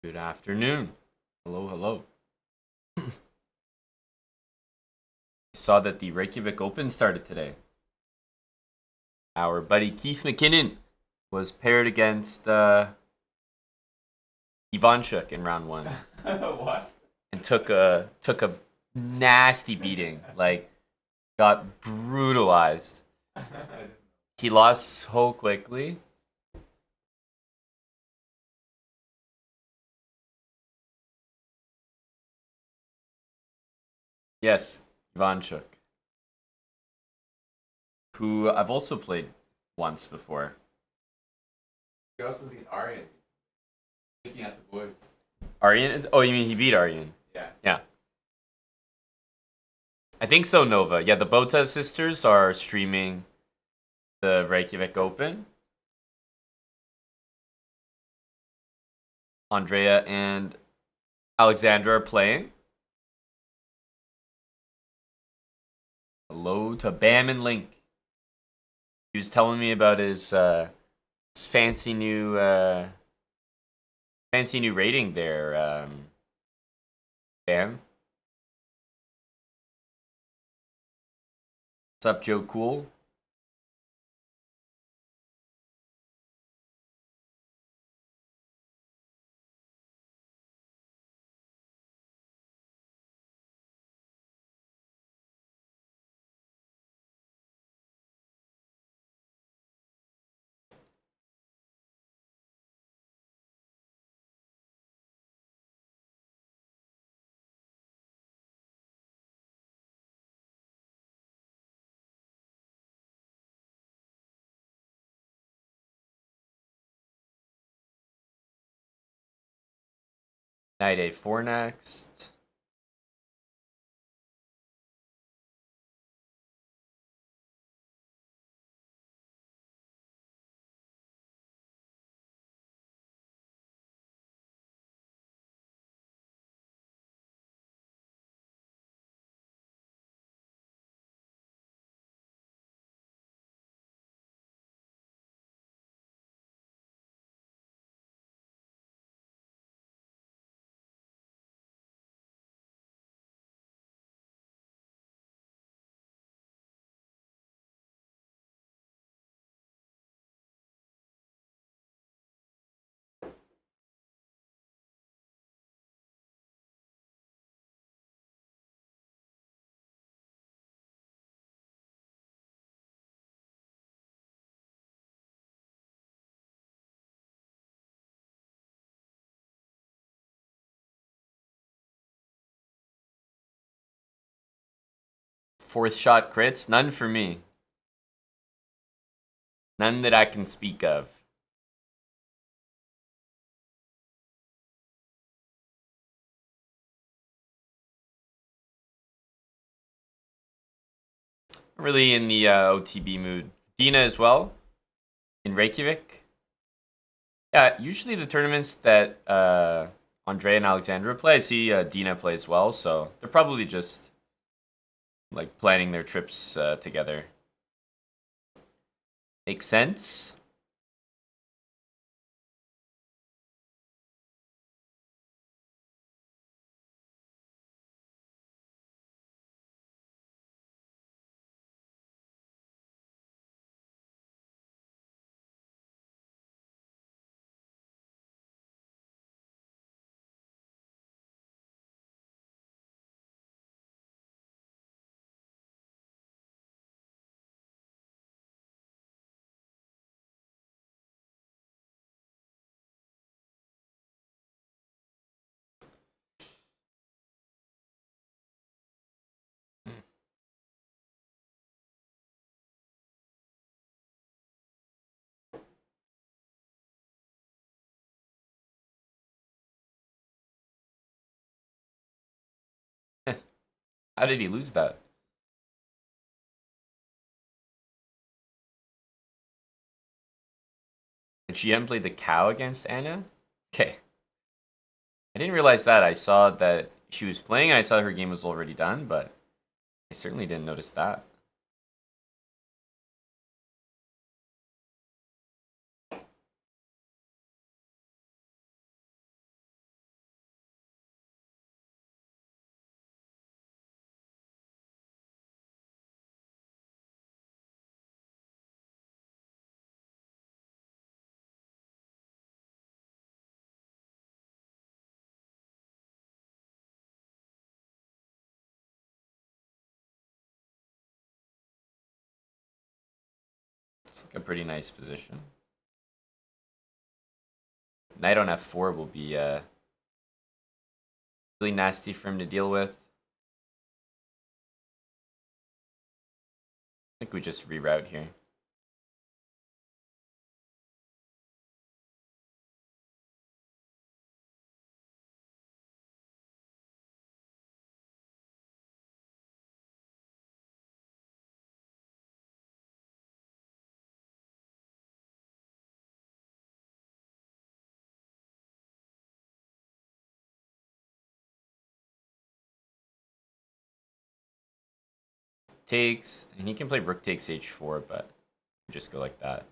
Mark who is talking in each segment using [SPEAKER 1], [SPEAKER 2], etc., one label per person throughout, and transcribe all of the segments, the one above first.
[SPEAKER 1] Good afternoon. Hello, hello. I saw that the Reykjavik Open started today. Our buddy Keith McKinnon was paired against Ivanchuk in round one
[SPEAKER 2] What?
[SPEAKER 1] and took a nasty beating. Like got brutalized. He lost so quickly. Yes, Ivanchuk, who I've also played once before.
[SPEAKER 2] You also beat Aryan. Picking at the boys.
[SPEAKER 1] Aryan? Oh, you mean he beat Aryan?
[SPEAKER 2] Yeah.
[SPEAKER 1] Yeah. I think so, Nova. Yeah, the Bota sisters are streaming the Reykjavik Open. Andrea and Alexandra are playing. Hello to Bam and Link. He was telling me about his fancy new rating there. Bam. What's up, Joe Cool? Night A4 next. Fourth shot crits? None for me. None that I can speak of. Really in the OTB mood. Dina as well in Reykjavik. Yeah, usually the tournaments that Andre and Alexandra play, I see Dina play as well, so they're probably just like planning their trips together. Makes sense. How did he lose that? Did GM play the cow against Anna? Okay. I didn't realize that. I saw that she was playing. I saw her game was already done, but I certainly didn't notice that. like a pretty nice position. Knight on f4 will be really nasty for him to deal with. I think we just reroute here. Takes, and he can play rook takes h4, but just go like that.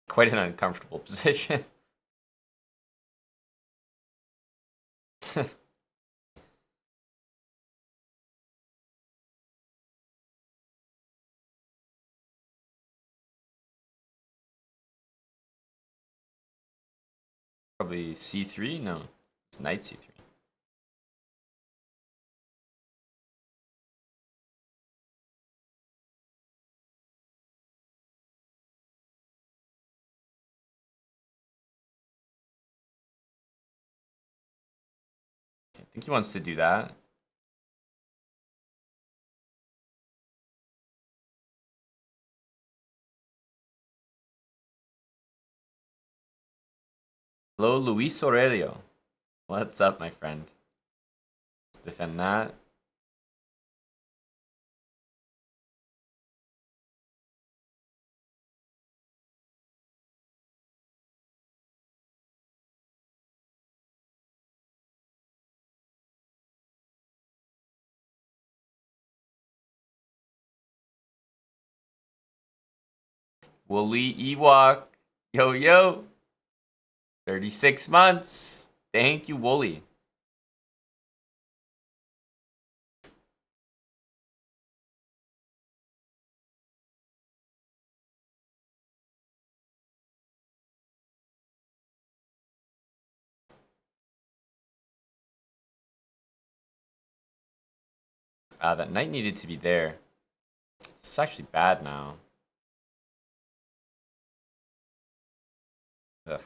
[SPEAKER 1] Quite an uncomfortable position. Probably c3? No, it's knight c3. I think he wants to do that. Hello, Luis Aurelio. What's up, my friend? Let's defend that. Wooly Ewok. Yo, yo. 36 months. Thank you, Wooly. That knight needed to be there. It's actually bad now. Ugh.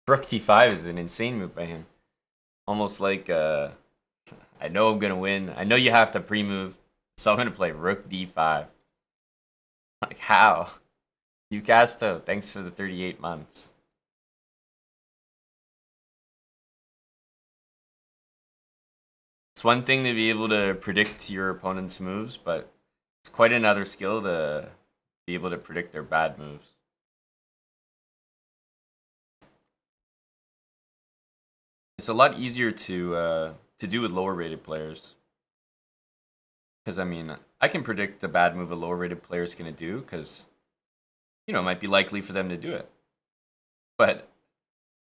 [SPEAKER 1] Rook d5 is an insane move by him. Almost like, I know I'm going to win. I know you have to pre-move, so I'm going to play rook d5. Like, how? You Casto, thanks for the 38 months. It's one thing to be able to predict your opponent's moves, but it's quite another skill to be able to predict their bad moves. It's a lot easier to do with lower rated players. Because I mean, I can predict a bad move a lower rated player is going to do because you know it might be likely for them to do it. But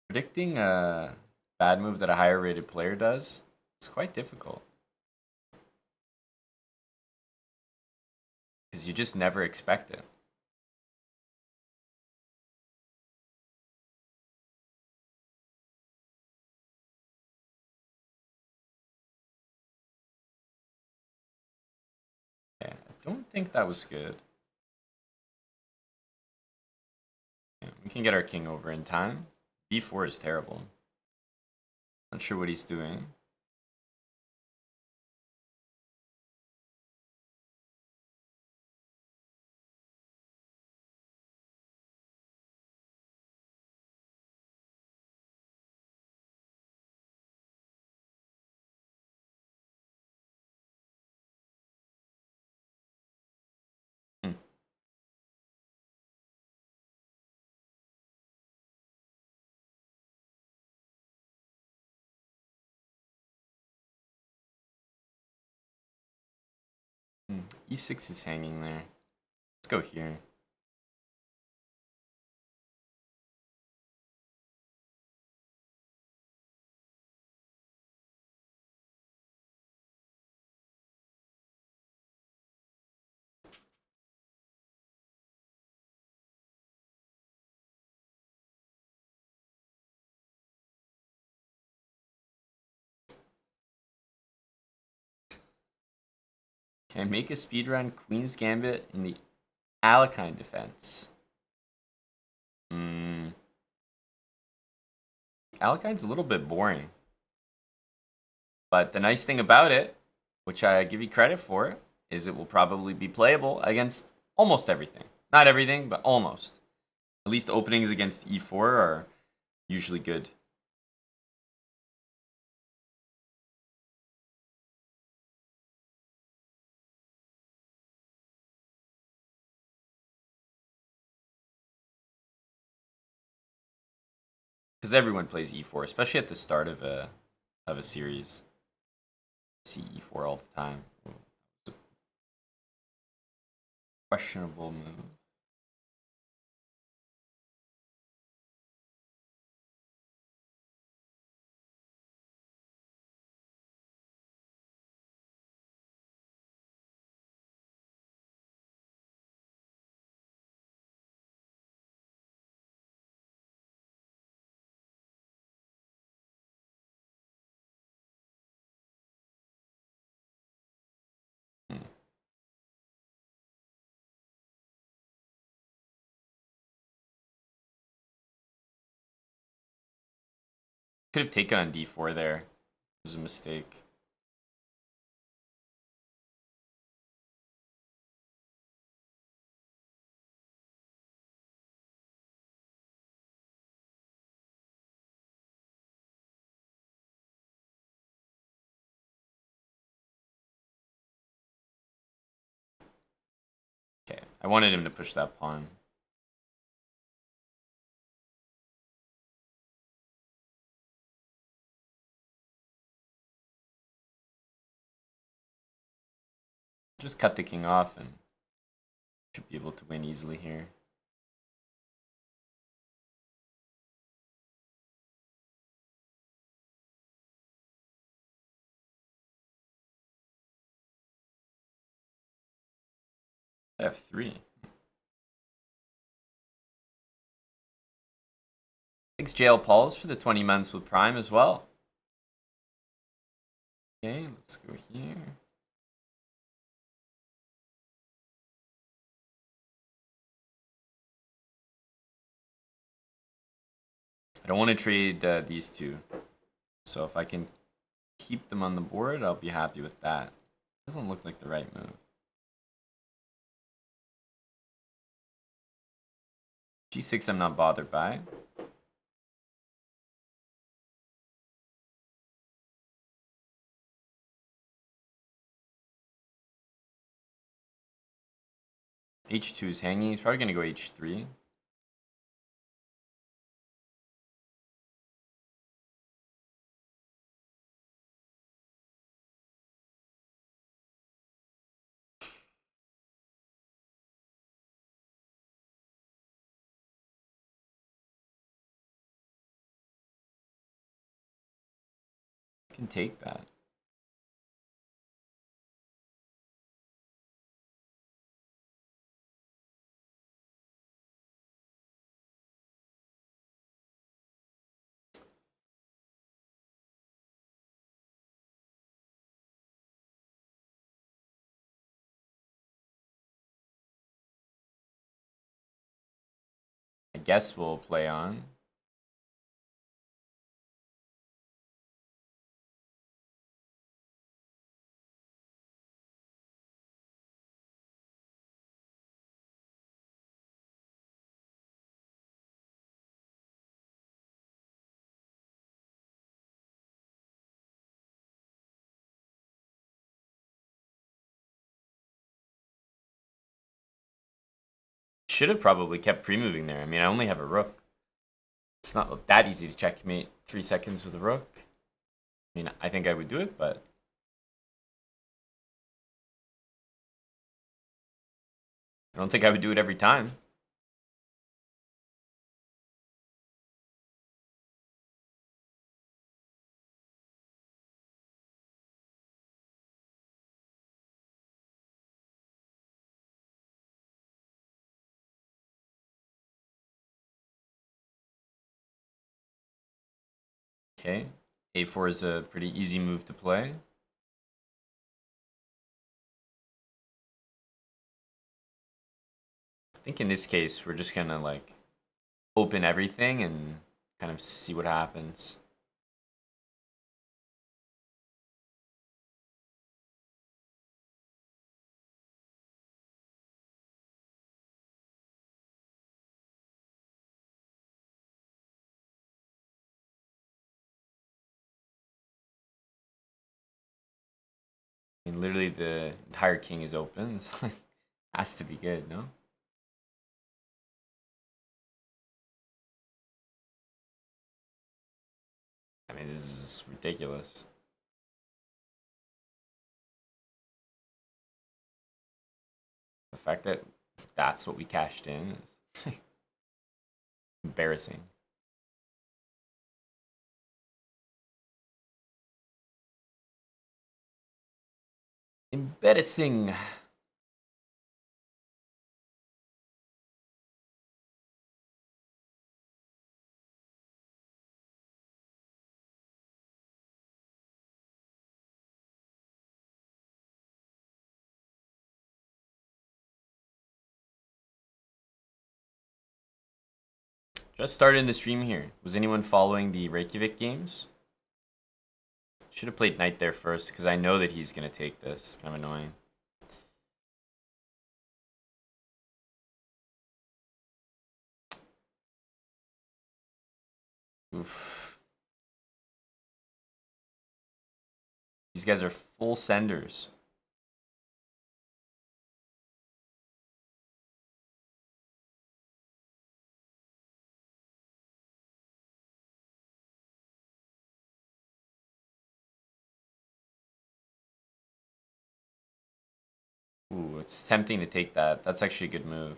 [SPEAKER 1] predicting a bad move that a higher rated player does, it's quite difficult. Because you just never expect it. Yeah, I don't think that was good. Yeah, we can get our king over in time. B4 is terrible. Not sure what he's doing. Hmm. E6 is hanging there. Let's go here. Can I make a speedrun Queen's Gambit in the Alekhine defense? Alekhine's a little bit boring. But the nice thing about it, which I give you credit for, is it will probably be playable against almost everything. Not everything, but almost. At least openings against e4 are usually good. Because everyone plays e4, especially at the start of a series. See e4 all the time. Questionable move. Could have taken on d4 there. It was a mistake. Okay, I wanted him to push that pawn. Just cut the king off and should be able to win easily here. F3. Thanks, JL Pauls, for the 20 months with Prime as well. Okay, let's go here. I don't want to trade these two. So if I can keep them on the board, I'll be happy with that. Doesn't look like the right move. G6 I'm not bothered by. H2 is hanging. He's probably going to go H3. Can take that. I guess we'll play on. Should have probably kept pre-moving there. I mean, I only have a rook. It's not that easy to checkmate 3 seconds with a rook. I mean, I think I would do it, but I don't think I would do it every time. Okay, a4 is a pretty easy move to play. I think in this case, we're just gonna like open everything and kind of see what happens. I mean, literally the entire king is open. So has to be good, no? I mean, this is ridiculous. The fact that that's what we cashed in is embarrassing. Embarrassing. Just started the stream here. Was anyone following the Reykjavik games? Should have played knight there first, because I know that he's going to take this. Kind of annoying. Oof. These guys are full senders. Ooh, it's tempting to take that. That's actually a good move.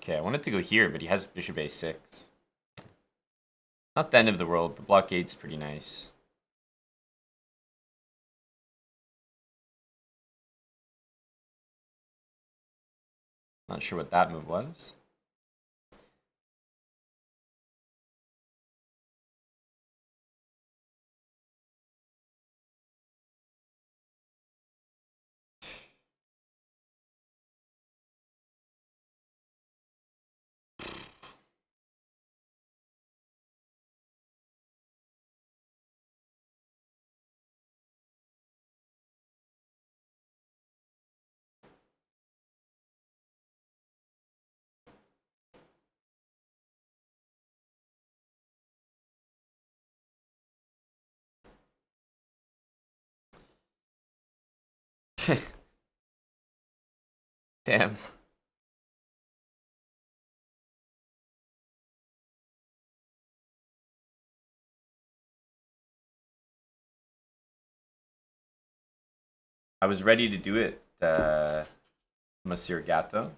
[SPEAKER 1] Okay, I wanted to go here, but he has bishop a6. Not the end of the world. The blockade's pretty nice. Not sure what that move was. Damn. I was ready to do it, Monsieur Gatto.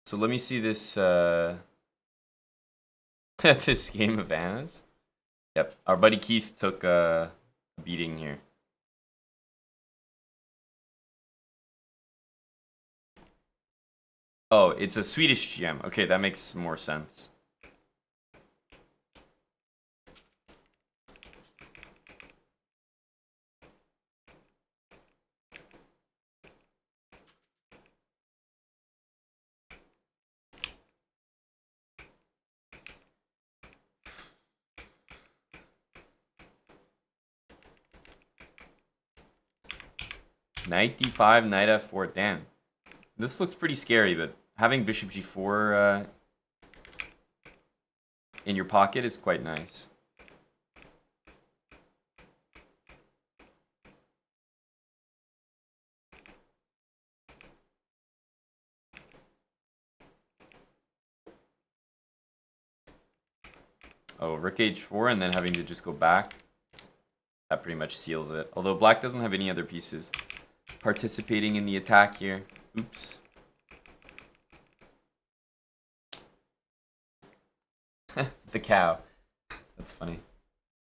[SPEAKER 1] So let me see this this game of Anna's. Yep, our buddy Keith took a beating here. Oh, it's a Swedish GM. Okay, that makes more sense. Knight d5, knight f4. Damn. This looks pretty scary, but having bishop g4 in your pocket is quite nice. Oh, rook h4 and then having to just go back. That pretty much seals it. Although black doesn't have any other pieces participating in the attack here. Oops. The cow. That's funny.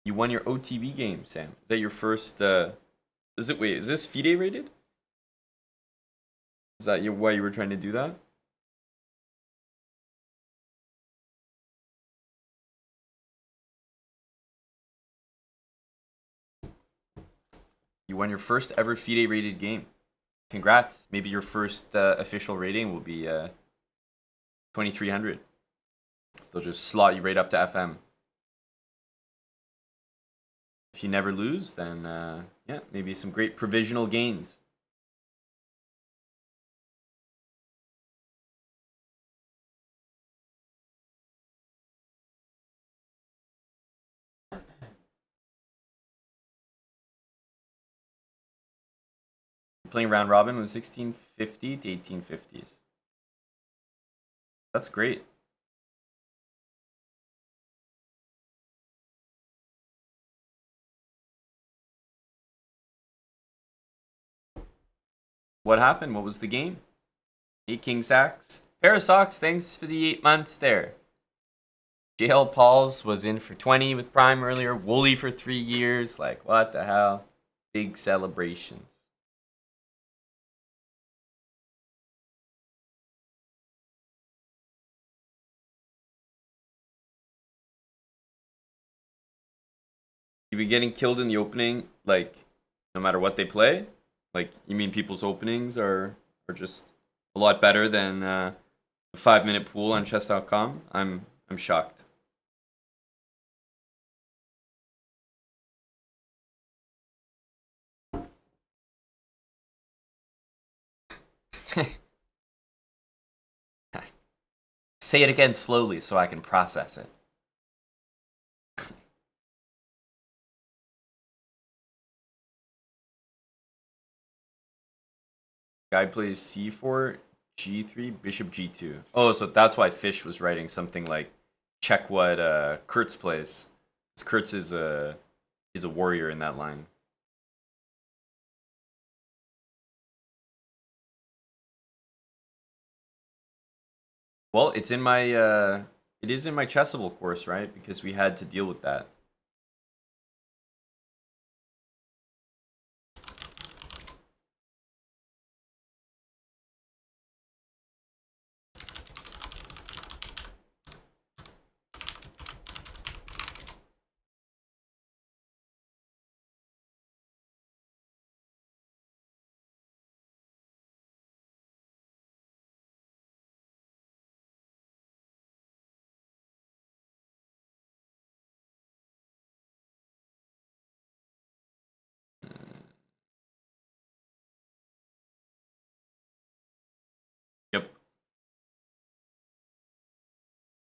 [SPEAKER 1] You won your OTB game, Sam. Is that your first is this FIDE rated? Is that why you were trying to do that? You won your first ever FIDE rated game. Congrats. Maybe your first official rating will be 2300. They'll just slot you right up to FM. If you never lose, then yeah, maybe some great provisional gains. Playing round robin was 1650 to 1850s. That's great. What happened? What was the game? 8 king sacks. Pair of socks, thanks for the 8 months there. JL Pauls was in for 20 with Prime earlier. Wooly for 3 years. Like, what the hell? Big celebrations. You be getting killed in the opening, like, no matter what they play? Like, you mean people's openings are just a lot better than a 5-minute pool on chess.com? I'm shocked. Say it again slowly so I can process it. Guy plays c4, g3, bishop g2. Oh, so that's why Fish was writing something like check what Kurtz plays. Kurtz is a warrior in that line. Well, it's in my it is in my Chessable course, right? Because we had to deal with that.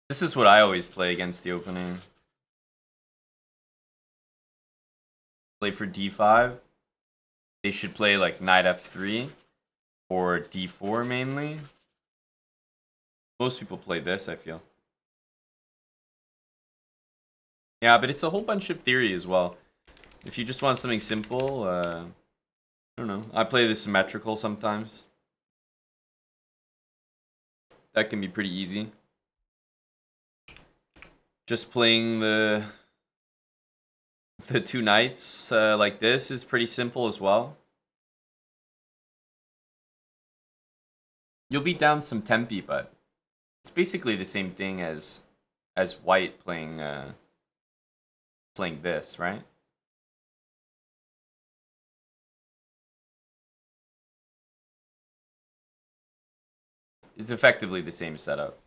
[SPEAKER 1] This is what I always play against the opening. Play for d5. They should play like knight f3 or d4 mainly. Most people play this, I feel. Yeah, but it's a whole bunch of theory as well. If you just want something simple, I don't know. I play the symmetrical sometimes. That can be pretty easy. Just playing the two knights like this is pretty simple as well. You'll beat down some tempi, but it's basically the same thing as white playing playing this, right? It's effectively the same setup.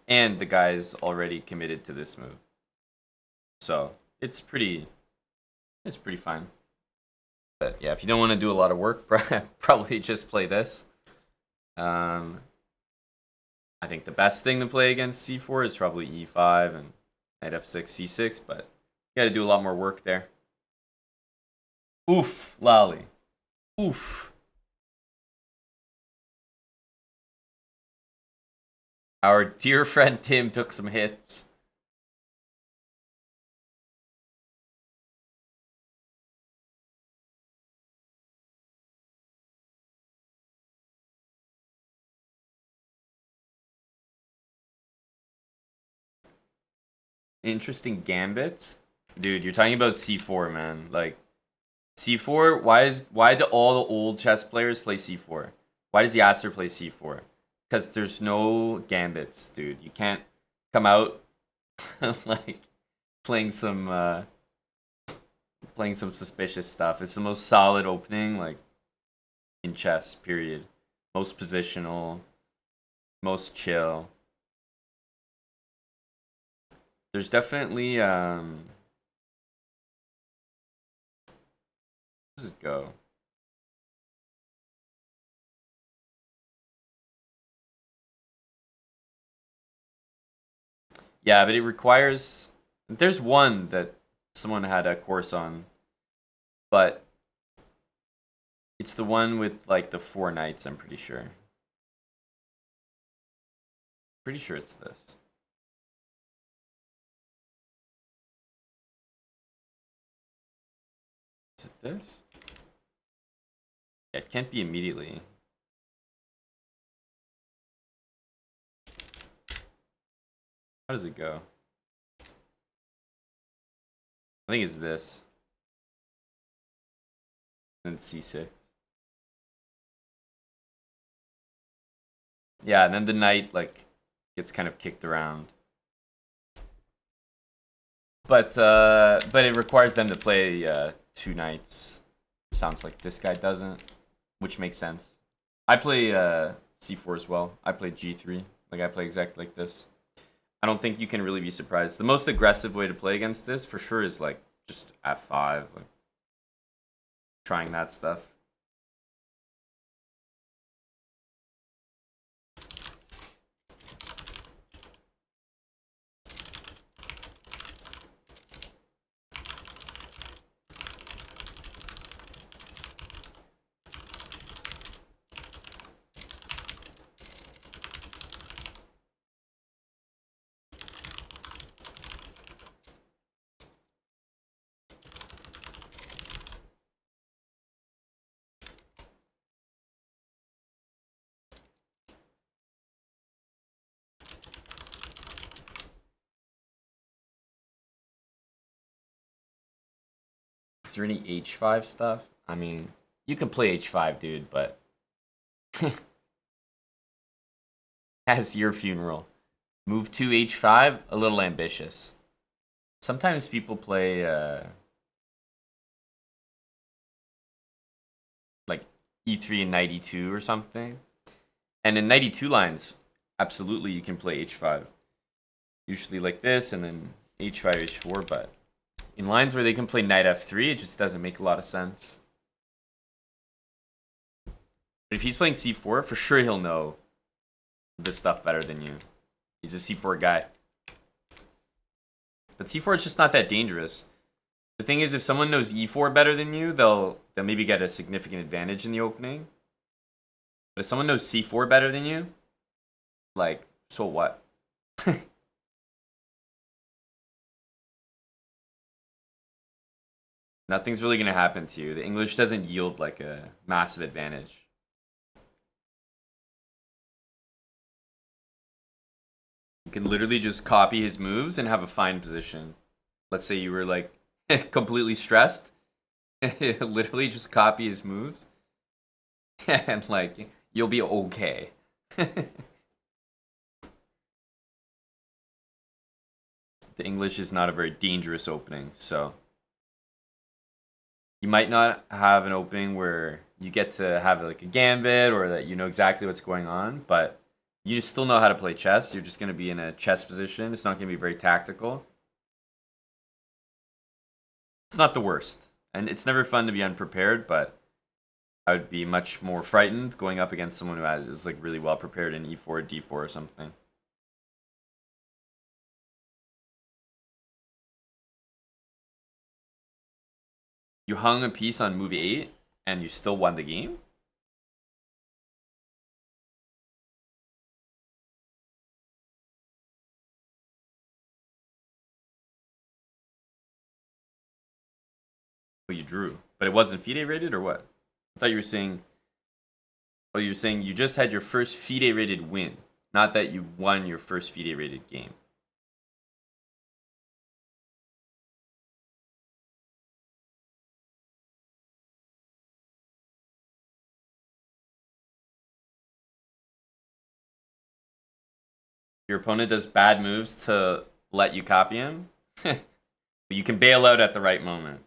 [SPEAKER 1] And the guy's already committed to this move. So it's pretty fine. But yeah, if you don't want to do a lot of work, probably just play this. I think the best thing to play against c4 is probably e5 and knight f6, c6, but you gotta do a lot more work there. Oof, lolly. Oof. Our dear friend Tim took some hits. Interesting gambits. Dude, you're talking about c4, man. Like, c4, why do all the old chess players play c4? Why does Yasser play c4? Because there's no gambits, dude. You can't come out like playing some suspicious stuff. It's the most solid opening, like, in chess, period. Most positional, most chill. There's definitely where does it go? Yeah, but it requires. There's one that someone had a course on, but it's the one with like the 4 knights. I'm pretty sure. Pretty sure it's this. Is it this? Yeah, it can't be immediately. How does it go? I think it's this. Then c6. Yeah, and then the knight like gets kind of kicked around. But it requires them to play 2 knights. Sounds like this guy doesn't, which makes sense. I play c4 as well. I play g3. Like I play exactly like this. I don't think you can really be surprised. The most aggressive way to play against this for sure is like just f5, like trying that stuff. Is there any h5 stuff? I mean, you can play h5, dude, but as your funeral. Move to h5, a little ambitious. Sometimes people play like e3 and knight e2 or something. And in knight e2 lines, absolutely you can play h5. Usually like this, and then h5, h4, but in lines where they can play knight f3, it just doesn't make a lot of sense. But if he's playing c4, for sure he'll know this stuff better than you. He's a c4 guy. But c4 is just not that dangerous. The thing is, if someone knows e4 better than you, they'll maybe get a significant advantage in the opening. But if someone knows c4 better than you, like, so what? Nothing's really going to happen to you. The English doesn't yield like a massive advantage. You can literally just copy his moves and have a fine position. Let's say you were like completely stressed. Literally just copy his moves. And like, you'll be okay. The English is not a very dangerous opening, so you might not have an opening where you get to have like a gambit or that you know exactly what's going on, but you still know how to play chess. You're just going to be in a chess position. It's not going to be very tactical. It's not the worst. And it's never fun to be unprepared, but I would be much more frightened going up against someone who is like really well prepared in e4, d4 or something. You hung a piece on move 8 and you still won the game? Well, you drew. But it wasn't FIDE rated or what? I thought you were saying... Oh, you're saying you just had your first FIDE rated win. Not that you won your first FIDE rated game. Your opponent does bad moves to let you copy him. You can bail out at the right moment.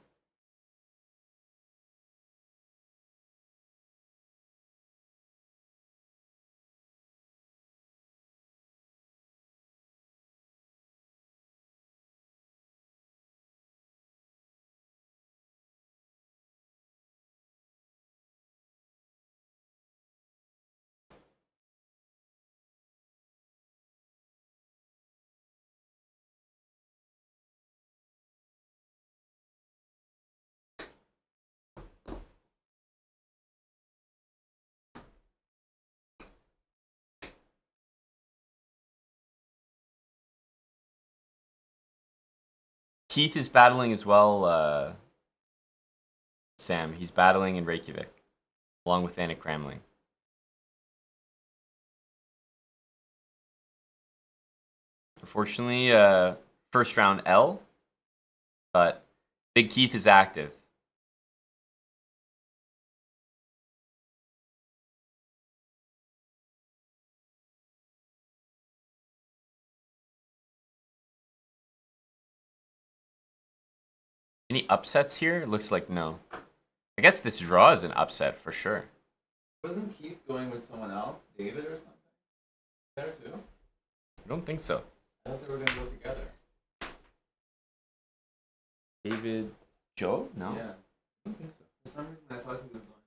[SPEAKER 1] Keith is battling as well, Sam. He's battling in Reykjavik, along with Anna Kramling. Unfortunately, first round L, but Big Keith is active. Any upsets here? Looks like no. I guess this draw is an upset for sure.
[SPEAKER 2] Wasn't Keith going with someone else, David or something? There too?
[SPEAKER 1] I don't think so.
[SPEAKER 2] I thought they were gonna go together.
[SPEAKER 1] David Joe? No.
[SPEAKER 2] Yeah. I don't think so. For some reason I thought he was going.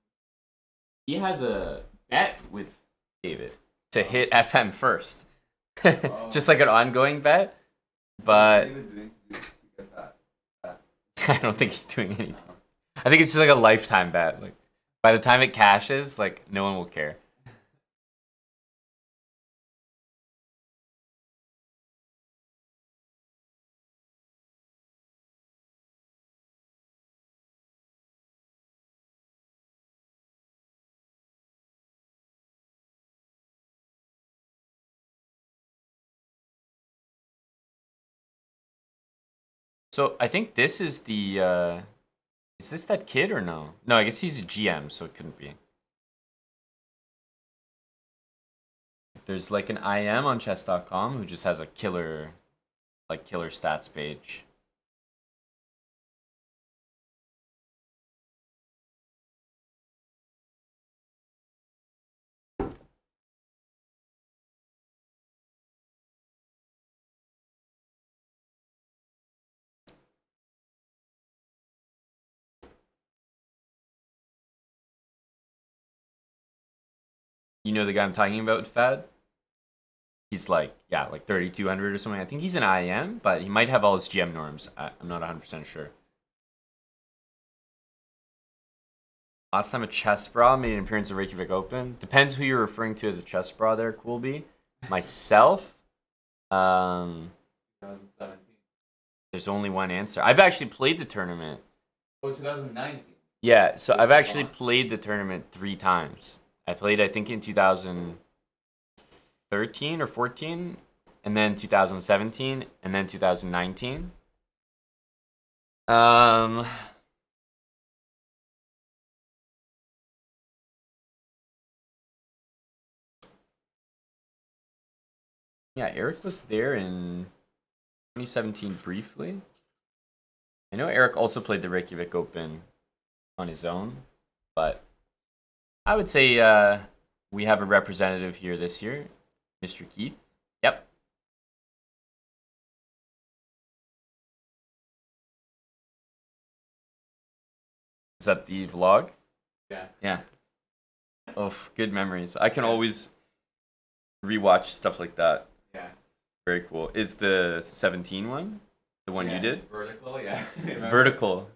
[SPEAKER 1] He has a bet with David to hit FM first. Just like an ongoing bet. But
[SPEAKER 2] What's David doing to get that?
[SPEAKER 1] I don't think he's doing anything. I think it's just like a lifetime bet. Like by the time it cashes, like no one will care. So I think this is the is this that kid or no? No, I guess he's a GM, so it couldn't be. There's like an IM on chess.com who just has a killer stats page. You know the guy I'm talking about, Fad? He's like, yeah, like 3,200 or something. I think he's an IM, but he might have all his GM norms. I'm not 100% sure. Last time a chess bra made an appearance at Reykjavik Open. Depends who you're referring to as a chess bra there, Coolby. Myself,
[SPEAKER 2] 2017.
[SPEAKER 1] there's only one answer. I've actually played the tournament.
[SPEAKER 2] Oh, 2019.
[SPEAKER 1] Yeah, so
[SPEAKER 2] This
[SPEAKER 1] I've
[SPEAKER 2] is
[SPEAKER 1] actually
[SPEAKER 2] long.
[SPEAKER 1] played the tournament 3 times. I played, I think, in 2013 or 14, and then 2017, and then 2019. Um, yeah, Eric was there in 2017 briefly. I know Eric also played the Reykjavik Open on his own, but I would say we have a representative here this year, Mr. Keith. Yep. Is that the vlog?
[SPEAKER 2] Yeah.
[SPEAKER 1] Yeah. Oh, good memories. I can always rewatch stuff like that.
[SPEAKER 2] Yeah.
[SPEAKER 1] Very cool. Is the 17 one the one
[SPEAKER 2] Yeah,
[SPEAKER 1] you did?
[SPEAKER 2] it's vertical, yeah. Remember?
[SPEAKER 1] Vertical.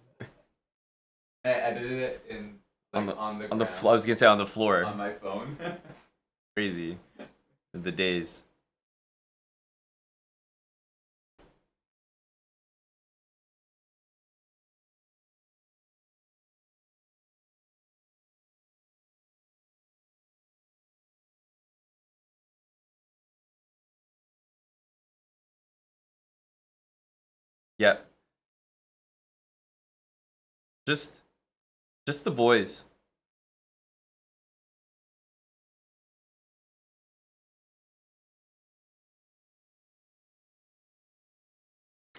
[SPEAKER 2] I did it in like on the
[SPEAKER 1] on the
[SPEAKER 2] ground,
[SPEAKER 1] I was gonna say on the floor.
[SPEAKER 2] on my phone.
[SPEAKER 1] Crazy. The days. Yep. Just just the boys.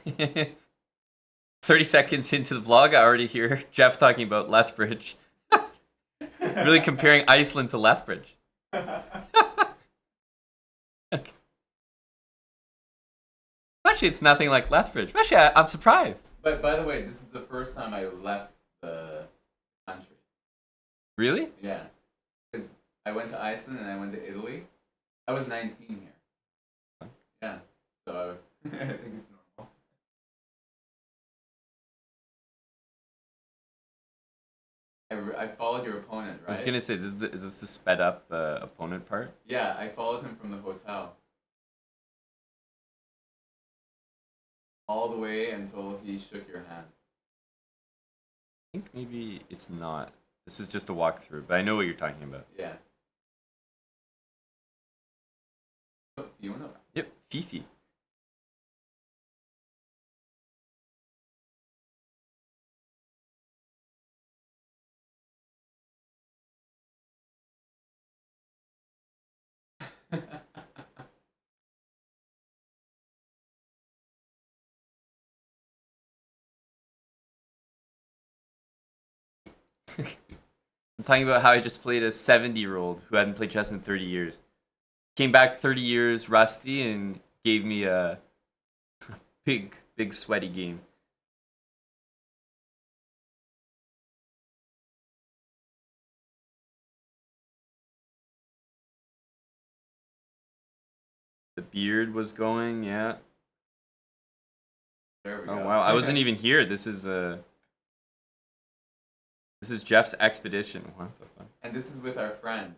[SPEAKER 1] 30 seconds into the vlog, I already hear Jeff talking about Lethbridge. Really comparing Iceland to Lethbridge. Actually, it's nothing like Lethbridge. Actually, I'm surprised.
[SPEAKER 2] But by the way, this is the first time I left the country.
[SPEAKER 1] Really?
[SPEAKER 2] Yeah, because I went to Iceland and I went to Italy. I was 19 here. Yeah, so I think it's normal. I followed your opponent, right?
[SPEAKER 1] I was gonna say, is this the sped up opponent part?
[SPEAKER 2] Yeah, I followed him from the hotel all the way until he shook your hand.
[SPEAKER 1] I think maybe it's not. This is just a walkthrough, but I know what you're talking about.
[SPEAKER 2] Yeah. Oh, Fiona.
[SPEAKER 1] Yep, Fifi. I'm talking about how I just played a 70-year-old who hadn't played chess in 30 years. Came back 30 years rusty and gave me a big sweaty game. The beard was going, yeah.
[SPEAKER 2] There we
[SPEAKER 1] Oh
[SPEAKER 2] go.
[SPEAKER 1] wow, I wasn't even here. This is Jeff's expedition. What the fuck?
[SPEAKER 2] And this is with our friend.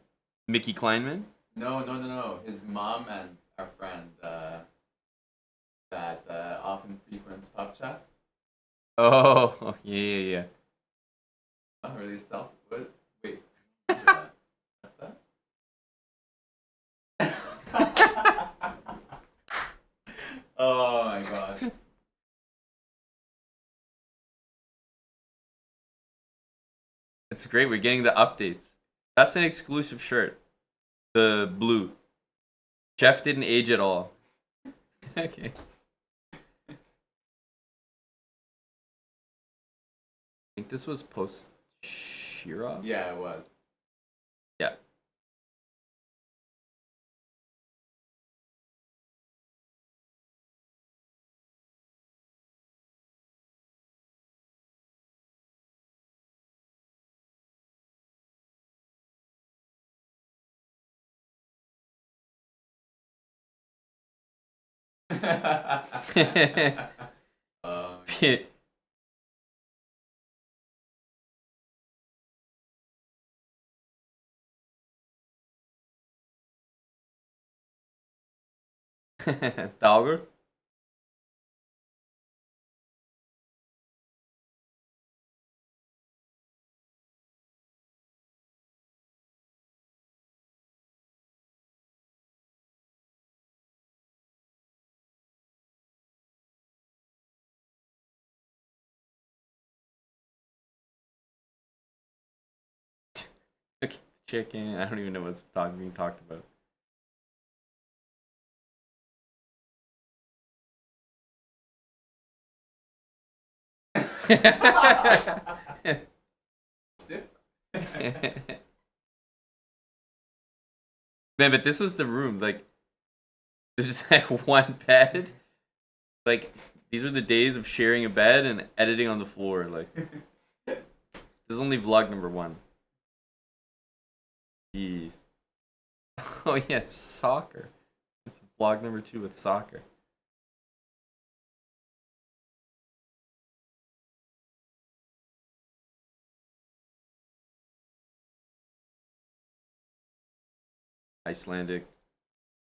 [SPEAKER 1] Mickey Kleinman?
[SPEAKER 2] No. His mom and our friend that often frequents pub chats.
[SPEAKER 1] Oh, yeah.
[SPEAKER 2] Not really self. What? Wait. What's that? Oh my god.
[SPEAKER 1] It's great. We're getting the updates. That's an exclusive shirt. The blue. Jeff didn't age at all. Okay. I think this was post Shira.
[SPEAKER 2] Yeah, it was.
[SPEAKER 1] Yeah.
[SPEAKER 2] um,
[SPEAKER 1] Dalgor? Okay, chicken. I don't even know what's being talked about.
[SPEAKER 2] stiff.
[SPEAKER 1] Man, but this was the room. Like, there's just like one bed. Like, these were the days of sharing a bed and editing on the floor. Like, this is only vlog number 1. Jeez. Oh, yes, soccer. It's vlog number 2 with soccer. Icelandic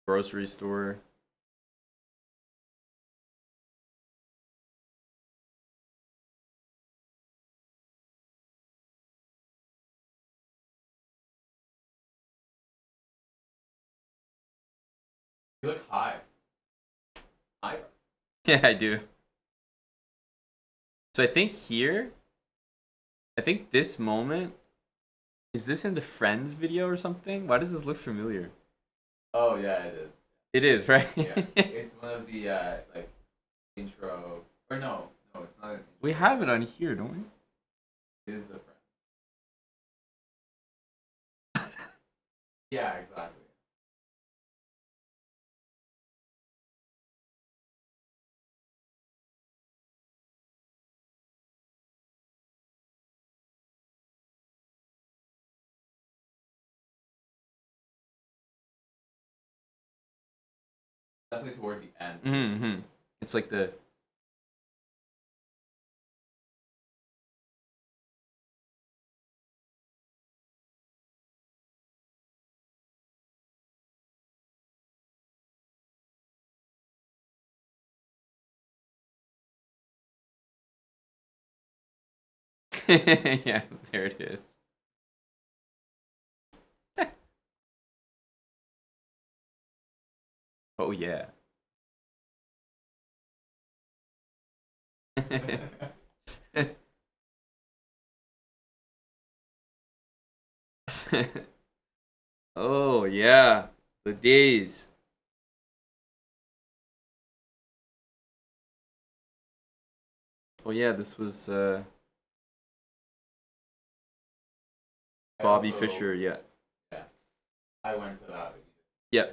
[SPEAKER 1] grocery store.
[SPEAKER 2] You look high. High.
[SPEAKER 1] Yeah, I do. So I think this moment, is this in the Friends video or something? Why does this look familiar?
[SPEAKER 2] Oh yeah, it is.
[SPEAKER 1] It is, right?
[SPEAKER 2] Yeah, it's one of the like intro. Or no, it's not.
[SPEAKER 1] We have it on here, don't we?
[SPEAKER 2] It is the friend. Yeah, exactly. Definitely toward the end.
[SPEAKER 1] Mm-hmm. It's like the yeah, there it is. Oh yeah. Oh yeah, the days. Oh yeah, this was
[SPEAKER 2] I
[SPEAKER 1] Bobby
[SPEAKER 2] also,
[SPEAKER 1] Fischer. Yeah,
[SPEAKER 2] yeah, I went to that.
[SPEAKER 1] yeah.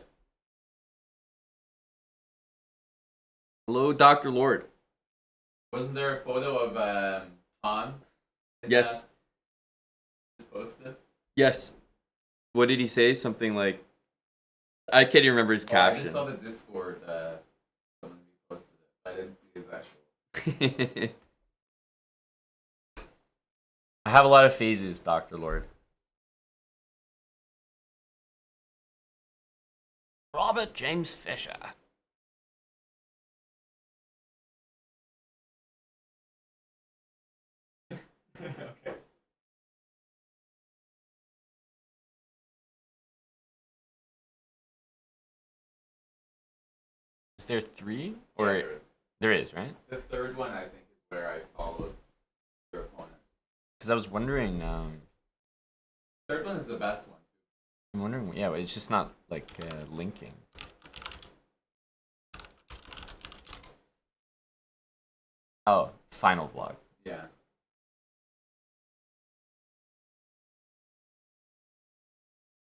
[SPEAKER 1] Hello, Dr. Lord.
[SPEAKER 2] Wasn't there a photo of Hans?
[SPEAKER 1] Yes.
[SPEAKER 2] That just posted.
[SPEAKER 1] Yes. What did he say? Something like I can't even remember his
[SPEAKER 2] Oh, I just
[SPEAKER 1] caption.
[SPEAKER 2] saw the Discord. Someone posted it. I didn't see his actual.
[SPEAKER 1] I have a lot of phases, Dr. Lord. Robert James Fisher.
[SPEAKER 2] Okay.
[SPEAKER 1] Is there 3?
[SPEAKER 2] Yeah,
[SPEAKER 1] Or
[SPEAKER 2] there is.
[SPEAKER 1] there is, right?
[SPEAKER 2] The third one, I think, is where I followed your opponent.
[SPEAKER 1] Because I was wondering.
[SPEAKER 2] Third one is the best one.
[SPEAKER 1] I'm wondering. Yeah, it's just not like linking. Oh, final vlog.
[SPEAKER 2] Yeah.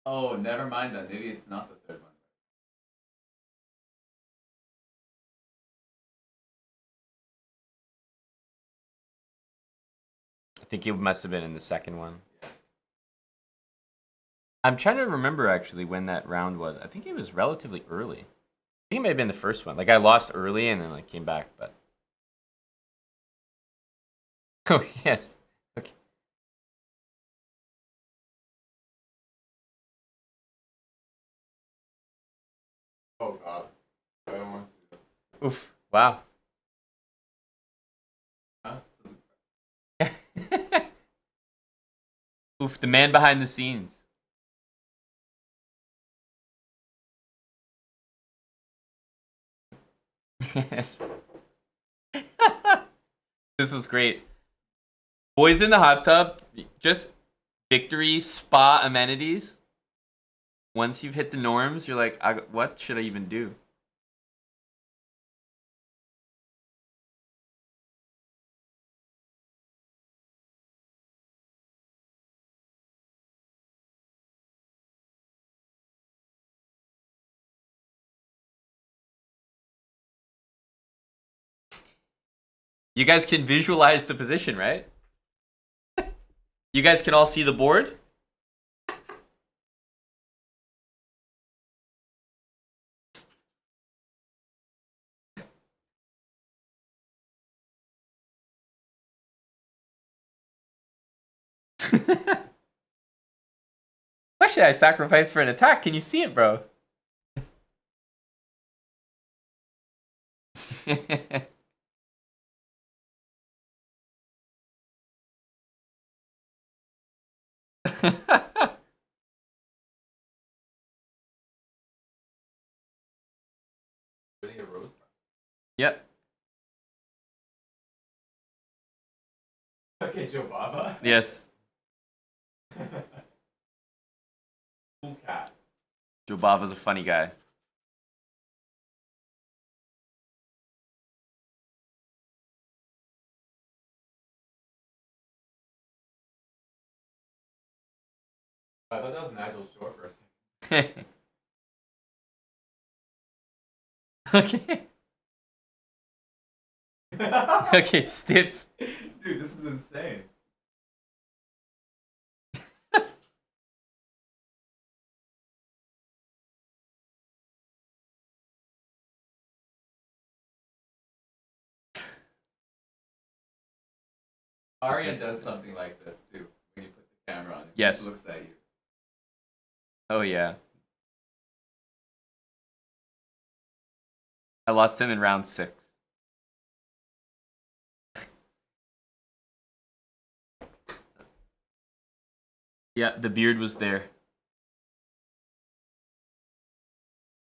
[SPEAKER 2] Oh, never mind then. Maybe it's not the third one.
[SPEAKER 1] I think it must have been in the second one.
[SPEAKER 2] Yeah.
[SPEAKER 1] I'm trying to remember actually when that round was. I think it was relatively early. think it may have been the first one. Like I lost early and then like came back, but oh yes. Okay.
[SPEAKER 2] Oh god. I almost.
[SPEAKER 1] Oof. Wow.
[SPEAKER 2] Huh?
[SPEAKER 1] Oof, the man behind the scenes. Yes. This was great. Boys in the hot tub, just victory spa amenities. Once you've hit the norms, you're like, what should I even do? You guys can visualize the position, right? You guys can all see the board? What should I sacrifice for an attack? Can you see it, bro?
[SPEAKER 2] Really a rose?
[SPEAKER 1] Yep.
[SPEAKER 2] Okay, Joe Baba.
[SPEAKER 1] Yes.
[SPEAKER 2] Cool cat.
[SPEAKER 1] Joe Bava's a funny guy.
[SPEAKER 2] I thought that was Nigel Shore for a second.
[SPEAKER 1] Okay. Okay, stiff.
[SPEAKER 2] Dude, this is insane. Arya does something like this too when you put the camera on. It
[SPEAKER 1] Yes.
[SPEAKER 2] just looks at you.
[SPEAKER 1] Oh yeah. I lost him in round 6. Yeah, the beard was there.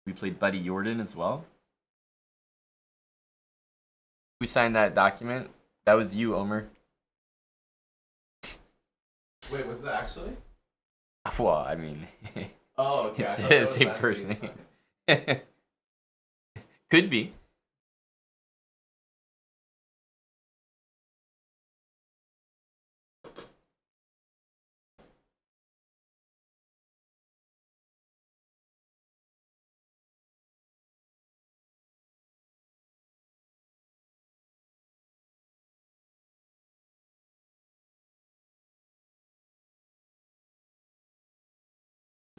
[SPEAKER 1] We played Buddy Jordan as well. We signed that document. That was you, Omer.
[SPEAKER 2] Wait, was that actually?
[SPEAKER 1] Well, I mean,
[SPEAKER 2] Oh, okay.
[SPEAKER 1] it's
[SPEAKER 2] I thought that
[SPEAKER 1] the
[SPEAKER 2] was
[SPEAKER 1] same
[SPEAKER 2] actually
[SPEAKER 1] first
[SPEAKER 2] funny.
[SPEAKER 1] name. Could be.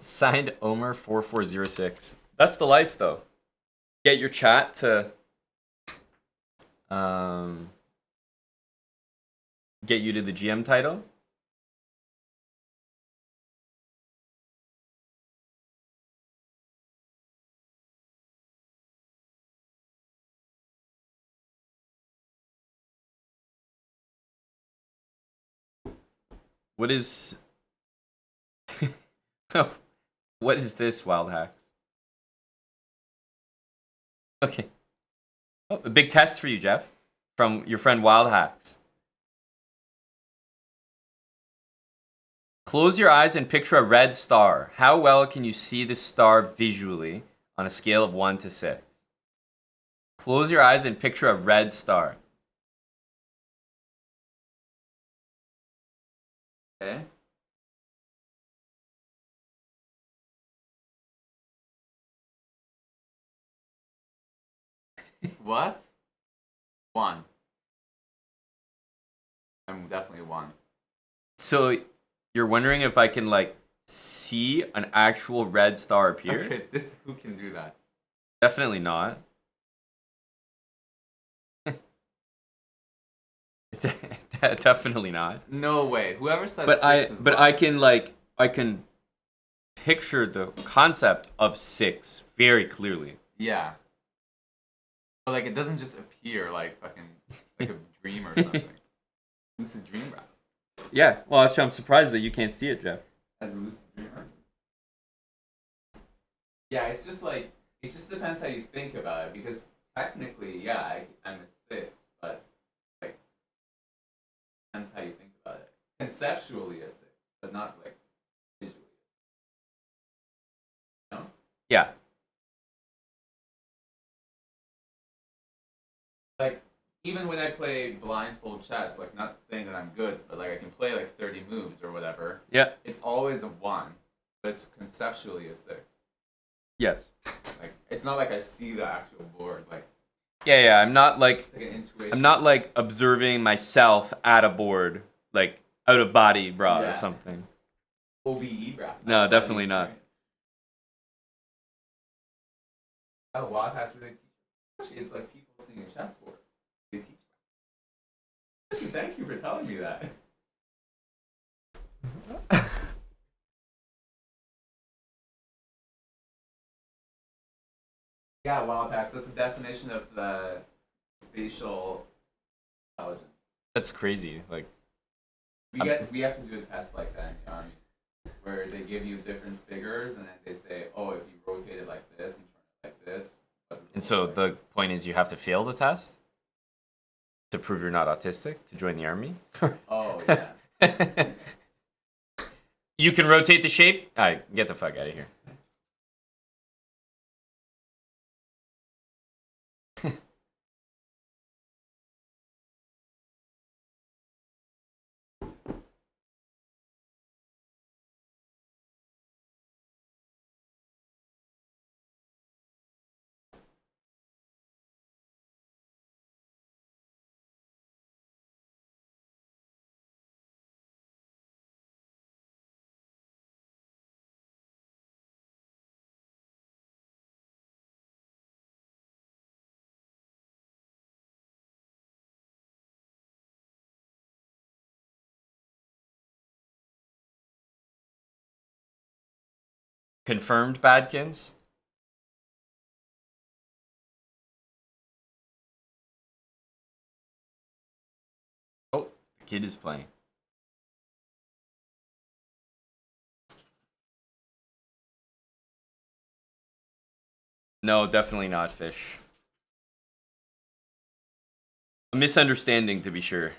[SPEAKER 1] Signed Omer 4406. That's the life, though. Get your chat to um, get you to the GM title. What is oh, what is this, Wild Hacks? Okay. Oh, a big test for you, Jeff, from your friend Wild Hacks. Close your eyes and picture a red star. How well can you see the star visually on a scale of 1 to 6? Close your eyes and picture a red star.
[SPEAKER 2] Okay. What? 1. I'm definitely 1.
[SPEAKER 1] So you're wondering if I can like see an actual red star appear?
[SPEAKER 2] Okay, who can do that?
[SPEAKER 1] Definitely not. Definitely not.
[SPEAKER 2] No way. Whoever said
[SPEAKER 1] But
[SPEAKER 2] six is
[SPEAKER 1] I
[SPEAKER 2] lying.
[SPEAKER 1] can like I can picture the concept of six very clearly.
[SPEAKER 2] Yeah. But like it doesn't just appear like fucking like a dream or something. Lucid dream rap.
[SPEAKER 1] Yeah, well, actually, I'm surprised that you can't see it, Jeff.
[SPEAKER 2] As a lucid dreamer. Yeah, it's just like it just depends how you think about it because technically, yeah, I'm a six, but like depends how you think about it. Conceptually a six, but not like visually. No?
[SPEAKER 1] Yeah,
[SPEAKER 2] Like even when I play blindfold chess, like not saying that I'm good, but like I can play like 30 moves or whatever.
[SPEAKER 1] yeah,
[SPEAKER 2] It's always a one, but it's conceptually a six.
[SPEAKER 1] yes.
[SPEAKER 2] Like it's not like I see the actual board. Like
[SPEAKER 1] Yeah. I'm not like
[SPEAKER 2] it's like an intuition.
[SPEAKER 1] I'm not like observing myself at a board, like out of body, bra, or
[SPEAKER 2] Yeah.
[SPEAKER 1] something.
[SPEAKER 2] OBE bro.
[SPEAKER 1] No, definitely not.
[SPEAKER 2] Oh, Wild Hats really teach. Actually, it's like people seeing a chessboard. They teach. Actually, thank you for telling me that. Yeah, Wild Hats. That's the definition of the spatial intelligence.
[SPEAKER 1] That's crazy. Like,
[SPEAKER 2] We have to do a test like that in the army, where they give you different figures and then they say, oh, if you rotate it like this and turn it like this. What does it
[SPEAKER 1] and so
[SPEAKER 2] look like?
[SPEAKER 1] the point is you have to fail the test to prove you're not autistic to join the army.
[SPEAKER 2] Oh yeah.
[SPEAKER 1] You can rotate the shape. All right, get the fuck out of here. Confirmed Badkins. Oh, the kid is playing. No, definitely not fish. A misunderstanding, to be sure.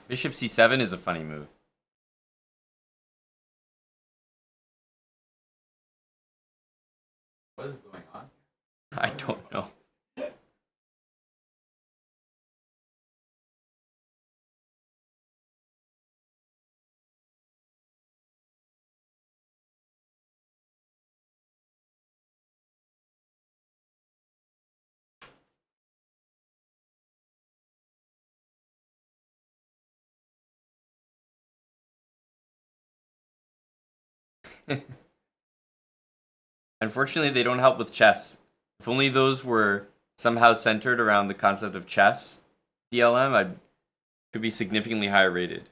[SPEAKER 1] Bishop c7 is a funny move.
[SPEAKER 2] What is going on?
[SPEAKER 1] I don't know. Unfortunately, they don't help with chess. If only those were somehow centered around the concept of chess, DLM, I could be significantly higher rated.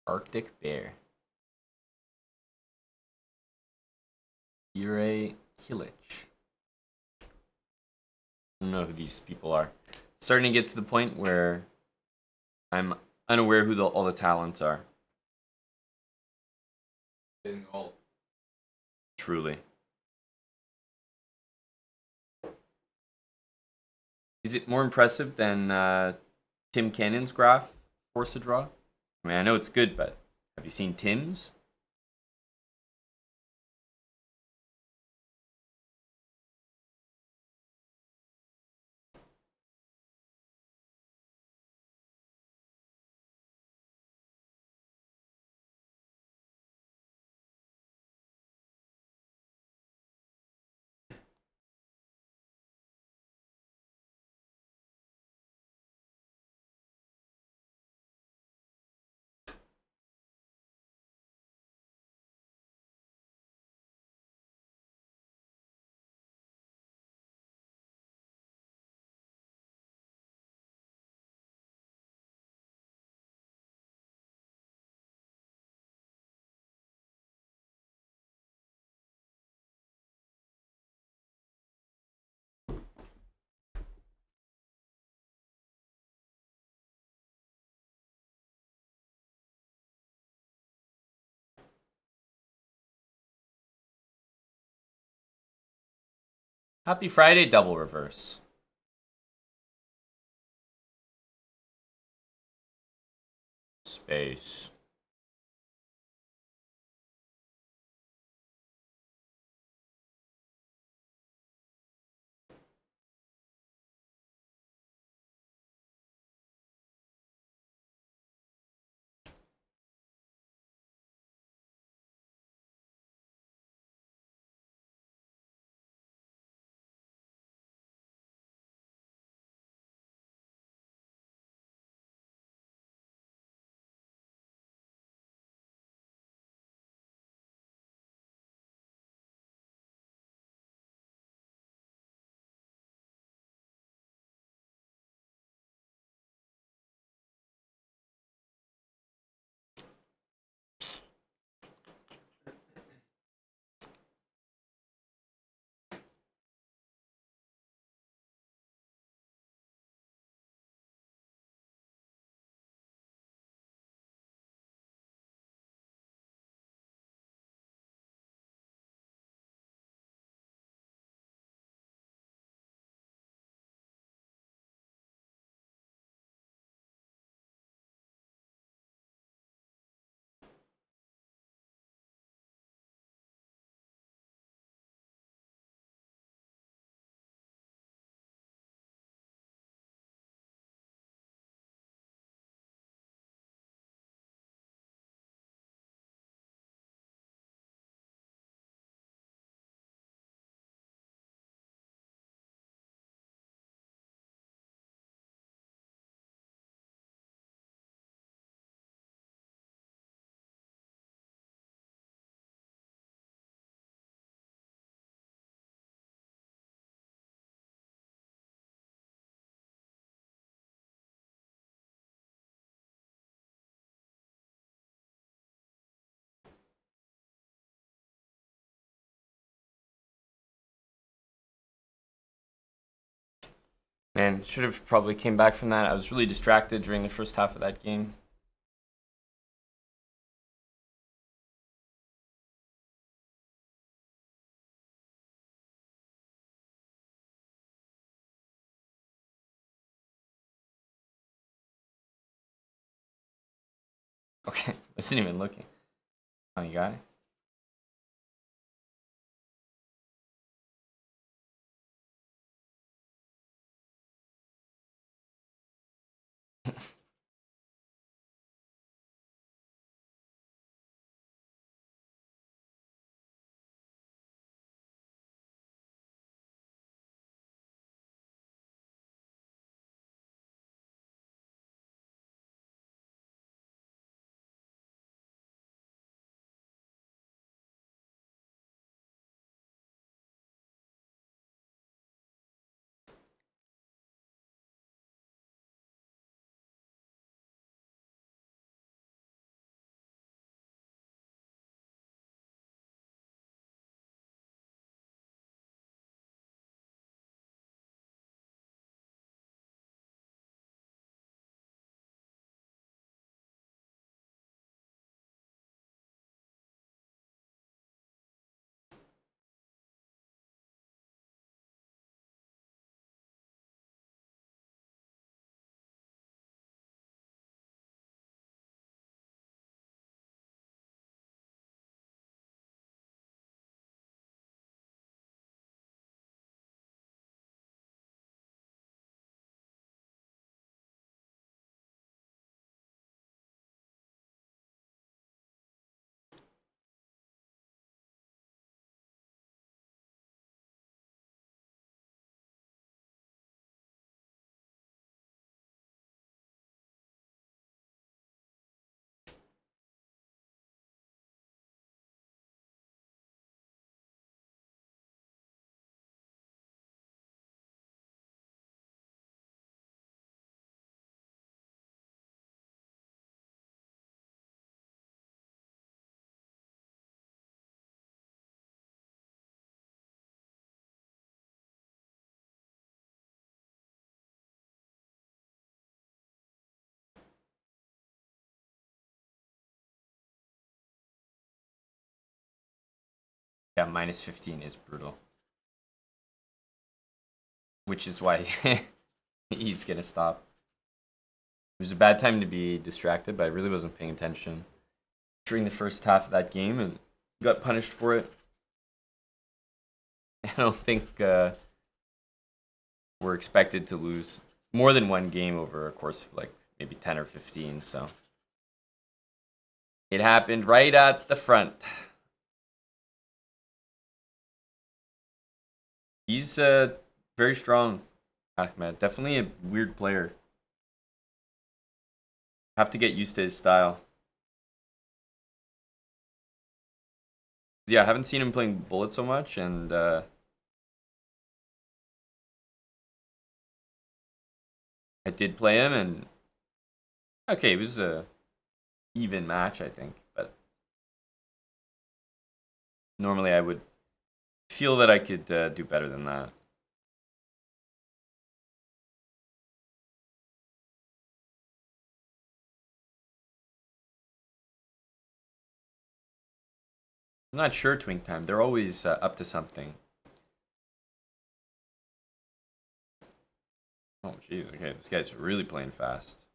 [SPEAKER 1] Arctic bear. Yurei Kilich. I don't know who these people are. Starting to get to the point where I'm unaware who all the talents are.
[SPEAKER 2] Getting old.
[SPEAKER 1] Truly. Is it more impressive than Tim Cannon's graph Force to Draw? I mean, I know it's good, but have you seen Tim's? Happy Friday, double reverse. Space. Man, should have probably came back from that. I was really distracted during the first half of that game. Okay, I wasn't even looking. Oh, you got it? Yeah, minus 15 is brutal. Which is why he's gonna stop. It was a bad time to be distracted, but I really wasn't paying attention during the first half of that game and got punished for it. I don't think we're expected to lose more than one game over a course of like maybe 10 or 15, so it happened right at the front. He's very strong, Ahmed. Definitely a weird player. Have to get used to his style. Yeah, I haven't seen him playing Bullet so much, and I did play him, and okay, it was a even match, I think, but normally I would feel that I could do better than that. I'm not sure, Twink Time. They're always up to something. Oh, jeez. Okay, this guy's really playing fast.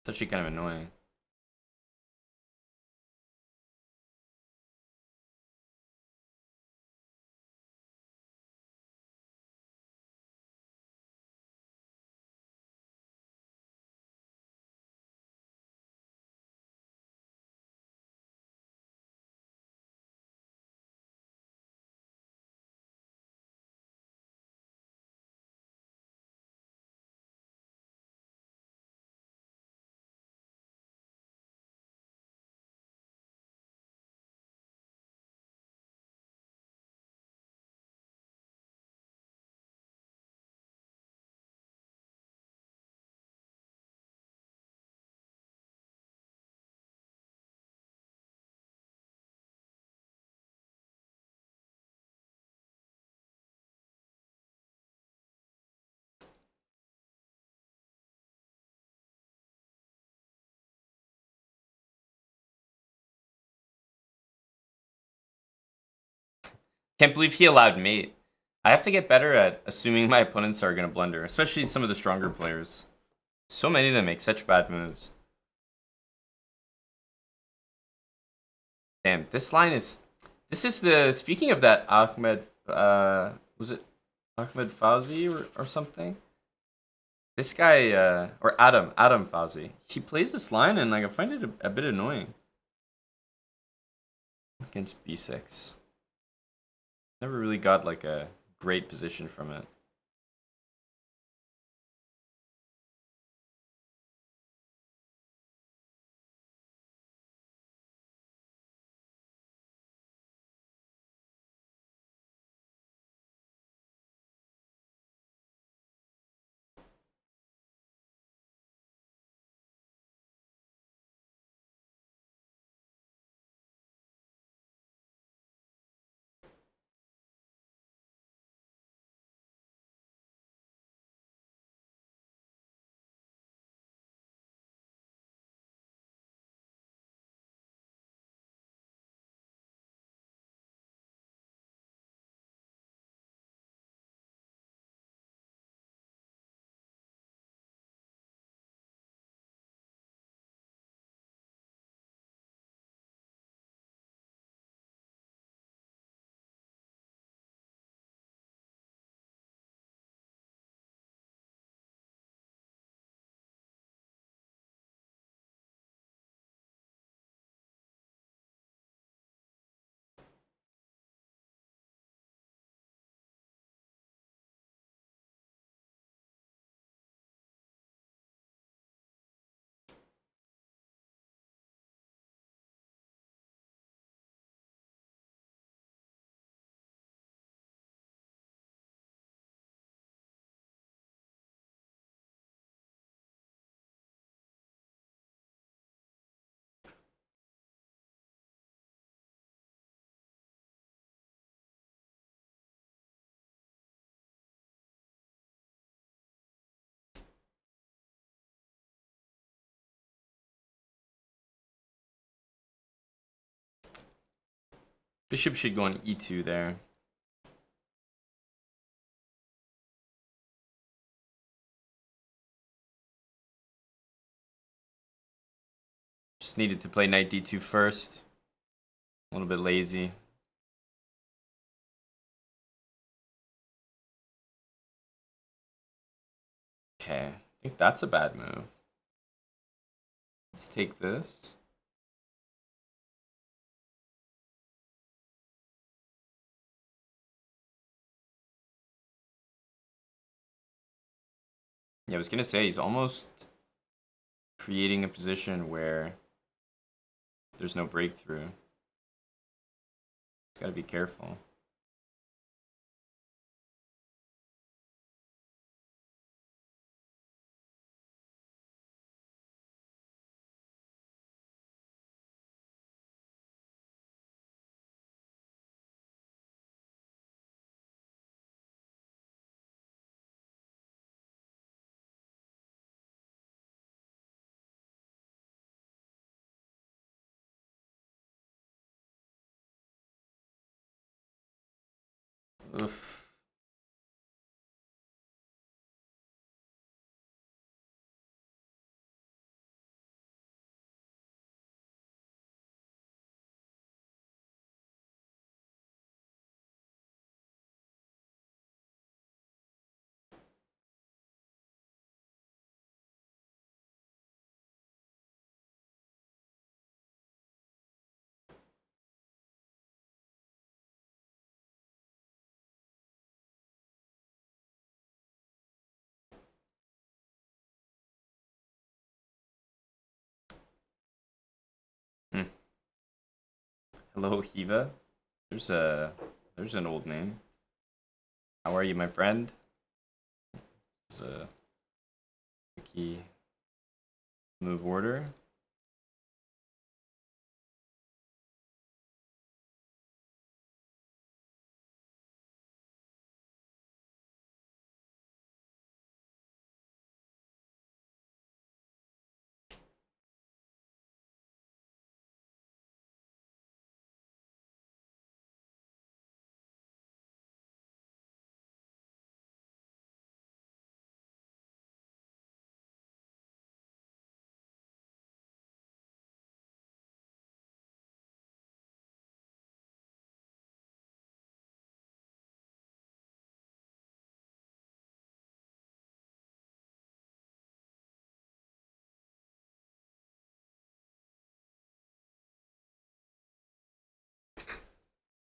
[SPEAKER 1] It's actually kind of annoying. Can't believe he allowed mate. I have to get better at assuming my opponents are going to blunder, especially some of the stronger players. So many of them make such bad moves. Damn, this line is... This is the... Speaking of that Ahmed... was it Ahmed Fauzi or something? This guy... or Adam Fauzi. He plays this line and like I find it a bit annoying. Against B6. Never really got like a great position from it. Bishop should go on e2 there. Just needed to play knight d2 first. A little bit lazy. Okay, I think that's a bad move. Let's take this. Yeah, I was gonna say he's almost creating a position where there's no breakthrough. He's gotta be careful. Oof. Hmm. Hello, Hiva. There's an old name. How are you, my friend? It's a key move order.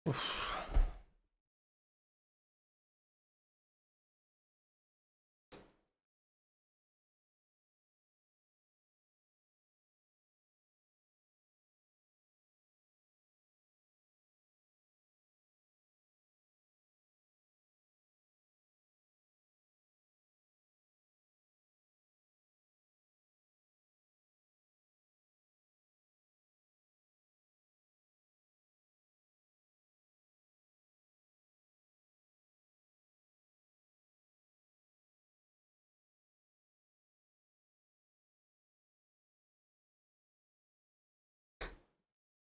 [SPEAKER 1] Oof.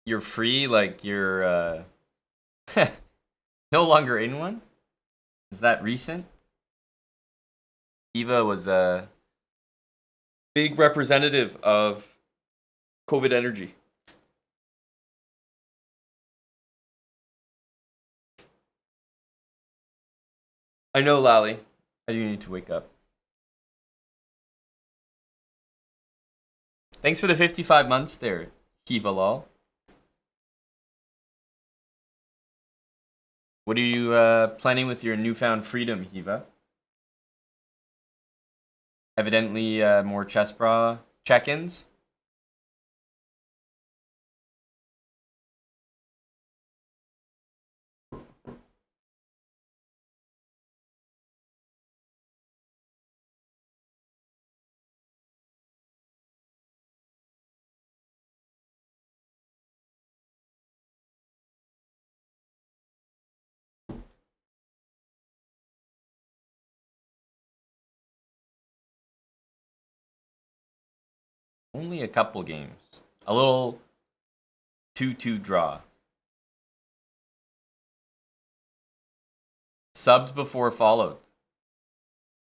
[SPEAKER 1] You're free, like you're no longer in one? Is that recent? Eva was a big representative of COVID energy. I know, Lally. I do need to wake up. Thanks for the 55 months there, Kiva Lol. What are you planning with your newfound freedom, Hiva? Evidently, more chess bra check-ins. Only a couple games. A little 2-2 draw. Subbed before followed.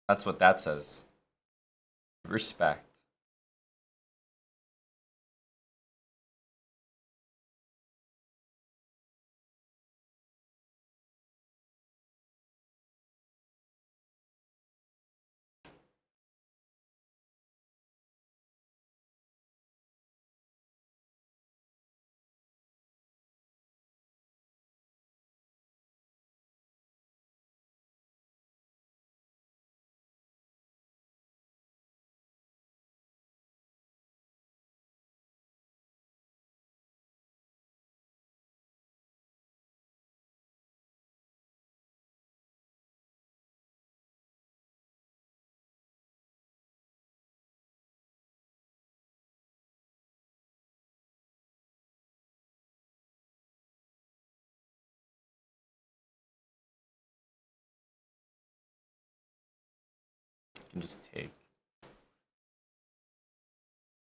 [SPEAKER 1] That's what that says. Respect. You can just take.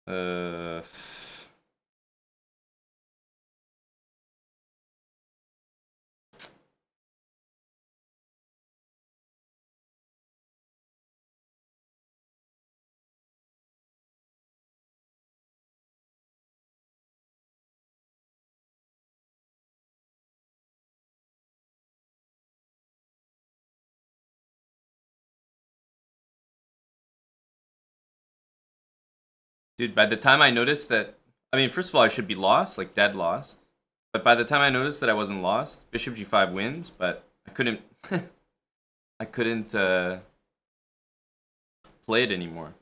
[SPEAKER 1] Uh, Dude, by the time I noticed that, I mean, first of all, I should be lost, like dead lost. But by the time I noticed that I wasn't lost, Bishop G5 wins, but I couldn't, I couldn't play it anymore.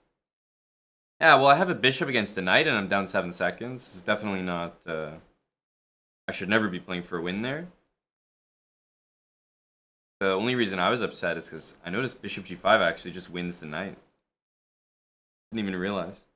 [SPEAKER 1] Yeah, well, I have a bishop against the knight, and I'm down 7 seconds. This is definitely not. I should never be playing for a win there. The only reason I was upset is because I noticed Bishop G5 actually just wins the knight. Didn't even realize.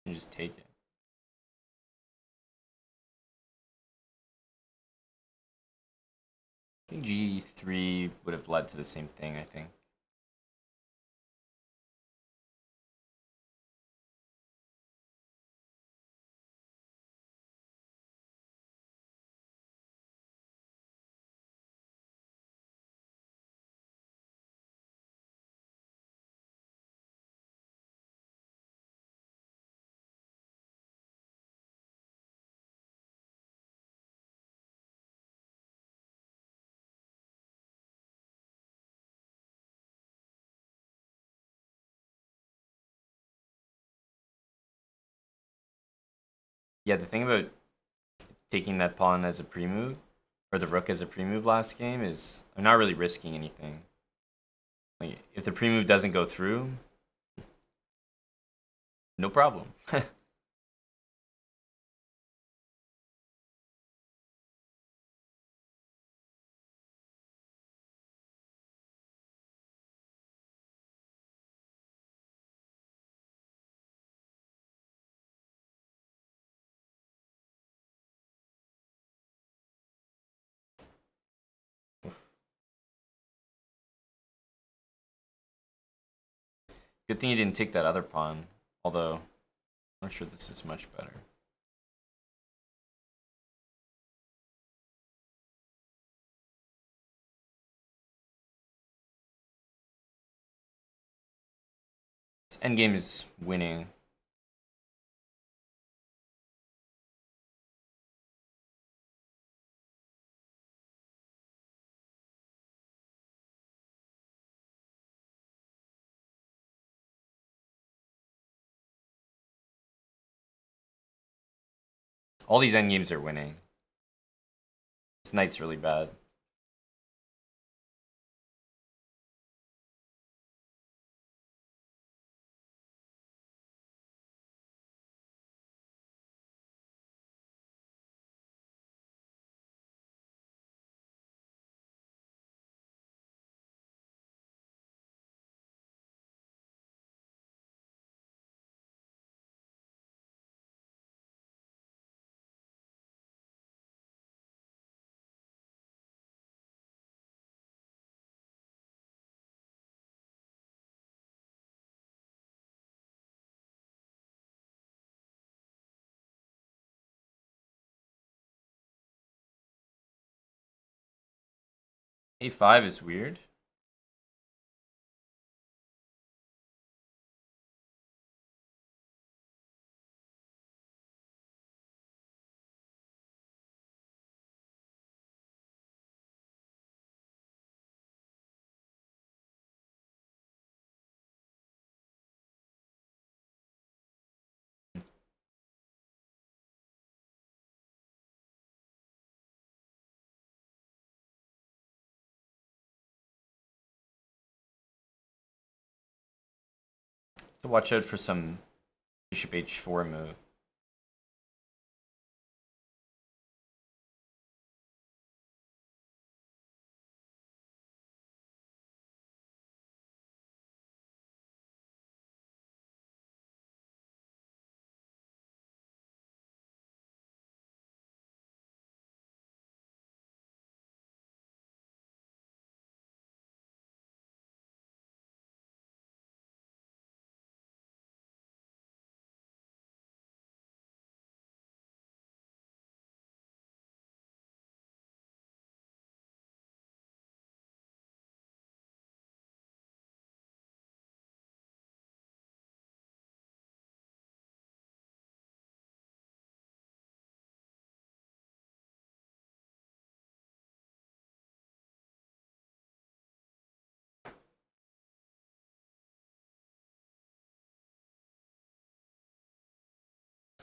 [SPEAKER 1] You just take it. King G3 would have led to the same thing, I think. Yeah, the thing about taking that pawn as a pre-move, or the rook as a pre-move last game, is I'm not really risking anything. Like, if the pre-move doesn't go through, no problem. Good thing you didn't take that other pawn, although I'm not sure this is much better. This endgame is winning. All these endgames are winning. This knight's really bad. A5 is weird. So watch out for some bishop h4 move.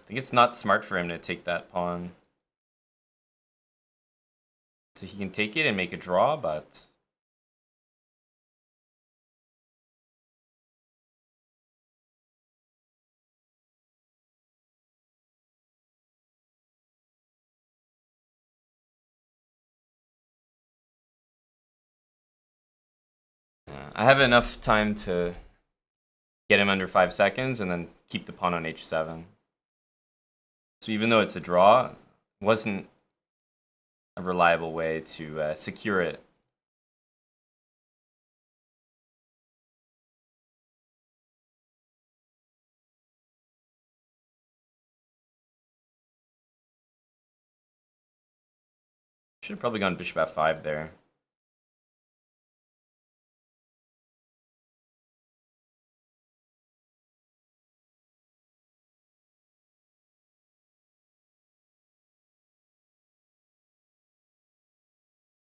[SPEAKER 1] I think it's not smart for him to take that pawn. So he can take it and make a draw, but I have enough time to get him under 5 seconds and then keep the pawn on h7. So even though it's a draw, it wasn't a reliable way to secure it. Should have probably gone bishop f5 there.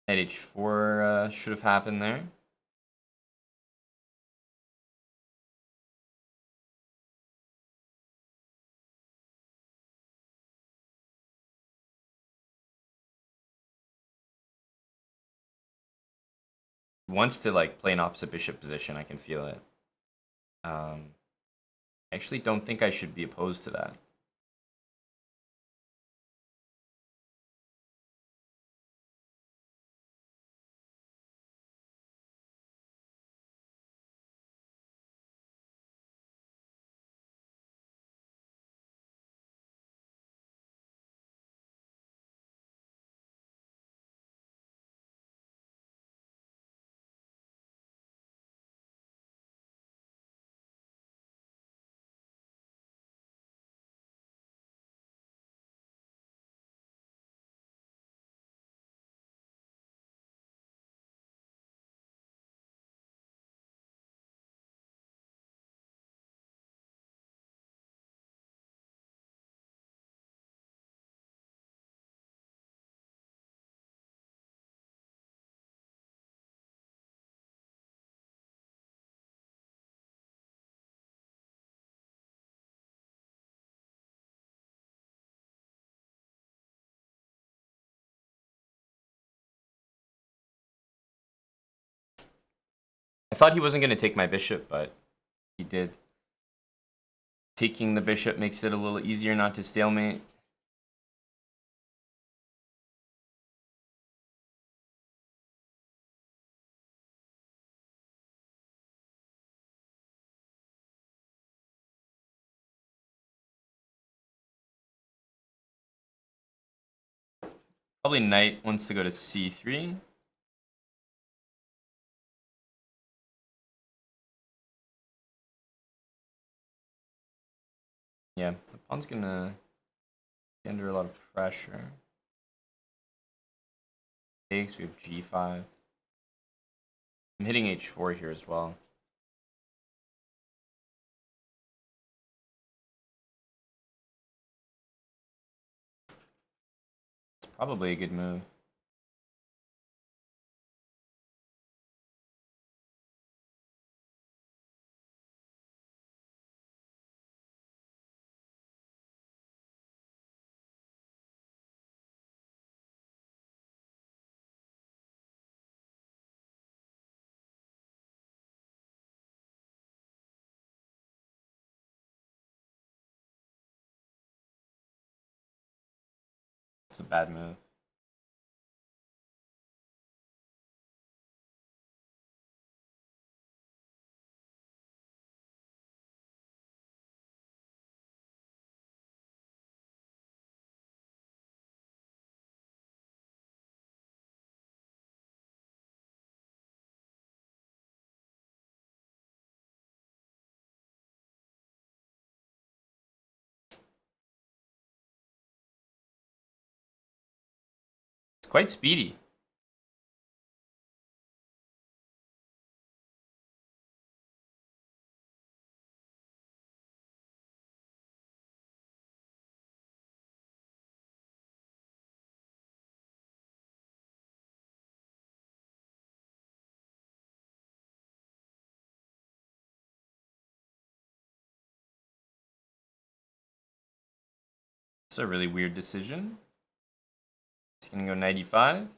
[SPEAKER 1] Knight h4 should have happened there. He wants to like play an opposite bishop position. I can feel it. I actually don't think I should be opposed to that. I thought he wasn't going to take my bishop, but he did. Taking the bishop makes it a little easier not to stalemate. Probably knight wants to go to c3. Yeah, the pawn's gonna be under a lot of pressure. Takes, we have g5. I'm hitting h4 here as well. It's probably a good move. It's a bad move. It's quite speedy. It's a really weird decision. He's gonna go 95.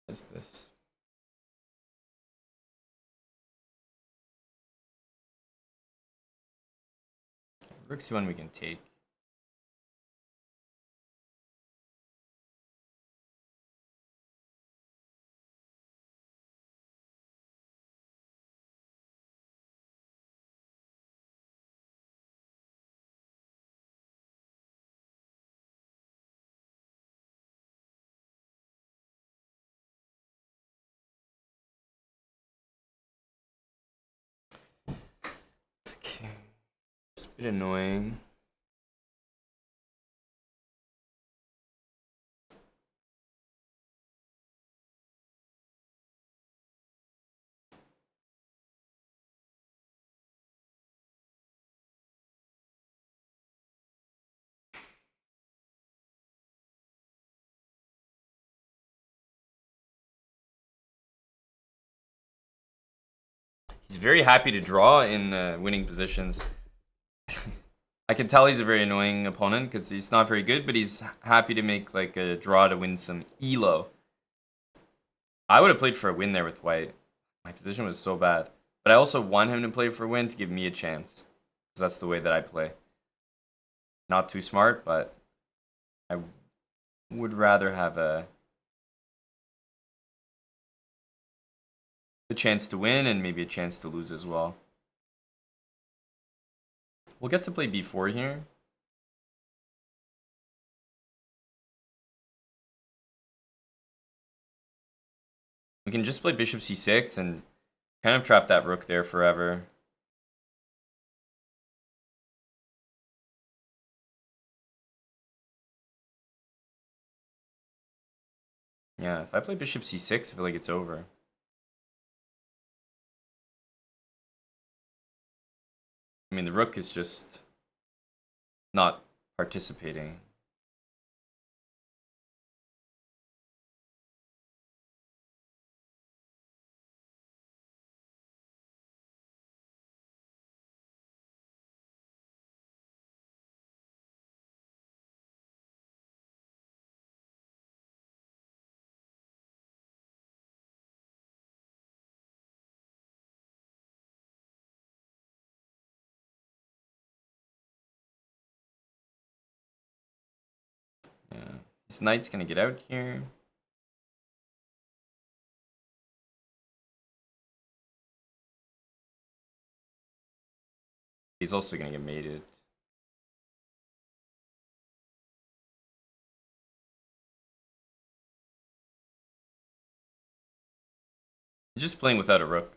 [SPEAKER 1] What's this? Rook's the one we can take. Okay. It's a bit annoying. He's very happy to draw in winning positions. I can tell he's a very annoying opponent because he's not very good, but he's happy to make like a draw to win some elo. I would have played for a win there with white. My position was so bad. But I also want him to play for a win to give me a chance. Because that's the way that I play. Not too smart, but I would rather have a chance to win and maybe a chance to lose as well. We'll get to play b4 here. We can just play bishop c6 and kind of trap that rook there forever. Yeah, if I play bishop c6, I feel like it's over. I mean, the rook is just not participating. Yeah, this knight's gonna get out here. He's also gonna get mated. He's just playing without a rook.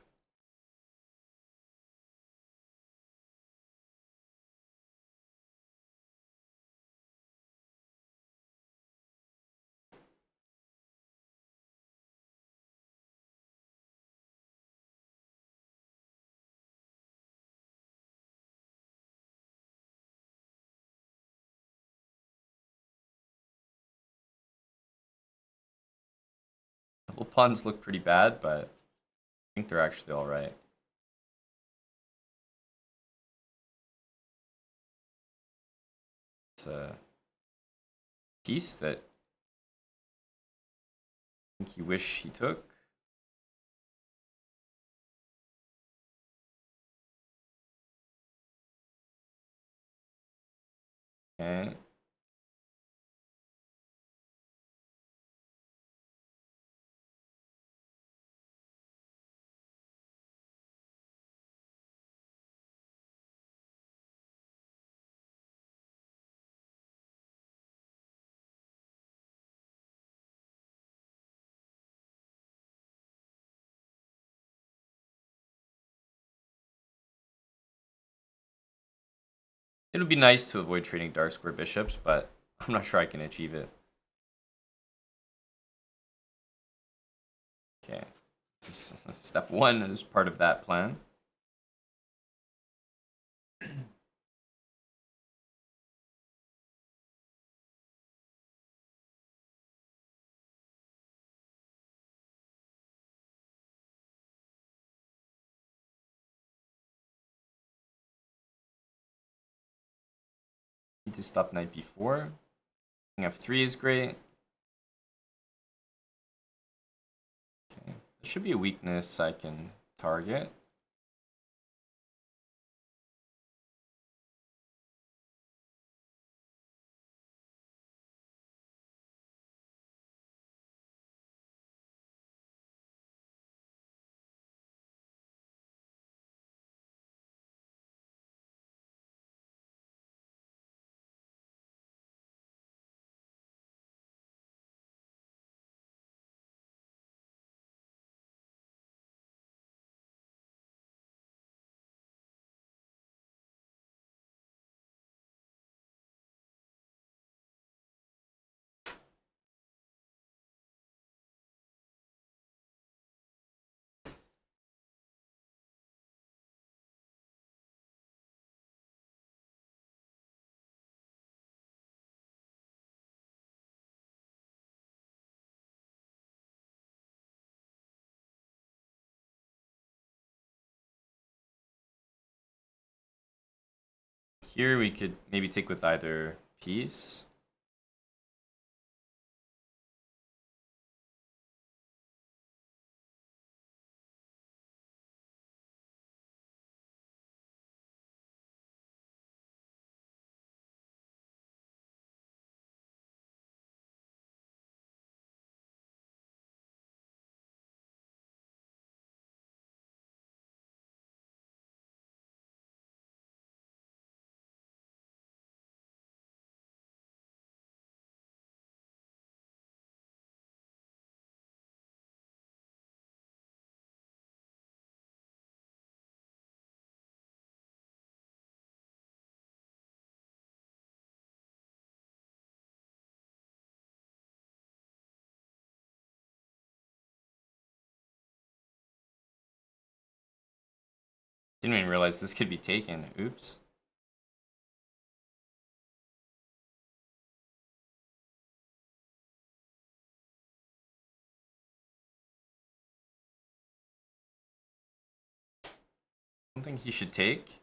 [SPEAKER 1] Double pawns look pretty bad, but I think they're actually alright. It's a piece that I think he wish he took. Okay. It would be nice to avoid trading dark square bishops, but I'm not sure I can achieve it. Okay. This is step one as part of that plan. Need to stop knight b4. King f3 is great. Okay. There should be a weakness I can target. here we could maybe take with either piece. Didn't even realize this could be taken. Oops. I don't think he should take.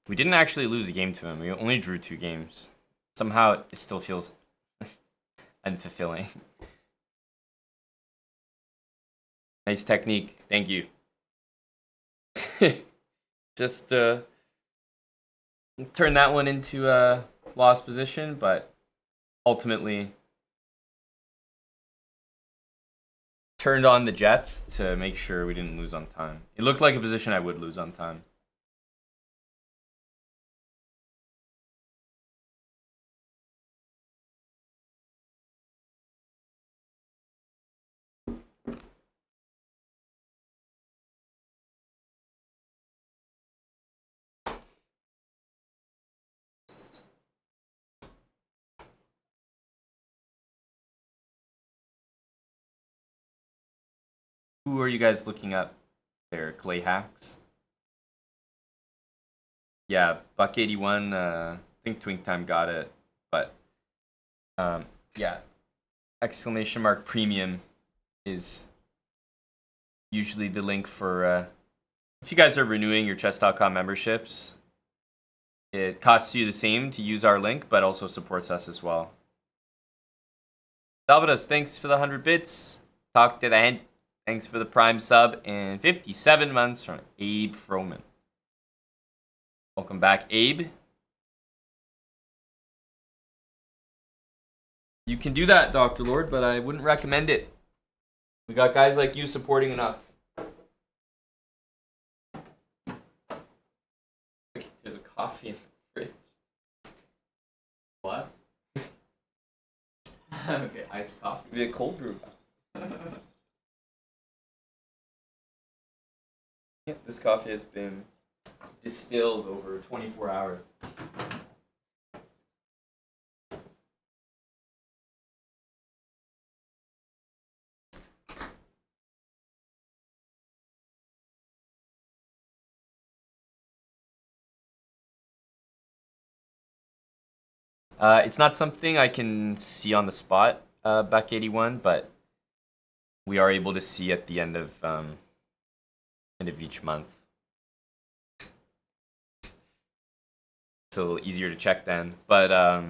[SPEAKER 1] We didn't actually lose a game to him. We only drew 2 games. Somehow it still feels unfulfilling. Nice technique. Thank you. Just turn that one into a lost position, but ultimately turned on the Jets to make sure we didn't lose on time. It looked like a position I would lose on time. Who are you guys looking up there? Clay Hacks? Yeah, Buck81, I think Twink Time got it. But, yeah. Exclamation mark premium is usually the link for, if you guys are renewing your chess.com memberships, it costs you the same to use our link, but also supports us as well. Salvados, thanks for the 100 bits. Talk to the hand. Thanks for the Prime sub and 57 months from Abe Froman. Welcome back, Abe. You can do that, Dr. Lord, but I wouldn't recommend it. We got guys like you supporting enough. There's a coffee in the fridge.
[SPEAKER 2] What? Okay, iced coffee.
[SPEAKER 1] Be a cold brew. This coffee has been distilled over 24 hours. It's not something I can see on the spot, Buck81, but we are able to see at the end of each month. It's a little easier to check then. But I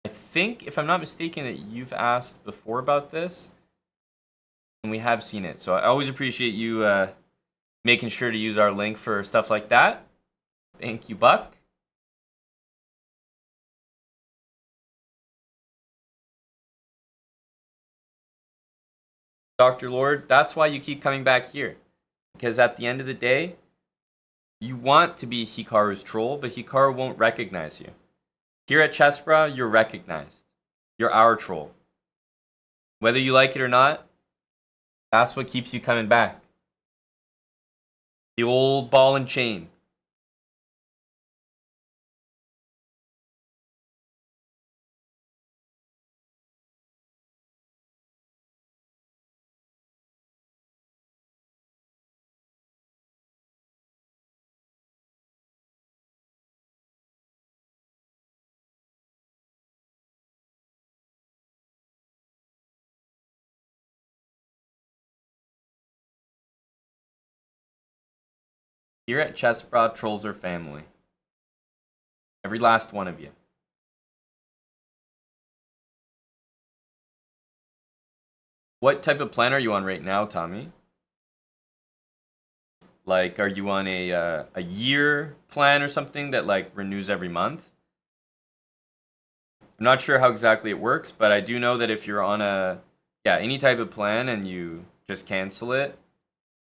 [SPEAKER 1] think, if I'm not mistaken, that you've asked before about this, and we have seen it. So I always appreciate you making sure to use our link for stuff like that. Thank you, Buck. Dr. Lord, that's why you keep coming back here. Because at the end of the day, you want to be Hikaru's troll, but Hikaru won't recognize you. Here at Chessbra, you're recognized. You're our troll. Whether you like it or not, that's what keeps you coming back. The old ball and chain. Here at Chessbrah, trolls are family. Every last one of you. What type of plan are you on right now, Tommy? Like, are you on a year plan or something that like renews every month? I'm not sure how exactly it works, but I do know that if you're on any type of plan and you just cancel it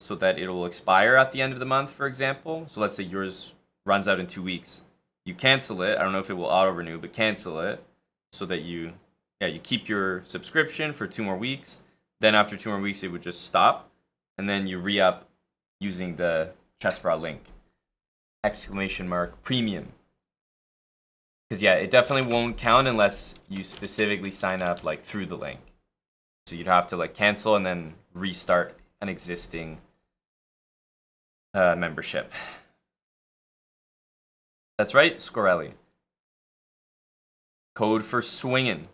[SPEAKER 1] so that it'll expire at the end of the month, for example. So let's say yours runs out in 2 weeks. You cancel it. I don't know if it will auto renew, but cancel it so that you keep your subscription for 2 more weeks. Then after 2 more weeks, it would just stop, and then you re-up using the Chessbrah link. !premium. Because yeah, it definitely won't count unless you specifically sign up like through the link. So you'd have to like cancel and then restart an existing membership. That's right, Scorelli. Code for swinging.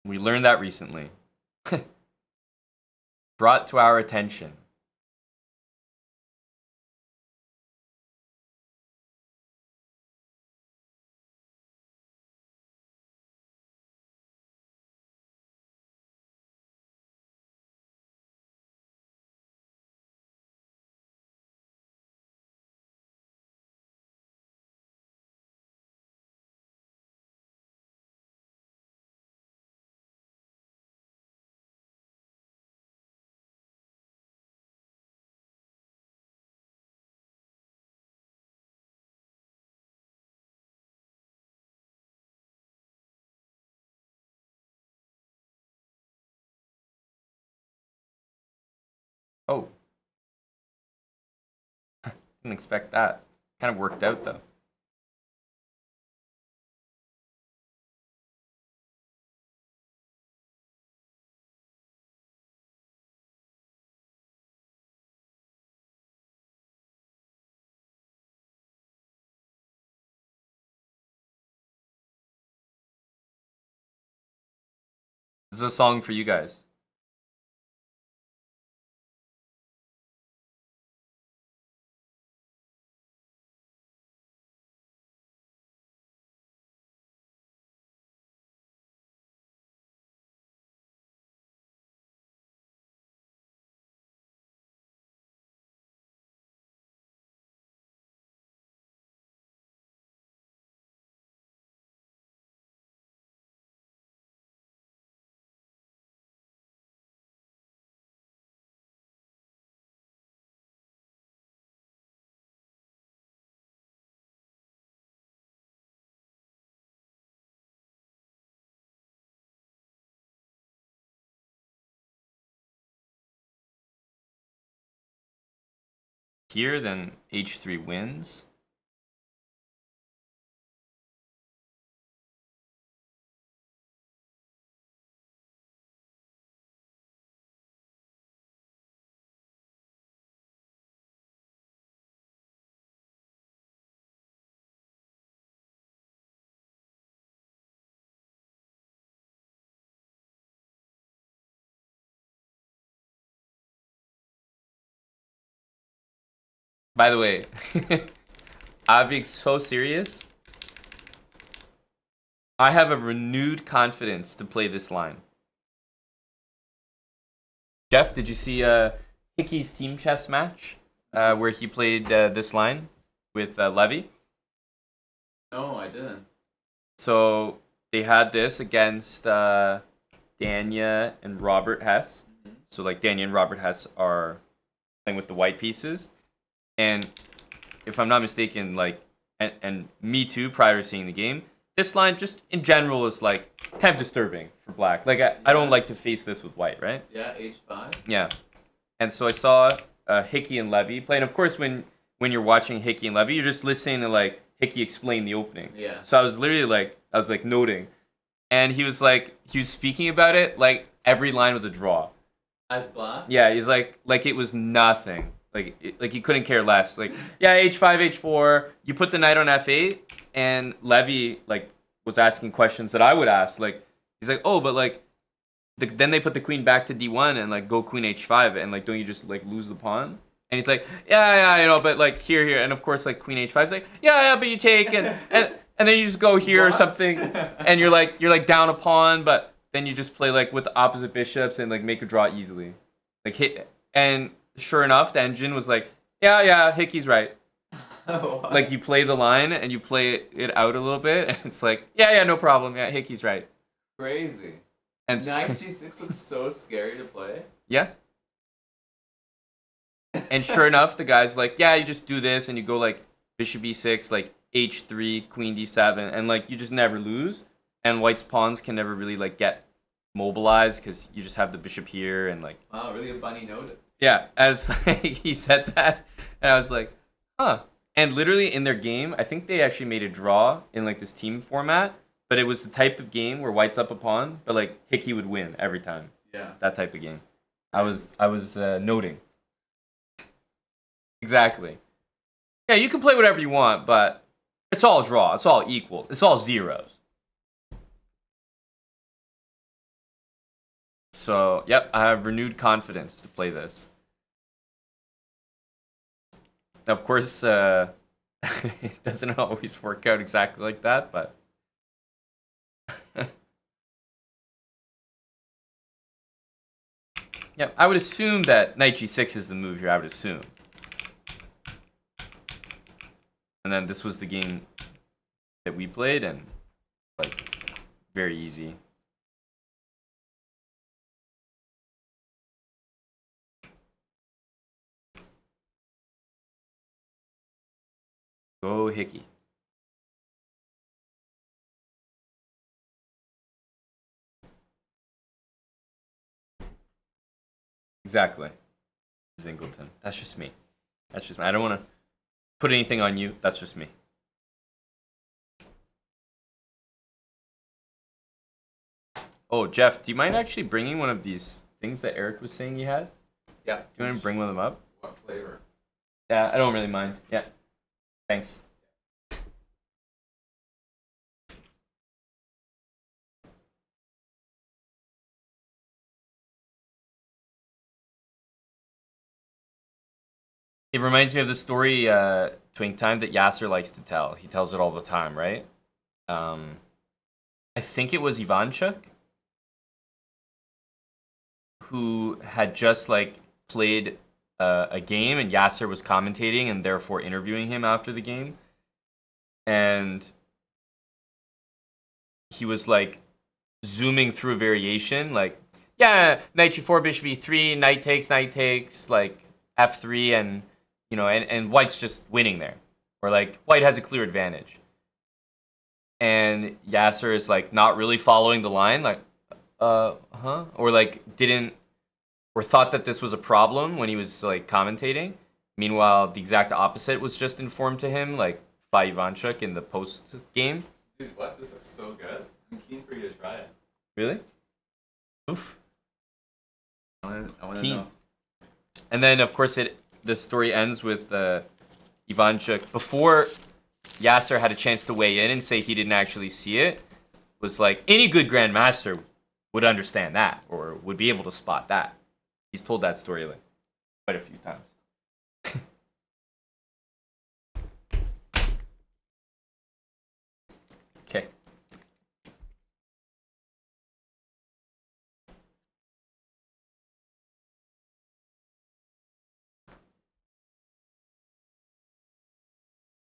[SPEAKER 1] We learned that recently. Brought to our attention. Oh. Didn't expect that. Kind of worked out though. This is a song for you guys. Here, then h3 wins. By the way, I'm being so serious. I have a renewed confidence to play this line. Jeff, did you see Hickey's team chess match where he played this line with Levy?
[SPEAKER 2] No, I didn't.
[SPEAKER 1] So they had this against Danya and Robert Hess.
[SPEAKER 2] Mm-hmm.
[SPEAKER 1] So like Danya and Robert Hess are playing with the white pieces. And if I'm not mistaken, like, and me too, prior to seeing the game, this line just in general is like kind of disturbing for black. Like I don't like to face this with white, right?
[SPEAKER 2] Yeah, h5.
[SPEAKER 1] Yeah. And so I saw Hickey and Levy play, and of course when you're watching Hickey and Levy, you're just listening to like Hickey explain the opening.
[SPEAKER 2] Yeah.
[SPEAKER 1] So I was literally like noting, and he was speaking about it like every line was a draw.
[SPEAKER 2] As black?
[SPEAKER 1] Yeah, he's like it was nothing. Like he couldn't care less. Like, yeah, H5, H4, you put the knight on F8, and Levy like was asking questions that I would ask. Like, he's like, oh, but like then they put the queen back to D1 and like go queen H5, and like don't you just like lose the pawn? And he's like, yeah, you know, but like here, and of course like queen H5 is like, yeah, but you take and then you just go here or something, and you're like down a pawn, but then you just play like with the opposite bishops and like make a draw easily, like hit. And sure enough, the engine was like, yeah, Hickey's right. Like you play the line and you play it out a little bit, and it's like, yeah, no problem, yeah, Hickey's right.
[SPEAKER 2] Crazy.
[SPEAKER 1] And
[SPEAKER 2] Knight G6 looks so scary to play.
[SPEAKER 1] Yeah. And sure enough, the guy's like, yeah, you just do this, and you go like bishop b6, like h3, queen d7, and like you just never lose. And white's pawns can never really like get mobilized because you just have the bishop here and like.
[SPEAKER 2] Wow, really a bunny note.
[SPEAKER 1] Yeah, as like he said that, and I was like, huh. And literally in their game, I think they actually made a draw in like this team format, but it was the type of game where white's up a pawn, but like Hickey would win every time.
[SPEAKER 2] Yeah.
[SPEAKER 1] That type of game. I was noting. Exactly. Yeah, you can play whatever you want, but it's all draw. It's all equal. It's all zeros. So, yep, I have renewed confidence to play this. Now, of course, it doesn't always work out exactly like that, but... Yeah, I would assume that knight g6 is the move here, I would assume. And then this was the game that we played, and like very easy. Go Hickey. Exactly. Zingleton. That's just me. I don't want to put anything on you. That's just me. Oh, Jeff, do you mind actually bringing one of these things that Eric was saying you had?
[SPEAKER 2] Yeah.
[SPEAKER 1] Do you want to bring one of them up?
[SPEAKER 2] What flavor?
[SPEAKER 1] Yeah, I don't really mind. Yeah. Thanks. It reminds me of the story, Twink Time, that Yasser likes to tell. He tells it all the time, right? I think it was Ivanchuk who had just like played a game, and Yasser was commentating and therefore interviewing him after the game, and he was like zooming through a variation, like, yeah, knight g4, bishop e3, knight takes, like f3, and you know, and white's just winning there, or like white has a clear advantage. And Yasser is like not really following the line, like, or like didn't, or thought that this was a problem when he was like commentating. Meanwhile, the exact opposite was just informed to him, like by Ivanchuk in the post game.
[SPEAKER 2] Dude, what? This looks so good. I'm keen for you to try it.
[SPEAKER 1] Really? Oof.
[SPEAKER 2] I want to
[SPEAKER 1] Keen.
[SPEAKER 2] know.
[SPEAKER 1] And then, of course, the story ends with Ivanchuk, before Yasser had a chance to weigh in and say he didn't actually see it, was like, any good grandmaster would understand that, or would be able to spot that. He's told that story like quite a few times. Okay.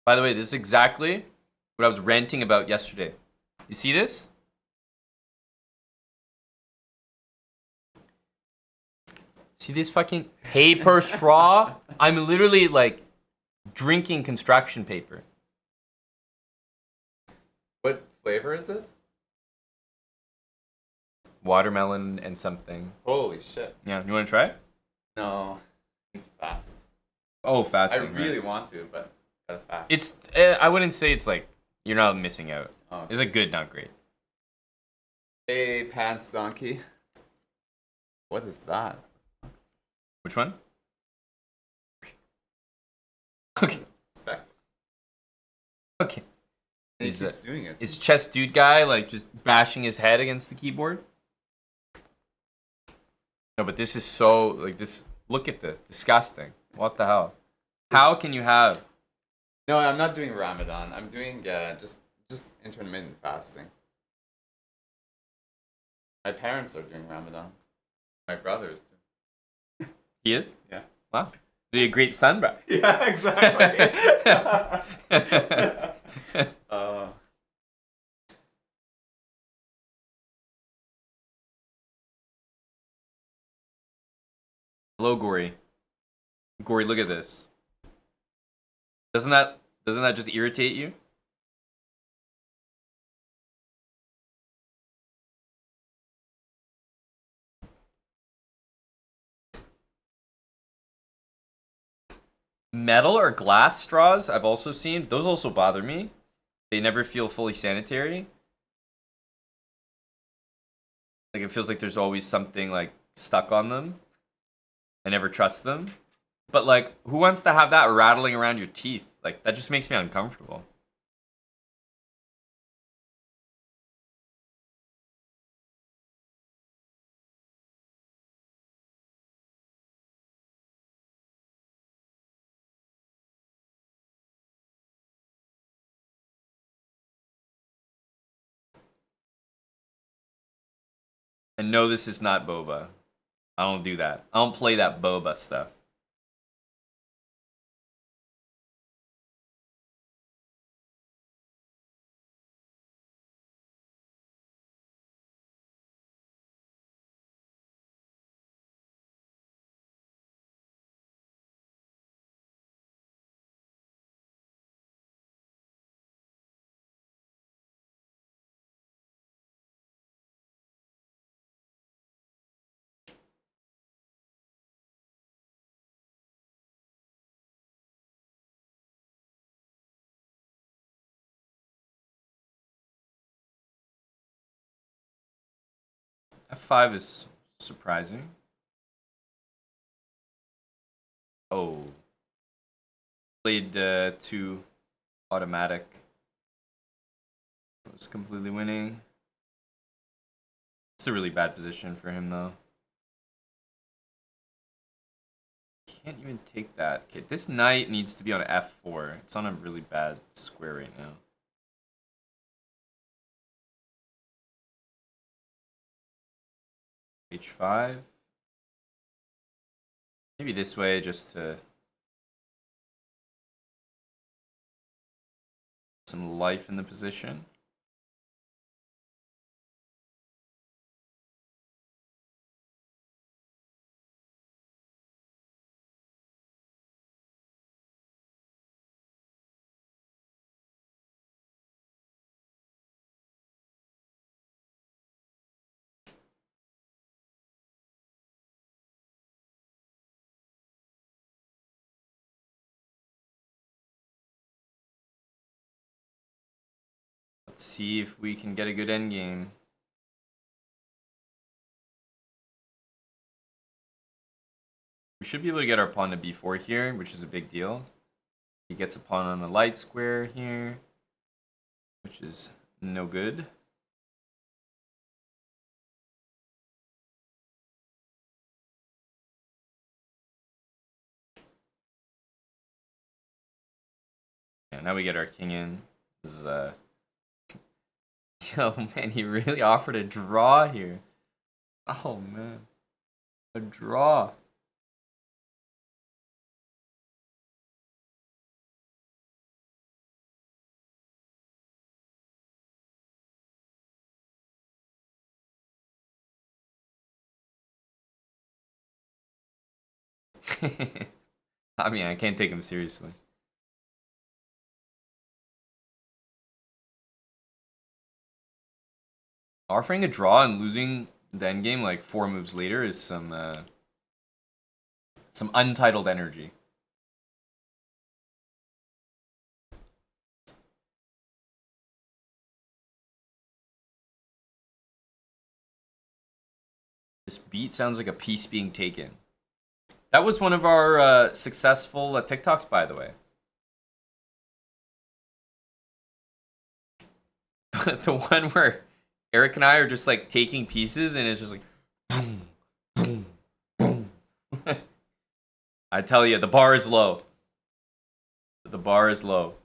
[SPEAKER 1] By the way, this is exactly what I was ranting about yesterday. You see this? See this fucking paper straw? I'm literally like drinking construction paper.
[SPEAKER 2] What flavor is it?
[SPEAKER 1] Watermelon and something.
[SPEAKER 2] Holy shit.
[SPEAKER 1] Yeah, you want to try it?
[SPEAKER 2] No. It's fast.
[SPEAKER 1] Oh,
[SPEAKER 2] I
[SPEAKER 1] fasting.
[SPEAKER 2] really
[SPEAKER 1] Right.
[SPEAKER 2] want to, but gotta fast.
[SPEAKER 1] It's. I wouldn't say it's like you're not missing out.
[SPEAKER 2] Oh.
[SPEAKER 1] It's a good, not great.
[SPEAKER 2] Hey, pants donkey. What is that?
[SPEAKER 1] Which one? Okay.
[SPEAKER 2] Spec.
[SPEAKER 1] Okay.
[SPEAKER 2] He
[SPEAKER 1] He's
[SPEAKER 2] keeps doing it.
[SPEAKER 1] Is chess dude guy like just bashing his head against the keyboard? No, but this is so like this. Look at this, disgusting. What the hell? How can you have?
[SPEAKER 2] No, I'm not doing Ramadan. I'm doing just intermittent fasting. My parents are doing Ramadan. My brothers do.
[SPEAKER 1] He is?
[SPEAKER 2] Yeah.
[SPEAKER 1] Wow. Be a great son, bro.
[SPEAKER 2] Yeah, exactly.
[SPEAKER 1] Hello, Gory. Gory, look at this. Doesn't that just irritate you? Metal or glass straws, I've also seen. Those also bother me. They never feel fully sanitary. Like it feels like there's always something like stuck on them. I never trust them. But like, who wants to have that rattling around your teeth? Like that just makes me uncomfortable. And no, this is not boba. I don't do that. I don't play that boba stuff. F5 is surprising. Oh. Played 2 automatic. Was completely winning. It's a really bad position for him, though. Can't even take that. Okay, this knight needs to be on F4. It's on a really bad square right now. H5. Maybe this way just to some life in the position. Let's see if we can get a good endgame. We should be able to get our pawn to b4 here, which is a big deal. He gets a pawn on a light square here, which is no good. Yeah, now we get our king in. This is Yo, man, he really offered a draw here. Oh, man. A draw. I mean, I can't take him seriously. Offering a draw and losing the endgame like 4 moves later is some Some untitled energy. This beat sounds like a piece being taken. That was one of our successful TikToks, by the way. The one where Eric and I are just like taking pieces and it's just like boom, boom, boom. I tell you, the bar is low. The bar is low.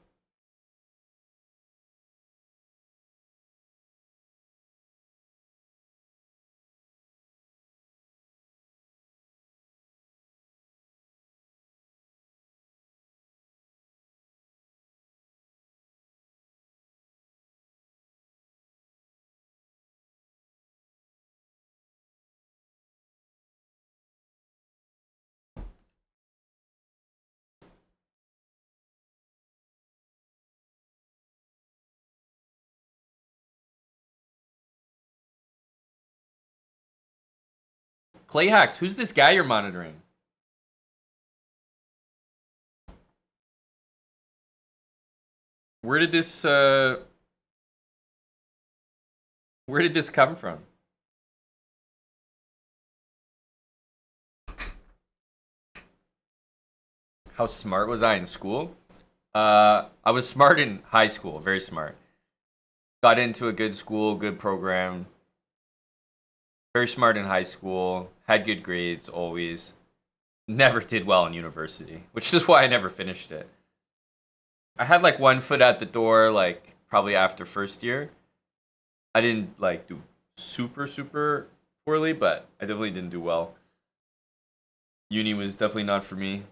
[SPEAKER 1] Play hacks. Who's this guy you're monitoring? Where did this come from? How smart was I in school? I was smart in high school, very smart. Got into a good school, good program. Very smart in high school, had good grades always. Never did well in university, which is why I never finished it. I had like one foot at the door, like probably after first year. I didn't like do super poorly, but I definitely didn't do well. Uni was definitely not for me.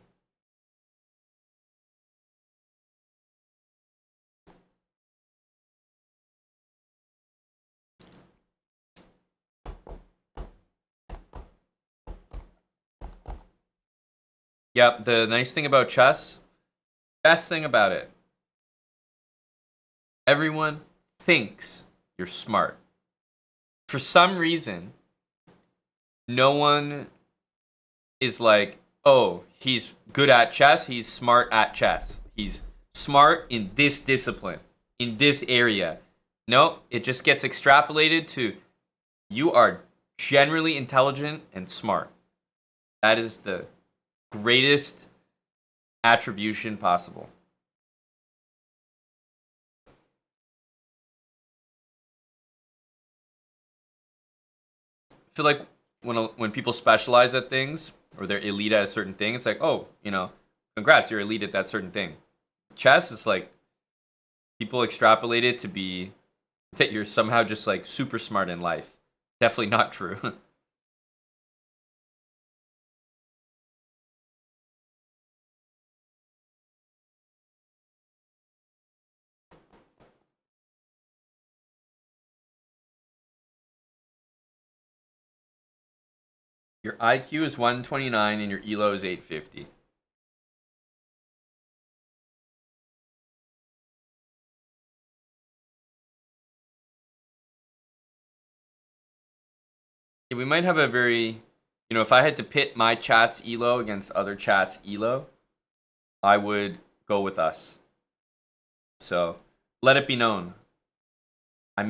[SPEAKER 1] Yep, the nice thing about chess, best thing about it, everyone thinks you're smart. For some reason, no one is like, oh, he's good at chess, he's smart at chess. He's smart in this discipline, in this area. No, it just gets extrapolated to you are generally intelligent and smart. That is the greatest attribution possible. I feel like when people specialize at things or they're elite at a certain thing, it's like, oh, congrats, you're elite at that certain thing. Chess is like people extrapolate it to be that you're somehow just like super smart in life. Definitely not true. Your IQ is 129 and your ELO is 850. Yeah, we might have a very, if I had to pit my chat's ELO against other chats' ELO, I would go with us. So let it be known. I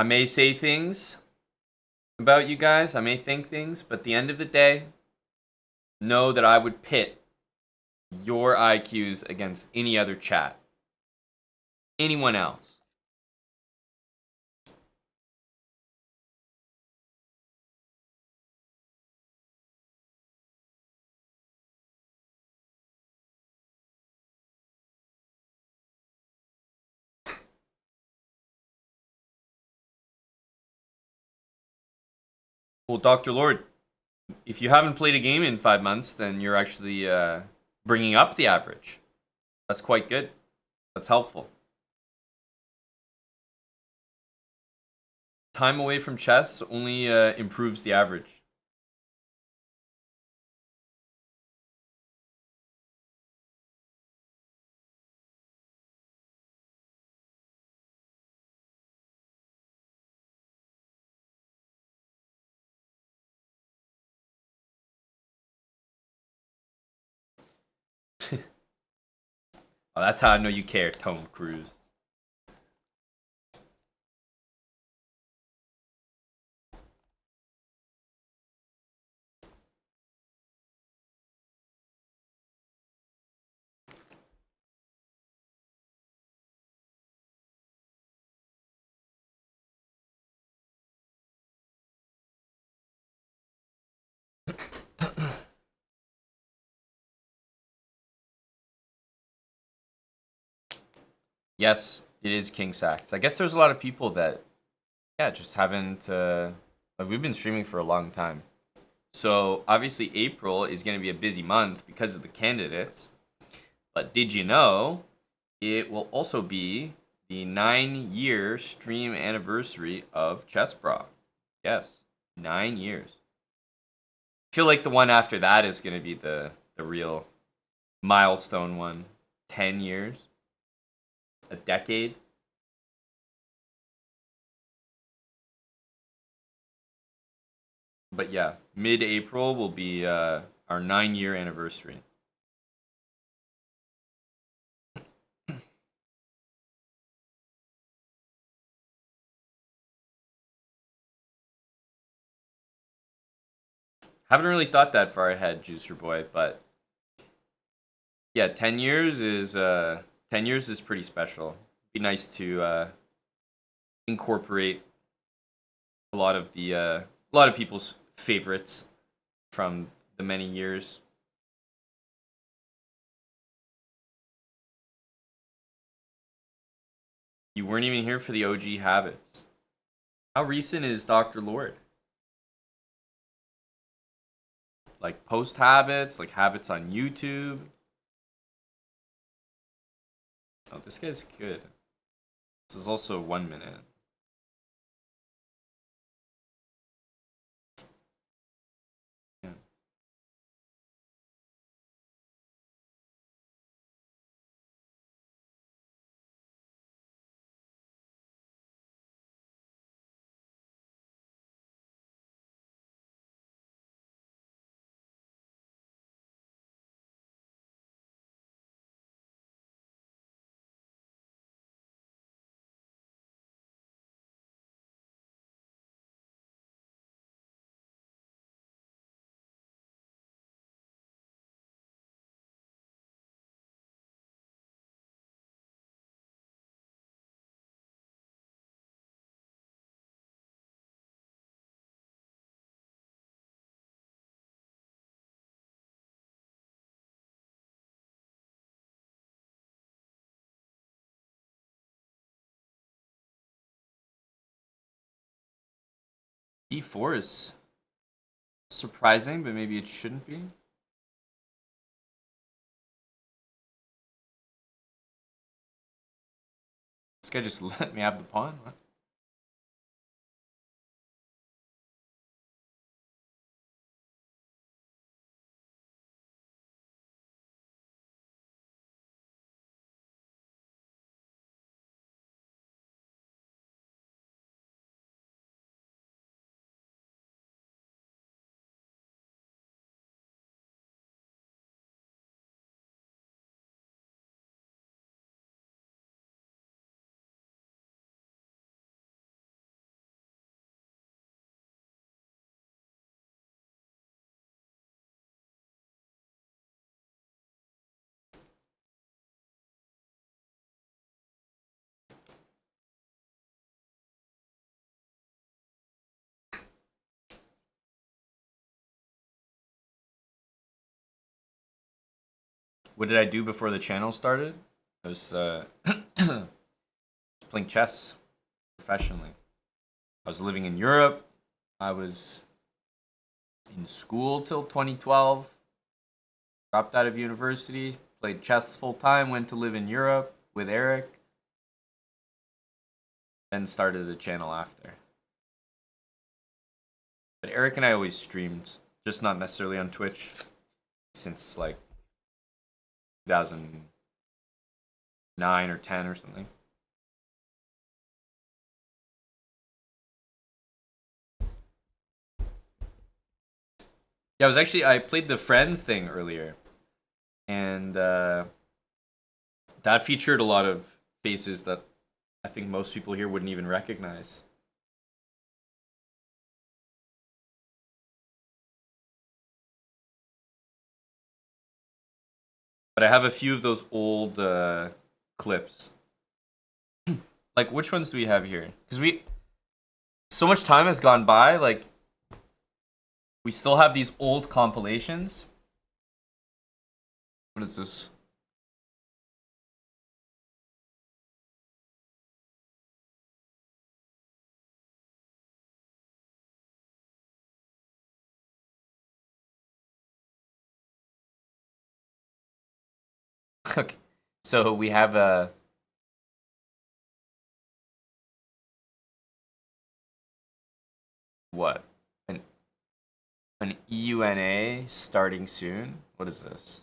[SPEAKER 1] may say things about you guys. I may think things, but at the end of the day, know that I would pit your IQs against any other chat. Anyone else. Well, Dr. Lord, if you haven't played a game in 5 months, then you're actually bringing up the average. That's quite good. That's helpful. Time away from chess only improves the average. Oh, that's how I know you care, Tom Cruise. Yes, it is King Sax. I guess there's a lot of people that, yeah, just haven't. Like we've been streaming for a long time, so obviously April is going to be a busy month because of the candidates. But did you know it will also be the 9-year stream anniversary of Chess Bra? Yes, 9 years. I feel like the one after that is going to be the real milestone one. 10 years, a decade. But yeah, mid-April will be our 9-year anniversary. Haven't really thought that far ahead, Juicer Boy, but yeah, 10 years is pretty special. Be nice to incorporate a lot of people's favorites from the many years. You weren't even here for the OG habits. How recent is Dr. Lord? Like post habits, like habits on YouTube. Oh, this guy's good. This is also 1 minute. Yeah. E4 is surprising, but maybe it shouldn't be. This guy just let me have the pawn. What? What did I do before the channel started? I was playing chess professionally. I was living in Europe. I was in school till 2012. Dropped out of university, played chess full time, went to live in Europe with Eric, then started the channel after. But Eric and I always streamed, just not necessarily on Twitch, since like 2009 or 10 or something. Yeah, I played the Friends thing earlier, and That featured a lot of faces that I think most people here wouldn't even recognize. But I have a few of those old clips. Like, which ones do we have here? Because so much time has gone by. Like, we still have these old compilations. What is this? Okay. So we have a what? An EUNA starting soon. What is this?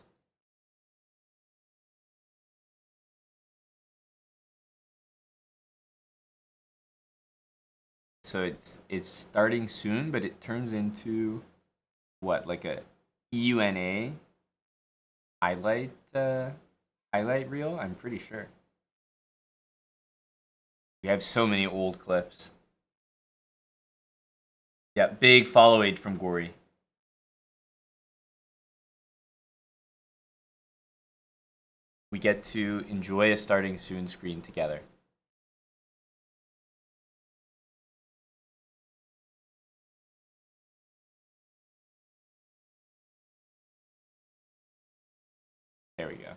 [SPEAKER 1] So it's starting soon, but it turns into what? Like a EUNA highlight highlight reel? I'm pretty sure. We have so many old clips. Yeah, big follow age from Gory. We get to enjoy a starting soon screen together. There we go.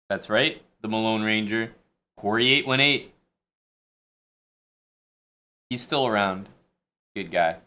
[SPEAKER 1] That's right. The Malone Ranger. Corey 818. He's still around. Good guy.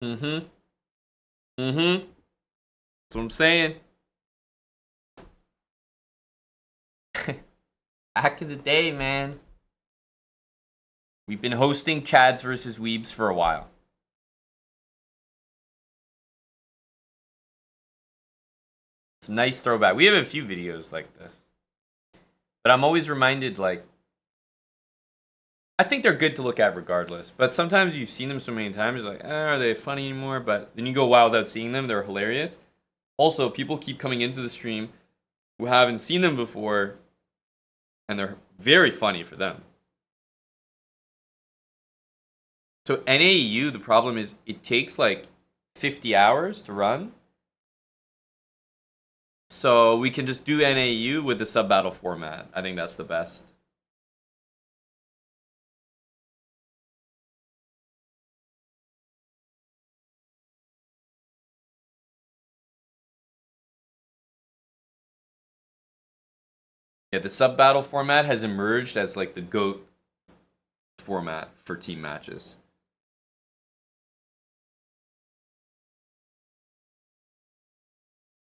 [SPEAKER 1] Mm-hmm. Mm-hmm. That's what I'm saying. Back in the day, man. We've been hosting Chads versus Weebs for a while. It's a nice throwback. We have a few videos like this. But I'm always reminded, like, I think they're good to look at regardless. But sometimes you've seen them so many times, you're like, are they funny anymore? But then you go a while without seeing them, they're hilarious. Also, people keep coming into the stream who haven't seen them before, and they're very funny for them. So NAEU, the problem is it takes like 50 hours to run. So we can just do NAU with the sub battle format. I think that's the best. Yeah, the sub battle format has emerged as like the GOAT format for team matches.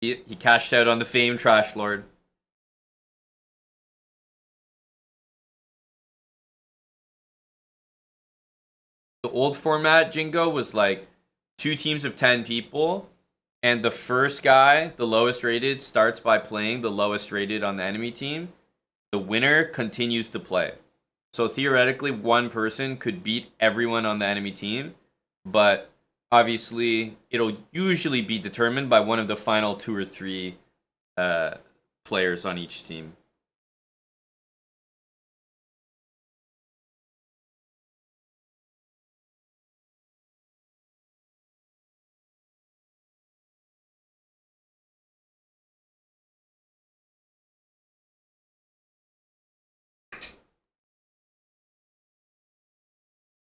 [SPEAKER 1] He cashed out on the fame, Trash Lord. The old format, Jingo, was like 2 teams of 10 people, and the first guy, the lowest rated, starts by playing the lowest rated on the enemy team. The winner continues to play. So theoretically, one person could beat everyone on the enemy team, but obviously, it'll usually be determined by one of the final 2 or 3 players on each team.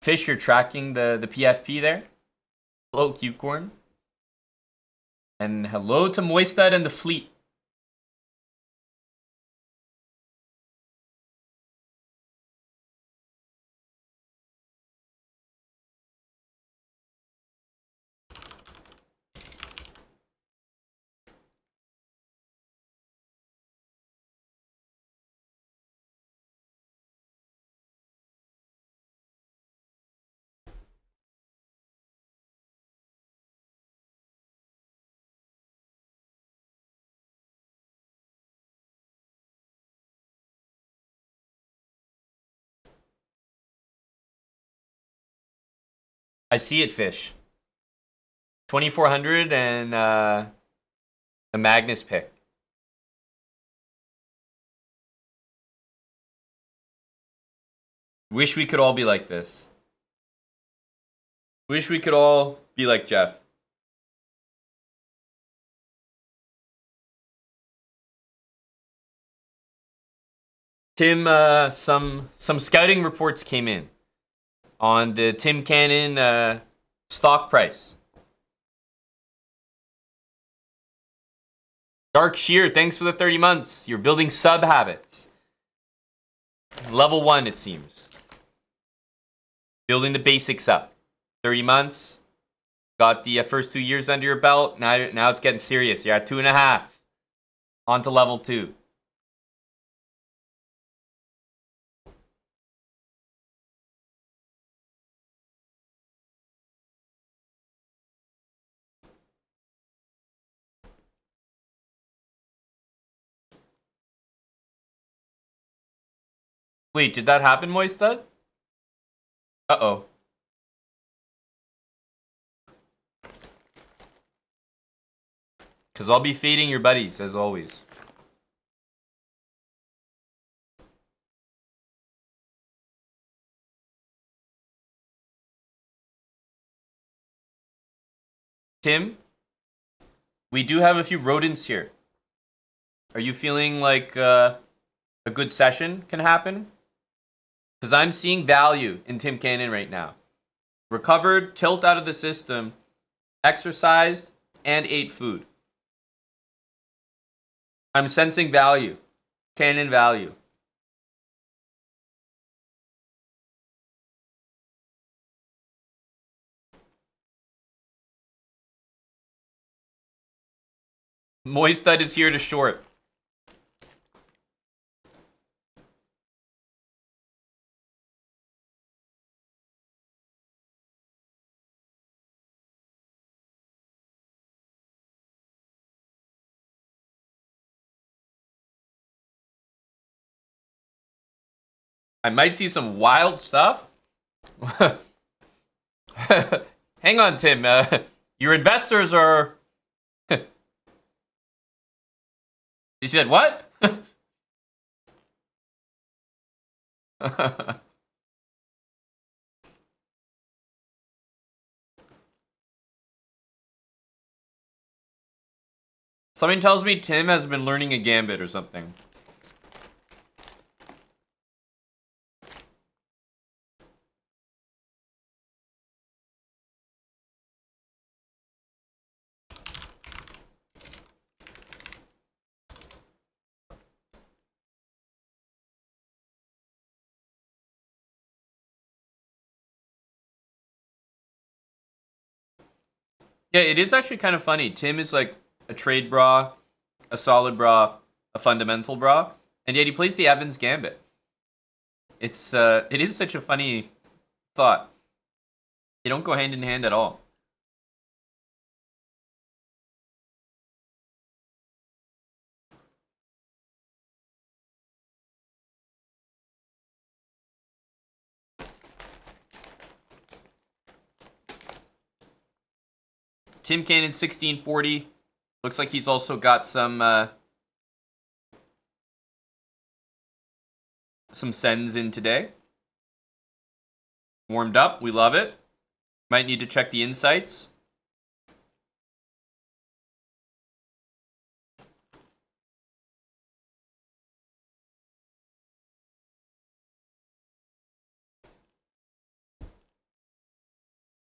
[SPEAKER 1] Fish, you're tracking the PFP there. Hello, Cubecorn. And hello to Moistad and the fleet. I see it, Fish. 2400 and a Magnus pick. Wish we could all be like this. Wish we could all be like Jeff. Tim, some scouting reports came in on the Tim Cannon stock price. Dark Shear, thanks for the 30 months. You're building sub habits. Level 1, it seems. Building the basics up. 30 months. Got the first 2 years under your belt. Now it's getting serious. You're at 2.5. On to level 2. Wait, did that happen, Moistad? Uh-oh. Because I'll be fading your buddies, as always. Tim, we do have a few rodents here. Are you feeling like a good session can happen? Because I'm seeing value in Tim Cannon right now. Recovered, tilt out of the system, exercised, and ate food. I'm sensing value. Cannon value. Moistad is here to short. I might see some wild stuff. Hang on, Tim. Your investors are... He said, what? Something tells me Tim has been learning a gambit or something. Yeah, it is actually kind of funny. Tim is like a trade bra, a solid bra, a fundamental bra, and yet he plays the Evans Gambit. It is such a funny thought. They don't go hand in hand at all. Tim Cannon 1640. Looks like he's also got some sends in today. Warmed up. We love it. Might need to check the insights.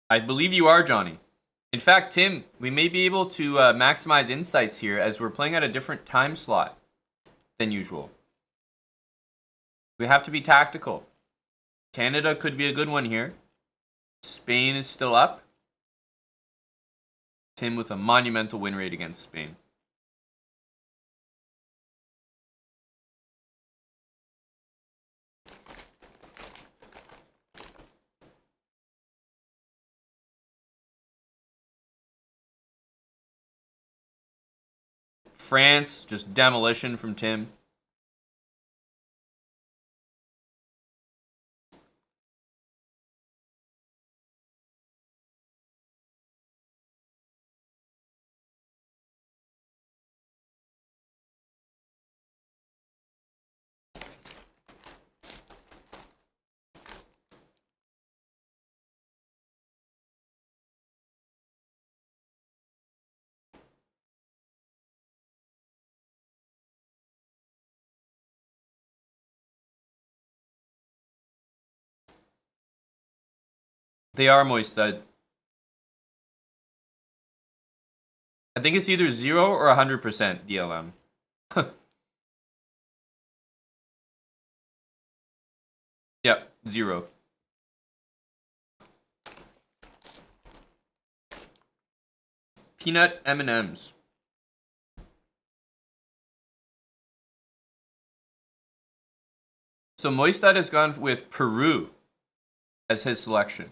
[SPEAKER 1] I believe you are, Johnny. In fact, Tim, we may be able to maximize insights here as we're playing at a different time slot than usual. We have to be tactical. Canada could be a good one here. Spain is still up. Tim with a monumental win rate against Spain. France, just demolition from Tim. They are Moistad. I think it's either 0 or 100% DLM. Yep, 0. Peanut M&Ms. So Moistad has gone with Peru as his selection.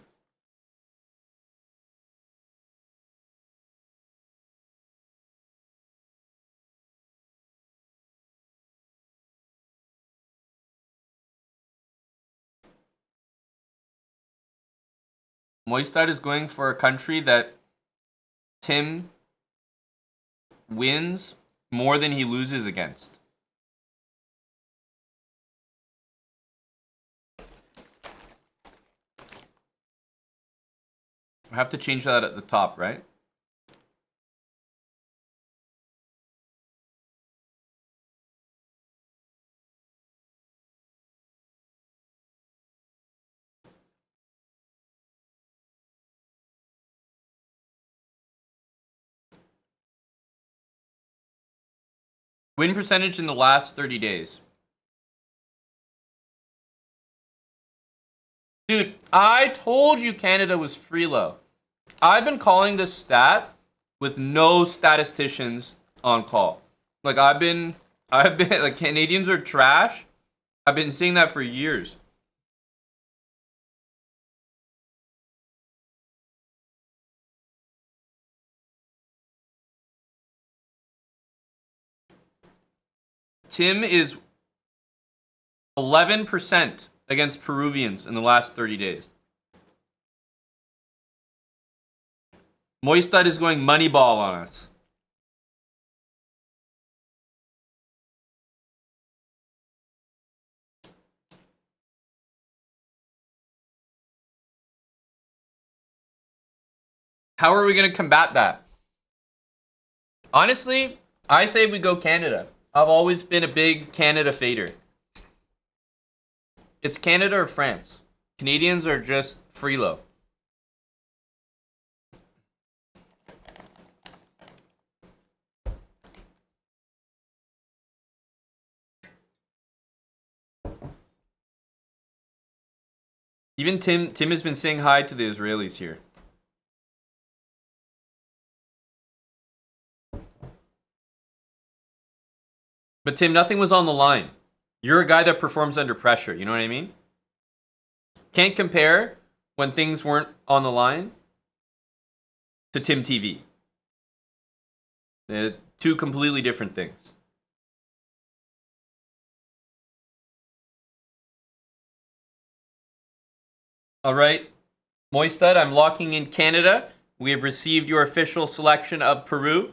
[SPEAKER 1] Moistad is going for a country that Tim wins more than he loses against. I have to change that at the top, right? Win percentage in the last 30 days. Dude, I told you Canada was freelo. I've been calling this stat with no statisticians on call. Like I've been like Canadians are trash. I've been seeing that for years. Tim is 11% against Peruvians in the last 30 days. Moistad is going Moneyball on us. How are we going to combat that? Honestly, I say we go Canada. I've always been a big Canada fader. It's Canada or France. Canadians are just freelo. Even Tim has been saying hi to the Israelis here. But Tim, nothing was on the line. You're a guy that performs under pressure. You know what I mean? Can't compare when things weren't on the line to Tim TV. They're two completely different things. All right, Moistad, I'm locking in Canada. We have received your official selection of Peru.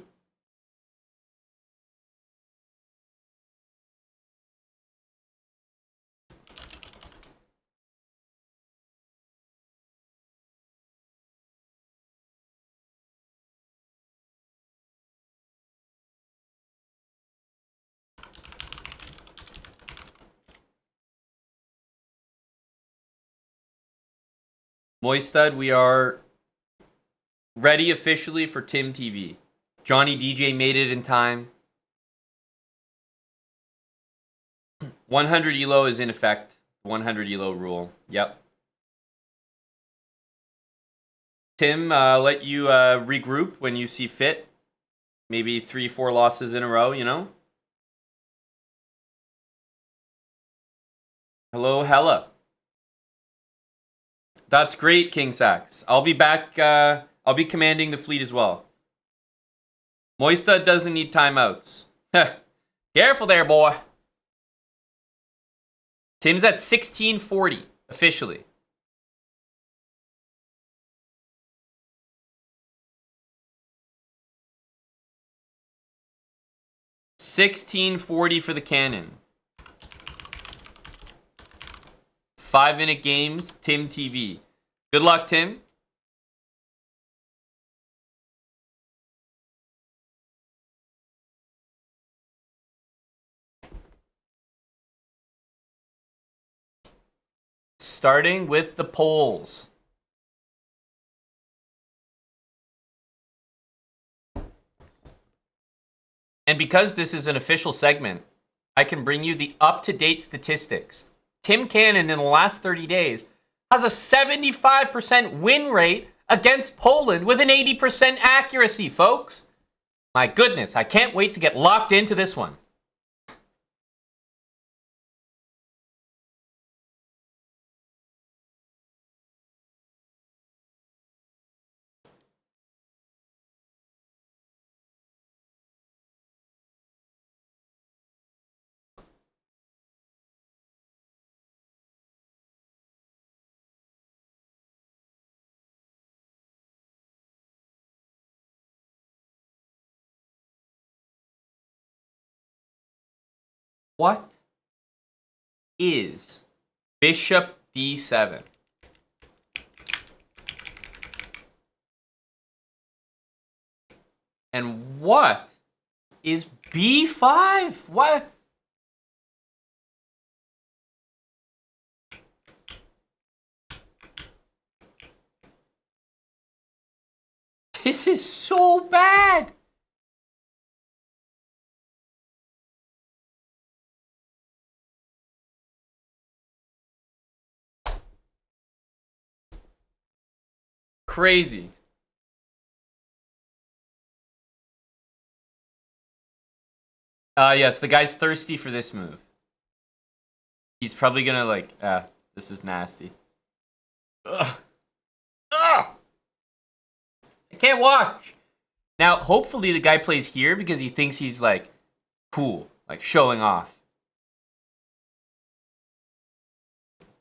[SPEAKER 1] Moistad, we are ready officially for Tim TV. Johnny DJ made it in time. 100 ELO is in effect. 100 ELO rule. Yep. Tim, let you regroup when you see fit. Maybe 3-4 losses in a row, you know? Hello, Hella. That's great, King Sax. I'll be back. I'll be commanding the fleet as well. Moista doesn't need timeouts. Careful there, boy. Tim's at 1640 officially. $16.40 for the cannon. 5-minute games, Tim TV. Good luck, Tim. Starting with the polls. And because this is an official segment, I can bring you the up-to-date statistics. Tim Cannon in the last 30 days has a 75% win rate against Poland with an 80% accuracy, folks. My goodness, I can't wait to get locked into this one. What is Bishop D7? And what is B5? What? This is so bad. Crazy. Yes, the guy's thirsty for this move. He's probably gonna like, this is nasty. Ugh. Ugh! I can't watch. Now, hopefully the guy plays here because he thinks he's like cool, like showing off.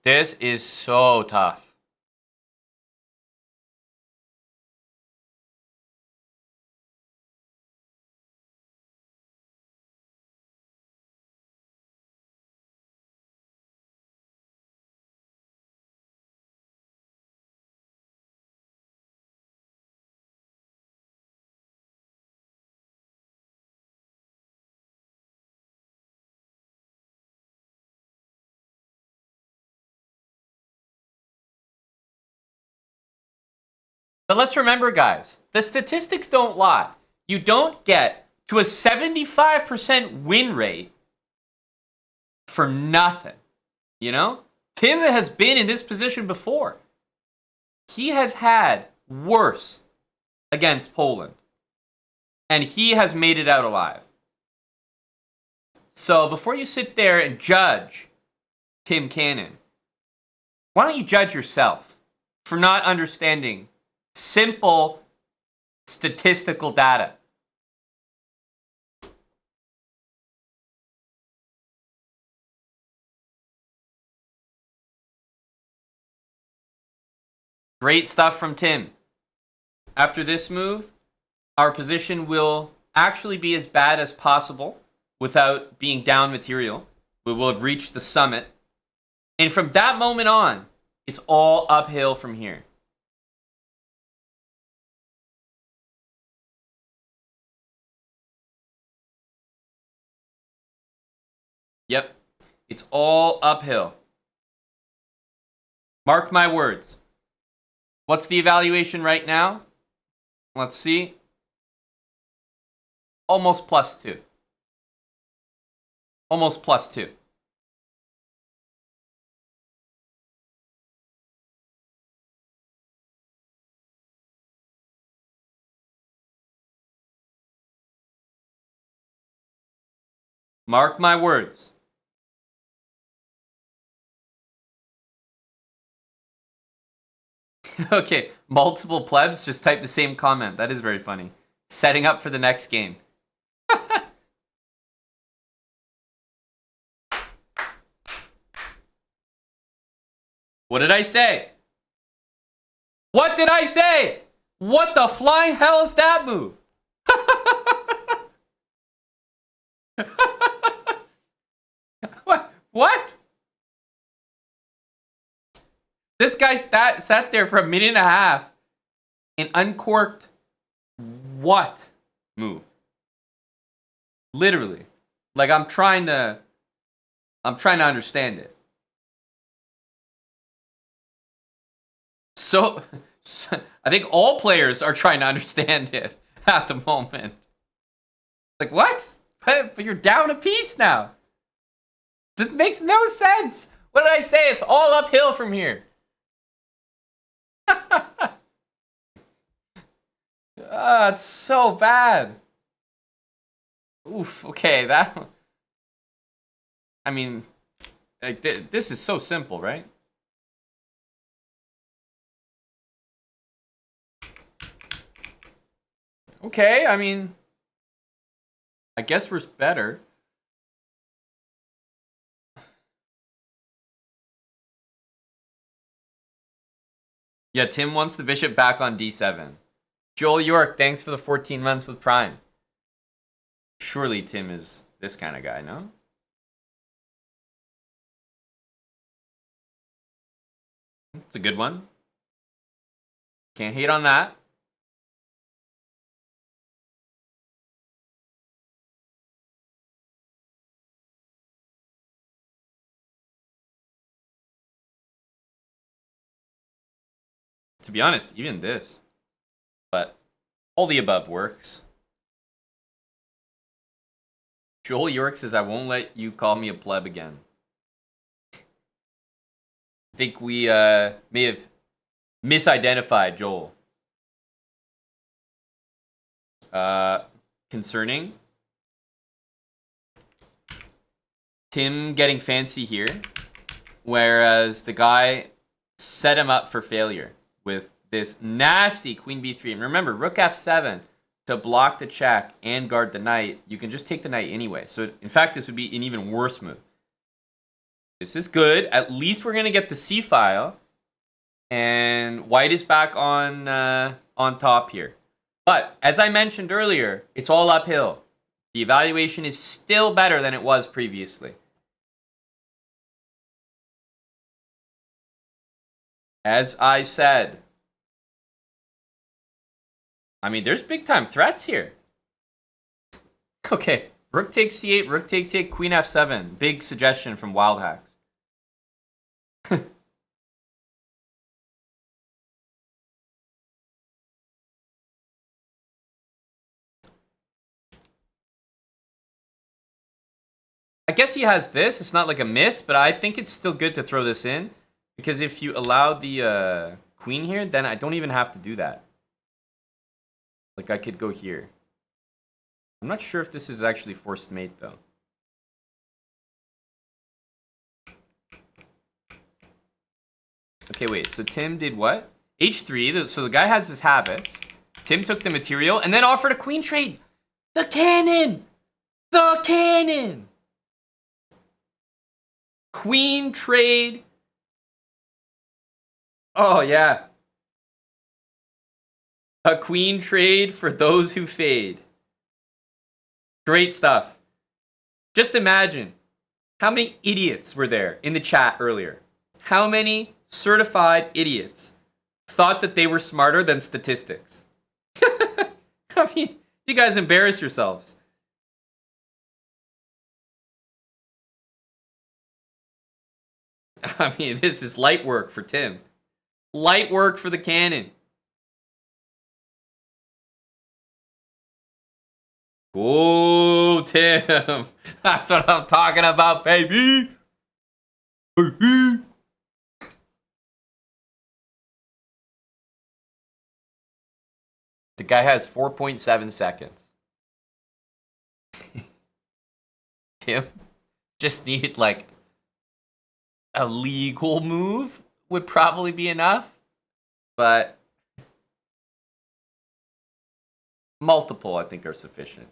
[SPEAKER 1] This is so tough. But let's remember, guys, the statistics don't lie. You don't get to a 75% win rate for nothing. You know? Tim has been in this position before. He has had worse against Poland. And he has made it out alive. So before you sit there and judge Tim Cannon, why don't you judge yourself for not understanding simple statistical data? Great stuff from Tim. After this move, our position will actually be as bad as possible without being down material. We will have reached the summit. And from that moment on, it's all uphill from here. Yep, it's all uphill. Mark my words. What's the evaluation right now? Let's see. Almost +2. Almost +2. Mark my words. Okay, multiple plebs just type the same comment. That is very funny. Setting up for the next game. What did I say? What did I say? What the flying hell is that move? What? This guy sat there for a minute and a half and uncorked what move? Literally. Like I'm trying to understand it. So I think all players are trying to understand it at the moment. Like what? But you're down a piece now. This makes no sense. What did I say? It's all uphill from here. It's so bad. Oof. Okay, that. I mean, like this is so simple, right? Okay, I mean, I guess we're better. Yeah, Tim wants the bishop back on d7. Joel York, thanks for the 14 months with Prime. Surely Tim is this kind of guy, no? It's a good one. Can't hate on that. To be honest, even this. But all the above works. Joel York says, I won't let you call me a pleb again. I think we may have misidentified Joel. Concerning? Tim getting fancy here, whereas the guy set him up for failure with this nasty queen b3. And remember, rook f7 to block the check and guard the knight. You can just take the knight anyway. So in fact, this would be an even worse move. This is good. At least we're going to get the c file. And white is back on top here. But as I mentioned earlier, it's all uphill. The evaluation is still better than it was previously. As I said, I mean, there's big time threats here. Okay, rook takes c8, rook takes c8, queen f7. Big suggestion from Wild Hacks. I guess he has this. It's not like a miss, but I think it's still good to throw this in. Because if you allow the queen here, then I don't even have to do that. Like, I could go here. I'm not sure if this is actually forced mate, though. Okay, wait. So Tim did what? H3. So the guy has his habits. Tim took the material and then offered a queen trade. The cannon! The cannon! Queen trade. Oh, yeah. A queen trade for those who fade. Great stuff. Just imagine how many idiots were there in the chat earlier. How many certified idiots thought that they were smarter than statistics? I mean, you guys embarrass yourselves. I mean, this is light work for Tim. Light work for the cannon. Go, Tim. That's what I'm talking about, baby. The guy has 4.7 seconds. Tim just needed like a legal move would probably be enough, but multiple I think are sufficient.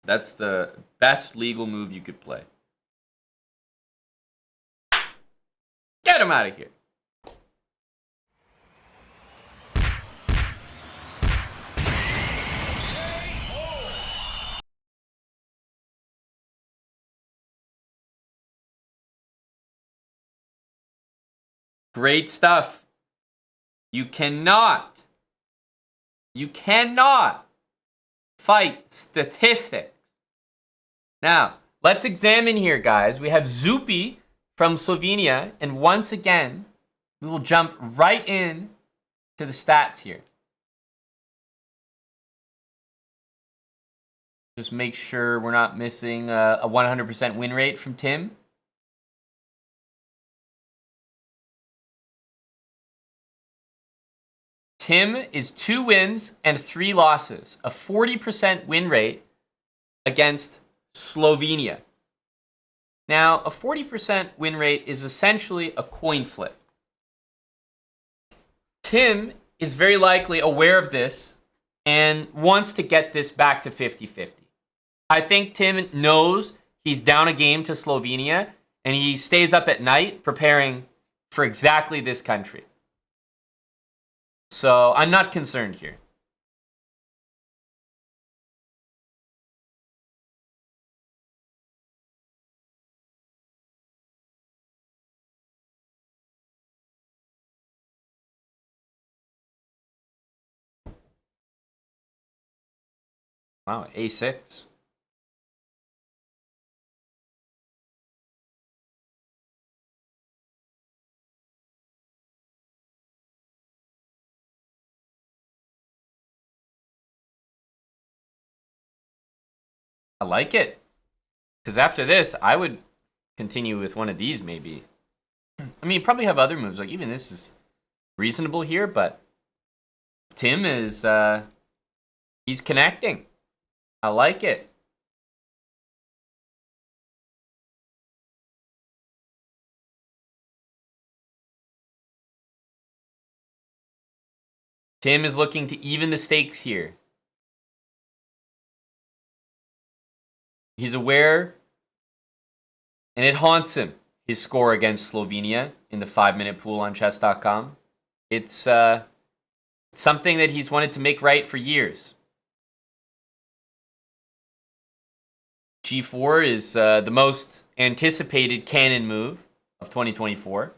[SPEAKER 1] That's the best legal move you could play. Get him out of here. Great stuff. You cannot fight statistics. Now, let's examine here, guys. We have Zupi from Slovenia, and once again, we will jump right in to the stats here. Just make sure we're not missing a 100% win rate from Tim. Tim is 2 wins and 3 losses, a 40% win rate against Slovenia. Now, a 40% win rate is essentially a coin flip. Tim is very likely aware of this and wants to get this back to 50-50. I think Tim knows he's down a game to Slovenia, and he stays up at night preparing for exactly this country. So I'm not concerned here. Wow, A6. I like it. Because after this, I would continue with one of these maybe. I mean, probably have other moves. Like even this is reasonable here, but Tim is, he's connecting. I like it. Tim is looking to even the stakes here. He's aware, and it haunts him, his score against Slovenia in the 5-minute pool on chess.com. It's something that he's wanted to make right for years. G4 is the most anticipated cannon move of 2024.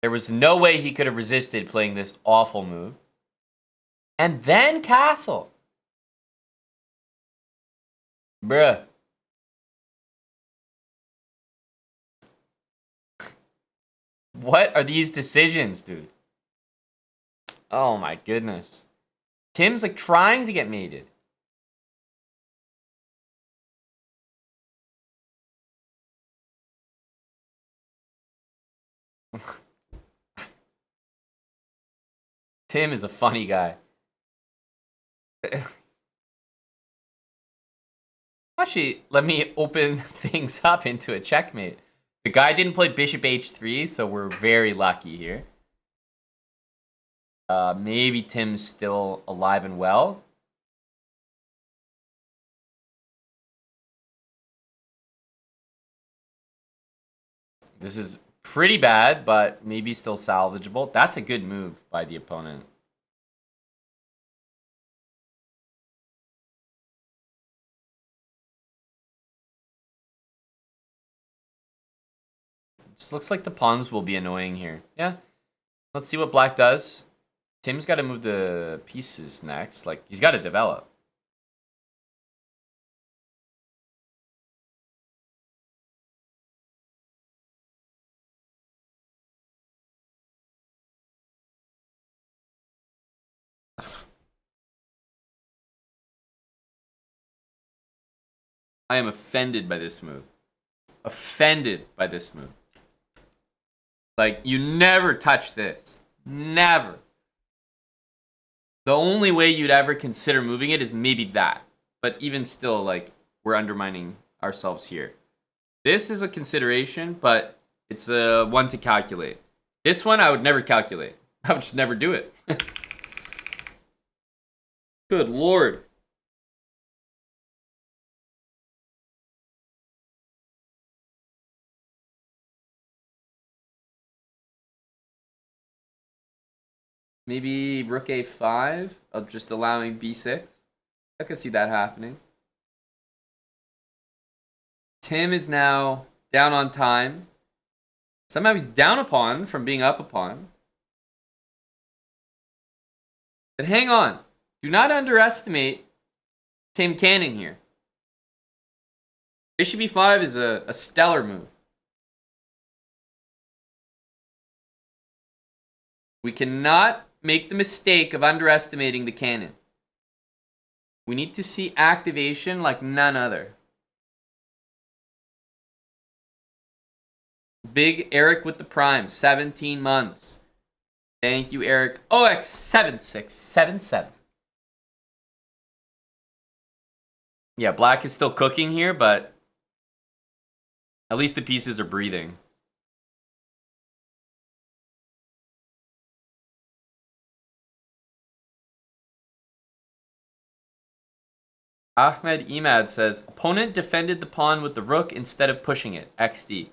[SPEAKER 1] There was no way he could have resisted playing this awful move. And then castle. Bruh. What are these decisions, dude? Oh my goodness. Tim's like trying to get mated. Tim is a funny guy. Actually, let me open things up into a checkmate. The guy didn't play bishop h3, so we're very lucky here. Maybe Tim's still alive and well. This is pretty bad, but maybe still salvageable. That's a good move by the opponent. Just looks like the pawns will be annoying here. Yeah. Let's see what black does. Tim's got to move the pieces next. Like, he's got to develop. I am offended by this move. Offended by this move. Like, you never touch this. Never. The only way you'd ever consider moving it is maybe that. But even still, like, we're undermining ourselves here. This is a consideration, but it's a one to calculate. This one, I would never calculate. I would just never do it. Good lord. Maybe rook a5, just allowing b6. I could see that happening. Tim is now down on time. Somehow he's down a pawn from being up a pawn. But hang on. Do not underestimate Tim Cannon here. Bishop e5 is a stellar move. We cannot make the mistake of underestimating the cannon. We need to see activation like none other. Big Eric with the prime, 17 months. Thank you, Eric. OX7677. Yeah, black is still cooking here, but at least the pieces are breathing. Ahmed Imad says, opponent defended the pawn with the rook instead of pushing it. XD.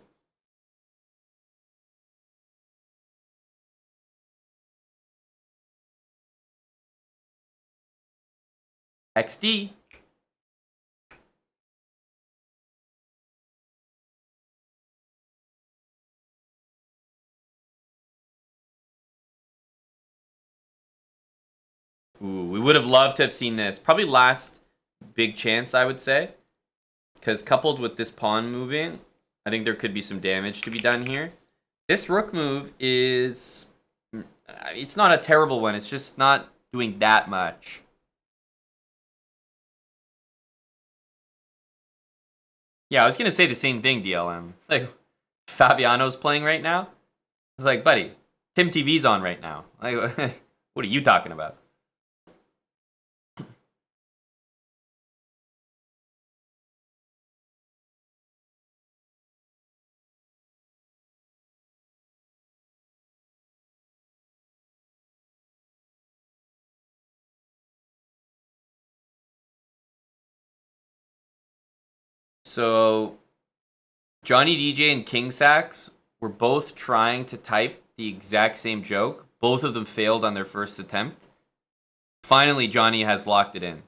[SPEAKER 1] XD. Ooh, we would have loved to have seen this. Probably last big chance, I would say. Because coupled with this pawn moving, I think there could be some damage to be done here. This rook move is... It's not a terrible one. It's just not doing that much. Yeah, I was going to say the same thing, DLM. It's like, Fabiano's playing right now. It's like, buddy, Tim TV's on right now. Like, what are you talking about? So Johnny DJ and King Sax were both trying to type the exact same joke. Both of them failed on their first attempt. Finally, Johnny has locked it in.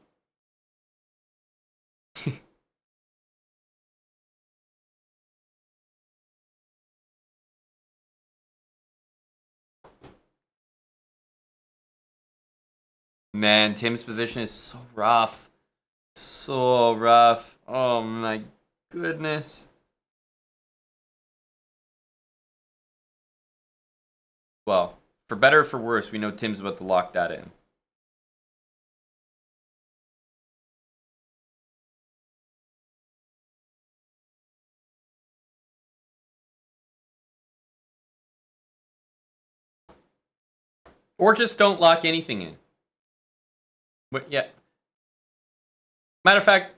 [SPEAKER 1] Man, Tim's position is so rough. So rough. Oh my goodness. Well, for better or for worse, we know Tim's about to lock that in. Or just don't lock anything in. But yeah. Matter of fact,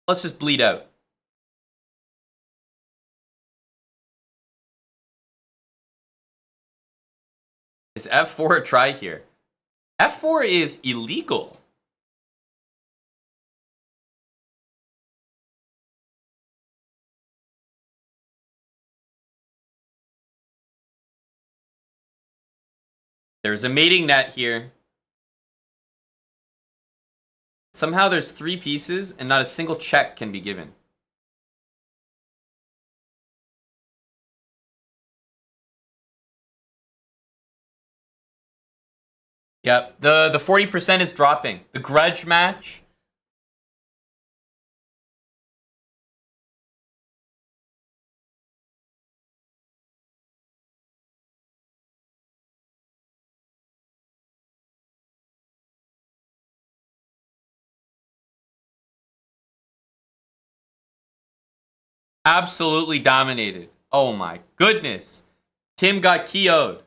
[SPEAKER 1] let's just bleed out. Is F4 a try here? F4 is illegal. There's a mating net here. Somehow there's 3 pieces and not a single check can be given. Yep, the 40% is dropping. The grudge match. Absolutely dominated. Oh my goodness. Tim got KO'd.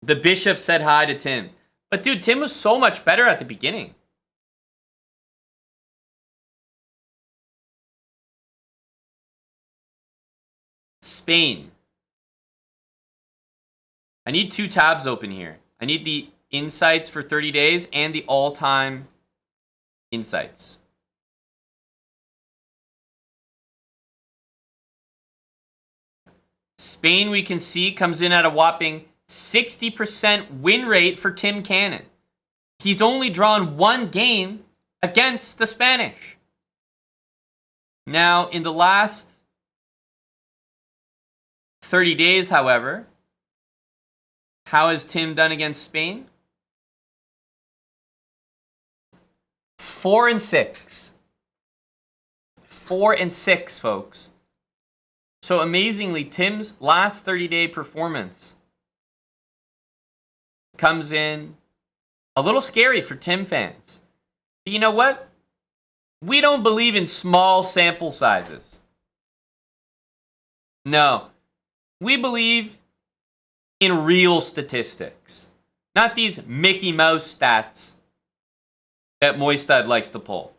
[SPEAKER 1] The bishop said hi to Tim. But dude, Tim was so much better at the beginning. Spain. I need 2 tabs open here. I need the insights for 30 days and the all-time insights. Spain, we can see, comes in at a whopping 60% win rate for Tim Cannon. He's only drawn 1 game against the Spanish. Now, in the last 30 days, however, how has Tim done against Spain? 4-6. 4-6, folks. So amazingly, Tim's last 30-day performance comes in a little scary for Tim fans. But you know what? We don't believe in small sample sizes. No. We believe in real statistics. Not these Mickey Mouse stats that Moistad likes to pull.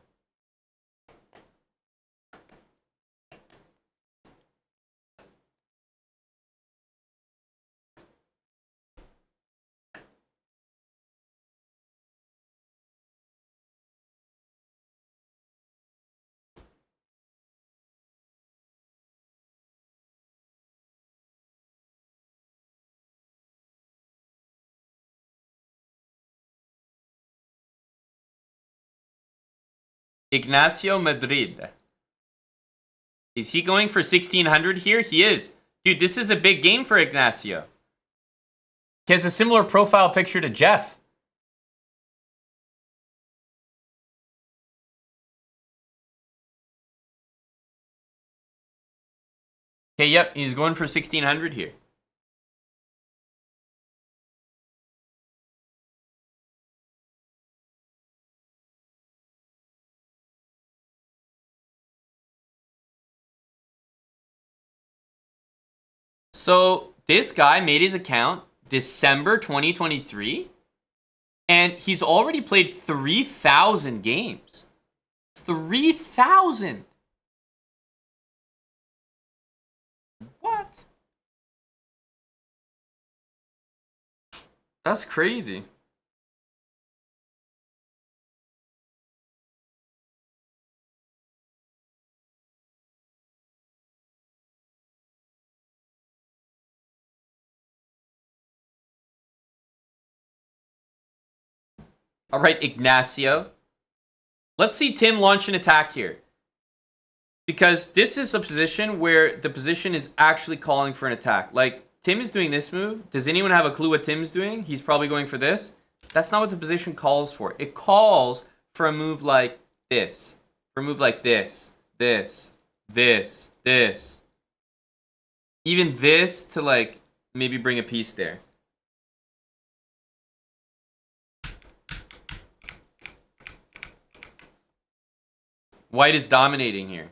[SPEAKER 1] Ignacio Madrid. Is he going for 1600 here? He is. Dude, this is a big game for Ignacio. He has a similar profile picture to Jeff. Okay, yep, he's going for 1600 here. So this guy made his account December 2023, and he's already played 3,000 games. 3,000! What? That's crazy. All right, Ignacio. Let's see Tim launch an attack here. Because this is a position where the position is actually calling for an attack. Like, Tim is doing this move. Does anyone have a clue what Tim's doing? He's probably going for this. That's not what the position calls for. It calls for a move like this. For a move like this. This. Even this to, like, maybe bring a piece there. White is dominating here.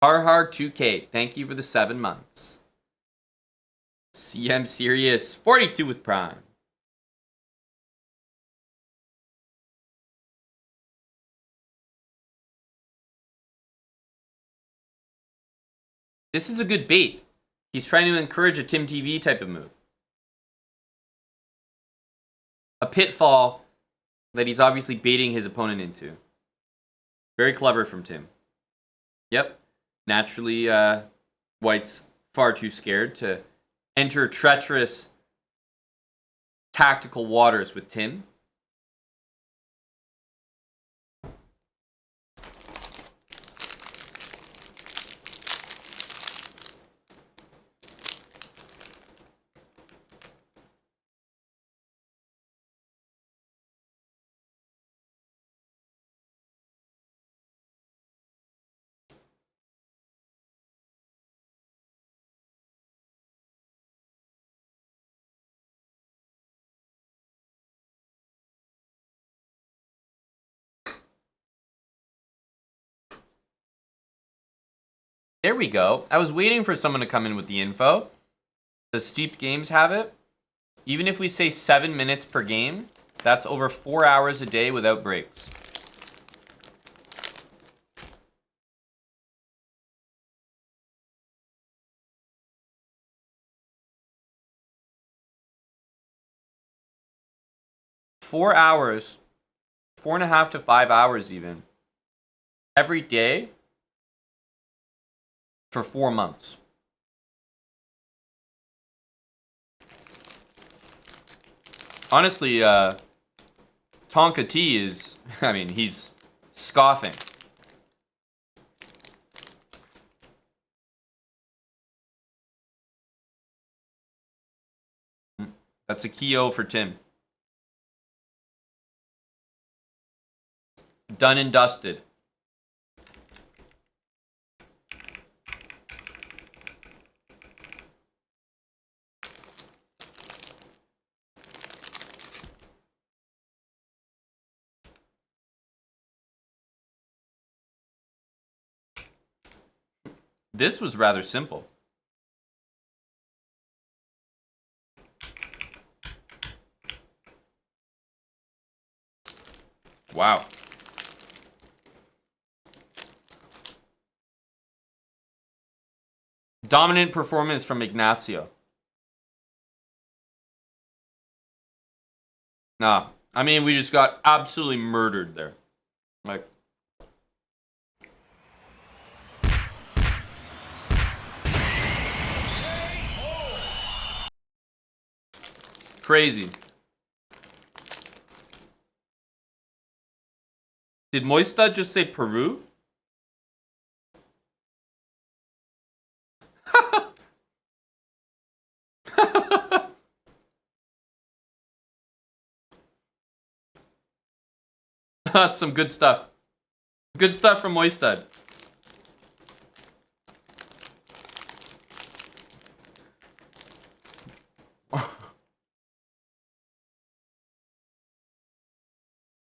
[SPEAKER 1] Har 2K, thank you for the 7 months. CM Serious, 42 with Prime. This is a good bait. He's trying to encourage a Tim TV type of move. A pitfall that he's obviously baiting his opponent into. Very clever from Tim. Yep. Naturally, White's far too scared to enter treacherous tactical waters with Tim. There we go. I was waiting for someone to come in with the info. Does Steep Games have it? Even if we say 7 minutes per game, that's over 4 hours a day without breaks. Four hours, 4.5 to 5 hours even, every day for 4 months. Honestly, Tonka T is, I mean, he's scoffing. That's a KO for Tim. Done and dusted. This was rather simple. Wow. Dominant performance from Ignacio. Nah, I mean, we just got absolutely murdered there. Like, crazy. Did Moista just say Peru? That's some good stuff. Good stuff from Moistad.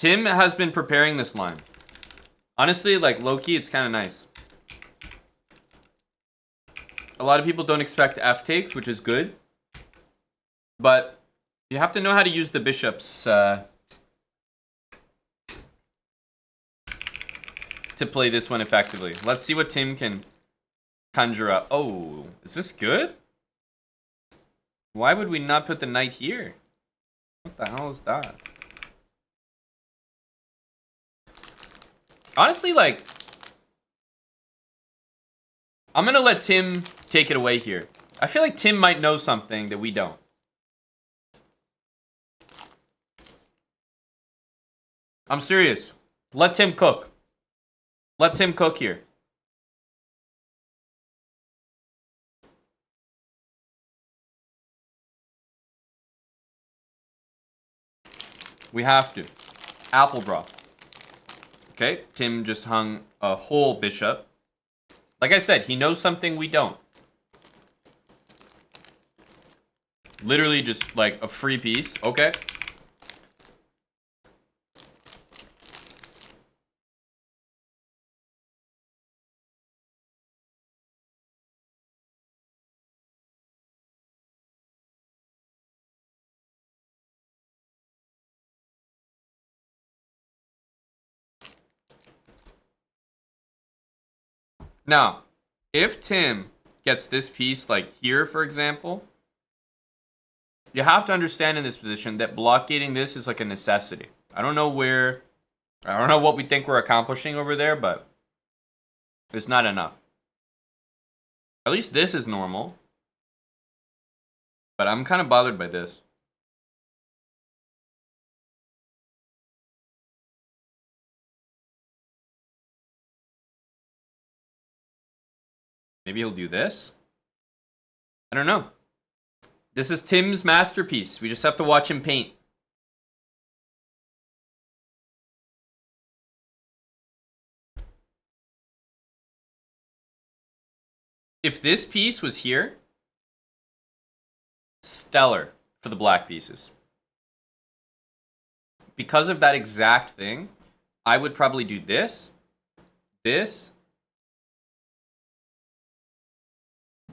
[SPEAKER 1] Tim has been preparing this line. Honestly, like, low-key, it's kind of nice. A lot of people don't expect F-takes, which is good. But you have to know how to use the bishops to play this one effectively. Let's see what Tim can conjure up. Oh, is this good? Why would we not put the knight here? What the hell is that? Honestly, like, I'm gonna let Tim take it away here. I feel like Tim might know something that we don't. I'm serious. Let Tim cook. Let Tim cook here. We have to. Apple broth. Okay, Tim just hung a whole bishop. Like I said, he knows something we don't. Literally just like a free piece. Okay. Now, if Tim gets this piece like here, for example, you have to understand in this position that blockading this is like a necessity. I don't know what we think we're accomplishing over there, but it's not enough. At least this is normal. But I'm kind of bothered by this. Maybe he'll do this? I don't know. This is Tim's masterpiece. We just have to watch him paint. If this piece was here, stellar for the black pieces. Because of that exact thing, I would probably do this,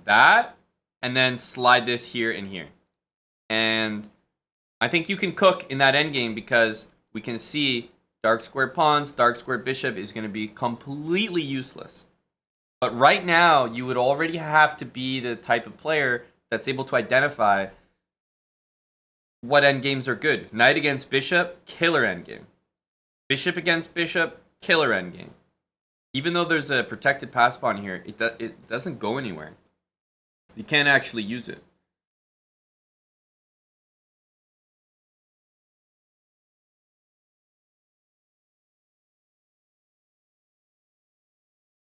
[SPEAKER 1] that, and then slide this here and here. And I think you can cook in that endgame because we can see dark square pawns, dark square bishop is going to be completely useless. But right now, you would already have to be the type of player that's able to identify what endgames are good. Knight against bishop, killer endgame. Bishop against bishop, killer endgame. Even though there's a protected pass pawn here, it doesn't go anywhere. You can't actually use it.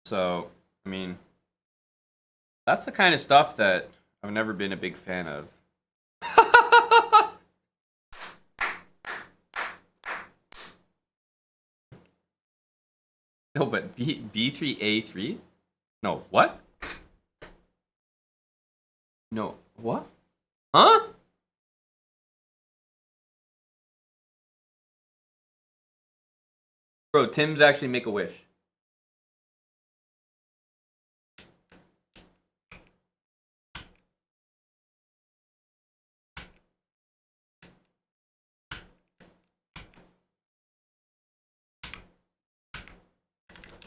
[SPEAKER 1] So, I mean, that's the kind of stuff that I've never been a big fan of. No, but B3, A3? No, what? No, what? Huh? Bro, Tim's actually make a wish.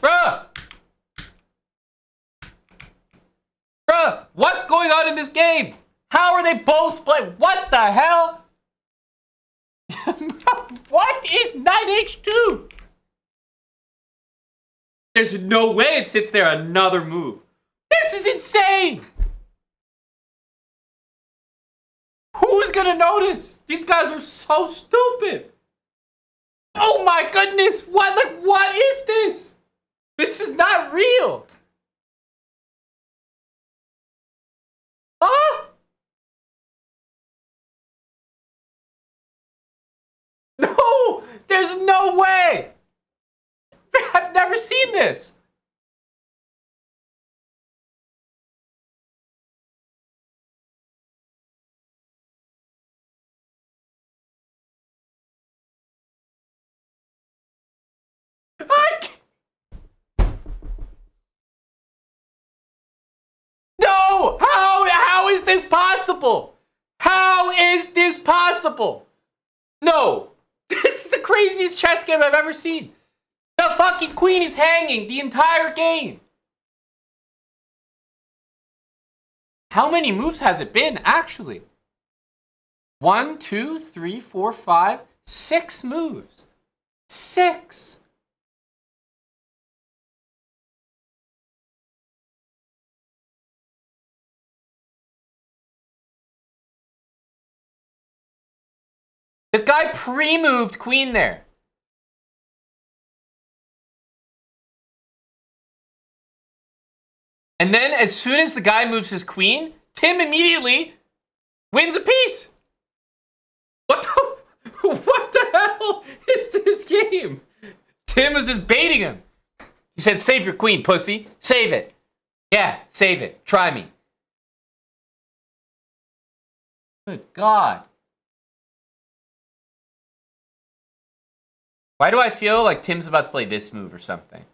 [SPEAKER 1] Bruh! Bruh! What's going on in this game? How are they both playing? What the hell? What is Knight H2? There's no way it sits there another move. This is insane! Who's gonna notice? These guys are so stupid. Oh my goodness! What is this? This is not real. Huh? No! There's no way! I've never seen this. No! How is this possible? How is this possible? No! This is the craziest chess game I've ever seen. The fucking queen is hanging the entire game. How many moves has it been, actually? 1, 2, 3, 4, 5, 6 moves. 6. The guy pre-moved queen there. And then as soon as the guy moves his queen, Tim immediately wins a piece. What the hell is this game? Tim was just baiting him. He said, save your queen, pussy. Save it. Yeah, save it. Try me. Good God. Why do I feel like Tim's about to play this move or something?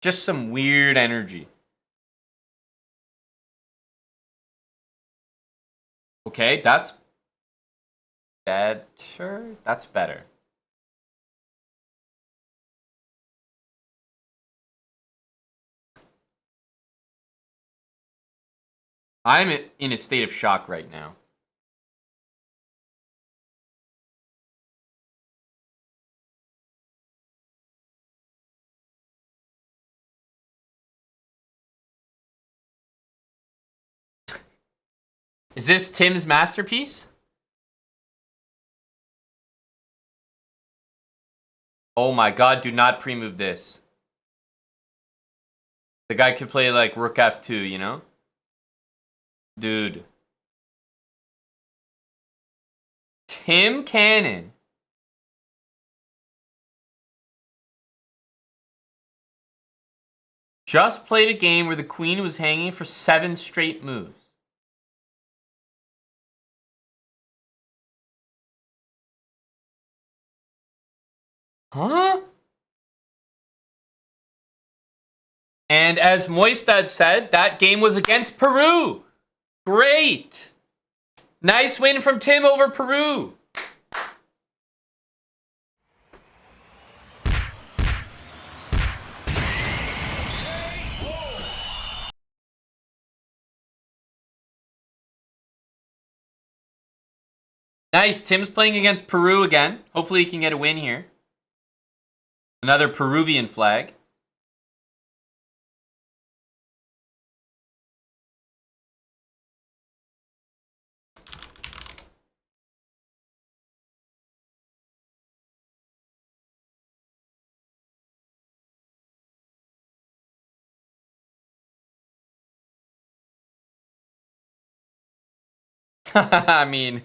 [SPEAKER 1] Just some weird energy. Okay, that's better. That's better. I'm in a state of shock right now. Is this Tim's masterpiece? Oh my God, do not pre-move this. The guy could play like Rook F2, you know? Dude. Tim Cannon. Just played a game where the queen was hanging for 7 straight moves. Huh? And as Moistad said, that game was against Peru. Great. Nice win from Tim over Peru. Nice. Tim's playing against Peru again. Hopefully he can get a win here. Another Peruvian flag. I mean,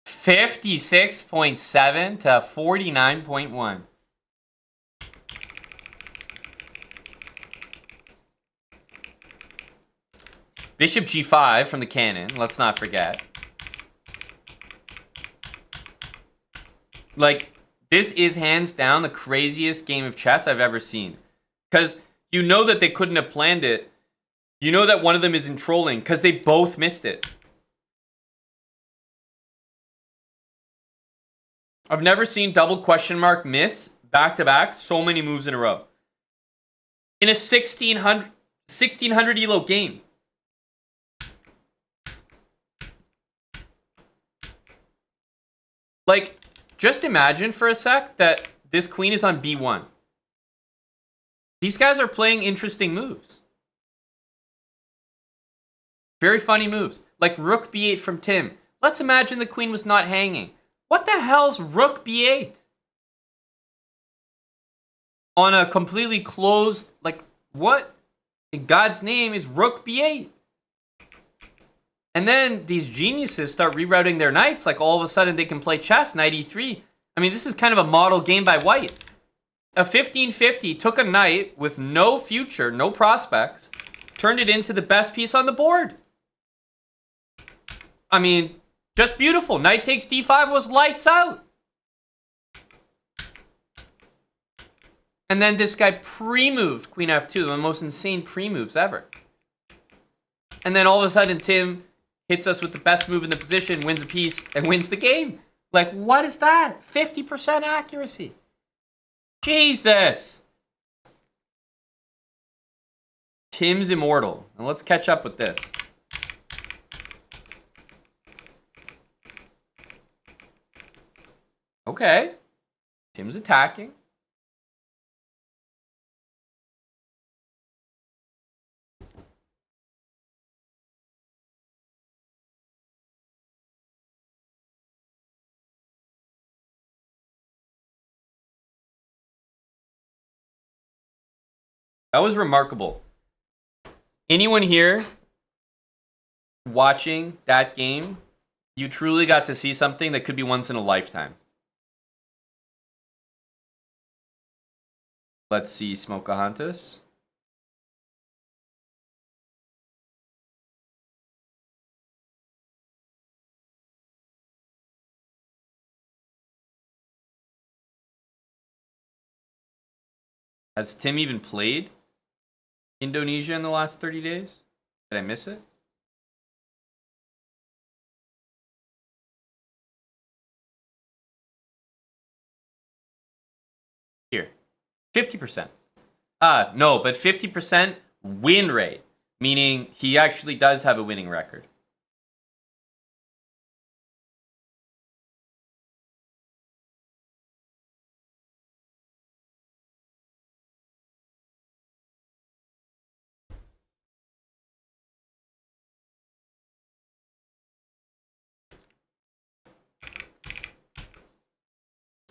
[SPEAKER 1] 56.7 to 49.1. Bishop G5 from the cannon, let's not forget. Like, this is hands down the craziest game of chess I've ever seen. Because you know that they couldn't have planned it. You know that one of them isn't trolling because they both missed it. I've never seen double question mark miss back-to-back so many moves in a row. In a 1600 elo game. Like, just imagine for a sec that this queen is on b1. These guys are playing interesting moves. Very funny moves. Like rook b8 from Tim. Let's imagine the queen was not hanging. What the hell's rook b8? On a completely closed, like, what in God's name is rook b8? And then these geniuses start rerouting their knights. Like, all of a sudden they can play chess, knight e3. I mean, this is kind of a model game by white. A 1550 took a knight with no future, no prospects, turned it into the best piece on the board. I mean, just beautiful. Knight takes d5 was lights out. And then this guy pre-moved queen f2, the most insane pre-moves ever. And then all of a sudden, Tim hits us with the best move in the position, wins a piece, and wins the game. Like, what is that? 50% accuracy. Jesus. Tim's immortal. Now let's catch up with this. Okay. Tim's attacking. That was remarkable. Anyone here watching that game, you truly got to see something that could be once in a lifetime. Let's see Smokeahuntus. Has Tim even played Indonesia in the last 30 days? Did I miss it? Here. 50%. No, but 50% win rate, meaning he actually does have a winning record.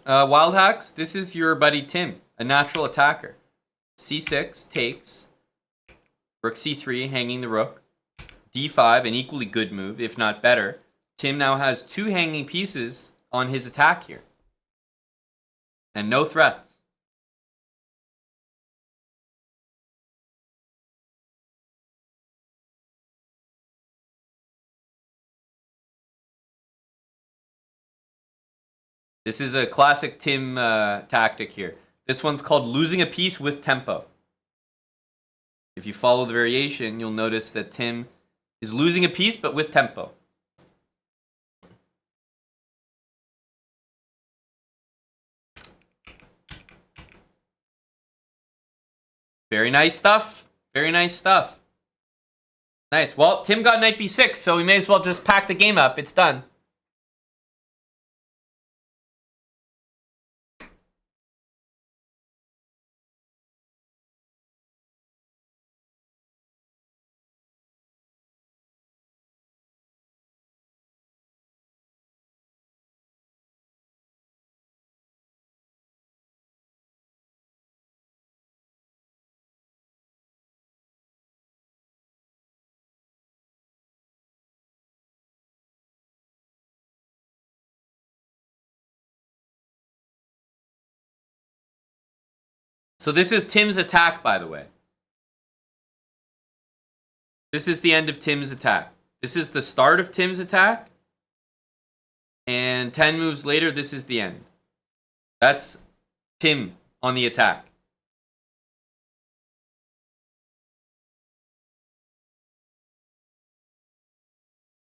[SPEAKER 1] Wild Hacks, this is your buddy Tim, a natural attacker. C6 takes, rook c3, hanging the rook. d5, an equally good move, if not better. Tim now has 2 hanging pieces on his attack here. And no threats. This is a classic Tim tactic here. This one's called losing a piece with tempo. If you follow the variation, you'll notice that Tim is losing a piece, but with tempo. Very nice stuff. Very nice stuff. Nice. Well, Tim got knight b6, so we may as well just pack the game up. It's done. So this is Tim's attack, by the way. This is the end of Tim's attack. This is the start of Tim's attack. And 10 moves later, this is the end. That's Tim on the attack.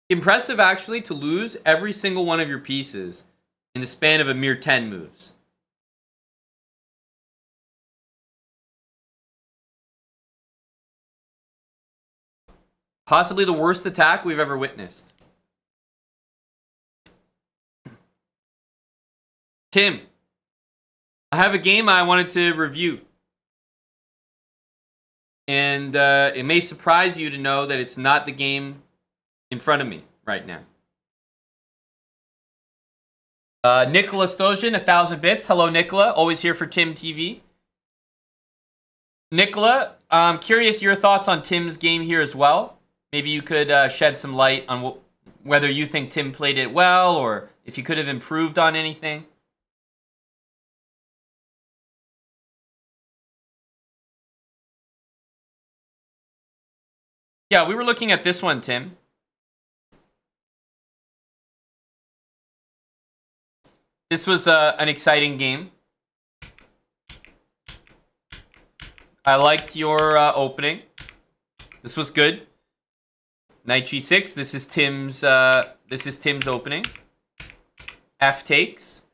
[SPEAKER 1] Impressive, actually, to lose every single one of your pieces in the span of a mere 10 moves. Possibly the worst attack we've ever witnessed. Tim, I have a game I wanted to review. And it may surprise you to know that it's not the game in front of me right now. Nicola Stojan, 1,000 bits. Hello, Nicola. Always here for Tim TV. Nicola, I'm curious your thoughts on Tim's game here as well. Maybe you could shed some light on whether you think Tim played it well or if you could have improved on anything. Yeah, we were looking at this one, Tim. This was an exciting game. I liked your opening. This was good. Knight g6. This is Tim's opening. F takes.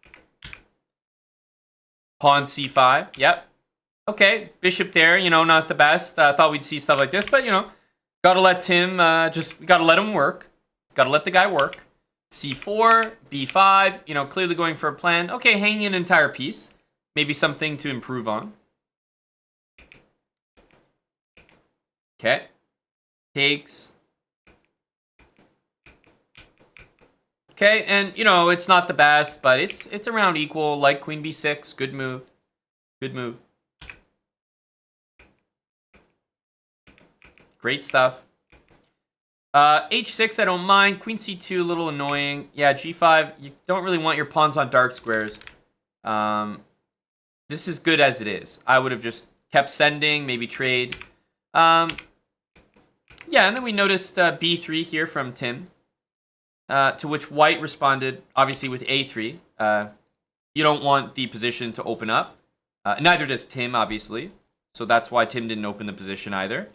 [SPEAKER 1] Pawn c5. Yep. Okay, bishop there. You know, not the best. Thought we'd see stuff like this, but you know, gotta let Tim. Gotta let him work. Gotta let the guy work. c4, b5. You know, clearly going for a plan. Okay, hanging an entire piece. Maybe something to improve on. Okay. Takes. Okay, and you know, it's not the best, but it's around equal, like queen b6, good move. Good move. Great stuff. H6, I don't mind. Queen C2, a little annoying. Yeah, G5, you don't really want your pawns on dark squares. This is good as it is. I would have just kept sending, maybe trade. Yeah, and then we noticed B3 here from Tim, to which white responded, obviously, with A3. You don't want the position to open up. Neither does Tim, obviously. So that's why Tim didn't open the position either.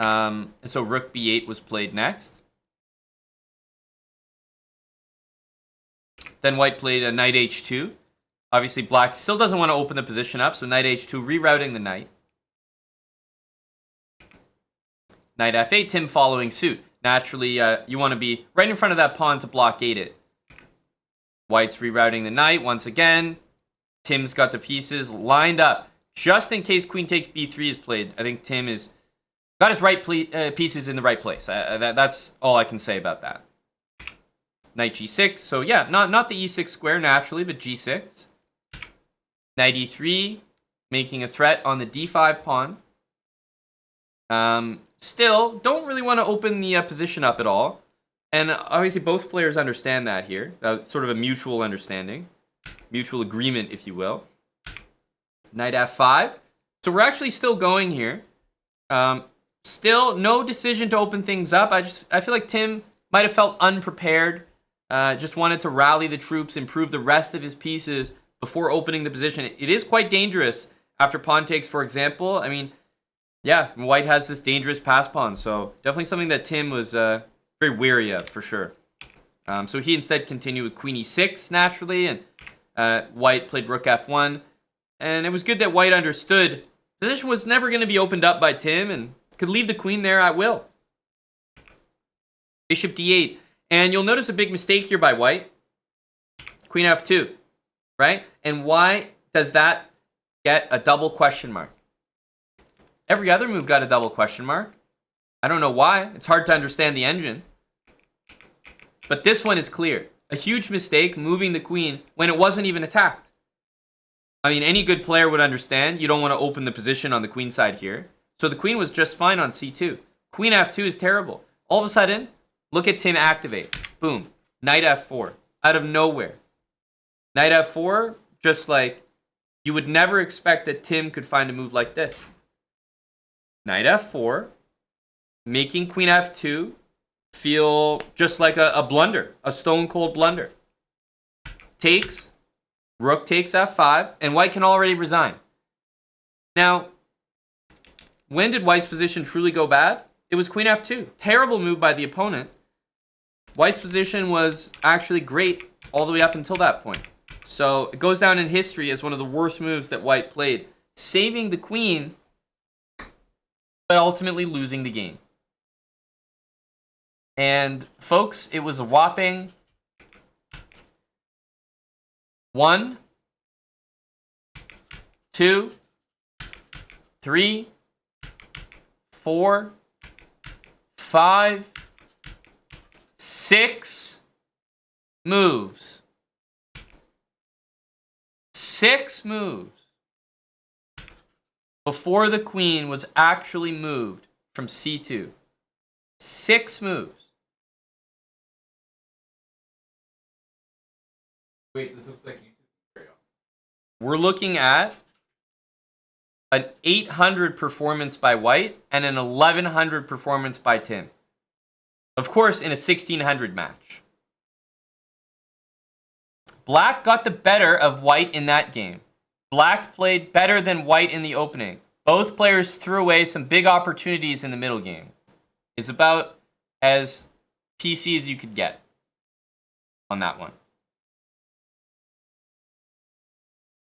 [SPEAKER 1] And so rook B8 was played next. Then white played a knight H2. Obviously, black still doesn't want to open the position up, so knight H2, rerouting the knight. Knight F8, Tim following suit. Naturally, you want to be right in front of that pawn to blockade it. White's rerouting the knight once again. Tim's got the pieces lined up. Just in case queen takes B3 is played, I think Tim is got his right pieces in the right place. That's all I can say about that. Knight G6. So yeah, not the E6 square naturally, but G6. Knight E3, making a threat on the D5 pawn. Still, don't really want to open the position up at all. And obviously both players understand that here. Sort of a mutual understanding. Mutual agreement, if you will. Knight F5. So we're actually still going here. Still, no decision to open things up. I feel like Tim might have felt unprepared. Just wanted to rally the troops, improve the rest of his pieces before opening the position. It is quite dangerous after pawn takes, for example. I mean, yeah, white has this dangerous pass pawn. So definitely something that Tim was very wary of, for sure. So he instead continued with queen E6, naturally. And white played rook F1. And it was good that white understood the position was never going to be opened up by Tim and could leave the queen there at will. Bishop D8. And you'll notice a big mistake here by white. Queen F2, right? And why does that get a double question mark? Every other move got a double question mark. I don't know why. It's hard to understand the engine. But this one is clear. A huge mistake moving the queen when it wasn't even attacked. I mean, any good player would understand you don't want to open the position on the queen side here. So the queen was just fine on C2. Queen F2 is terrible. All of a sudden, look at Tim activate. Boom. Knight F4. Out of nowhere. Knight F4, just like you would never expect that Tim could find a move like this. Knight F4, making Queen F2 feel just like a blunder, a stone cold blunder. Takes, rook takes F5, and white can already resign. Now, when did white's position truly go bad? It was Queen F2. Terrible move by the opponent. White's position was actually great all the way up until that point. So it goes down in history as one of the worst moves that white played, saving the queen, but ultimately losing the game. And folks, it was a whopping 1, 2, 3, 4, 5, 6 moves. 6 moves before the queen was actually moved from C2. 6 moves.
[SPEAKER 2] Wait, this looks like YouTube tutorial.
[SPEAKER 1] We're looking at an 800 performance by white and an 1100 performance by Tim. Of course, in a 1600 match. Black got the better of white in that game. Black played better than white in the opening. Both players threw away some big opportunities in the middle game. It's about as PC as you could get on that one.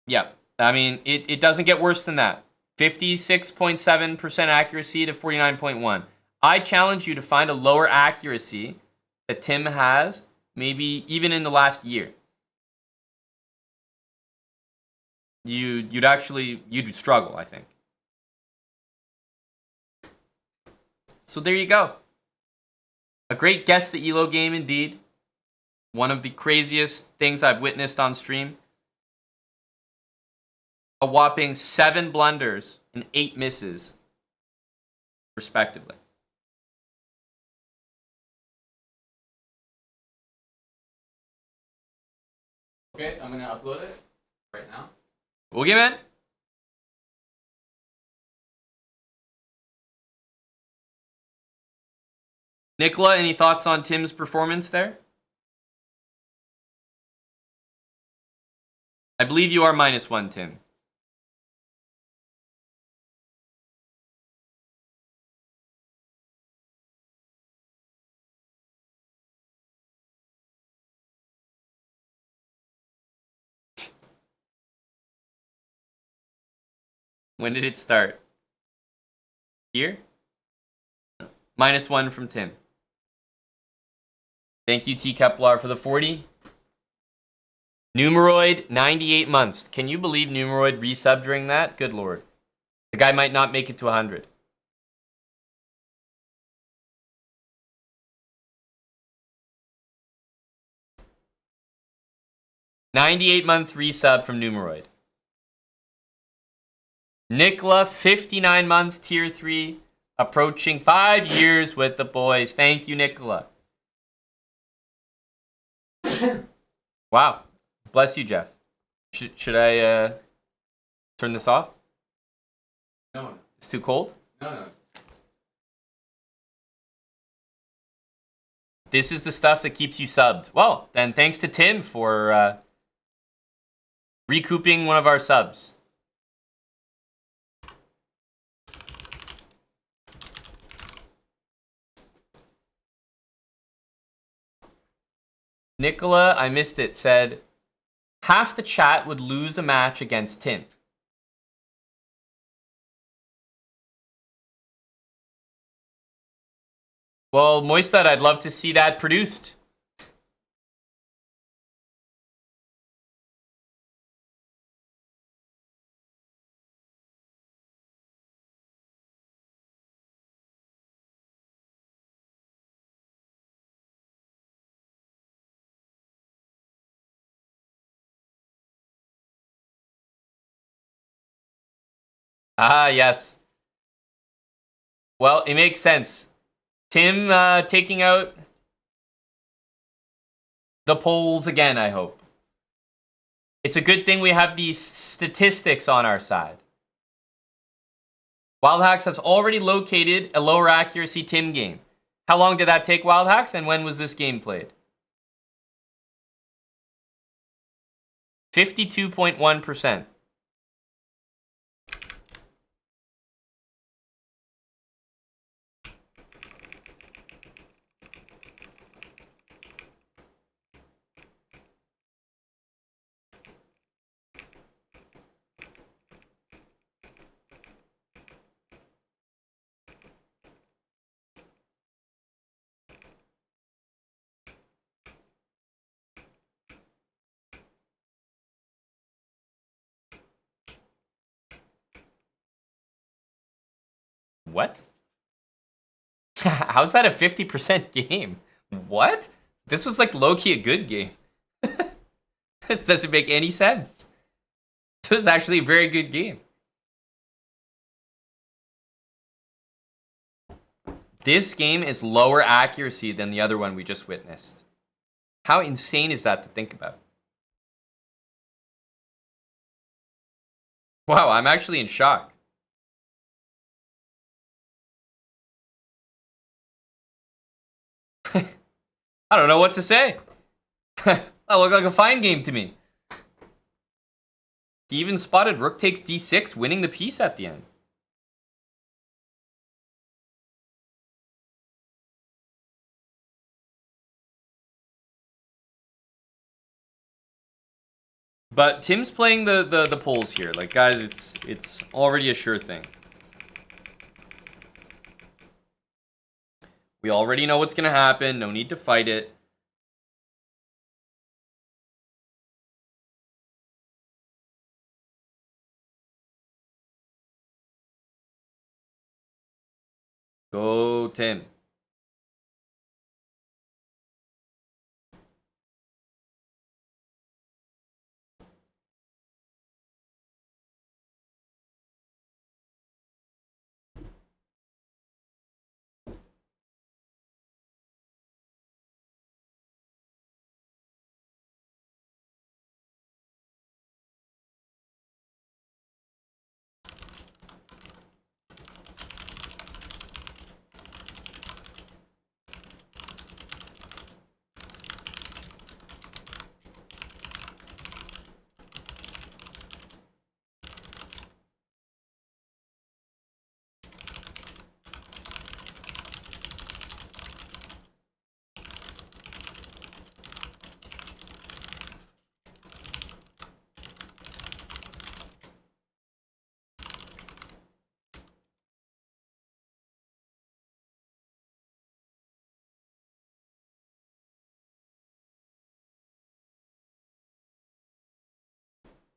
[SPEAKER 1] Yep. I mean, it doesn't get worse than that. 56.7% accuracy to 49.1. I challenge you to find a lower accuracy that Tim has, maybe even in the last year. You'd struggle, I think. So there you go. A great Guess the ELO game indeed. One of the craziest things I've witnessed on stream. A whopping 7 blunders and 8 misses, respectively.
[SPEAKER 2] Okay, I'm gonna upload it right now.
[SPEAKER 1] Okay, man. Nicola, any thoughts on Tim's performance there? I believe you are -1, Tim. When did it start? Here? -1 from Tim. Thank you, T. Kepler, for the 40. Numeroid, 98 months. Can you believe Numeroid resubbed during that? Good lord. The guy might not make it to 100. $98-month resub from Numeroid. Nicola, 59 months, tier 3. Approaching 5 years with the boys. Thank you, Nicola. Wow. Bless you, Jeff. Should I turn this off?
[SPEAKER 2] No.
[SPEAKER 1] It's too cold?
[SPEAKER 2] No.
[SPEAKER 1] This is the stuff that keeps you subbed. Well, then thanks to Tim for recouping one of our subs. Nicola, I missed it, said, half the chat would lose a match against Tim. Well, Moistad, I'd love to see that produced. Ah, yes. Well, it makes sense. Tim taking out the polls again, I hope. It's a good thing we have these statistics on our side. Wildhacks has already located a lower accuracy Tim game. How long did that take, Wildhacks, and when was this game played? 52.1%. What? How's that a 50% game? What? This was like low-key a good game. This doesn't make any sense. This was actually a very good game. This game is lower accuracy than the other one we just witnessed. How insane is that to think about? Wow, I'm actually in shock. I don't know what to say. That looked like a fine game to me. He even spotted rook takes d6, winning the piece at the end. But Tim's playing the polls here. Like, guys, it's already a sure thing. We already know what's going to happen. No need to fight it. Go, Tim.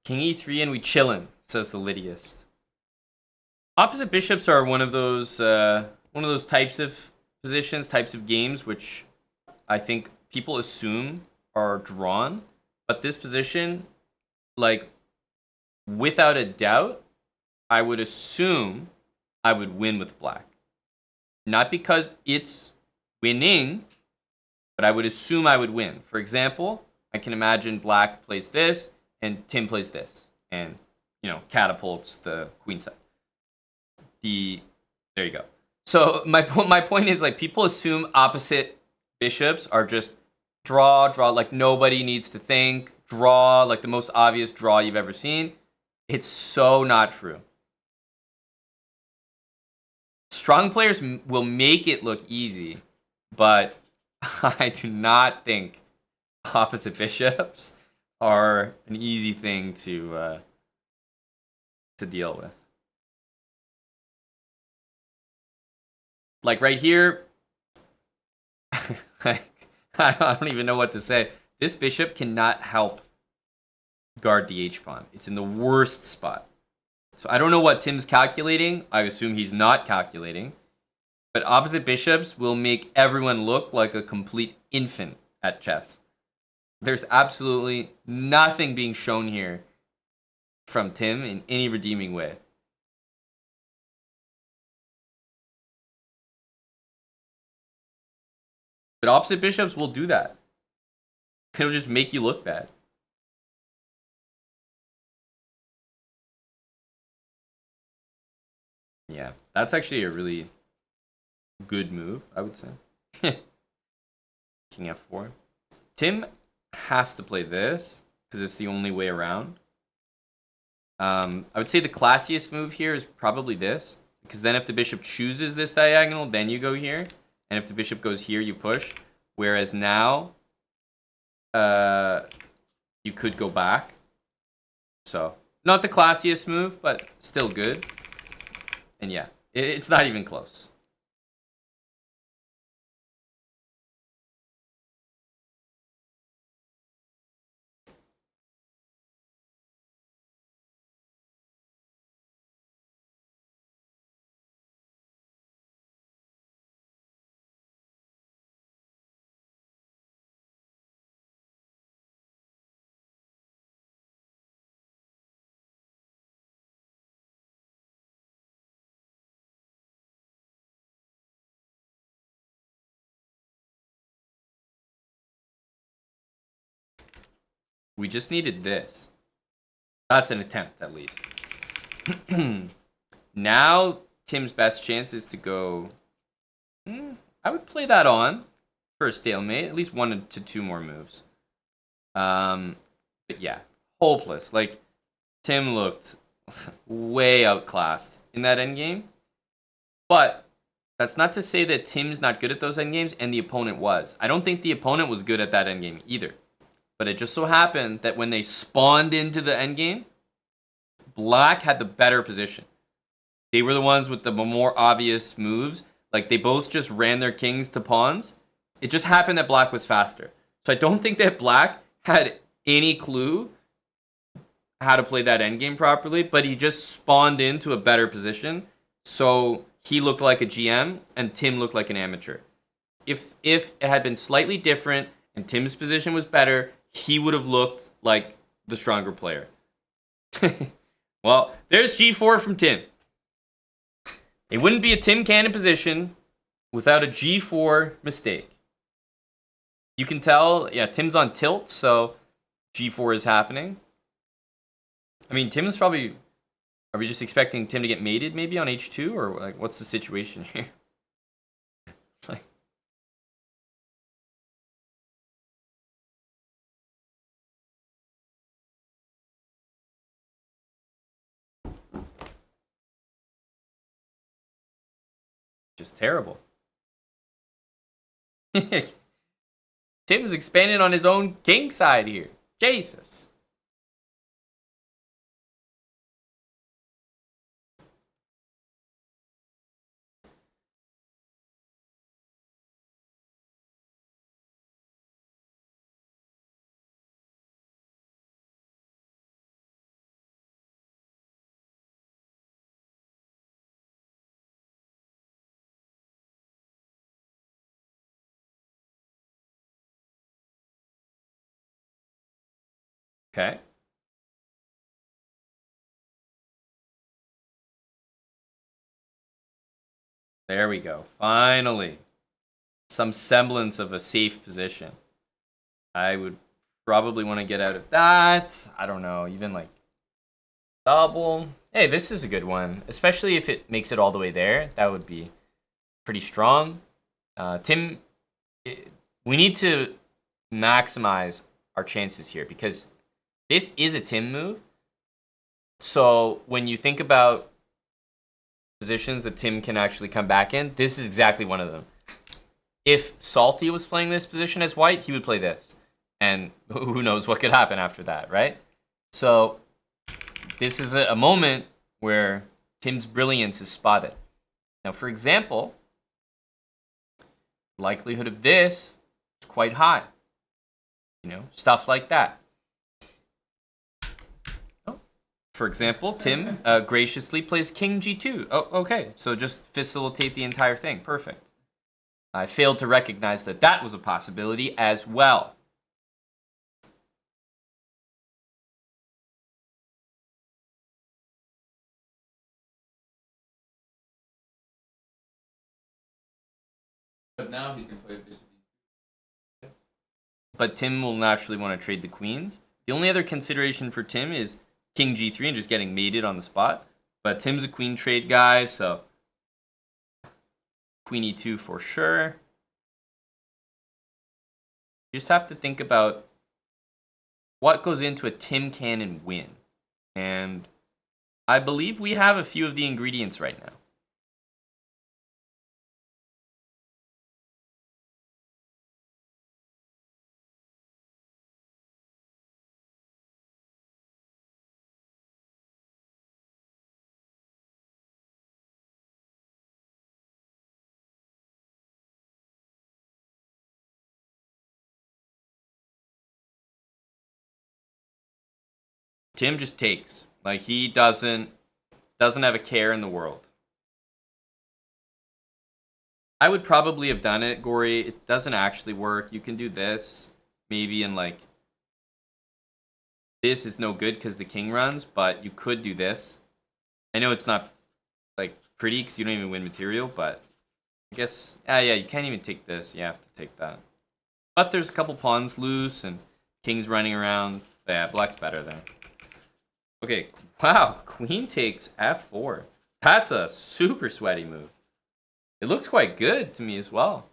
[SPEAKER 1] King e3 and we chillin', says the Lydiast. Opposite bishops are one of those types of positions, types of games, which I think people assume are drawn. But this position, like, without a doubt, I would assume I would win with black. Not because it's winning, but I would assume I would win. For example, I can imagine black plays this and Tim plays this and, catapults the queen side. There you go. So my point is, like, people assume opposite bishops are just draw, like nobody needs to think, draw, like the most obvious draw you've ever seen. It's so not true. Strong players will make it look easy, but I do not think opposite bishops are an easy thing to deal with. Like right here, I don't even know what to say. This bishop cannot help guard the h-pawn. It's in the worst spot. So I don't know what Tim's calculating. I assume he's not calculating. But opposite bishops will make everyone look like a complete infant at chess. There's absolutely nothing being shown here from Tim in any redeeming way. But opposite bishops will do that. It'll just make you look bad. Yeah, that's actually a really good move, I would say. King f4. Tim has to play this because it's the only way around. I would say the classiest move here is probably this, because then if the bishop chooses this diagonal, then you go here. And if the bishop goes here, you push. Whereas now, you could go back. So, not the classiest move, but still good. And yeah, it's not even close. We just needed this. That's an attempt, at least. Now, Tim's best chance is to go... I would play that on for a stalemate. At least 1 to 2 more moves. But yeah, hopeless. Like, Tim looked way outclassed in that endgame. But that's not to say that Tim's not good at those endgames and the opponent was. I don't think the opponent was good at that endgame either. But it just so happened that when they spawned into the endgame, black had the better position. They were the ones with the more obvious moves. Like, they both just ran their kings to pawns. It just happened that black was faster. So I don't think that black had any clue how to play that endgame properly, but he just spawned into a better position. So he looked like a GM and Tim looked like an amateur. If it had been slightly different and Tim's position was better, he would have looked like the stronger player. Well, there's G4 from Tim. It wouldn't be a Tim Cannon position without a G4 mistake. You can tell, yeah, Tim's on tilt, so G4 is happening. I mean, Tim's probably... Are we just expecting Tim to get mated maybe on H2? Or like, what's the situation here? Like... Just terrible. Tim's expanding on his own king side here. Jesus. Okay. There we go. Finally. Some semblance of a safe position. I would probably want to get out of that. I don't know. Even like double. Hey, this is a good one. Especially if it makes it all the way there. That would be pretty strong. Tim, we need to maximize our chances here because this is a Tim move. So when you think about positions that Tim can actually come back in, this is exactly one of them. If Salty was playing this position as white, he would play this. And who knows what could happen after that, right? So this is a moment where Tim's brilliance is spotted. Now, for example, likelihood of this is quite high. You know, stuff like that. Oh. For example, Tim graciously plays King G2. Oh, okay. So just facilitate the entire thing. Perfect. I failed to recognize that that was a possibility as well.
[SPEAKER 2] But now he can play bishop e2.
[SPEAKER 1] But Tim will naturally want to trade the queens. The only other consideration for Tim is King G3 and just getting mated on the spot. But Tim's a queen trade guy, so Queen E2 for sure. You just have to think about what goes into a Tim Cannon win. And I believe we have a few of the ingredients right now. Tim just takes. Like he doesn't have a care in the world. I would probably have done it, Gory. It doesn't actually work. You can do this. Maybe in like this is no good because the king runs, but you could do this. I know it's not like pretty because you don't even win material, but I guess yeah, you can't even take this. You have to take that. But there's a couple pawns loose and king's running around. Yeah, black's better there. Okay, wow, queen takes f4. That's a super sweaty move. It looks quite good to me as well.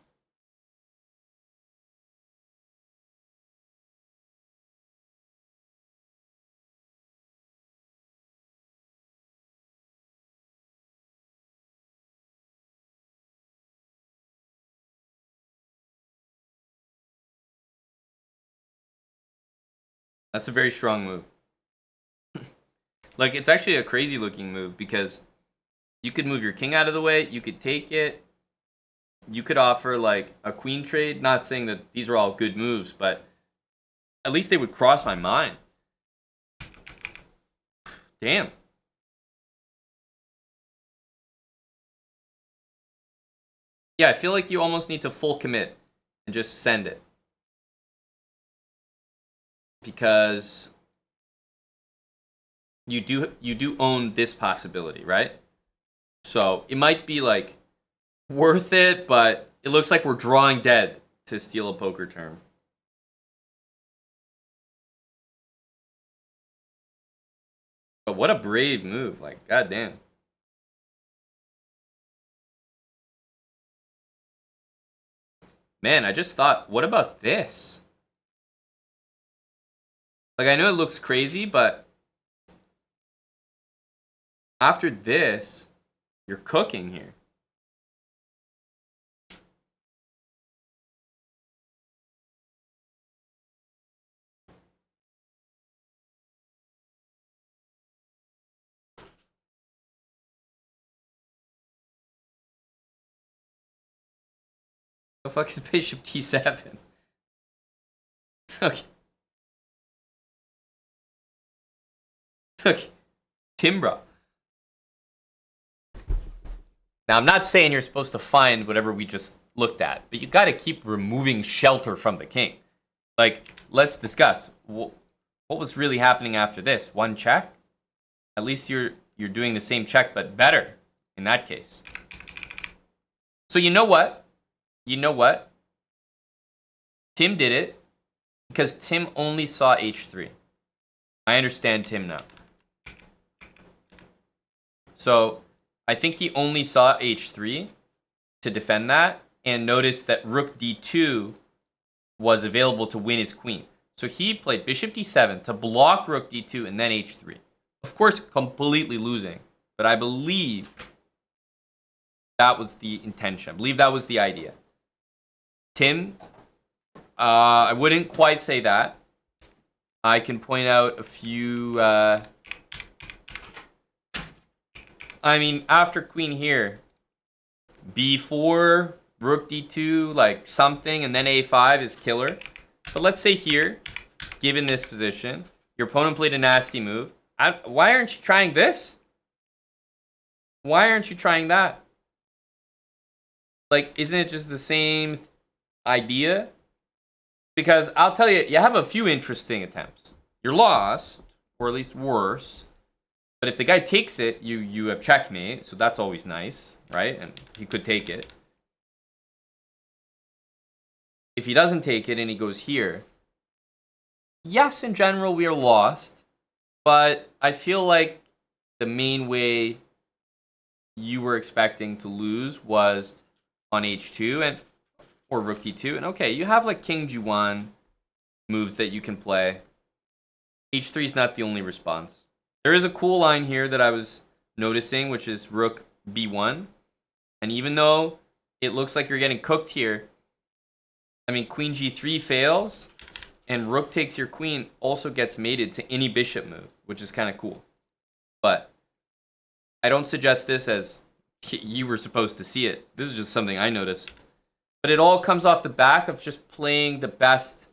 [SPEAKER 1] That's a very strong move. Like, it's actually a crazy looking move because you could move your king out of the way, you could take it, you could offer like a queen trade. Not saying that these are all good moves, but at least they would cross my mind. Damn. Yeah, I feel like you almost need to full commit and just send it. Because you do own this possibility, right? So it might be like worth it, but it looks like we're drawing dead, to steal a poker term. But what a brave move, like goddamn. Man, I just thought, what about this? Like I know it looks crazy, but after this, you're cooking here. The fuck is bishop t7? Okay. Okay. Timbra. Now, I'm not saying you're supposed to find whatever we just looked at, but you got to keep removing shelter from the king. Like, let's discuss. what was really happening after this? One check? At least you're doing the same check, but better in that case. So you know what? You know what? Tim did it because Tim only saw h3. I understand Tim now. So I think he only saw h3 to defend that and noticed that rook d2 was available to win his queen. So he played bishop d7 to block rook d2 and then h3. Of course, completely losing, but I believe that was the intention. I believe that was the idea. Tim, I wouldn't quite say that. I can point out a few... I mean, after queen here, b4, rook d2, like something, and then a5 is killer. But let's say here, given this position, your opponent played a nasty move. Why aren't you trying this? Why aren't you trying that? Like, isn't it just the same idea? Because I'll tell you, you have a few interesting attempts. You're lost, or at least worse. But if the guy takes it, you have checkmate, so that's always nice, right? And he could take it. If he doesn't take it and he goes here, yes, in general, we are lost. But I feel like the main way you were expecting to lose was on h2 or rook d2. And okay, you have like king g1 moves that you can play. h3 is not the only response. There is a cool line here that I was noticing, which is rook b1. And even though it looks like you're getting cooked here, I mean, queen g3 fails, and rook takes your queen also gets mated to any bishop move, which is kind of cool. But I don't suggest this as you were supposed to see it. This is just something I noticed. But it all comes off the back of just playing the best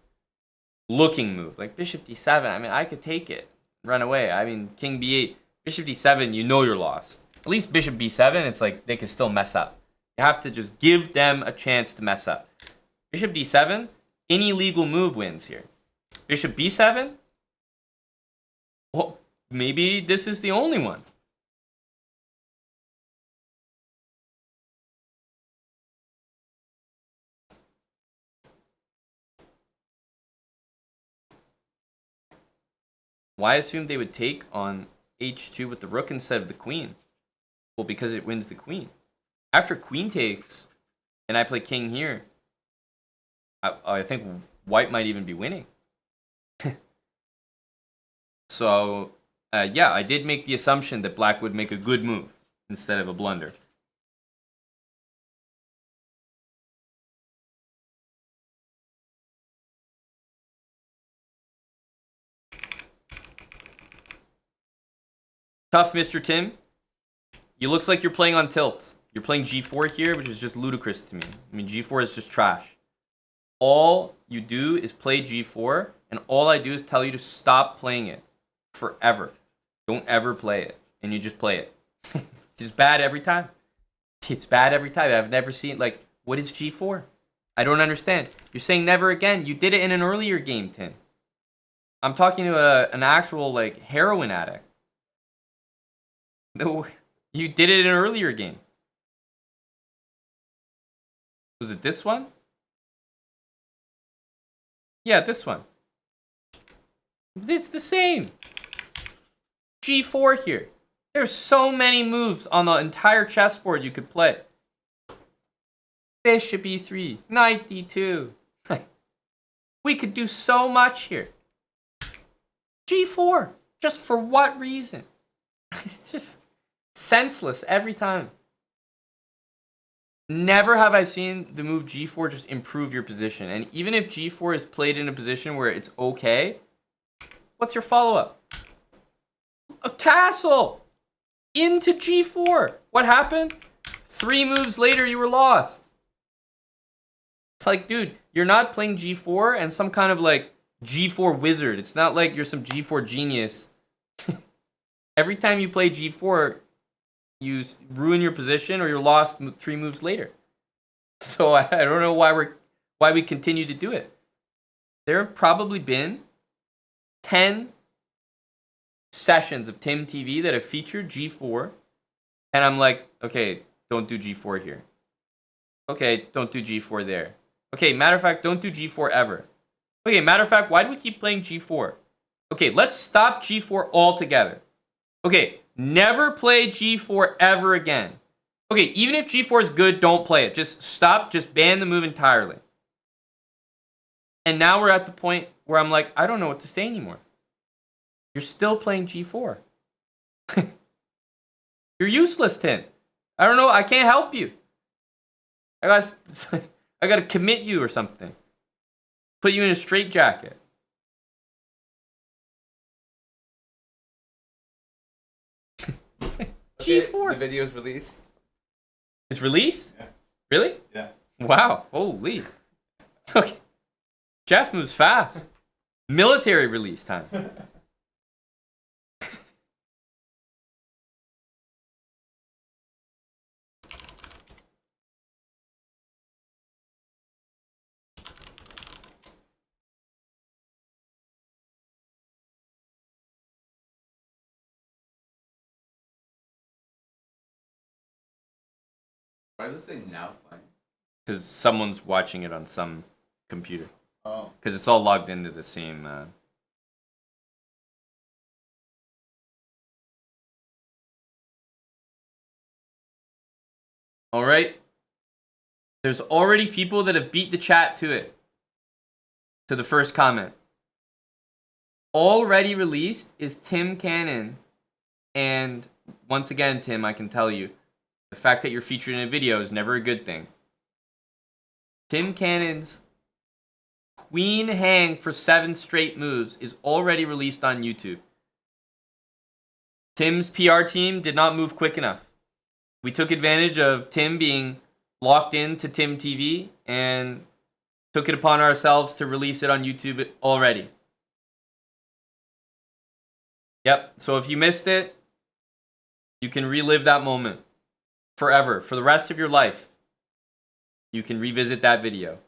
[SPEAKER 1] looking move. Like bishop d7, I mean, I could take it, run away. I mean, king b8, bishop d7, you know you're lost. At least bishop b7, it's like they can still mess up. You have to just give them a chance to mess up. Bishop d7, any legal move wins here. Bishop b7, well, maybe this is the only one. Why assume they would take on h2 with the rook instead of the queen? Well, because it wins the queen. After queen takes, and I play king here, I think white might even be winning. So, yeah, I did make the assumption that black would make a good move instead of a blunder. Tough, Mr. Tim. You looks like you're playing on tilt. You're playing g4 here, which is just ludicrous to me. I mean, g4 is just trash. All you do is play g4, and all I do is tell you to stop playing it forever. Don't ever play it, and you just play it. It's bad every time. It's bad every time. I've never seen, like, what is g4? I don't understand. You're saying never again. You did it in an earlier game, Tim. I'm talking to an actual, like, heroin addict. No, you did it in an earlier game. Was it this one? Yeah, this one. It's the same. g4 here. There's so many moves on the entire chessboard you could play. Bishop e3, knight d2. We could do so much here. g4. Just for what reason? It's just senseless every time. Never have I seen the move g4 just improve your position. And even if g4 is played in a position where it's okay, what's your follow-up? A castle! Into g4! What happened? 3 moves later, you were lost. It's like, dude, you're not playing g4 and some kind of, like, g4 wizard. It's not like you're some g4 genius. Every time you play g4, you ruin your position or you're lost 3 moves later. So I don't know why we continue to do it. There have probably been 10 sessions of Tim TV that have featured G4, and I'm like, okay, don't do G4 here. Okay, don't do G4 there. Okay, matter of fact, don't do G4 ever. Okay, matter of fact, why do we keep playing G4? Okay, let's stop G4 altogether. Okay, never play G4 ever again. Okay, even if G4 is good, don't play it. Just stop, just ban the move entirely. And now we're at the point where I'm like, I don't know what to say anymore. You're still playing G4. You're useless, Tim. I don't know, I can't help you. I gotta commit you or something. Put you in a straitjacket. G4.
[SPEAKER 2] The video's released.
[SPEAKER 1] It's released?
[SPEAKER 2] Yeah.
[SPEAKER 1] Really?
[SPEAKER 2] Yeah.
[SPEAKER 1] Wow. Holy. Okay. Jeff moves fast. Military release time.
[SPEAKER 2] Why does it say now playing?
[SPEAKER 1] Because someone's watching it on some computer.
[SPEAKER 2] Oh.
[SPEAKER 1] Because it's all logged into the same. All right. There's already people that have beat the chat to it. To the first comment. Already released is Tim Cannon. And once again, Tim, I can tell you, the fact that you're featured in a video is never a good thing. Tim Cannon's Queen Hang for 7 straight moves is already released on YouTube. Tim's PR team did not move quick enough. We took advantage of Tim being locked into Tim TV and took it upon ourselves to release it on YouTube already. Yep, so if you missed it, you can relive that moment forever, for the rest of your life. You can revisit that video.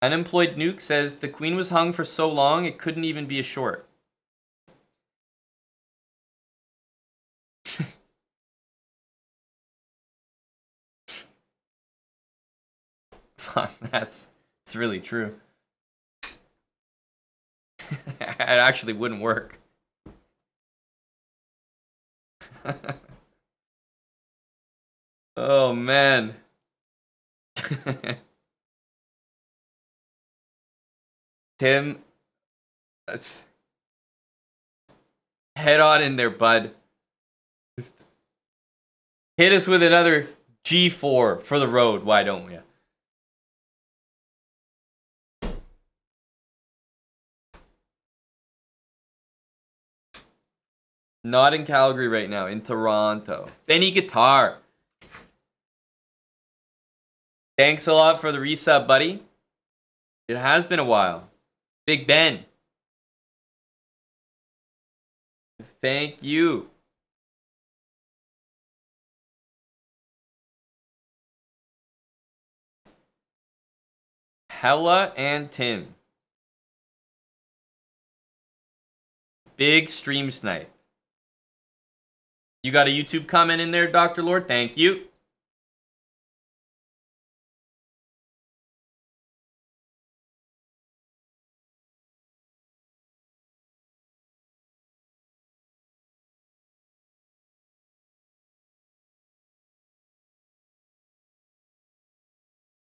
[SPEAKER 1] Unemployed Nuke says the queen was hung for so long it couldn't even be a short. It's really true. It actually wouldn't work. Oh man. Tim, head on in there, bud. Hit us with another G4 for the road, why don't we? Not in Calgary right now, in Toronto. Benny Guitar. Thanks a lot for the resub, buddy. It has been a while. Big Ben. Thank you. Hella and Tim. Big stream snipe. You got a YouTube comment in there, Dr. Lord? Thank you.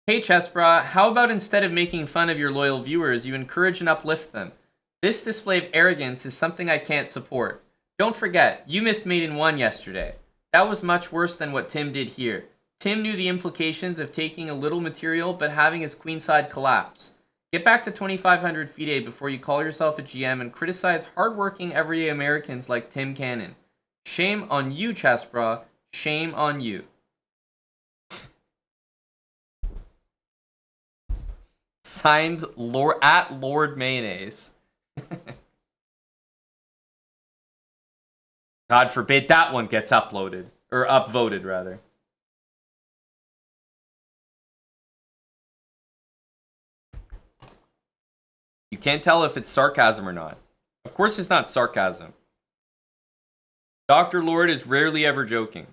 [SPEAKER 1] Hey Chessbra, how about instead of making fun of your loyal viewers, you encourage and uplift them? This display of arrogance is something I can't support. Don't forget, you missed Mate in 1 yesterday. That was much worse than what Tim did here. Tim knew the implications of taking a little material but having his queenside collapse. Get back to 2500 FIDE before you call yourself a GM and criticize hardworking everyday Americans like Tim Cannon. Shame on you, Chessbra. Shame on you. Signed at Lord Mayonnaise. God forbid that one gets uploaded. Or upvoted, rather. You can't tell if it's sarcasm or not. Of course it's not sarcasm. Dr. Lord is rarely ever joking.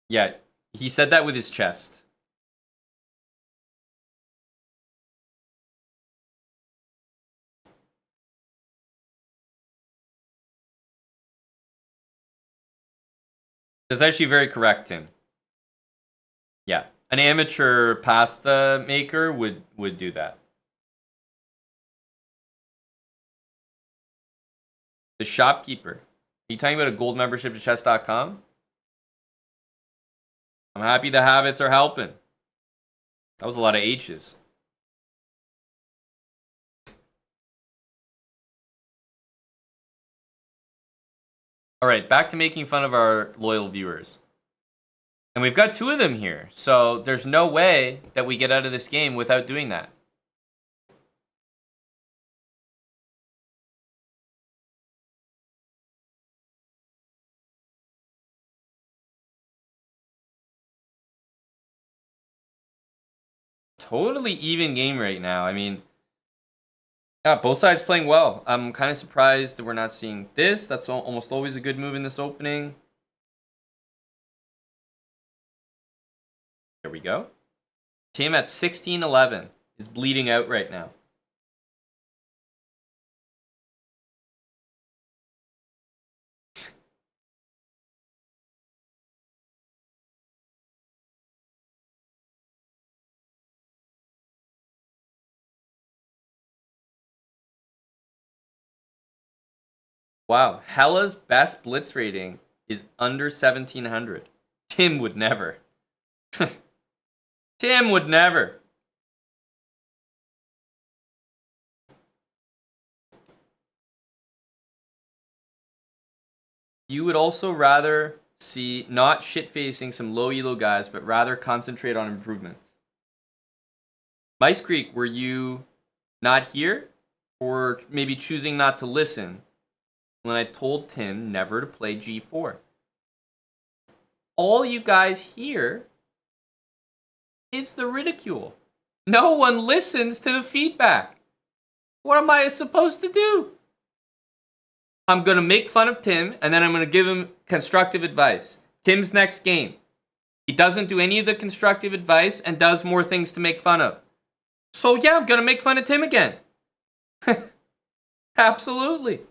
[SPEAKER 1] Yeah, he said that with his chest. That's actually very correct, Tim. Yeah, an amateur pasta maker would do that. The shopkeeper. Are you talking about a gold membership to chess.com? I'm happy the habits are helping. That was a lot of H's. All right, back to making fun of our loyal viewers. And we've got 2 of them here, so there's no way that we get out of this game without doing that. Totally even game right now. I mean, yeah, both sides playing well. I'm kind of surprised that we're not seeing this. That's almost always a good move in this opening. There we go. Tim at 16-11 is bleeding out right now. Wow, Hella's best blitz rating is under 1700. Tim would never. Tim would never. You would also rather see not shit-facing some low elo guys, but rather concentrate on improvements. Mice Creek, were you not here? Or maybe choosing not to listen when I told Tim never to play G4? All you guys hear is the ridicule. No one listens to the feedback. What am I supposed to do? I'm going to make fun of Tim, and then I'm going to give him constructive advice. Tim's next game. He doesn't do any of the constructive advice and does more things to make fun of. So yeah, I'm going to make fun of Tim again. Absolutely.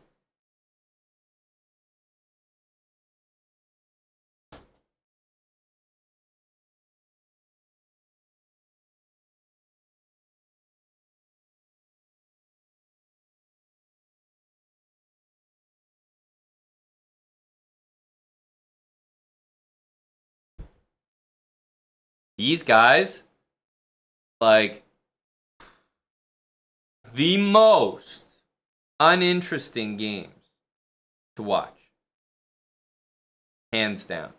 [SPEAKER 1] These guys, like, the most uninteresting games to watch. Hands down.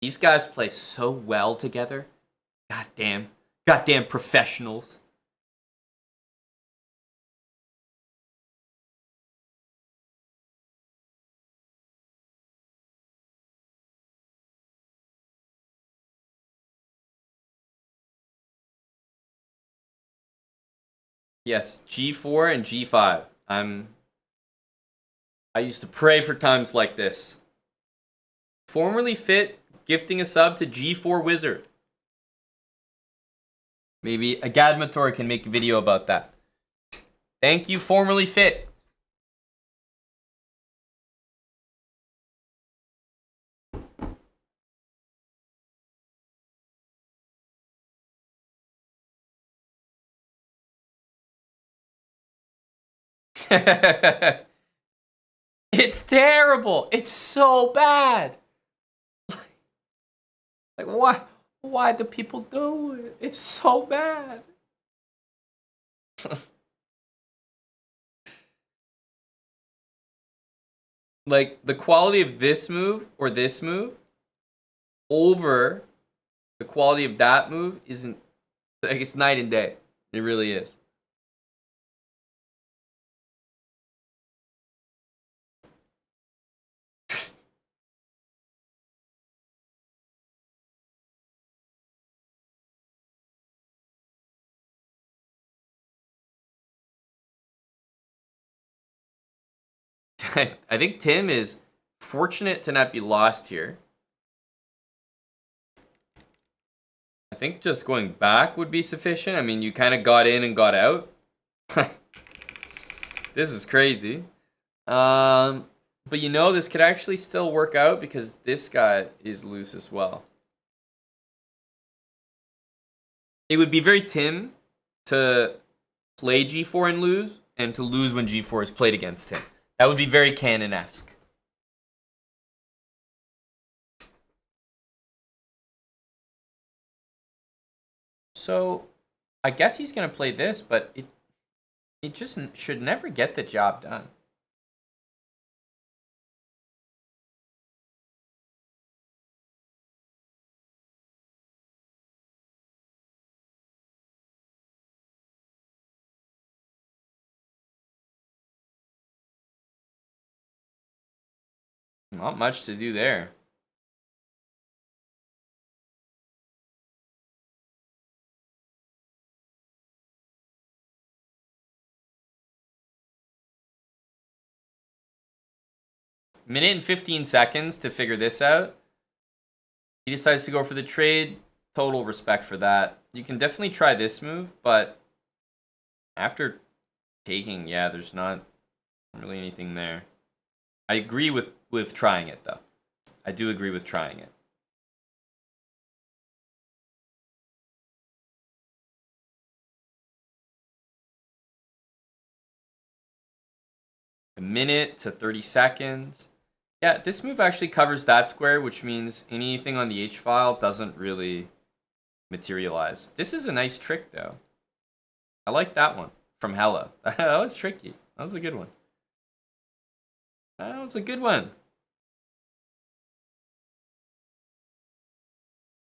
[SPEAKER 1] These guys play so well together. Goddamn professionals. Yes, G4 and G5. I used to pray for times like this. Formerly Fit gifting a sub to G4 Wizard. Maybe Agadmator can make a video about that. Thank you, Formerly Fit. It's terrible. It's so bad. Like why do people do it? It's so bad. Like the quality of this move or this move over the quality of that move isn't, like, it's night and day. It really is. I think Tim is fortunate to not be lost here. I think just going back would be sufficient. I mean, you kind of got in and got out. This is crazy. But you know, this could actually still work out because this guy is loose as well. It would be very Tim to play g4 and lose, and to lose when g4 is played against him. That would be very Cannon-esque. So, I guess he's going to play this, but it just should never get the job done. Not much to do there. Minute and 15 seconds to figure this out. He decides to go for the trade. Total respect for that. You can definitely try this move, but after taking, yeah, there's not really anything there. I agree with trying it, though. I do agree with trying it. A minute to 30 seconds. Yeah, this move actually covers that square, which means anything on the H file doesn't really materialize. This is a nice trick, though. I like that one from Hella. That was tricky. That was a good one. That was a good one.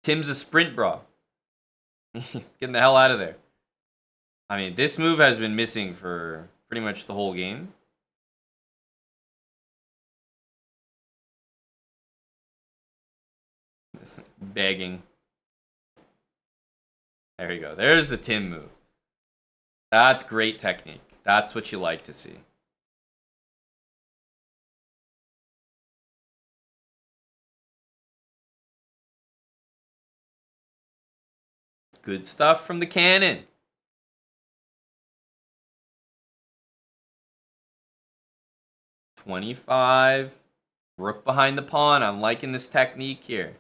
[SPEAKER 1] Tim's a sprint bra. Getting the hell out of there. I mean, this move has been missing for pretty much the whole game. This begging. There you go. There's the Tim move. That's great technique. That's what you like to see. Good stuff from the cannon. $25. Rook behind the pawn. I'm liking this technique here.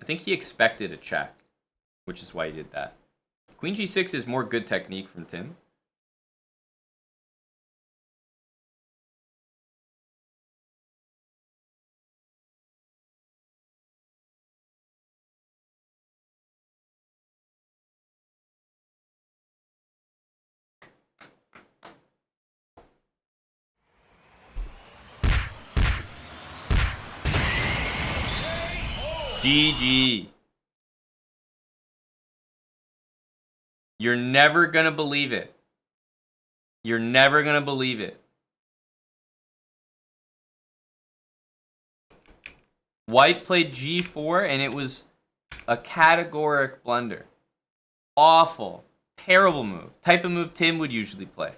[SPEAKER 1] I think he expected a check, which is why he did that. Queen g6 is more good technique from Tim. GG. You're never gonna believe it. You're never gonna believe it. White played g4 and it was a categoric blunder. Awful. Terrible move. Type of move Tim would usually play.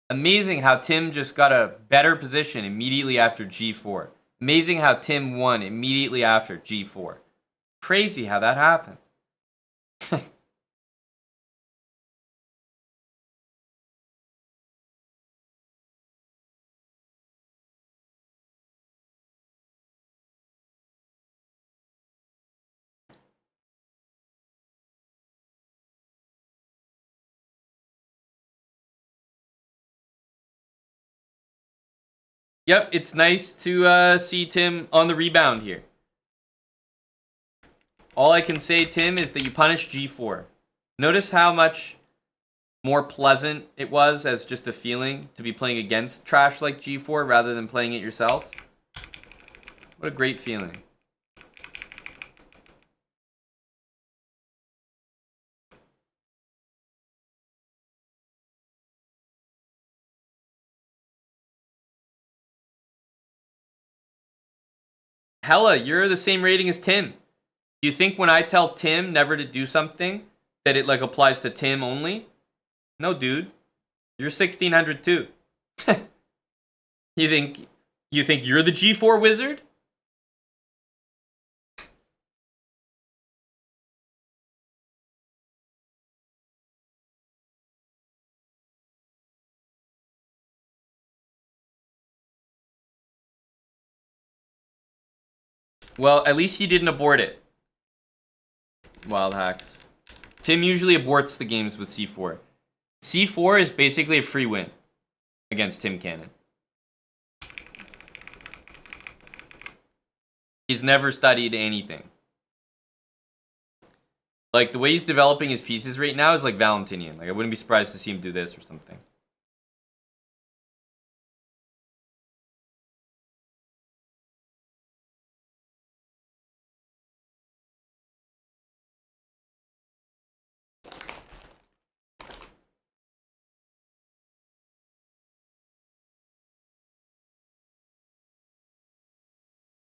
[SPEAKER 1] Amazing how Tim just got a better position immediately after g4. Amazing how Tim won immediately after g4. Crazy how that happened. Yep, it's nice to see Tim on the rebound here. All I can say, Tim, is that you punished g4. Notice how much more pleasant it was as just a feeling to be playing against trash like g4 rather than playing it yourself. What a great feeling. Hella, you're the same rating as Tim. You think when I tell Tim never to do something that it like applies to Tim only? No, dude. You're 1600 too. You think you're the G4 wizard? Well, at least he didn't abort it. Wild hacks. Tim usually aborts the games with C4. C4 is basically a free win against Tim Cannon. He's never studied anything. Like, the way he's developing his pieces right now is like Valentinian. Like, I wouldn't be surprised to see him do this or something.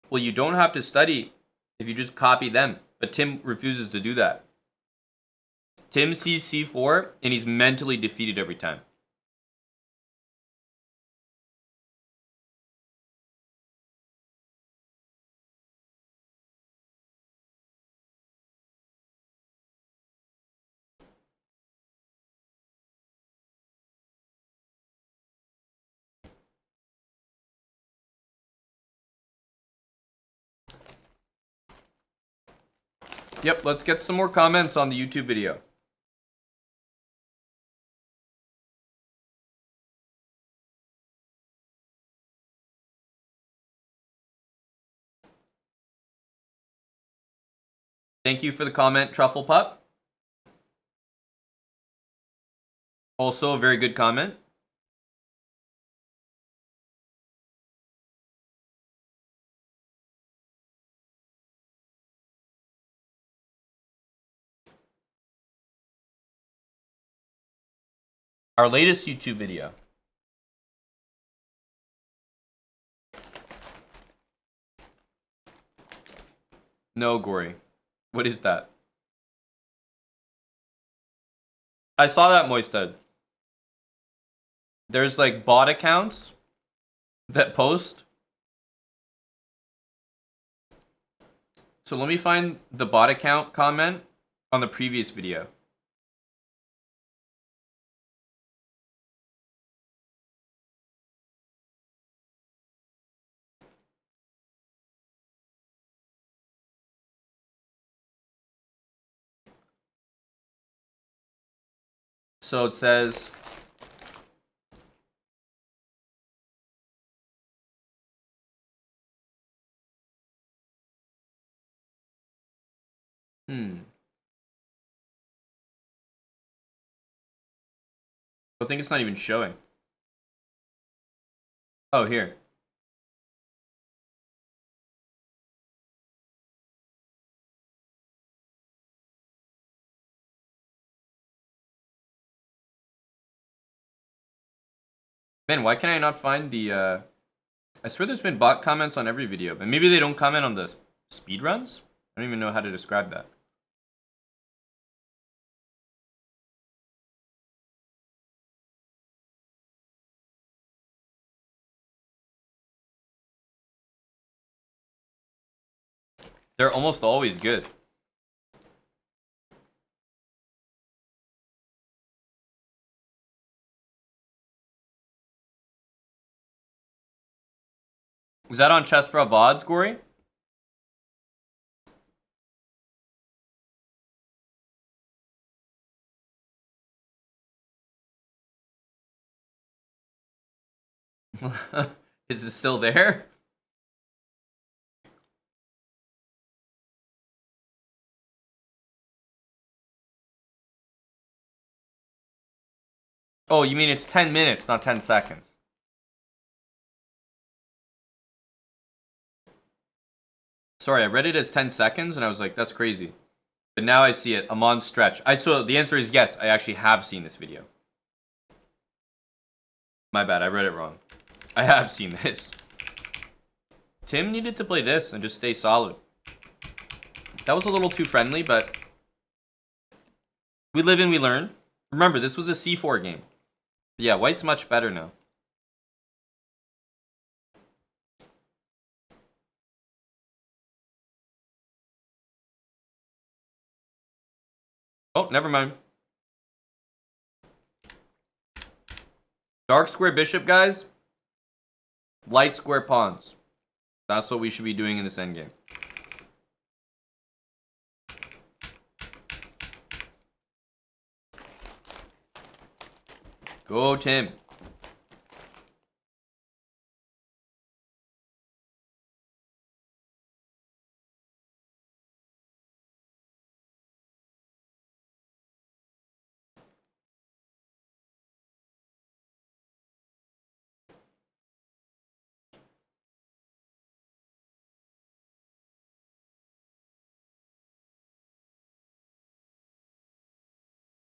[SPEAKER 1] Well, you don't have to study if you just copy them. But Tim refuses to do that. Tim sees C4 and he's mentally defeated every time. Yep, let's get some more comments on the YouTube video. Thank you for the comment, Truffle Pup. Also a very good comment. Our latest YouTube video. No, Gory. What is that? I saw that, Moisted. There's like bot accounts that post. So let me find the bot account comment on the previous video. So it says, I think it's not even showing. Oh, here. Man, why can I not find the, I swear there's been bot comments on every video, but maybe they don't comment on the speedruns? I don't even know how to describe that. They're almost always good. Is that on Chessbra VODs, Gory? Is it still there? Oh, you mean it's 10 minutes, not 10 seconds. Sorry, I read it as 10 seconds and I was like, that's crazy. But now I see it, I'm on stretch. So the answer is yes, I actually have seen this video. My bad, I read it wrong. I have seen this. Tim needed to play this and just stay solid. That was a little too friendly, but we live and we learn. Remember, this was a c4 game. Yeah, white's much better now. Oh, never mind. Dark square bishop, guys. Light square pawns. That's what we should be doing in this endgame. Go, Tim.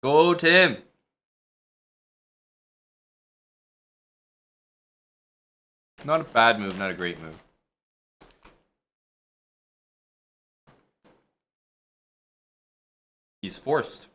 [SPEAKER 1] Go, Tim. Not a bad move, not a great move. He's forced.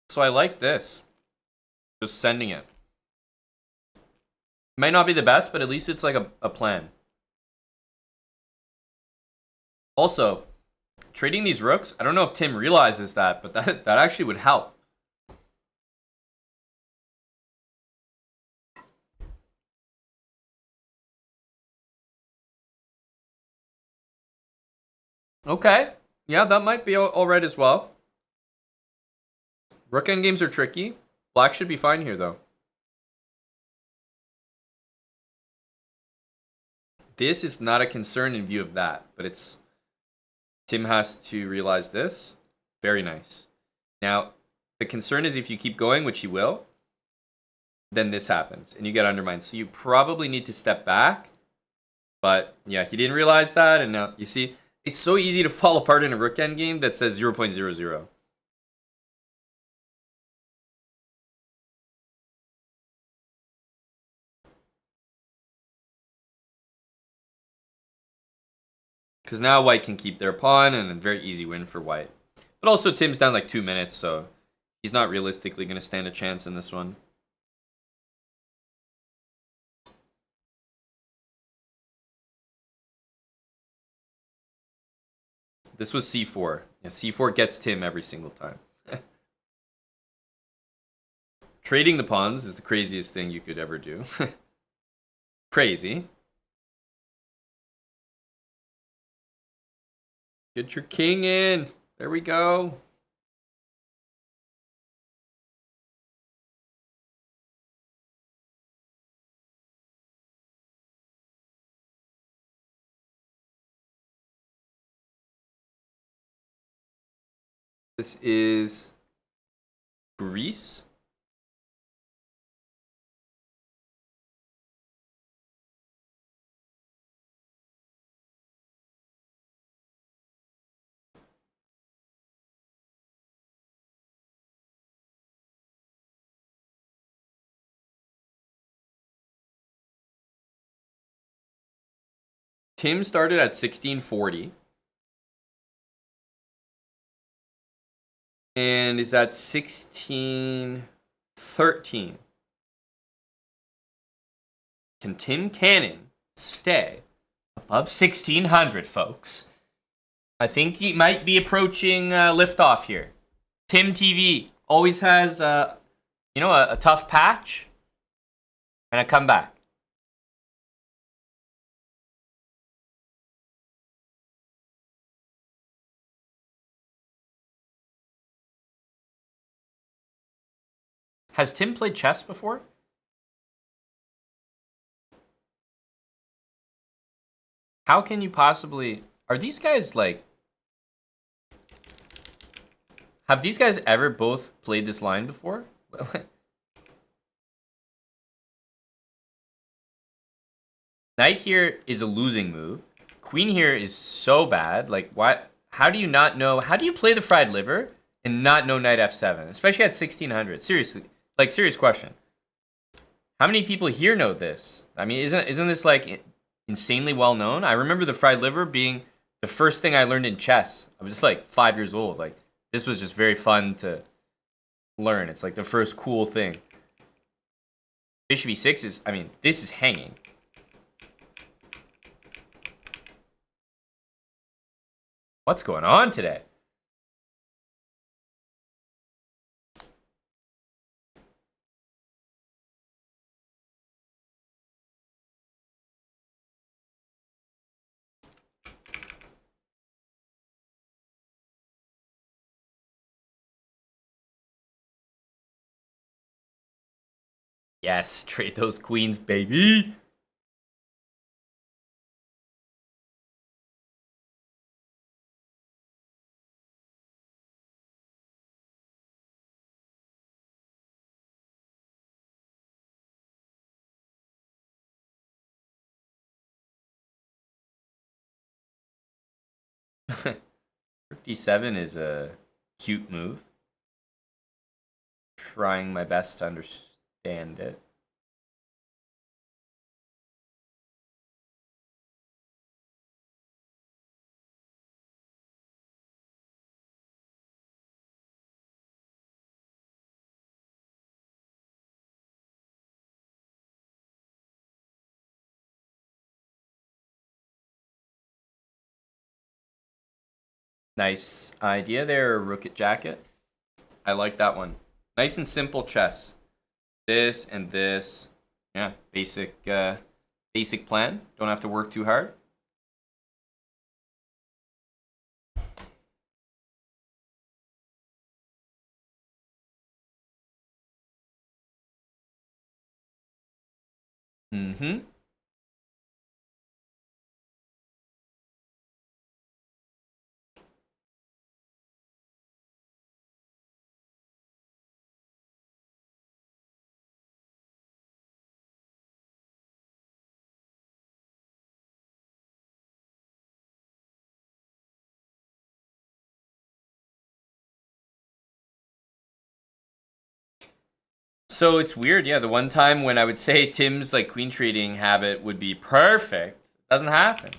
[SPEAKER 1] So I like this. Just sending it. Might not be the best, but at least it's like a plan. Also, trading these rooks, I don't know if Tim realizes that, but that actually would help. Okay. Yeah, that might be all right as well. Rook endgames are tricky. Black should be fine here, though. This is not a concern in view of that, but it's... Tim has to realize this. Very nice. Now, the concern is if you keep going, which he will, then this happens, and you get undermined. So you probably need to step back. But, yeah, he didn't realize that, and now, you see, it's so easy to fall apart in a rook endgame that says 0.00. Because now white can keep their pawn, and a very easy win for white. But also, Tim's down like 2 minutes, so he's not realistically going to stand a chance in this one. This was c4. Yeah, c4 gets Tim every single time. Trading the pawns is the craziest thing you could ever do. Crazy. Get your king in. There we go. This is Greece. Tim started at 1640. And is at 1613. Can Tim Cannon stay above 1600, folks? I think he might be approaching liftoff here. Tim TV always has, a tough patch and a comeback. Has Tim played chess before? How can you possibly... Are these guys, like... Have these guys ever both played this line before? Knight here is a losing move. Queen here is so bad. Like, why? How do you not know? How do you play the fried liver and not know knight f7, especially at 1600? Seriously, like, serious question. How many people here know this? I mean, isn't this like insanely well known? I remember the fried liver being the first thing I learned in chess. I was just like 5 years old. Like, this was just very fun to learn. It's like the first cool thing. Bishop e6 is, I mean, this is hanging. What's going on today? Yes, trade those queens, baby. Rook d7 is a cute move. Trying my best to understand it. Nice idea there, rook at jacket. I like that one. Nice and simple chess. This and this. Yeah, basic plan. Don't have to work too hard. Mm-hmm. So it's weird, yeah. The one time when I would say Tim's like queen trading habit would be perfect, doesn't happen.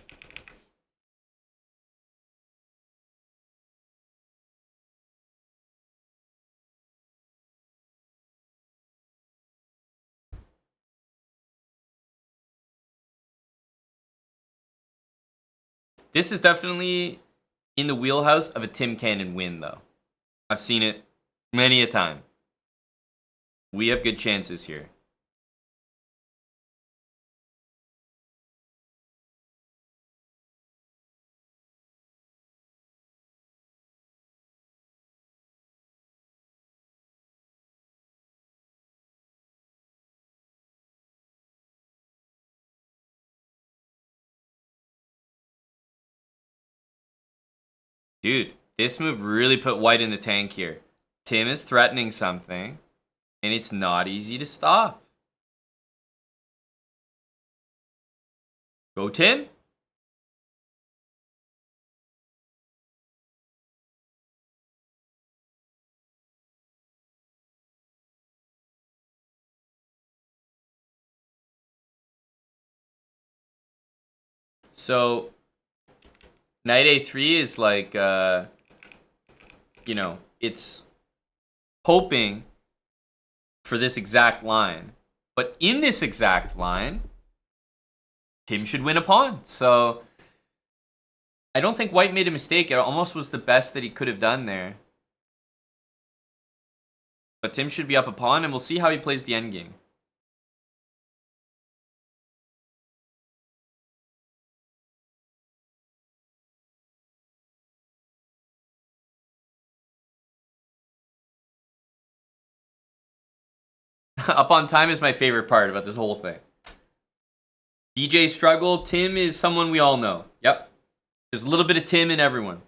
[SPEAKER 1] This is definitely in the wheelhouse of a Tim Cannon win, though. I've seen it many a time. We have good chances here. Dude, this move really put white in the tank here. Tim is threatening something, and it's not easy to stop. Go, Tim. So, knight a3 is like, you know, it's hoping for this exact line. But in this exact line, Tim should win a pawn. So, I don't think white made a mistake. It almost was the best that he could have done there. But Tim should be up a pawn, and we'll see how he plays the endgame. Up on time is my favorite part about this whole thing. DJ struggle. Tim is someone we all know. Yep. There's a little bit of Tim in everyone.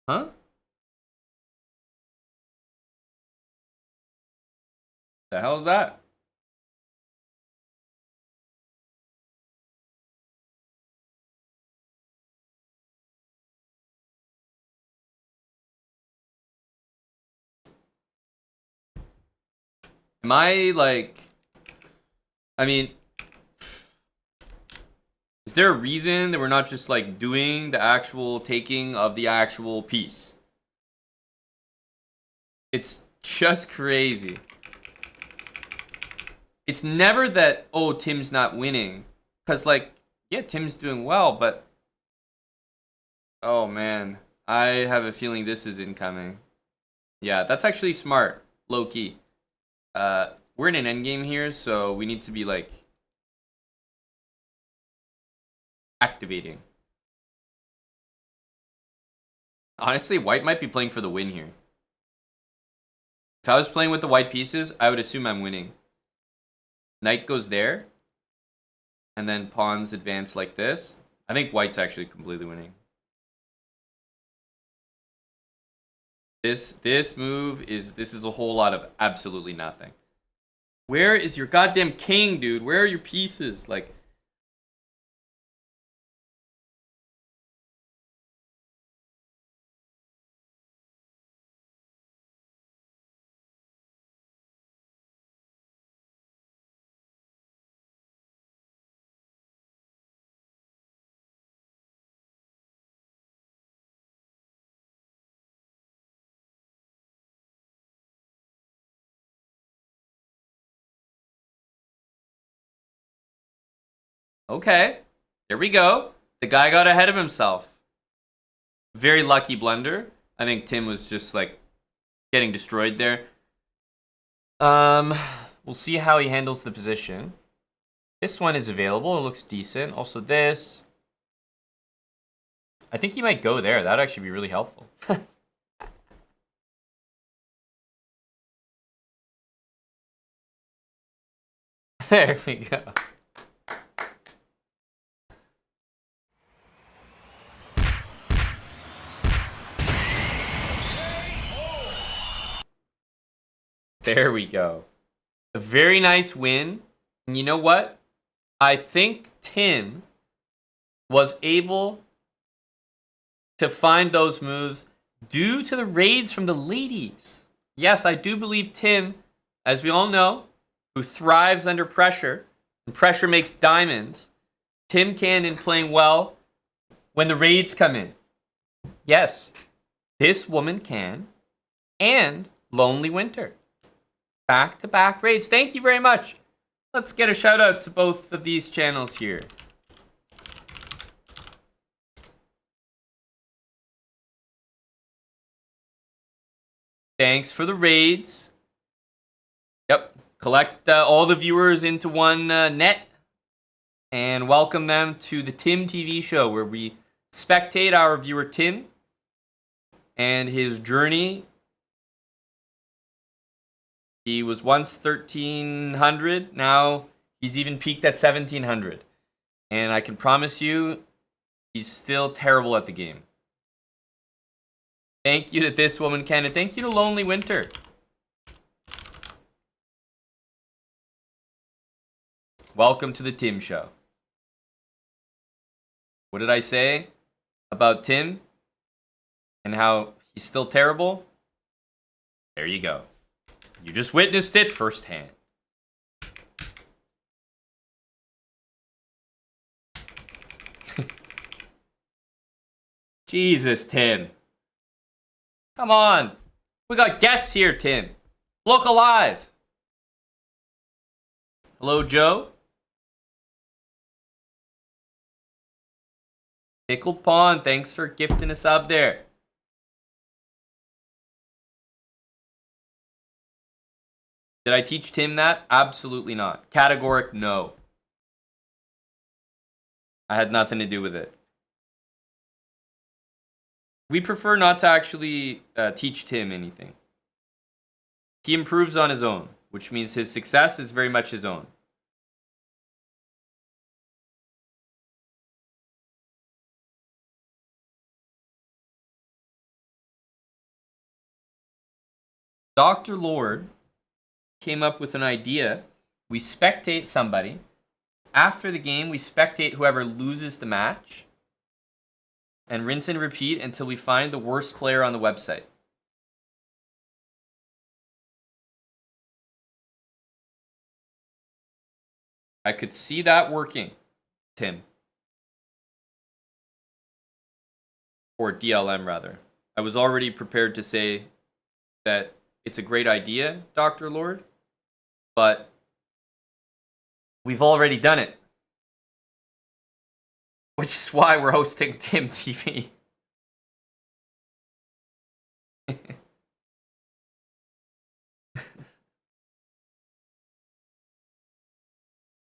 [SPEAKER 1] Huh? The hell is that? Am I like... I mean... Is there a reason that we're not just like doing the actual taking of the actual piece? It's just crazy. It's never that, oh, Tim's not winning. Because, like, yeah, Tim's doing well, but... Oh, man. I have a feeling this is incoming. Yeah, that's actually smart. Low-key. We're in an endgame here, so we need to be, like... activating. Honestly, white might be playing for the win here. If I was playing with the white pieces, I would assume I'm winning. Knight goes there. And then pawns advance like this. I think white's actually completely winning. This move is... This is a whole lot of absolutely nothing. Where is your goddamn king, dude? Where are your pieces? Like... Okay. There we go. The guy got ahead of himself. Very lucky blunder. I think Tim was just, like, getting destroyed there. We'll see how he handles the position. This one is available. It looks decent. Also this. I think he might go there. That'd actually be really helpful. There we go. There we go. A very nice win. And you know what? I think Tim was able to find those moves due to the raids from the ladies. Yes, I do believe Tim, as we all know, who thrives under pressure, and pressure makes diamonds. Tim Cannon playing well when the raids come in. Yes, this woman can, and Lonely Winter. Back-to-back raids. Thank you very much. Let's get a shout out to both of these channels here. Thanks for the raids. Yep. Collect all the viewers into one net and welcome them to the Tim TV show where we spectate our viewer Tim and his journey. He was once 1,300. Now he's even peaked at 1,700. And I can promise you, he's still terrible at the game. Thank you to this woman, Ken, and thank you to Lonely Winter. Welcome to the Tim Show. What did I say about Tim and how he's still terrible? There you go. You just witnessed it firsthand. Jesus, Tim. Come on. We got guests here, Tim. Look alive. Hello, Joe. Pickled Pawn, thanks for gifting a sub there. Did I teach Tim that? Absolutely not. Categoric no. I had nothing to do with it. We prefer not to actually teach Tim anything. He improves on his own, which means his success is very much his own. Dr. Lord came up with an idea. We spectate somebody. After the game, we spectate whoever loses the match. And rinse and repeat until we find the worst player on the website. I could see that working, Tim. Or DLM, rather. I was already prepared to say that it's a great idea, Dr. Lord, but we've already done it. Which is why we're hosting Tim TV.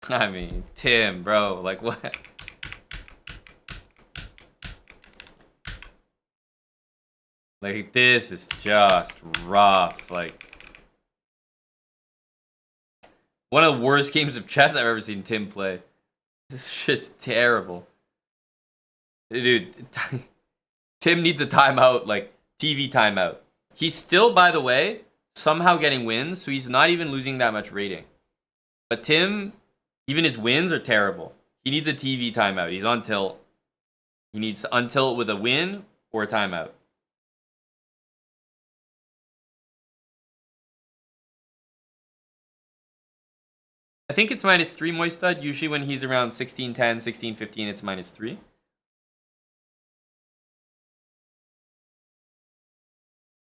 [SPEAKER 1] I mean, Tim, bro, like what? Like, this is just rough. Like, one of the worst games of chess I've ever seen Tim play. This is just terrible. Dude, Tim needs a timeout, like, TV timeout. He's still, by the way, somehow getting wins, so he's not even losing that much rating. But Tim, even his wins are terrible. He needs a TV timeout. He's on tilt. He needs to untilt with a win or a timeout. I think it's -3 Moistad. Usually when he's around 1610, 1615, it's -3.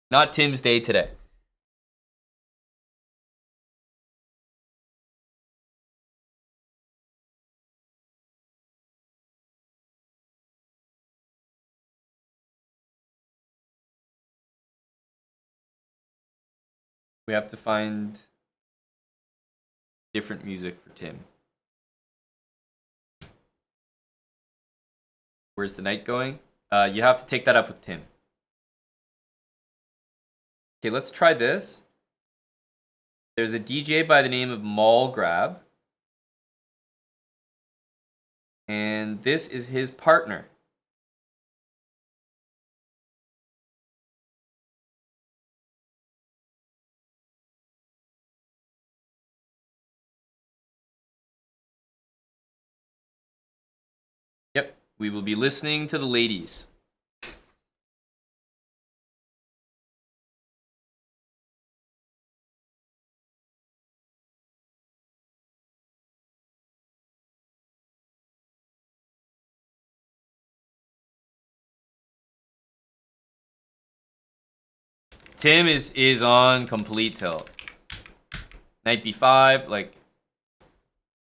[SPEAKER 1] Not Tim's day today. We have to find different music for Tim. Where's the night going? You have to take that up with Tim. Okay, let's try this. There's a DJ by the name of Mall Grab. And this is his partner. Yep, we will be listening to the ladies. Tim is on complete tilt. Knight b5, like,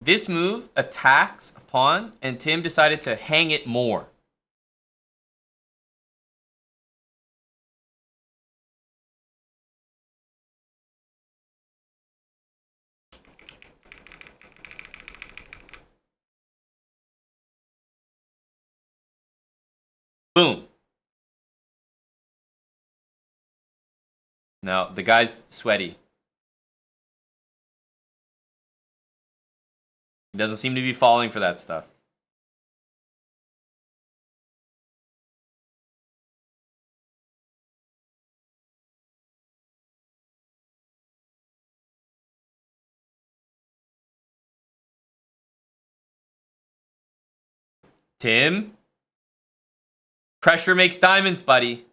[SPEAKER 1] this move attacks a pawn, and Tim decided to hang it more. Boom. No, the guy's sweaty. He doesn't seem to be falling for that stuff. Tim? Pressure makes diamonds, buddy.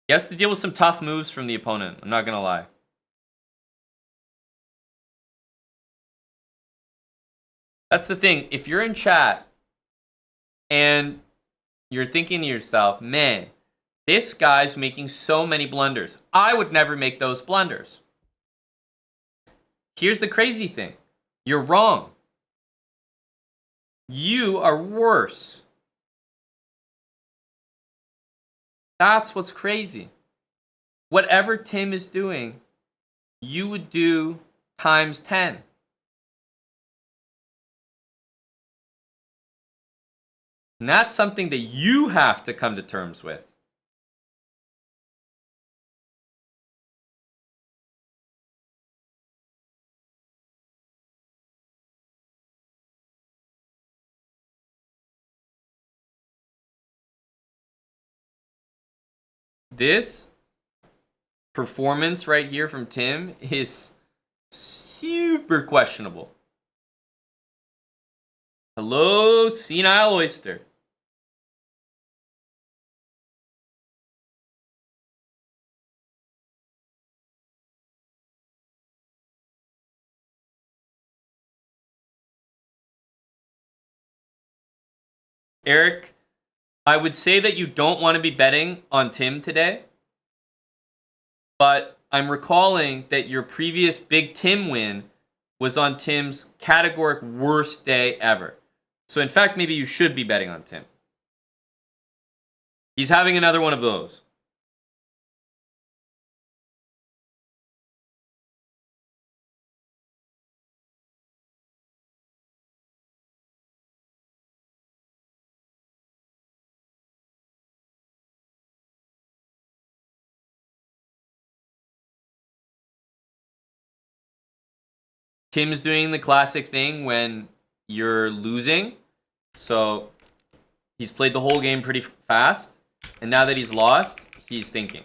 [SPEAKER 1] He has to deal with some tough moves from the opponent. I'm not going to lie. That's the thing. If you're in chat and you're thinking to yourself, man, this guy's making so many blunders. I would never make those blunders. Here's the crazy thing. You're wrong. You are worse. That's what's crazy. Whatever Tim is doing, you would do times 10. And that's something that you have to come to terms with. This performance right here from Tim is super questionable. Hello, Senile Oyster. Eric, I would say that you don't want to be betting on Tim today, but I'm recalling that your previous big Tim win was on Tim's categoric worst day ever. So, in fact, maybe you should be betting on Tim. He's having another one of those. Tim's doing the classic thing when you're losing. So he's played the whole game pretty fast. And now that he's lost, he's thinking.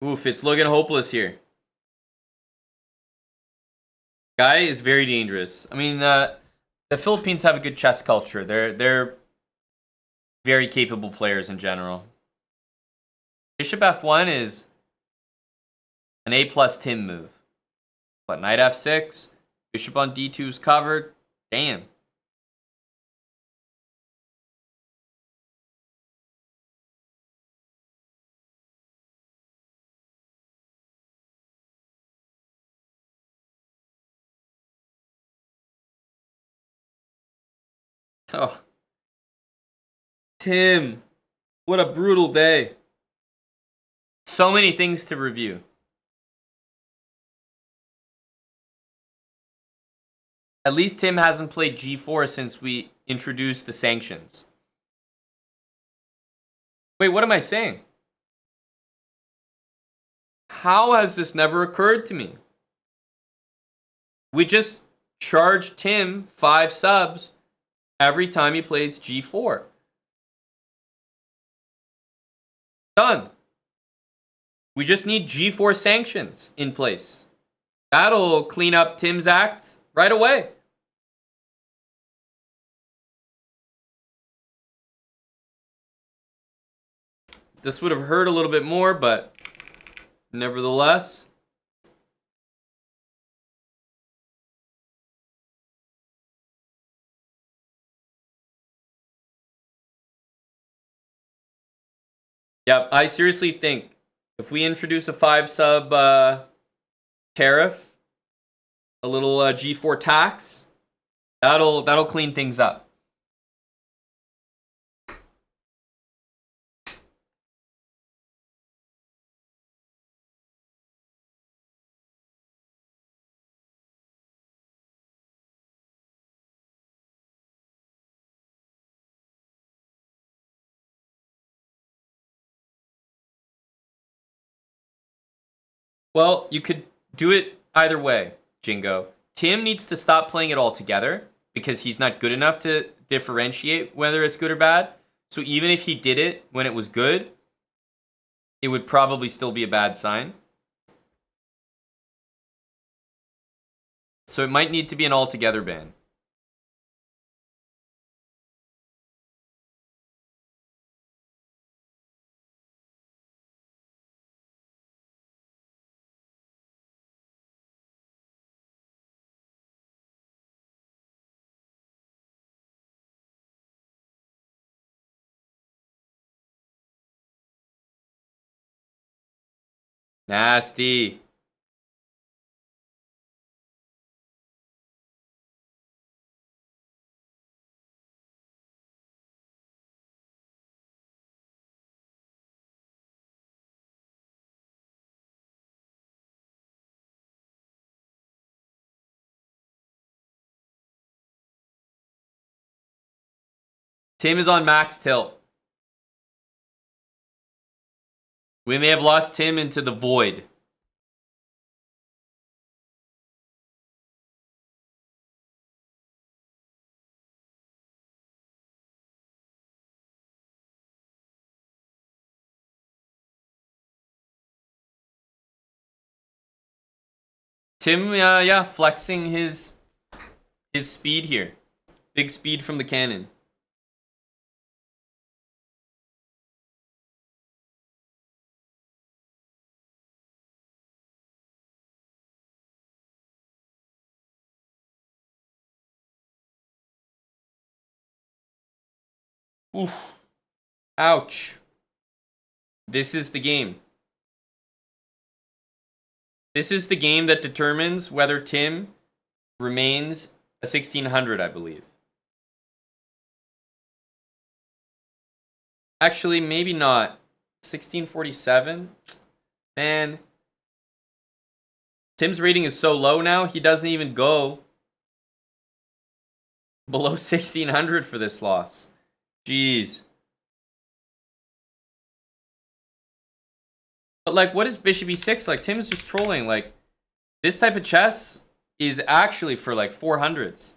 [SPEAKER 1] Oof, it's looking hopeless here. Guy is very dangerous. I mean, the Philippines have a good chess culture. They're very capable players in general. Bishop f1 is an A plus Tim move. But knight f6, bishop on d2 is covered. Damn. Oh, Tim, what a brutal day. So many things to review. At least Tim hasn't played g4 since we introduced the sanctions. Wait, what am I saying? How has this never occurred to me? We just charge Tim 5 subs every time he plays g4. Done. We just need g4 sanctions in place. That'll clean up Tim's acts right away. This would have hurt a little bit more, but nevertheless. Yep, I seriously think if we introduce a 5 sub tariff, a little G4 tax, that'll clean things up. Well, you could do it either way, Jingo. Tim needs to stop playing it all together because he's not good enough to differentiate whether it's good or bad. So even if he did it when it was good, it would probably still be a bad sign. So it might need to be an altogether ban. Nasty. Tim is on max tilt. We may have lost Tim into the void. Tim, yeah, flexing his speed here. Big speed from the cannon. Oof. Ouch. This is the game. This is the game that determines whether Tim remains a 1600, I believe. Actually, maybe not. 1647? Man. Tim's rating is so low now, he doesn't even go below 1600 for this loss. Jeez. But, like, what is bishop e6? Like, Tim's just trolling. Like, this type of chess is actually for, like, 400s.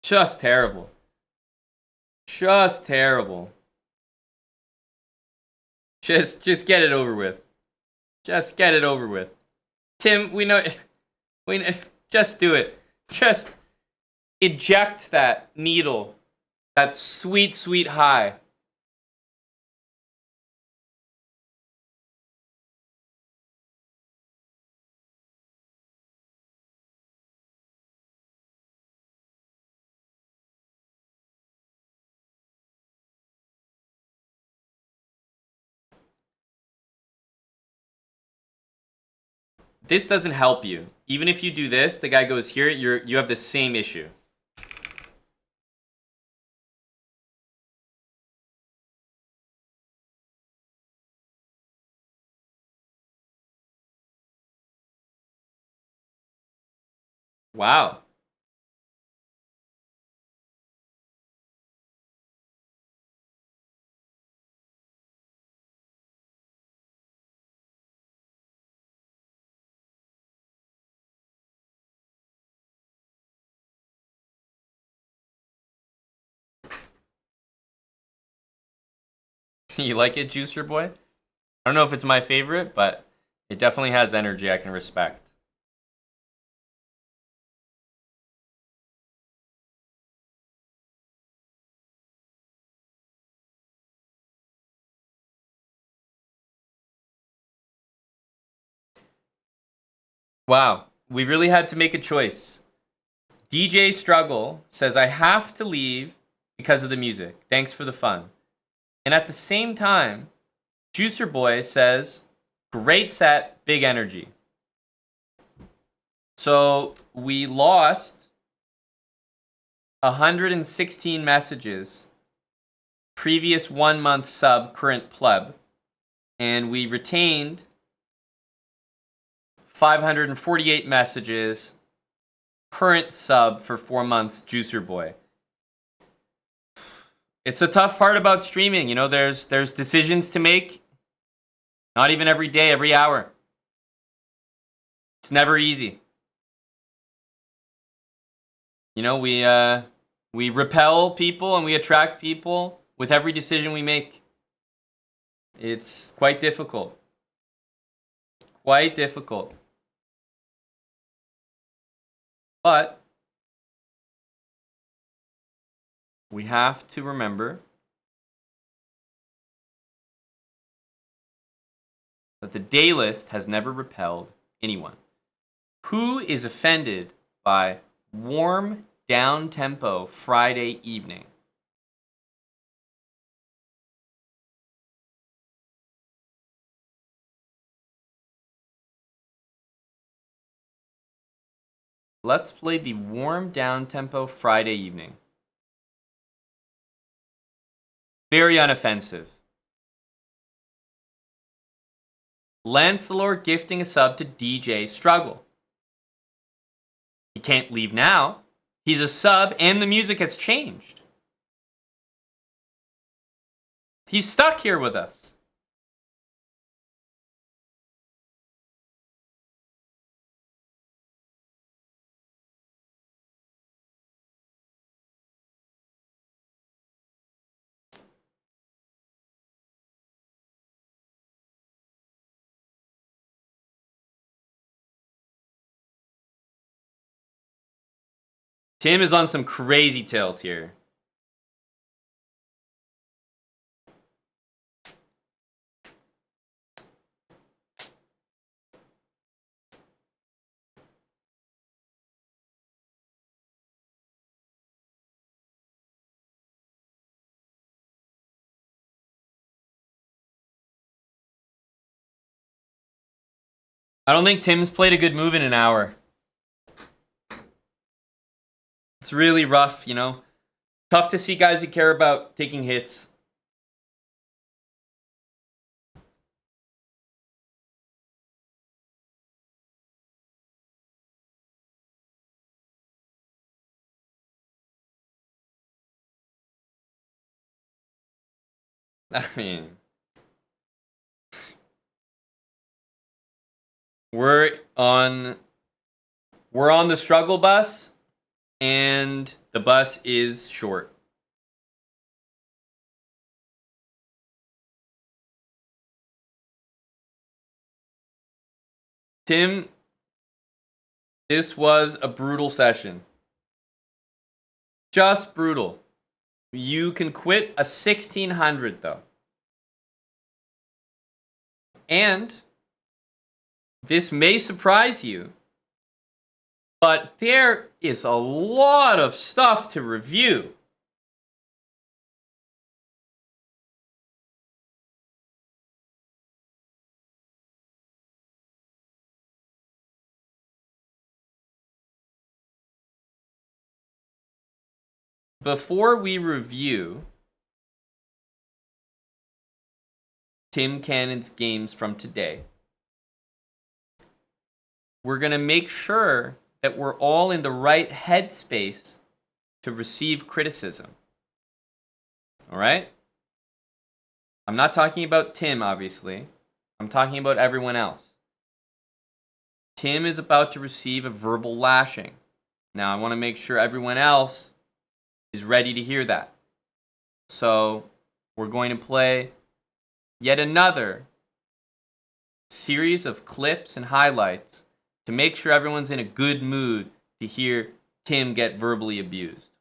[SPEAKER 1] Just terrible. Just terrible. Just get it over with. Just get it over with. Tim, we know, just do it. Just eject that needle. That sweet, sweet high. This doesn't help you. Even if you do this, the guy goes here, you have the same issue. Wow. You like it, Juicer Boy? I don't know if it's my favorite, but it definitely has energy I can respect. Wow, we really had to make a choice. DJ Struggle says, I have to leave because of the music. Thanks for the fun. And at the same time, Juicer Boy says, great set, big energy. So we lost 116 messages, previous 1 month sub, current pleb, and we retained 548 messages, current sub for 4 months, Juicer Boy. It's a tough part about streaming, you know, there's decisions to make. Not even every day, every hour. It's never easy. You know, we repel people and we attract people with every decision we make. It's quite difficult. Quite difficult. But we have to remember that the day list has never repelled anyone. Who is offended by warm, down-tempo Friday evening? Let's play the warm, down-tempo Friday evening. Very unoffensive. Lancelor gifting a sub to DJ Struggle. He can't leave now. He's a sub, and the music has changed. He's stuck here with us. Tim is on some crazy tilt here. I don't think Tim's played a good move in an hour. It's really rough, you know? Tough to see guys who care about taking hits. I mean, we're on the struggle bus, and the bus is short. Tim, this was a brutal session. Just brutal. You can quit a 1600 though. And this may surprise you, but there is a lot of stuff to review. Before we review Tim Cannon's games from today, we're going to make sure that we're all in the right headspace to receive criticism. All right? I'm not talking about Tim, obviously. I'm talking about everyone else. Tim is about to receive a verbal lashing. Now, I want to make sure everyone else is ready to hear that. So, we're going to play yet another series of clips and highlights to make sure everyone's in a good mood to hear Tim get verbally abused.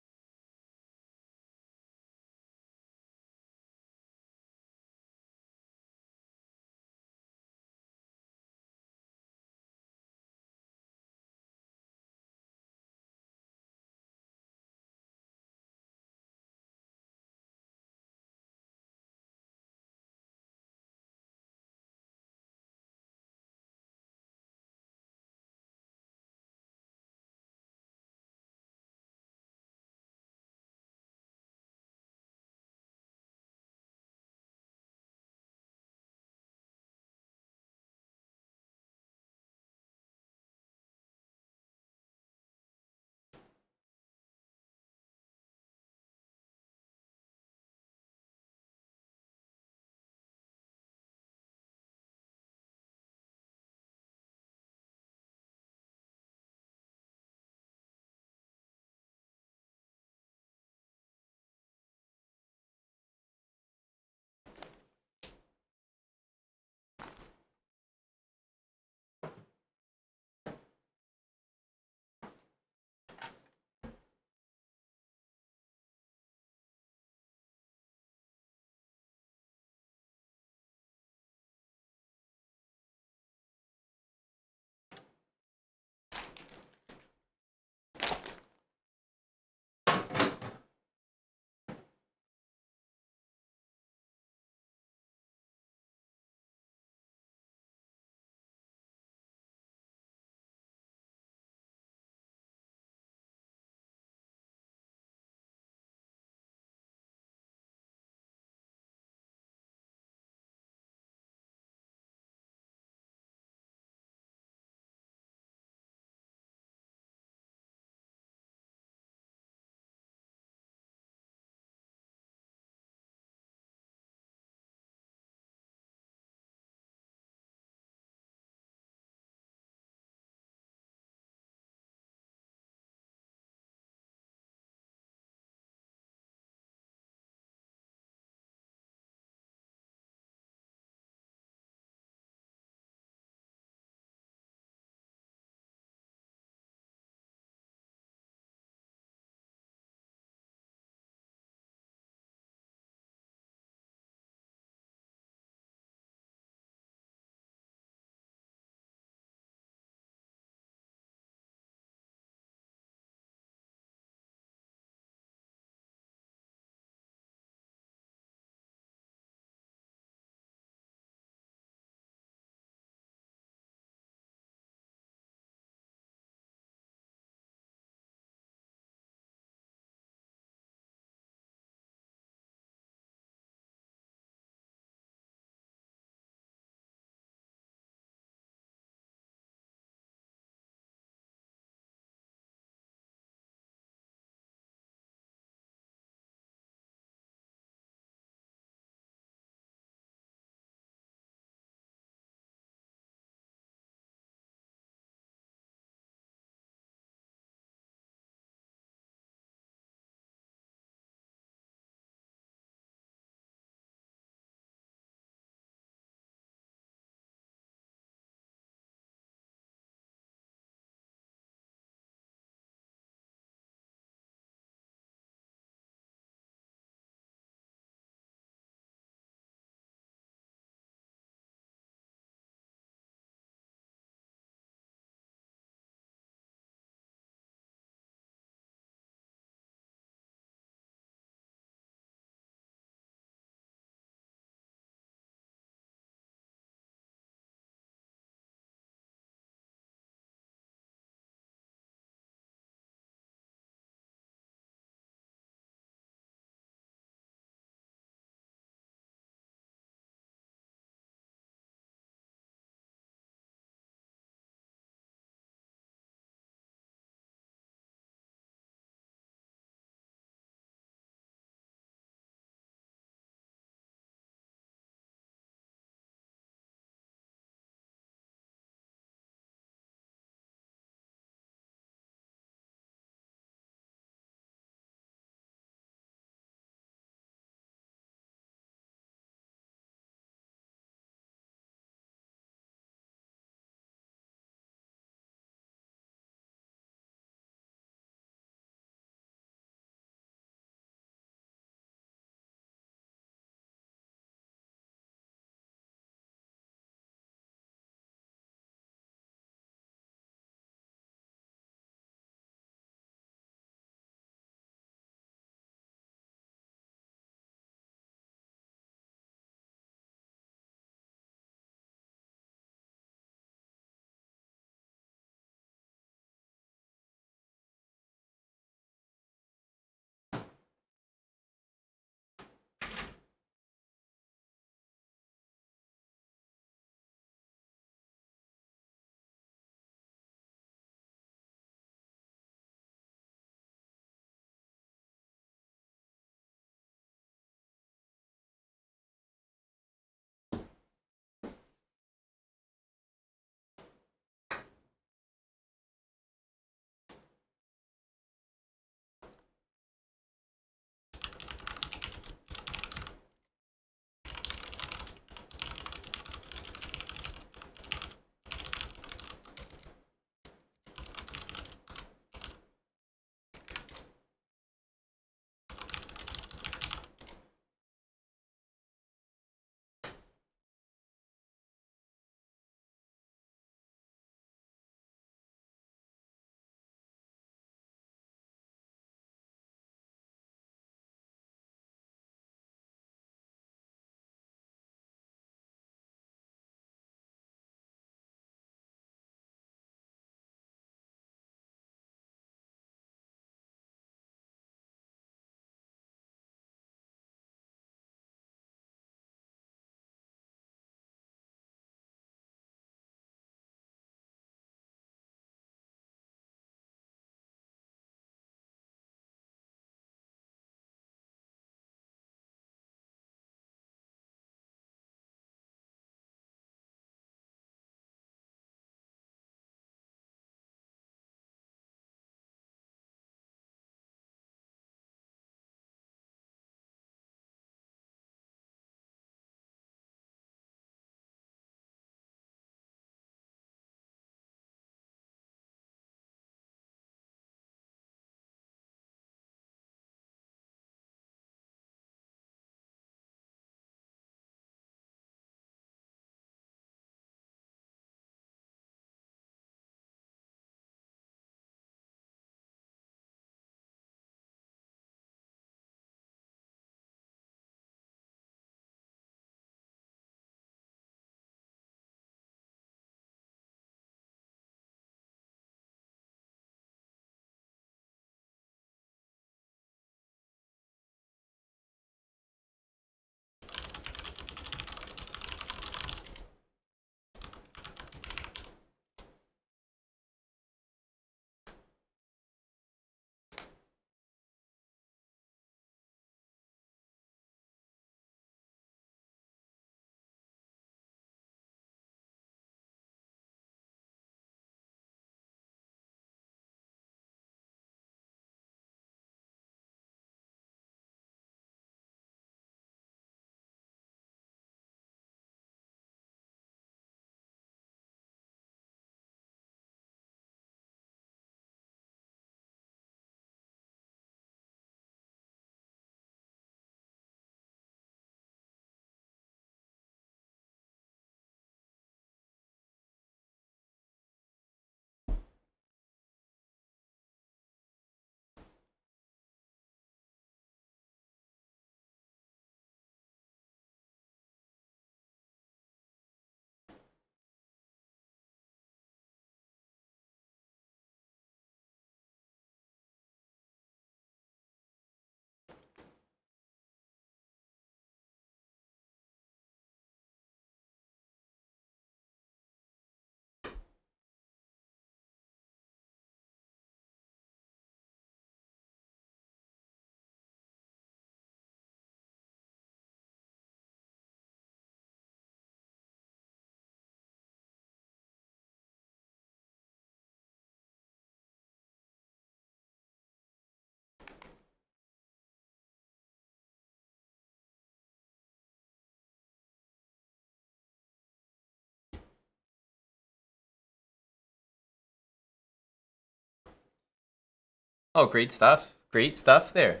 [SPEAKER 1] Oh, great stuff. Great stuff there.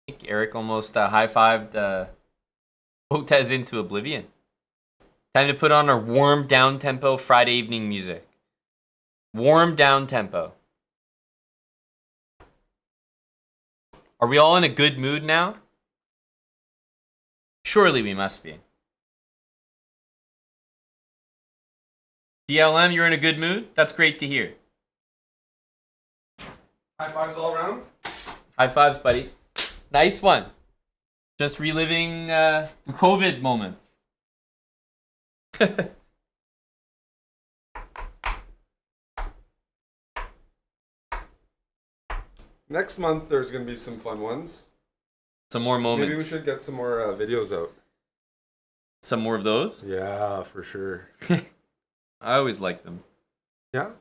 [SPEAKER 1] I think Eric almost high-fived Otez into oblivion. Time to put on our warm down-tempo Friday evening music. Warm down-tempo. Are we all in a good mood now? Surely we must be. DLM, you're in a good mood? That's great to hear.
[SPEAKER 3] High fives all around.
[SPEAKER 1] High fives, buddy. Nice one. Just reliving the COVID moments.
[SPEAKER 3] Next month there's gonna be some fun ones.
[SPEAKER 1] Some more moments.
[SPEAKER 3] Maybe we should get some more videos out.
[SPEAKER 1] Some more of those?
[SPEAKER 3] Yeah, for sure.
[SPEAKER 1] I always like them.
[SPEAKER 3] Yeah,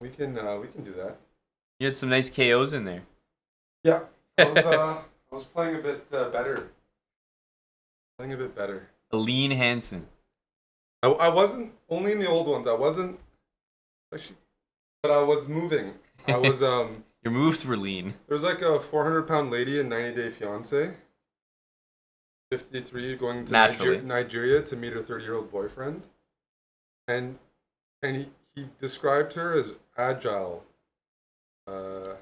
[SPEAKER 3] we can do that.
[SPEAKER 1] You had some nice KOs in there.
[SPEAKER 3] Yeah, I was playing a bit better. Playing a bit better.
[SPEAKER 1] Aline Hansen.
[SPEAKER 3] I wasn't only in the old ones. I wasn't actually, but I was moving. I was
[SPEAKER 1] Your moves were lean.
[SPEAKER 3] There's like a 400-pound lady in 90 Day Fiance. 53 going to Nigeria to meet her 30-year-old boyfriend, and he described her as agile.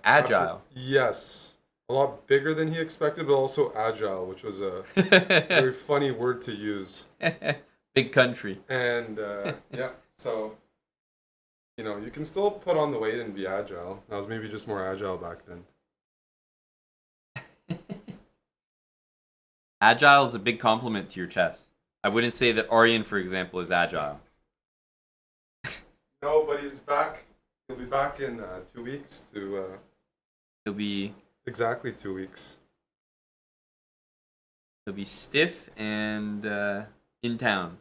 [SPEAKER 1] Agile.
[SPEAKER 3] Yes, a lot bigger than he expected, but also agile, which was a very funny word to use.
[SPEAKER 1] Big country.
[SPEAKER 3] And yeah, so you can still put on the weight and be agile. I was maybe just more agile back then.
[SPEAKER 1] Agile is a big compliment to your chest. I wouldn't say that Aryan, for example, is agile.
[SPEAKER 3] No, but he's back. He'll be back in 2 weeks to...
[SPEAKER 1] He'll be
[SPEAKER 3] exactly 2 weeks.
[SPEAKER 1] He'll be stiff and in town.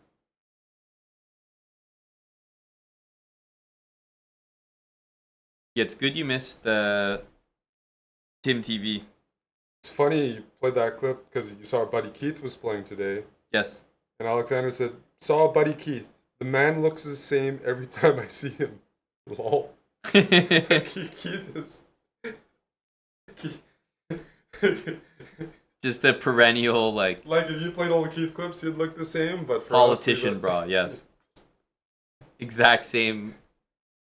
[SPEAKER 1] Yeah, it's good you missed Tim TV.
[SPEAKER 3] It's funny you played that clip because you saw Buddy Keith was playing today.
[SPEAKER 1] Yes.
[SPEAKER 3] And Alexander said, saw Buddy Keith. The man looks the same every time I see him. Lol. Keith is...
[SPEAKER 1] Just a perennial, like
[SPEAKER 3] if you played all the Keith clips, he'd look the same, but for
[SPEAKER 1] politician, bra, yes. Exact same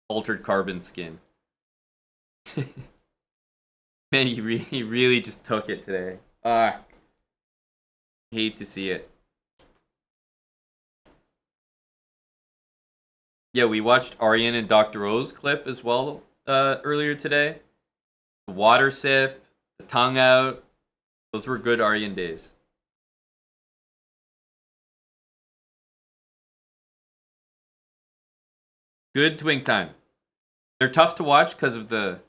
[SPEAKER 1] altered carbon skin. Man, he really just took it today. Hate to see it. Yeah, we watched Aryan and Dr. O's clip as well earlier today. The water sip, the tongue out. Those were good Aryan days. Good twink time. They're tough to watch because of the...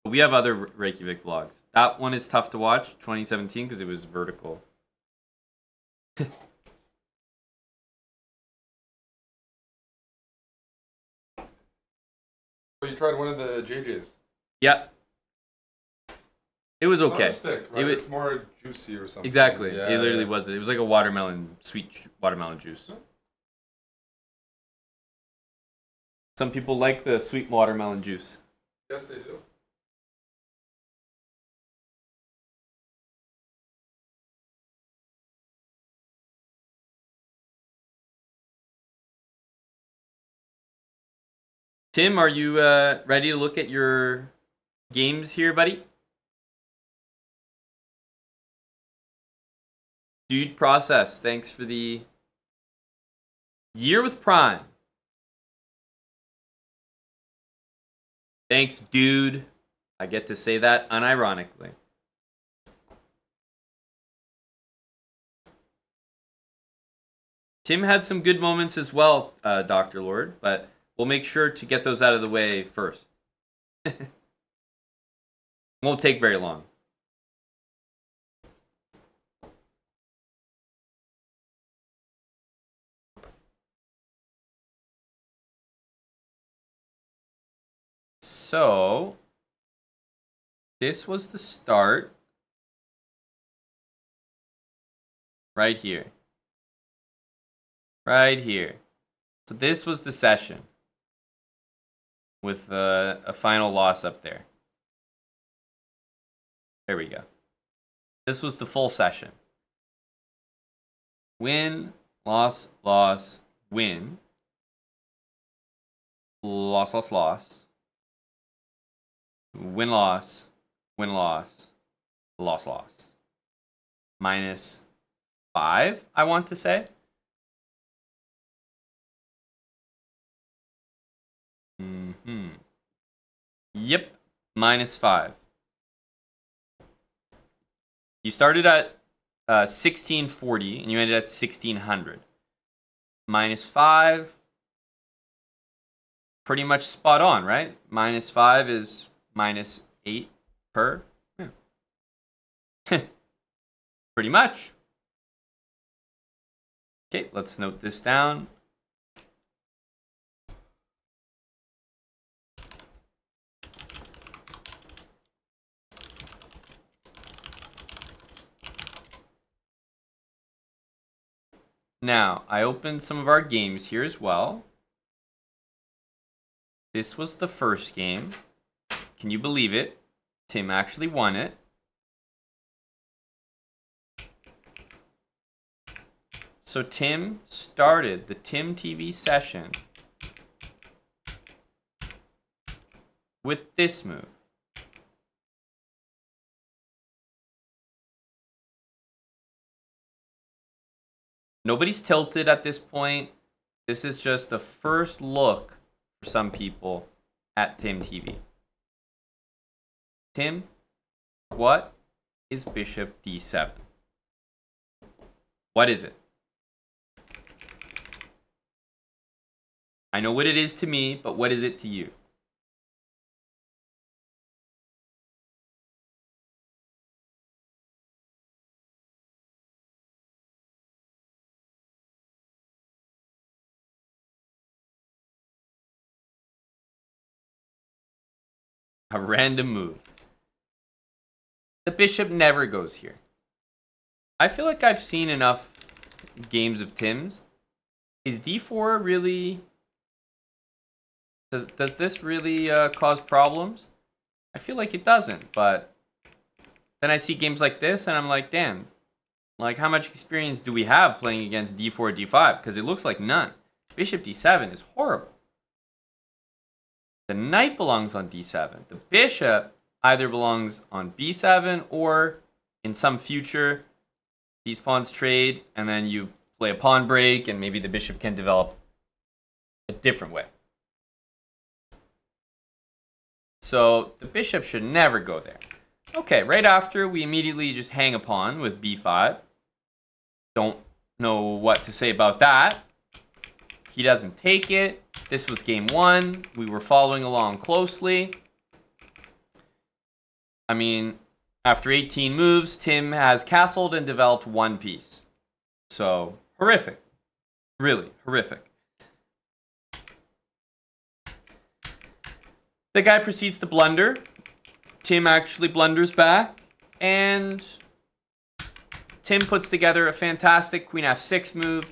[SPEAKER 1] We have other Reykjavik vlogs. That one is tough to watch, 2017, because it was vertical.
[SPEAKER 3] Oh, you tried one of the JJs?
[SPEAKER 1] Yep. It was okay.
[SPEAKER 3] Not a stick, right? It's more juicy or something.
[SPEAKER 1] Exactly.
[SPEAKER 3] Yeah,
[SPEAKER 1] it literally was. It was like a sweet watermelon juice. Some people like the sweet watermelon juice.
[SPEAKER 3] Yes, they do.
[SPEAKER 1] Tim, are you ready to look at your games here, buddy? Dude Process, thanks for the year with Prime. Thanks, dude. I get to say that unironically. Tim had some good moments as well, Dr. Lord, but we'll make sure to get those out of the way first. Won't take very long. So, this was the start. Right here. Right here. So this was the session. With a final loss up there. There we go. This was the full session. Win, loss, loss, win. Loss, loss, loss. Win, loss, loss, loss. -5, I want to say. Yep, -5. You started at 1640 and you ended at 1600. -5, pretty much spot on, right? -5 is -8 per. Yeah. Pretty much. Okay, let's note this down. Now, I opened some of our games here as well. This was the first game. Can you believe it? Tim actually won it. So Tim started the Tim TV session with this move. Nobody's tilted at this point. This is just the first look for some people at Tim TV. Tim, what is Bishop D7? What is it? I know what it is to me, but what is it to you? A random move. The bishop never goes here. I feel like I've seen enough games of Tim's. Is d4 really... Does this really cause problems? I feel like it doesn't, but then I see games like this and I'm like, damn. Like, how much experience do we have playing against d4, d5? Because it looks like none. Bishop d7 is horrible. The knight belongs on d7. The bishop either belongs on b7 or in some future, these pawns trade and then you play a pawn break and maybe the bishop can develop a different way. So the bishop should never go there. Okay, right after we immediately just hang a pawn with b5. Don't know what to say about that. He doesn't take it. This was game 1. We were following along closely. I mean, after 18 moves, Tim has castled and developed 1 piece. So, horrific. Really, horrific. The guy proceeds to blunder. Tim actually blunders back. And Tim puts together a fantastic queen f6 move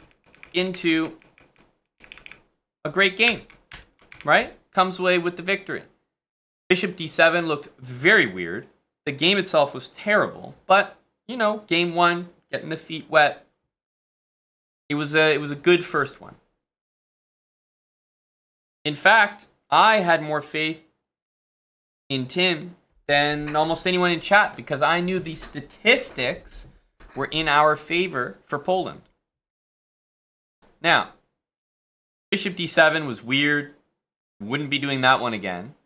[SPEAKER 1] into a great game, right? Comes away with the victory. Bishop d7 looked very weird. The game itself was terrible, but you know, game 1, getting the feet wet. It was a good first one. In fact, I had more faith in Tim than almost anyone in chat because I knew the statistics were in our favor for Poland. Now, Bishop d7 was weird. Wouldn't be doing that one again.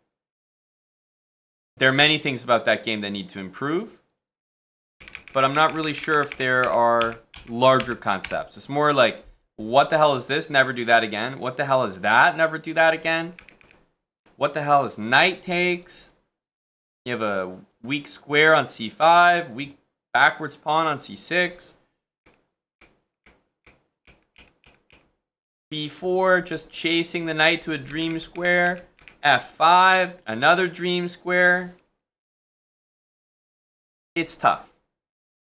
[SPEAKER 1] There are many things about that game that need to improve, but I'm not really sure if there are larger concepts. It's more like, what the hell is this? Never do that again. What the hell is that? Never do that again. What the hell is knight takes? You have a weak square on c5, weak backwards pawn on c6. b4, just chasing the knight to a dream square. f5, another dream square. It's tough.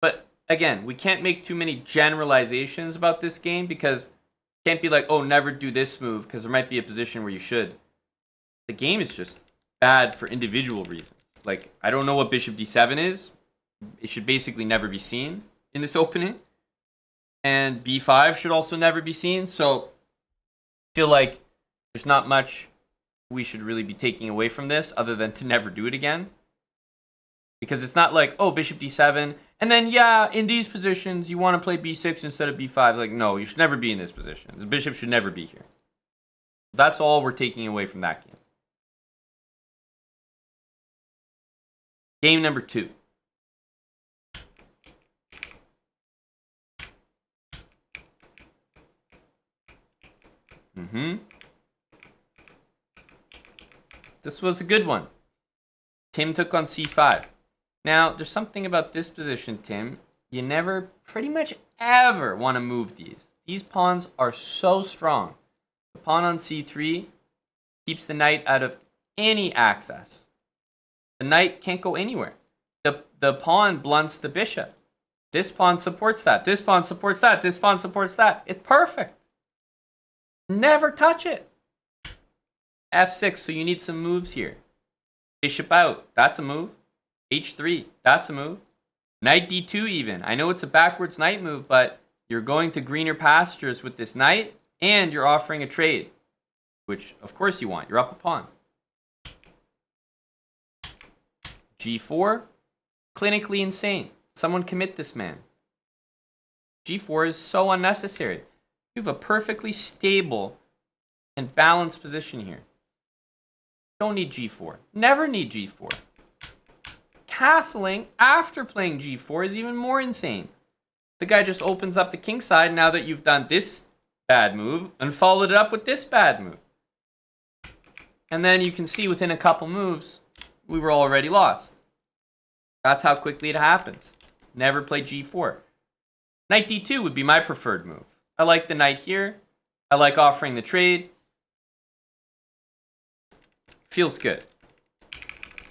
[SPEAKER 1] But again, we can't make too many generalizations about this game because it can't be like, oh, never do this move because there might be a position where you should. The game is just bad for individual reasons. Like, I don't know what bishop d7 is. It should basically never be seen in this opening. And b5 should also never be seen. So I feel like there's not much we should really be taking away from this other than to never do it again. Because it's not like, oh, bishop d7, and then, yeah, in these positions, you want to play b6 instead of b5. It's like, no, you should never be in this position. The bishop should never be here. That's all we're taking away from that game. Game number 2. This was a good one. Tim took on c5. Now, there's something about this position, Tim. You never, pretty much ever, want to move these. These pawns are so strong. The pawn on c3 keeps the knight out of any access. The knight can't go anywhere. The pawn blunts the bishop. This pawn supports that. This pawn supports that. This pawn supports that. It's perfect. Never touch it. f6, so you need some moves here. Bishop out, that's a move. h3, that's a move. Knight d2 even. I know it's a backwards knight move, but you're going to greener pastures with this knight, and you're offering a trade, which of course you want. You're up a pawn. g4, clinically insane. Someone commit this man. g4 is so unnecessary. You have a perfectly stable and balanced position here. Don't need g4. Never need g4. Castling after playing g4 is even more insane. The guy just opens up the king side now that you've done this bad move and followed it up with this bad move. And then you can see within a couple moves, we were already lost. That's how quickly it happens. Never play g4. Knight d2 would be my preferred move. I like the knight here. I like offering the trade. Feels good.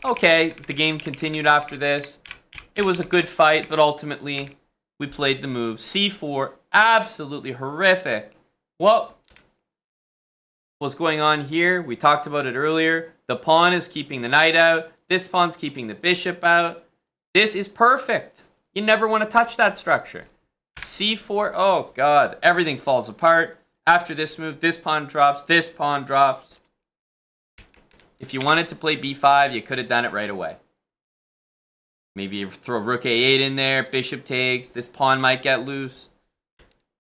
[SPEAKER 1] Okay, the game continued after this. It was a good fight, but ultimately we played the move. c4, absolutely horrific. What was going on here? We talked about it earlier. The pawn is keeping the knight out. This pawn's keeping the bishop out. This is perfect. You never want to touch that structure. c4, oh god, everything falls apart. After this move, this pawn drops, this pawn drops. If you wanted to play b5, you could have done it right away. Maybe throw rook a8 in there, bishop takes, this pawn might get loose.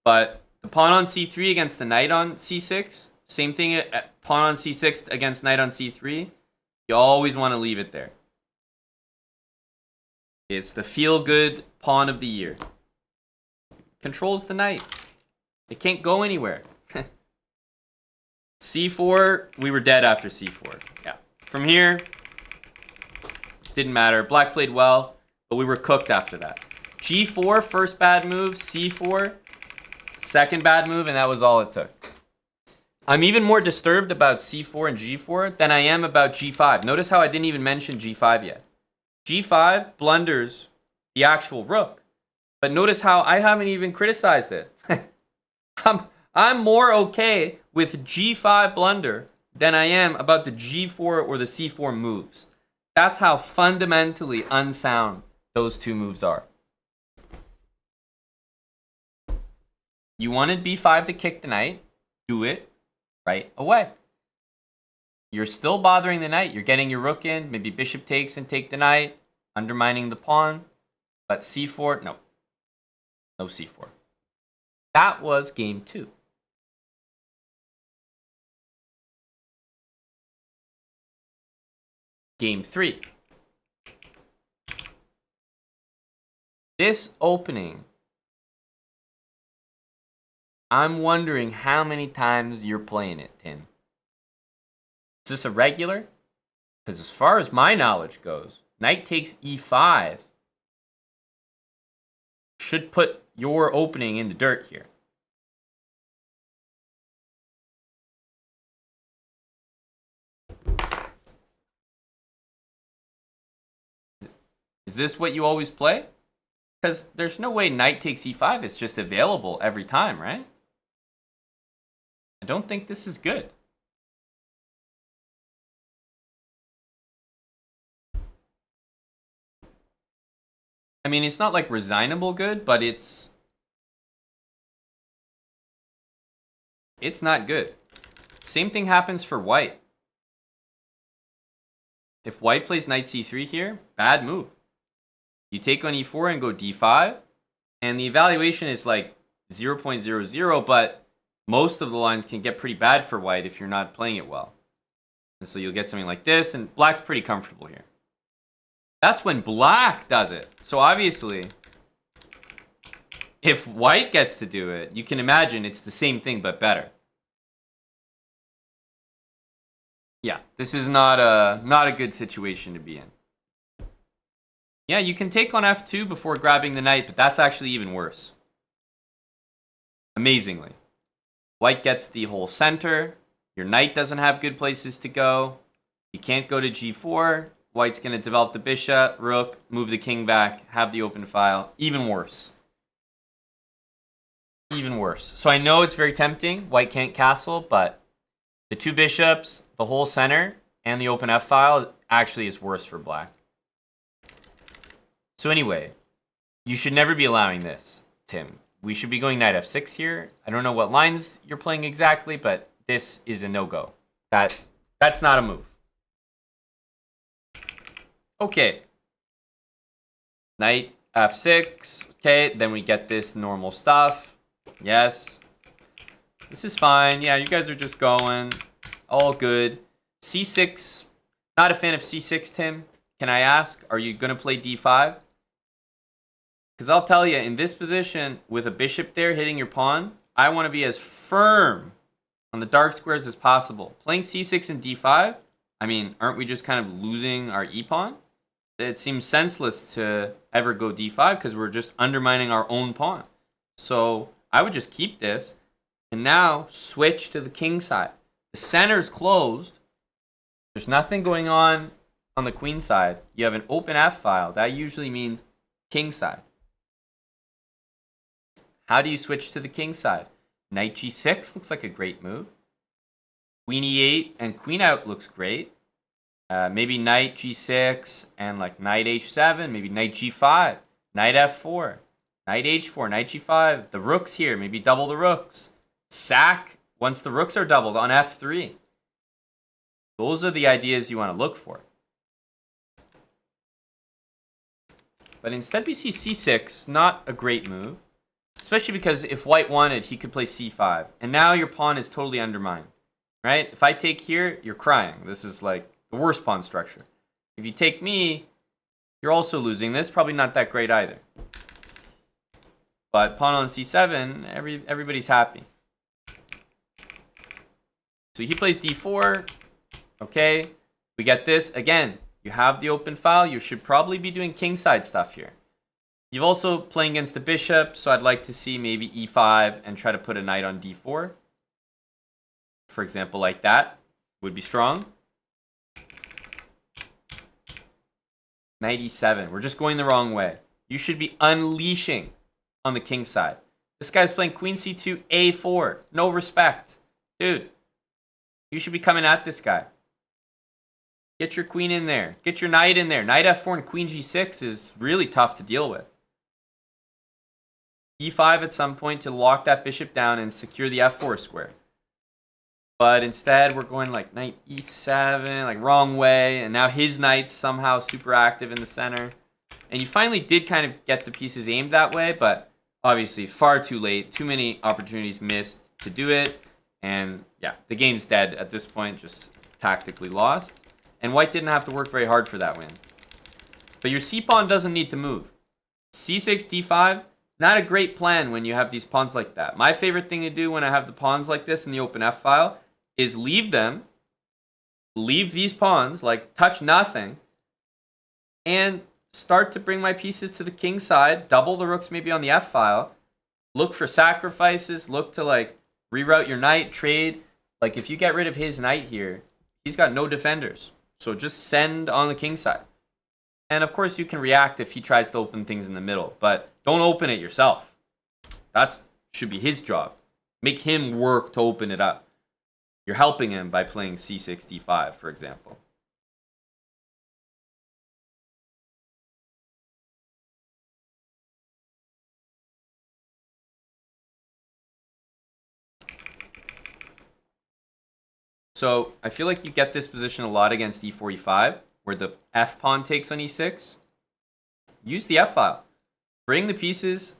[SPEAKER 1] But the pawn on c3 against the knight on c6, same thing, pawn on c6 against knight on c3, you always want to leave it there. It's the feel-good pawn of the year. Controls the knight. It can't go anywhere. c4, we were dead after c4. Yeah. From here, didn't matter. Black played well, but we were cooked after that. g4, first bad move. c4, second bad move, and that was all it took. I'm even more disturbed about c4 and g4 than I am about g5. Notice how I didn't even mention g5 yet. g5 blunders the actual rook. But notice how I haven't even criticized it. I'm more okay with g5 blunder than I am about the g4 or the c4 moves. That's how fundamentally unsound those two moves are. You wanted b5 to kick the knight. Do it right away. You're still bothering the knight. You're getting your rook in. Maybe bishop takes and take the knight, undermining the pawn. But c4, no. No c4. That was game 2. Game 3. This opening, I'm wondering how many times you're playing it, Tim. Is this a regular? Because as far as my knowledge goes, knight takes e5 should put your opening in the dirt here. Is this what you always play? Because there's no way knight takes e5 is just available every time, right? I don't think this is good. I mean, it's not like resignable good, but it's not good. Same thing happens for white. If white plays knight c3 here, bad move. You take on e4 and go d5, and the evaluation is like 0.00, but most of the lines can get pretty bad for white if you're not playing it well. And so you'll get something like this, and black's pretty comfortable here. That's when black does it. So obviously, if white gets to do it, you can imagine it's the same thing but better. Yeah, this is not a good situation to be in. Yeah, you can take on f2 before grabbing the knight, but that's actually even worse. Amazingly. White gets the whole center. Your knight doesn't have good places to go. You can't go to g4. White's going to develop the bishop, rook, move the king back, have the open file. Even worse. Even worse. So I know it's very tempting. White can't castle, but the two bishops, the whole center, and the open f-file actually is worse for black. So anyway, you should never be allowing this, Tim. We should be going knight f6 here. I don't know what lines you're playing exactly, but this is a no-go. That's not a move. Okay. Knight f6. Okay, then we get this normal stuff. Yes. This is fine. Yeah, you guys are just going. All good. c6. Not a fan of c6, Tim. Can I ask, are you going to play d5? Because I'll tell you, in this position, with a bishop there hitting your pawn, I want to be as firm on the dark squares as possible. Playing c6 and d5, I mean, aren't we just kind of losing our e-pawn? It seems senseless to ever go d5 because we're just undermining our own pawn. So I would just keep this and now switch to the king side. The center's closed. There's nothing going on the queen side. You have an open f-file. That usually means king side. How do you switch to the king side? Knight g6 looks like a great move. Queen e8 and queen out looks great. Maybe knight g6 and like knight h7. Maybe knight g5. Knight f4. Knight h4. Knight g5. The rook's here. Maybe double the rooks. Sack once the rooks are doubled on f3. Those are the ideas you want to look for. But instead we see c6. Not a great move. Especially because if white wanted, he could play c5. And now your pawn is totally undermined. Right? If I take here, you're crying. This is like the worst pawn structure. If you take me, you're also losing this. Probably not that great either. But pawn on c7, everybody's happy. So he plays d4. Okay. We get this. Again, you have the open file. You should probably be doing kingside stuff here. You've also playing against the bishop, so I'd like to see maybe e5 and try to put a knight on d4. For example, like that would be strong. Knight e7. We're just going the wrong way. You should be unleashing on the king side. This guy's playing queen c2, a4. No respect. Dude, you should be coming at this guy. Get your queen in there. Get your knight in there. Knight f4 and queen g6 is really tough to deal with. e5 at some point to lock that bishop down and secure the f4 square. But instead, we're going like knight e7, like wrong way. And now his knight's somehow super active in the center. And you finally did kind of get the pieces aimed that way, but obviously far too late. Too many opportunities missed to do it. And yeah, the game's dead at this point, just tactically lost. And white didn't have to work very hard for that win. But your c-pawn doesn't need to move. c6, d5, not a great plan when you have these pawns like that. My favorite thing to do when I have the pawns like this in the open f-file is leave them, leave these pawns, like touch nothing, and start to bring my pieces to the king side, double the rooks maybe on the f-file, look for sacrifices, look to like reroute your knight, trade. Like if you get rid of his knight here, he's got no defenders. So just send on the king side. And of course you can react if he tries to open things in the middle, but don't open it yourself. That should be his job. Make him work to open it up. You're helping him by playing c6, d5, for example. So I feel like you get this position a lot against e4, e5, where the f pawn takes on e6. Use the f file. Bring the pieces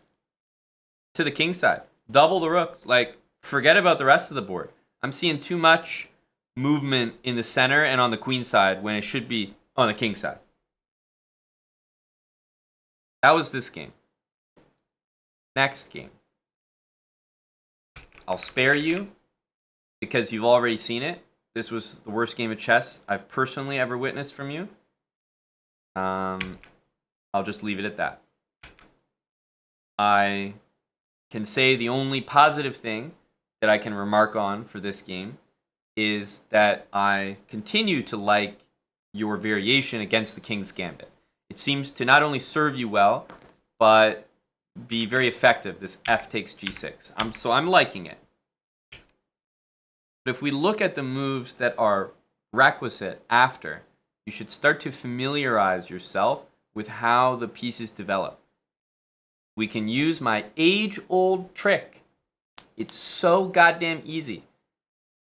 [SPEAKER 1] to the king side. Double the rooks. Like, forget about the rest of the board. I'm seeing too much movement in the center and on the queen side when it should be on the king side. That was this game. Next game. I'll spare you because you've already seen it. This was the worst game of chess I've personally ever witnessed from you. I'll just leave it at that. I can say the only positive thing that I can remark on for this game is that I continue to like your variation against the King's Gambit. It seems to not only serve you well, but be very effective, this f takes g6. So I'm liking it. But if we look at the moves that are requisite after, you should start to familiarize yourself with how the pieces develop. We can use my age-old trick. It's so goddamn easy.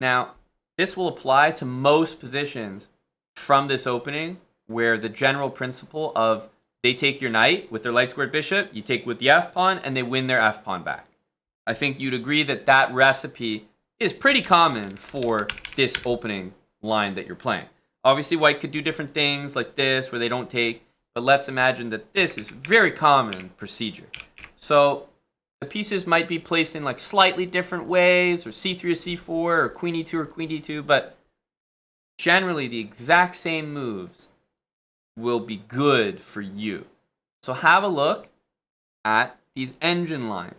[SPEAKER 1] Now, this will apply to most positions from this opening, where the general principle of they take your knight with their light squared bishop, you take with the f pawn, and they win their f pawn back. I think you'd agree that that recipe is pretty common for this opening line that you're playing. Obviously, white could do different things like this, where they don't take, but let's imagine that this is very common procedure. So the pieces might be placed in like slightly different ways, or c3 or c4, or queen e2 or queen d2, but generally the exact same moves will be good for you. So have a look at these engine lines.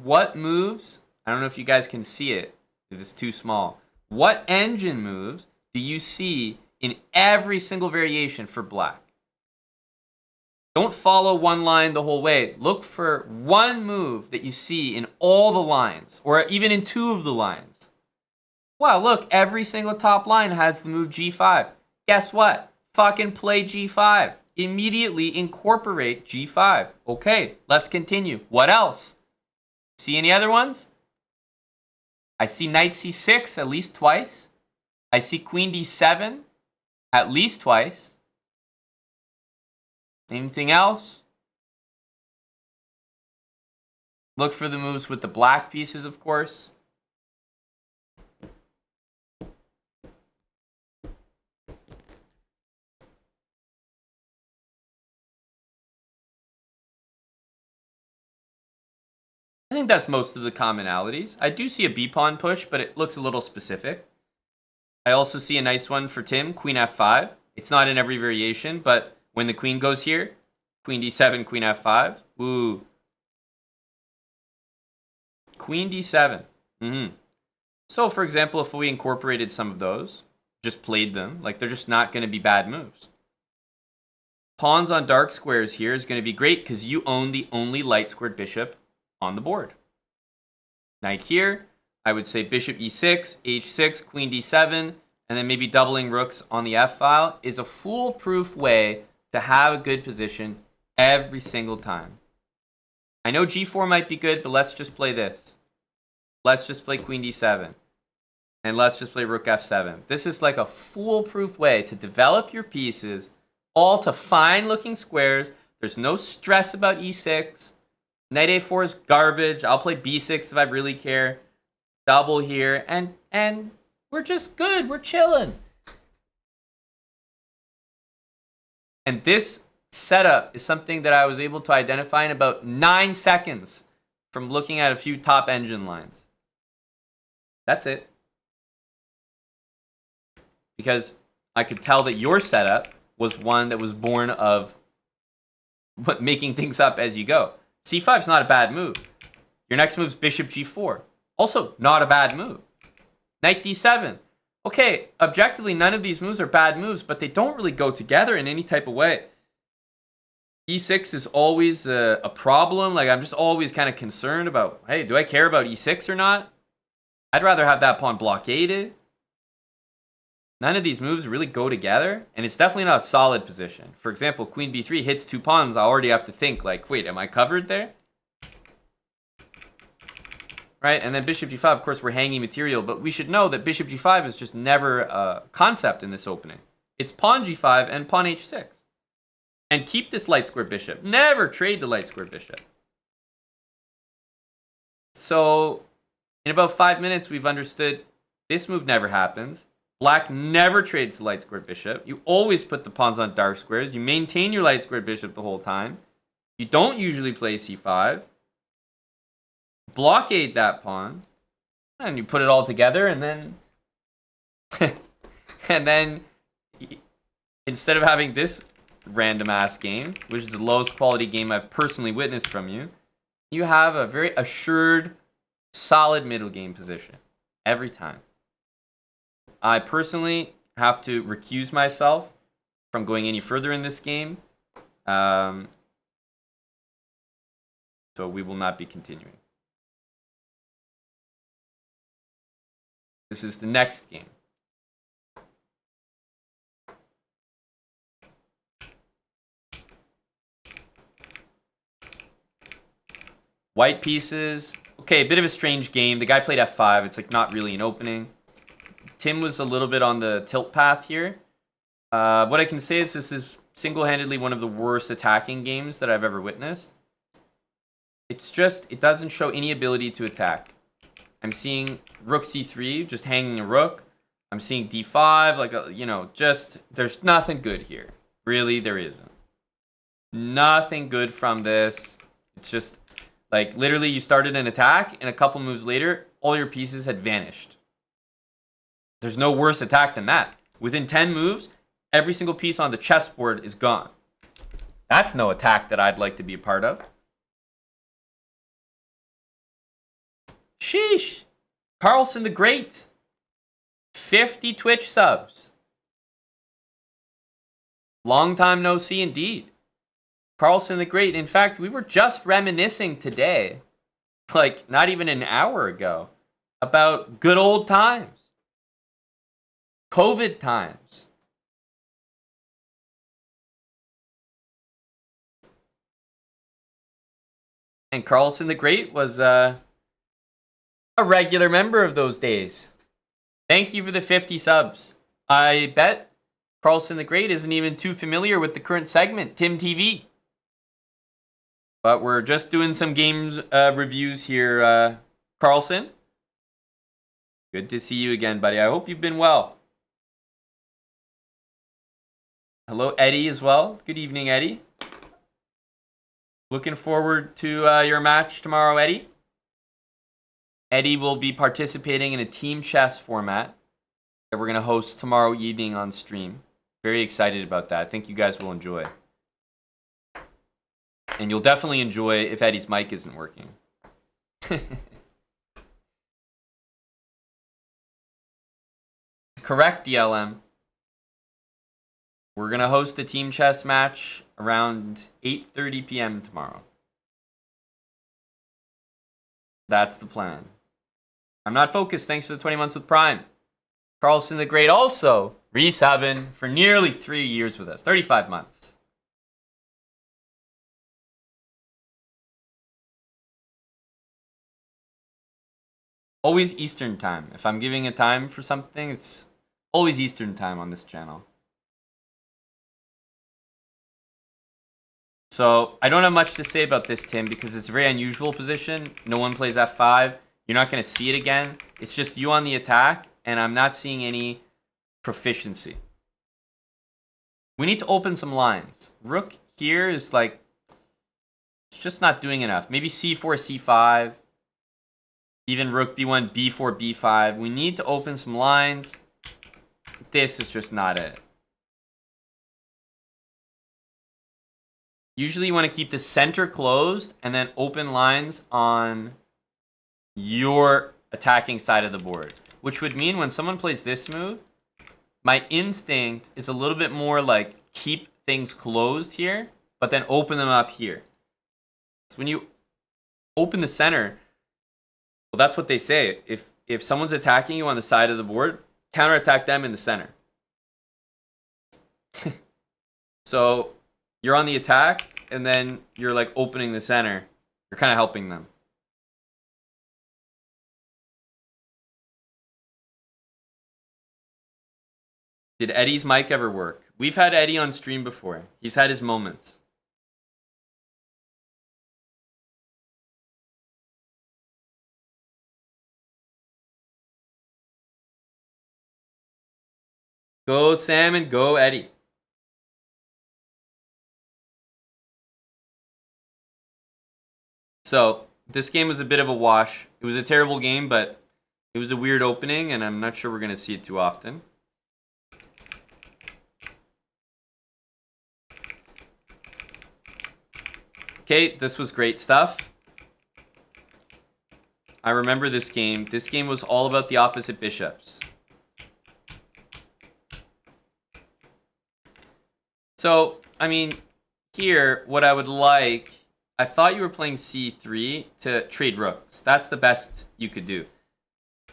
[SPEAKER 1] What moves, I don't know if you guys can see it, if it's too small. What engine moves do you see in every single variation for black? Don't follow one line the whole way. Look for one move that you see in all the lines, or even in two of the lines. Wow, look, every single top line has the move g5. Guess what? Fucking play g5. Immediately incorporate g5. Okay, let's continue. What else? See any other ones? I see knight c6 at least twice. I see queen d7 at least twice. Anything else? Look for the moves with the black pieces, of course. I think that's most of the commonalities. I do see a b-pawn push, but it looks a little specific. I also see a nice one for Tim, queen f5. It's not in every variation, but when the queen goes here, queen d7, queen f5. Ooh. Queen d7. So, for example, if we incorporated some of those, just played them, like they're just not going to be bad moves. Pawns on dark squares here is going to be great because you own the only light squared bishop on the board. Knight here, I would say bishop e6, h6, queen d7, and then maybe doubling rooks on the f file is a foolproof way to have a good position every single time. I know g4 might be good, but let's just play this. Let's just play queen d7. And let's just play rook f7. This is like a foolproof way to develop your pieces, all to fine looking squares. There's no stress about e6. Knight a4 is garbage. I'll play b6 if I really care. Double here, and we're just good. We're chilling. And this setup is something that I was able to identify in about 9 seconds from looking at a few top engine lines. That's it. Because I could tell that your setup was one that was born of making things up as you go. c5 is not a bad move. Your next move is bishop g4. Also, not a bad move. Knight d7. Okay, objectively, none of these moves are bad moves, but they don't really go together in any type of way. e6 is always a problem. Like, I'm just always kind of concerned about, hey, do I care about e6 or not? I'd rather have that pawn blockaded. None of these moves really go together, and it's definitely not a solid position. For example, queen b3 hits 2 pawns. I already have to think, like, wait, am I covered there? right? And then bishop g5, of course, we're hanging material, but we should know that bishop g5 is just never a concept in this opening. It's pawn g5 and pawn h6. And keep this light square bishop. Never trade the light square bishop. So, in about 5 minutes, we've understood this move never happens. Black never trades the light square bishop. You always put the pawns on dark squares. You maintain your light square bishop the whole time. You don't usually play c5. Blockade that pawn. And you put it all together, and then... and then, instead of having this random-ass game, which is the lowest quality game I've personally witnessed from you, you have a very assured, solid middle game position. Every time. I personally have to recuse myself from going any further in this game. So we will not be continuing. This is the next game. White pieces. Okay, a bit of a strange game. The guy played f5. It's like not really an opening. Tim was a little bit on the tilt path here. What I can say is this is single-handedly one of the worst attacking games that I've ever witnessed. It's just, it doesn't show any ability to attack. I'm seeing rook c3, just hanging a rook. I'm seeing d5, like, just, there's nothing good here. Really, there isn't. Nothing good from this. It's just, like, literally you started an attack, and a couple moves later, all your pieces had vanished. There's no worse attack than that. Within 10 moves, every single piece on the chessboard is gone. That's no attack that I'd like to be a part of. Sheesh. Carlson the Great. 50 Twitch subs. Long time no see indeed. Carlson the Great. In fact, we were just reminiscing today, like not even an hour ago, about good old times. COVID times. And Carlson the Great was a regular member of those days. Thank you for the 50 subs. I bet Carlson the Great isn't even too familiar with the current segment, Tim TV. But we're just doing some games reviews here, Carlson. Good to see you again, buddy. I hope you've been well. Hello, Eddie, as well. Good evening, Eddie. Looking forward to your match tomorrow, Eddie. Eddie will be participating in a team chess format that we're going to host tomorrow evening on stream. Very excited about that. I think you guys will enjoy. And you'll definitely enjoy if Eddie's mic isn't working. Correct, DLM. We're going to host a team chess match around 8:30 p.m. tomorrow. That's the plan. I'm not focused. Thanks for the 20 months with Prime. Carlson the Great also resubbing for nearly 3 years with us. 35 months. Always Eastern time. If I'm giving a time for something, it's always Eastern time on this channel. So, I don't have much to say about this, Tim, because it's a very unusual position. No one plays f5. You're not going to see it again. It's just you on the attack, and I'm not seeing any proficiency. We need to open some lines. Rook here is like, it's just not doing enough. Maybe c4, c5. Even rook b1, b4, b5. We need to open some lines. This is just not it. Usually you want to keep the center closed and then open lines on your attacking side of the board. Which would mean when someone plays this move, my instinct is a little bit more like keep things closed here, but then open them up here. So when you open the center, well, that's what they say. If someone's attacking you on the side of the board, counterattack them in the center. So you're on the attack, and then you're like opening the center. You're kind of helping them. Did Eddie's mic ever work? We've had Eddie on stream before. He's had his moments. Go Sam and go Eddie. So, this game was a bit of a wash. It was a terrible game, but it was a weird opening, and I'm not sure we're going to see it too often. Okay, this was great stuff. I remember this game. This game was all about the opposite bishops. So, I mean, here, what I would like... I thought you were playing c3 to trade rooks. That's the best you could do.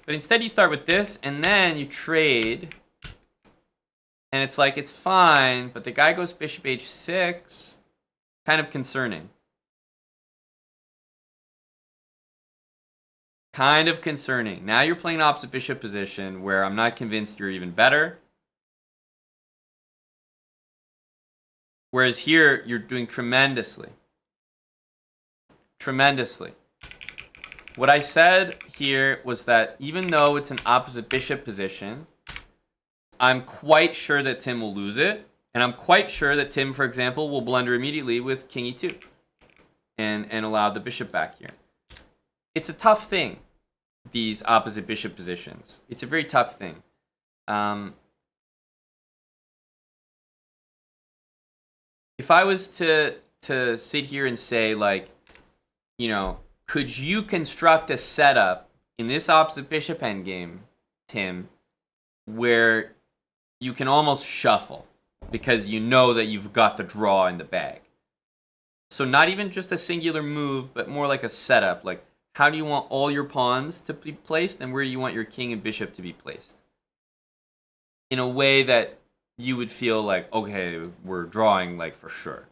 [SPEAKER 1] But instead you start with this, and then you trade. And it's like, it's fine, but the guy goes bishop h6. Kind of concerning. Kind of concerning. Now you're playing opposite bishop position, where I'm not convinced you're even better. Whereas here, you're doing tremendously. Tremendously. What I said here was that even though it's an opposite bishop position, I'm quite sure that Tim will lose it. And I'm quite sure that Tim, for example, will blunder immediately with king e2 and allow the bishop back here. It's a tough thing, these opposite bishop positions. It's a very tough thing. If I was to sit here and say, like, you know, could you construct a setup in this opposite bishop endgame, Tim, where you can almost shuffle because you know that you've got the draw in the bag? So not even just a singular move, but more like a setup. Like, how do you want all your pawns to be placed, and where do you want your king and bishop to be placed? In a way that you would feel like, okay, we're drawing, like, for sure.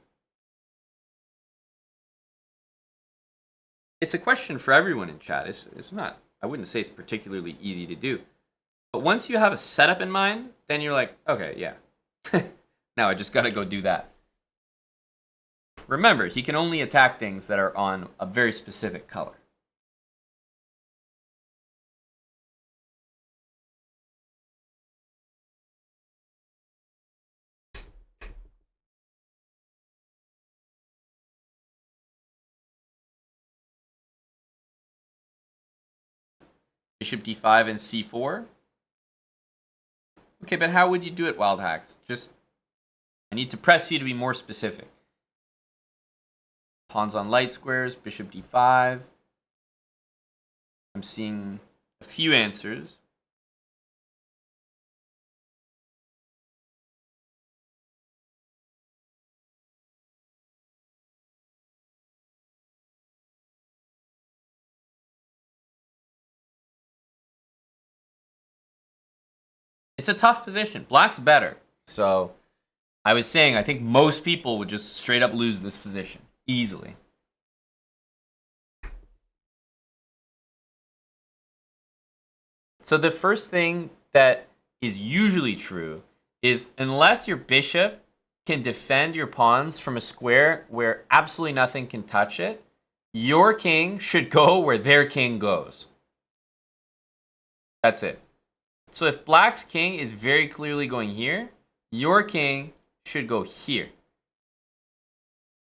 [SPEAKER 1] It's a question for everyone in chat. It's not, I wouldn't say it's particularly easy to do. But once you have a setup in mind, then you're like, okay, yeah. Now I just gotta go do that. Remember, he can only attack things that are on a very specific color. Bishop d5 and c4. Okay, but how would you do it, Wild Hacks? Just, I need to press you to be more specific. Pawns on light squares, bishop d5. I'm seeing a few answers. It's a tough position. Black's better. So I was saying, I think most people would just straight up lose this position easily. So the first thing that is usually true is unless your bishop can defend your pawns from a square where absolutely nothing can touch it, your king should go where their king goes. That's it. So if black's king is very clearly going here, your king should go here.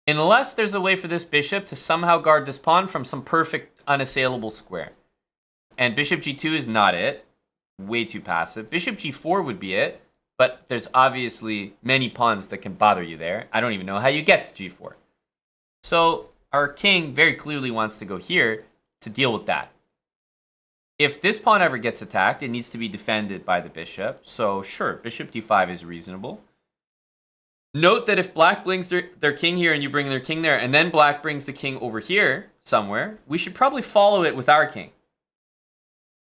[SPEAKER 1] Unless there's a way for this bishop to somehow guard this pawn from some perfect unassailable square. And bishop g2 is not it. Way too passive. Bishop g4 would be it, but there's obviously many pawns that can bother you there. I don't even know how you get to g4. So our king very clearly wants to go here to deal with that. If this pawn ever gets attacked, it needs to be defended by the bishop. So sure, bishop d5 is reasonable. Note that if black brings their king here and you bring their king there, and then black brings the king over here somewhere, we should probably follow it with our king.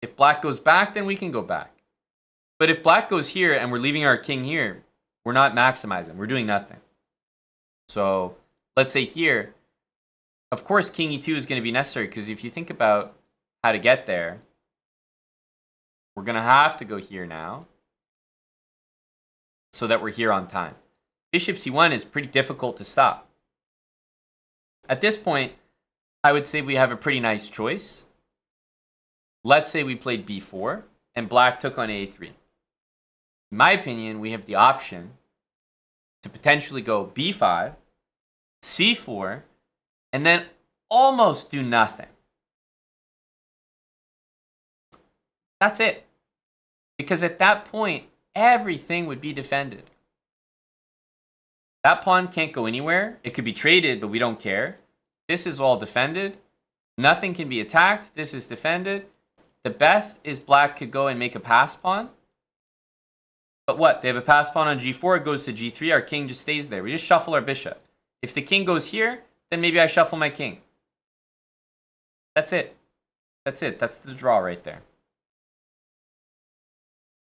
[SPEAKER 1] If black goes back, then we can go back. But if black goes here and we're leaving our king here, we're not maximizing. We're doing nothing. So let's say here, of course, king e2 is going to be necessary, because if you think about how to get there, we're going to have to go here now. so that we're here on time. Bishop c1 is pretty difficult to stop. At this point, I would say we have a pretty nice choice. Let's say we played b4 and black took on a3. In my opinion, we have the option to potentially go b5, c4, and then almost do nothing. That's it. Because at that point, everything would be defended. That pawn can't go anywhere. It could be traded, but we don't care. This is all defended. Nothing can be attacked. This is defended. The best is black could go and make a pass pawn. But what? They have a pass pawn on g4. It goes to g3. Our king just stays there. We just shuffle our bishop. If the king goes here, then maybe I shuffle my king. That's it. That's it. That's the draw right there.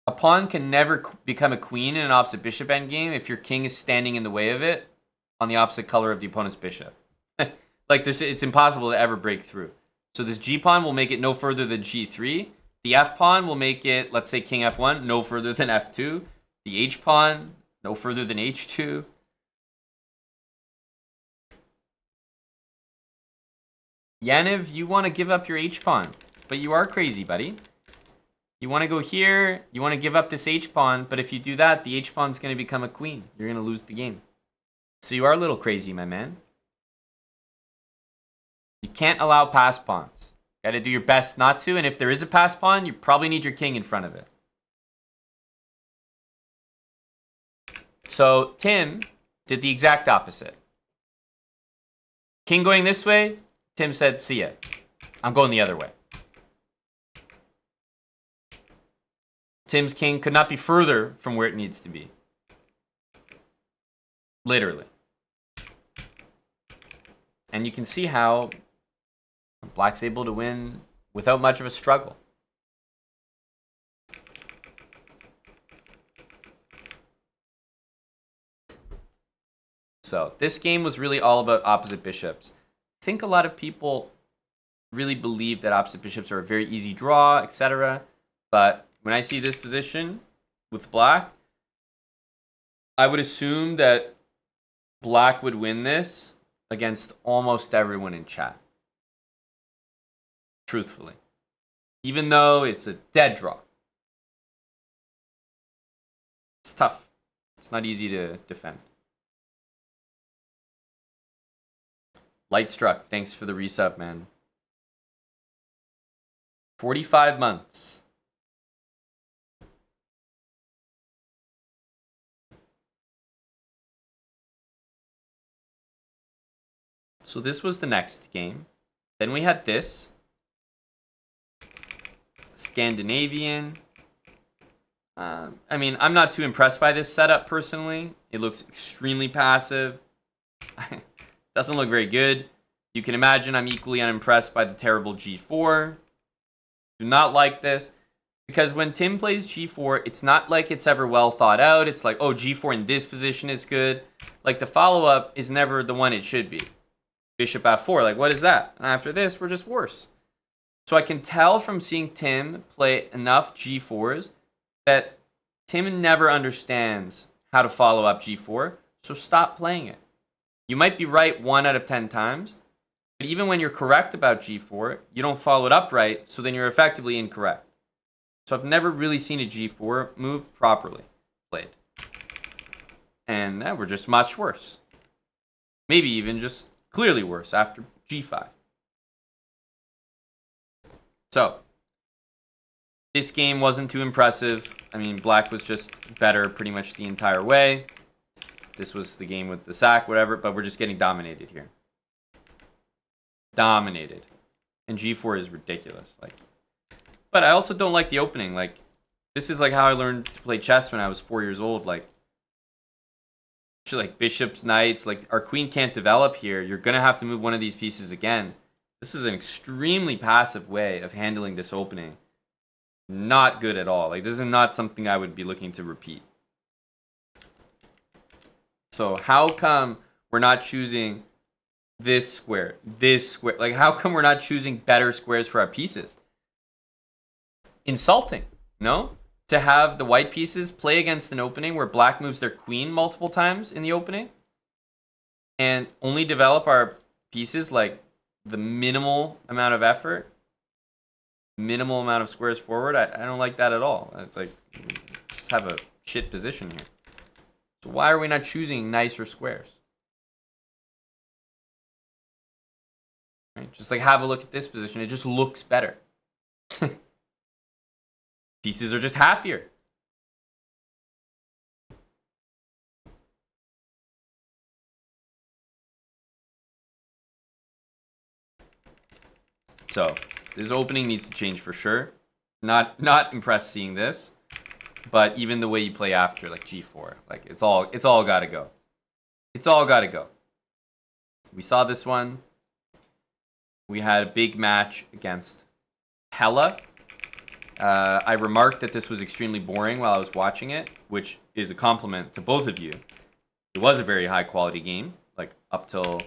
[SPEAKER 1] A pawn can never become a queen in an opposite bishop endgame if your king is standing in the way of it on the opposite color of the opponent's bishop. Like, it's impossible to ever break through. So this g pawn will make it no further than g3. The f pawn will make it, let's say king f1, no further than f2. The h pawn, no further than h2. Yaniv, you want to give up your h pawn, but you are crazy, buddy. You want to go here, you want to give up this h pawn, but if you do that, the h pawn's going to become a queen. You're going to lose the game. So you are a little crazy, my man. You can't allow pass pawns. Got to do your best not to, and if there is a pass pawn, you probably need your king in front of it. So Tim did the exact opposite. King going this way, Tim said, see ya. I'm going the other way. Tim's king could not be further from where it needs to be. Literally. And you can see how black's able to win without much of a struggle. So this game was really all about opposite bishops. I think a lot of people really believe that opposite bishops are a very easy draw, etc. But when I see this position with black, I would assume that black would win this against almost everyone in chat. Truthfully. Even though it's a dead draw. It's tough. It's not easy to defend. Light Struck, thanks for the resub, man. 45 months. So this was the next game. Then we had this. Scandinavian. I mean, I'm not too impressed by this setup personally. It looks extremely passive. Doesn't look very good. You can imagine I'm equally unimpressed by the terrible g4. Do not like this. Because when Tim plays g4, it's not like it's ever well thought out. It's like, oh, g4 in this position is good. Like, the follow-up is never the one it should be. Bishop f4, like, what is that? And after this, we're just worse. So I can tell from seeing Tim play enough g4s that Tim never understands how to follow up g4, so stop playing it. You might be right 1 out of 10 times, but even when you're correct about g4, you don't follow it up right, so then you're effectively incorrect. So I've never really seen a g4 move properly played. And we're just much worse. Maybe even just clearly worse after g5. So, this game wasn't too impressive. I mean, black was just better pretty much the entire way. This was the game with the sack, whatever, but we're just getting dominated here. Dominated. And g4 is ridiculous. Like, but I also don't like the opening. Like, this is like how I learned to play chess when I was 4 years old. Like bishops, knights, like our queen can't develop here. You're gonna have to move one of these pieces again. This is an extremely passive way of handling this opening. Not good at all. Like, this is not something I would be looking to repeat. So how come we're not choosing this square, this square? Like, how come we're not choosing better squares for our pieces? Insulting, no? to have the white pieces play against an opening where black moves their queen multiple times in the opening and only develop our pieces like the minimal amount of effort, minimal amount of squares forward. I don't like that at all. It's like, just have a shit position here. So why are we not choosing nicer squares? Right? Just like have a look at this position. It just looks better. Pieces are just happier. So this opening needs to change for sure. Not impressed seeing this, but even the way you play after, like G4, like it's all gotta go. It's all gotta go. We saw this one. We had a big match against Hella. I remarked that this was extremely boring while I was watching it, which is a compliment to both of you. It was a very high quality game, like up till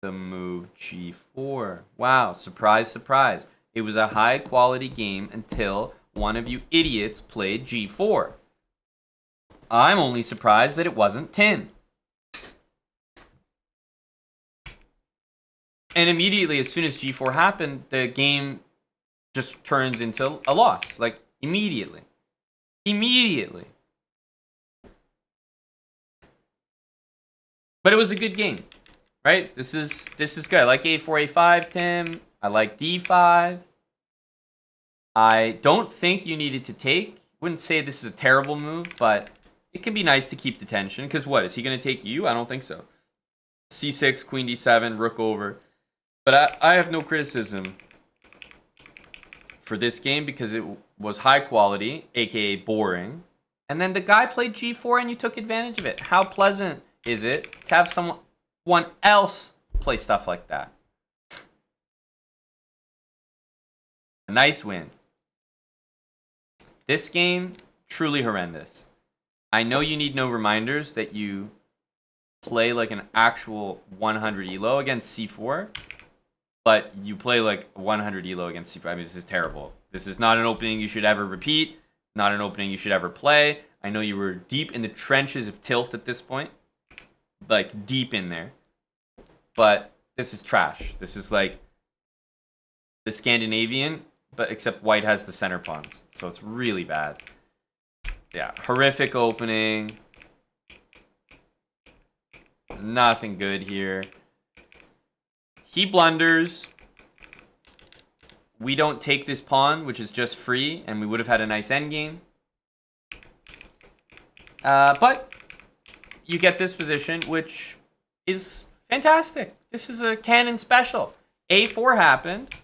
[SPEAKER 1] the move G4. Wow, surprise, surprise. It was a high quality game until one of you idiots played G4. I'm only surprised that it wasn't 10. And immediately, as soon as G4 happened, the game just turns into a loss. Like, immediately. Immediately. But it was a good game. Right? This is good. I like A4, A5, Tim. I like D5. I don't think you needed to take. Wouldn't say this is a terrible move, but it can be nice to keep the tension. Because what? Is he going to take you? I don't think so. C6, Queen D7, Rook over. But I have no criticism for this game because it was high quality, aka boring. And then the guy played G4 and you took advantage of it. How pleasant is it to have someone else play stuff like that? A nice win. This game, truly horrendous. I know you need no reminders that you play like an actual 100 elo against C4, but you play like 100 elo against C4. I mean, this is terrible. This is not an opening you should ever repeat, not an opening you should ever play. I know you were deep in the trenches of tilt at this point, like deep in there, but this is trash. This is like the Scandinavian, but except white has the center pawns, so it's really bad. Yeah, horrific opening. Nothing good here. He blunders. We don't take this pawn, which is just free, and we would have had a nice endgame. But you get this position, which is fantastic. This is a canon special. A4 happened,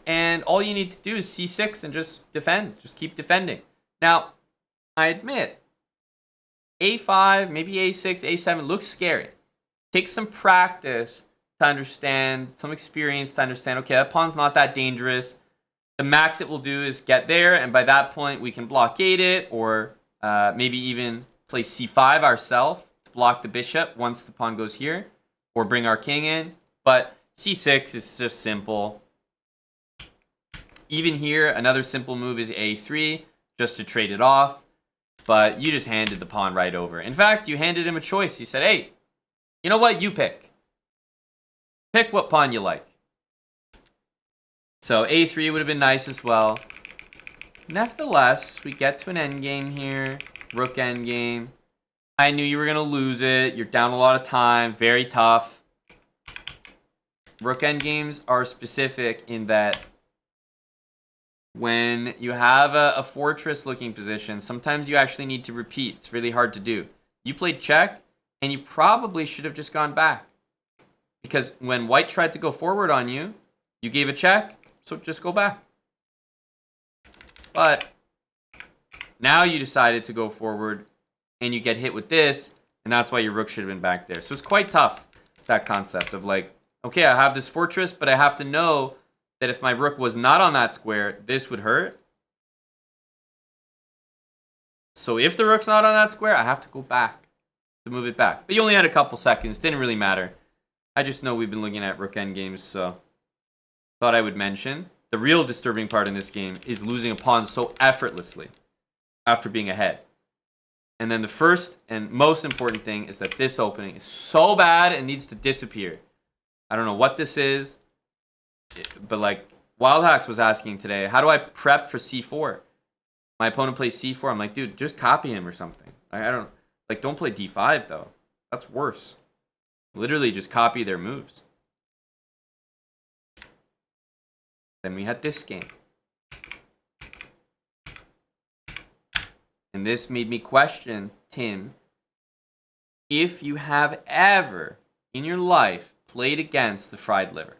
[SPEAKER 1] and all you need to do is C6 and just defend. Just keep defending. Now, I admit, A5, maybe A6, A7 looks scary. Take some practice to understand, some experience to understand, okay, that pawn's not that dangerous. The max it will do is get there, and by that point, we can blockade it, or maybe even play C5 ourselves to block the bishop once the pawn goes here, or bring our king in. But C6 is just simple. Even here, another simple move is A3, just to trade it off. But you just handed the pawn right over. In fact, you handed him a choice. You said, hey, you know what? You pick. Pick what pawn you like. So A3 would have been nice as well. Nevertheless, we get to an endgame here. Rook endgame. I knew you were going to lose it. You're down a lot of time. Very tough. Rook endgames are specific in that when you have a fortress-looking position, sometimes you actually need to repeat. It's really hard to do. You played check, and you probably should have just gone back. Because when white tried to go forward on you, you gave a check, so just go back. But now you decided to go forward, and you get hit with this, and that's why your rook should have been back there. So it's quite tough, that concept of like, okay, I have this fortress, but I have to know that if my rook was not on that square, this would hurt. So if the rook's not on that square, I have to go back to move it back. But you only had a couple seconds. Didn't really matter. I just know we've been looking at rook endgames, so thought I would mention. the real disturbing part in this game is losing a pawn so effortlessly after being ahead. And then the first and most important thing is that this opening is so bad it needs to disappear. I don't know what this is, but like Wildhacks was asking today, how do I prep for c4? My opponent plays c4. I'm like, dude, just copy him or something. I don't like. Don't play d5 though. That's worse. Literally, just copy their moves. Then we had this game, and this made me question, Tim, if you have ever in your life played against the fried liver.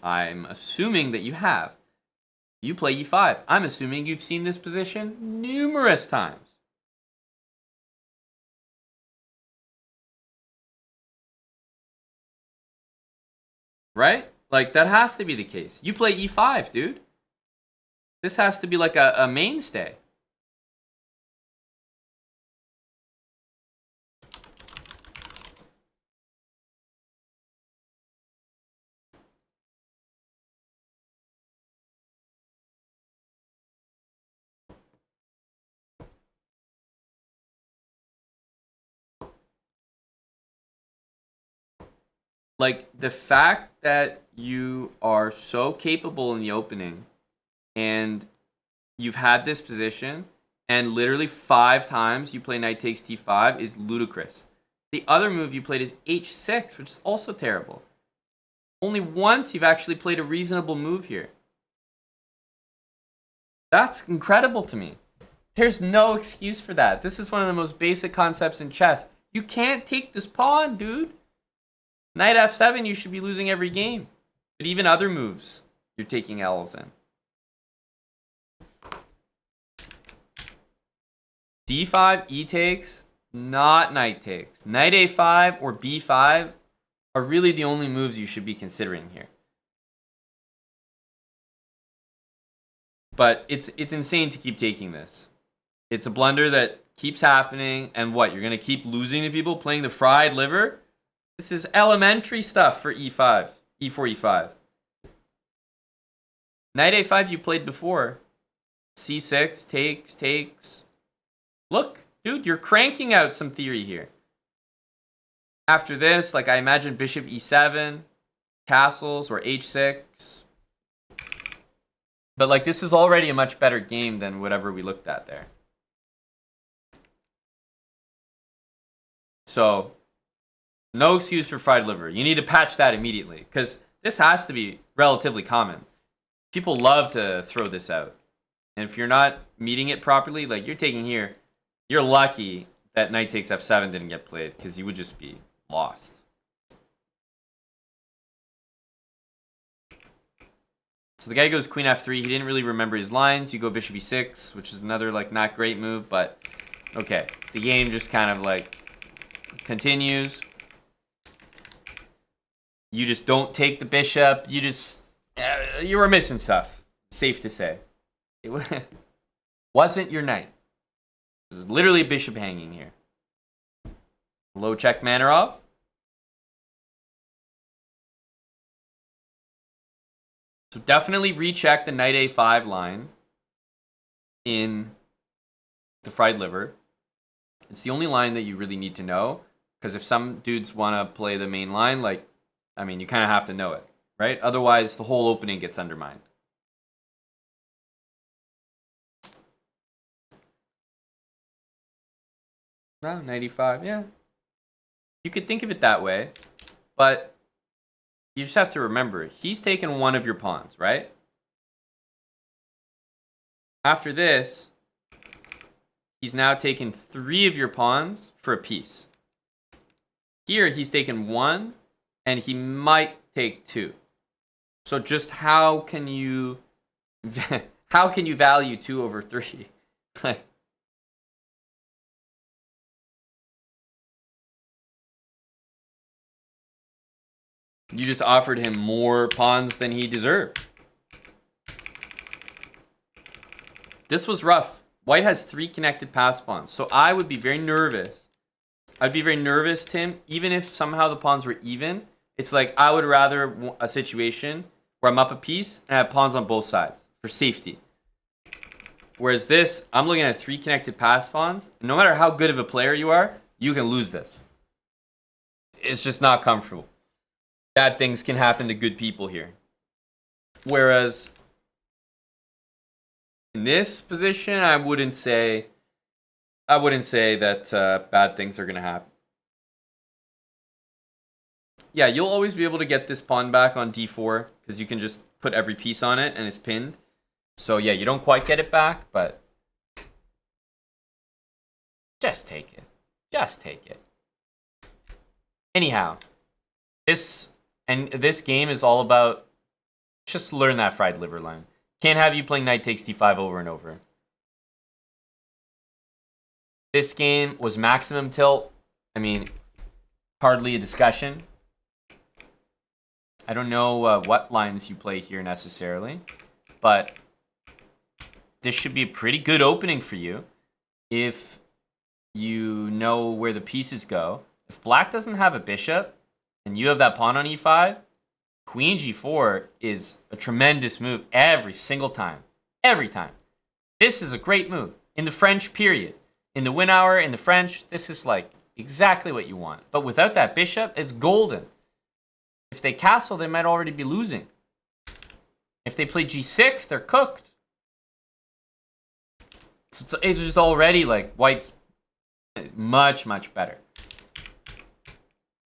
[SPEAKER 1] I'm assuming that you have. You play e5. I'm assuming you've seen this position numerous times. Right? Like, that has to be the case. You play e5, dude. This has to be like a mainstay. Like, the fact that you are so capable in the opening and you've had this position and literally 5 times you play knight takes d5 is ludicrous. The other move you played is h6, which is also terrible. Only once you've actually played a reasonable move here. That's incredible to me. There's no excuse for that. This is one of the most basic concepts in chess. You can't take this pawn, dude. Knight f7, you should be losing every game. But even other moves, you're taking L's in. d5, e takes, not knight takes. Knight a5 or b5 are really the only moves you should be considering here. But it's insane to keep taking this. It's a blunder that keeps happening. And what, you're going to keep losing to people playing the fried liver? This is elementary stuff for e5, e4, e5. Knight a5 you played before. c6, takes. Look, dude, you're cranking out some theory here. After this, like I imagine bishop e7, castles, or h6. But like this is already a much better game than whatever we looked at there. So, no excuse for fried liver. You need to patch that immediately because this has to be relatively common. People love to throw this out. And if you're not meeting it properly, like you're taking here, you're lucky that knight takes f7 didn't get played because you would just be lost. So the guy goes queen f3. He didn't really remember his lines. You go bishop e6, which is another like not great move, but okay. The game just kind of like continues. You just don't take the bishop. You just you were missing stuff. Safe to say, it wasn't your knight. It was literally a bishop hanging here. Low check Manarov. So definitely recheck the knight a5 line in the fried liver. It's the only line that you really need to know because if some dudes want to play the main line, like, I mean, you kind of have to know it, right? Otherwise, the whole opening gets undermined. No, 95, yeah. You could think of it that way, but you just have to remember, he's taken one of your pawns, right? After this, he's now taken 3 of your pawns for a piece. Here, he's taken 1, and he might take 2. So just how can you value 2 over 3? Like, you just offered him more pawns than he deserved. This was rough. White has 3 connected pass pawns, so I would be very nervous. I'd be very nervous, Tim, even if somehow the pawns were even. It's like I would rather a situation where where I'm up a piece and I have pawns on both sides for safety. Whereas this, I'm looking at 3 connected pass pawns. And no matter how good of a player you are, you can lose this. It's just not comfortable. Bad things can happen to good people here. Whereas in this position, I wouldn't say that bad things are going to happen. Yeah, you'll always be able to get this pawn back on d4 because you can just put every piece on it and it's pinned. So yeah, you don't quite get it back, but just take it. Just take it. Anyhow, this game is all about just learn that fried liver line. Can't have you playing knight takes d5 over and over. This game was maximum tilt. I mean, hardly a discussion. I don't know what lines you play here necessarily, but this should be a pretty good opening for you if you know where the pieces go. If black doesn't have a bishop and you have that pawn on e5, queen g4 is a tremendous move every single time. Every time. This is a great move. In the French period. In the win hour, in the French, this is like exactly what you want. But without that bishop, it's golden. If they castle, they might already be losing. If they play g6, they're cooked. So it's just already like white's much, much better.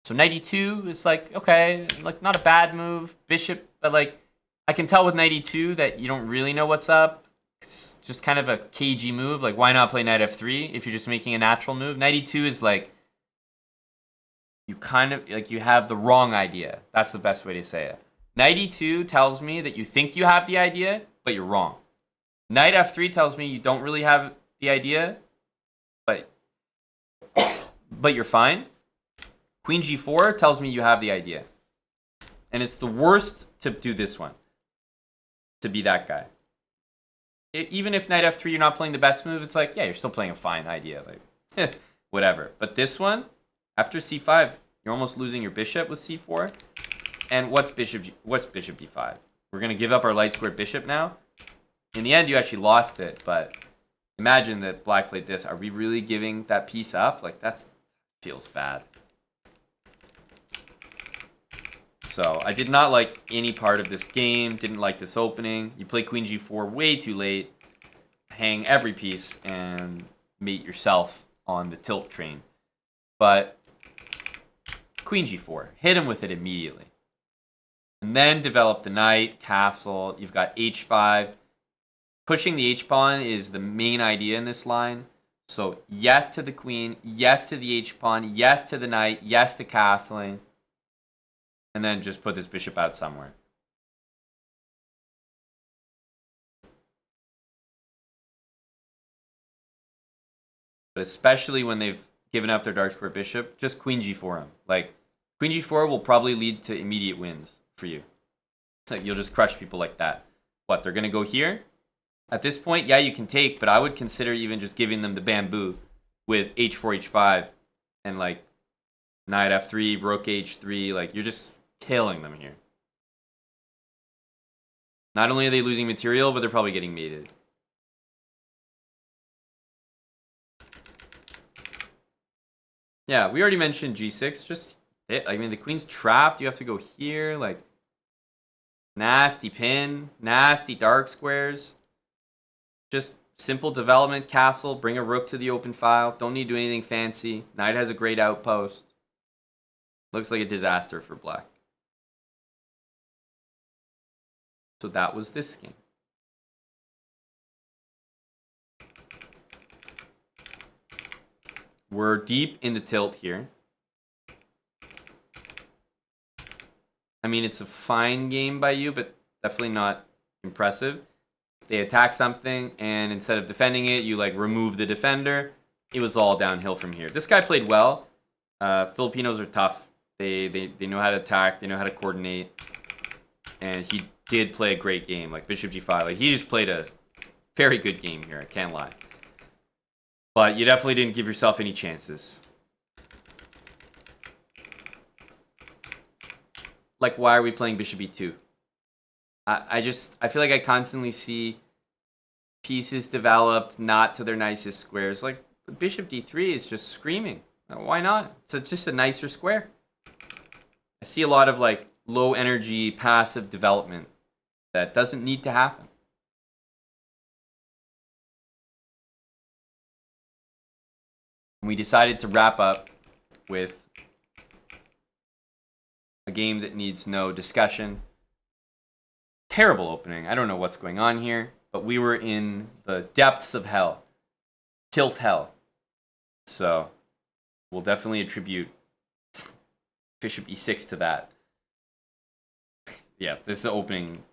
[SPEAKER 1] So knight e2 is like, okay, like not a bad move. Bishop, but like I can tell with knight e2 that you don't really know what's up. It's just kind of a cagey move. Like why not play knight f3 if you're just making a natural move? Knight e2 is like you kind of like you have the wrong idea. That's the best way to say it. Knight e2 tells me that you think you have the idea, but you're wrong. Knight f3 tells me you don't really have the idea, but you're fine. Queen g4 tells me you have the idea. And it's the worst to do this one. To be that guy. Even if knight f3 you're not playing the best move, it's like, yeah, you're still playing a fine idea. Like, whatever. But this one, after c5, you're almost losing your bishop with c4. And what's bishop d5? We're going to give up our light squared bishop now. In the end, you actually lost it, but imagine that black played this. Are we really giving that piece up? Like, that feels bad. So, I did not like any part of this game. Didn't like this opening. You play queen g4 way too late. Hang every piece and mate yourself on the tilt train. But queen g4. Hit him with it immediately. And then develop the knight, castle. You've got h5. Pushing the h-pawn is the main idea in this line. So yes to the queen, yes to the h-pawn, yes to the knight, yes to castling. And then just put this bishop out somewhere. But especially when they've given up their dark square bishop, just queen g4 him. Like, queen g4 will probably lead to immediate wins for you. Like, you'll just crush people like that. What, they're going to go here? At this point, yeah, you can take, but I would consider even just giving them the bamboo with h4, h5, and like knight f3, rook h3. Like, you're just killing them here. Not only are they losing material, but they're probably getting mated. Yeah, we already mentioned g6. Just hit. I mean, the queen's trapped. You have to go here. Like, nasty pin, nasty dark squares. Just simple development, castle, bring a rook to the open file. Don't need to do anything fancy. Knight has a great outpost. Looks like a disaster for black. So that was this game. We're deep in the tilt here. I mean, it's a fine game by you, but definitely not impressive. They attack something, and instead of defending it, you like remove the defender. It was all downhill from here. This guy played well. Filipinos are tough. They know how to attack. They know how to coordinate. And he did play a great game, like bishop g5. Like, he just played a very good game here. I can't lie. But you definitely didn't give yourself any chances. Like, why are we playing bishop e2? I feel like I constantly see pieces developed not to their nicest squares. Like bishop d3 is just screaming. Why not? Just a nicer square. I see a lot of like low energy passive development that doesn't need to happen. We decided to wrap up with a game that needs no discussion. Terrible opening. I don't know what's going on here, but we were in the depths of hell. Tilt hell. So we'll definitely attribute bishop e6 to that. Yeah, this opening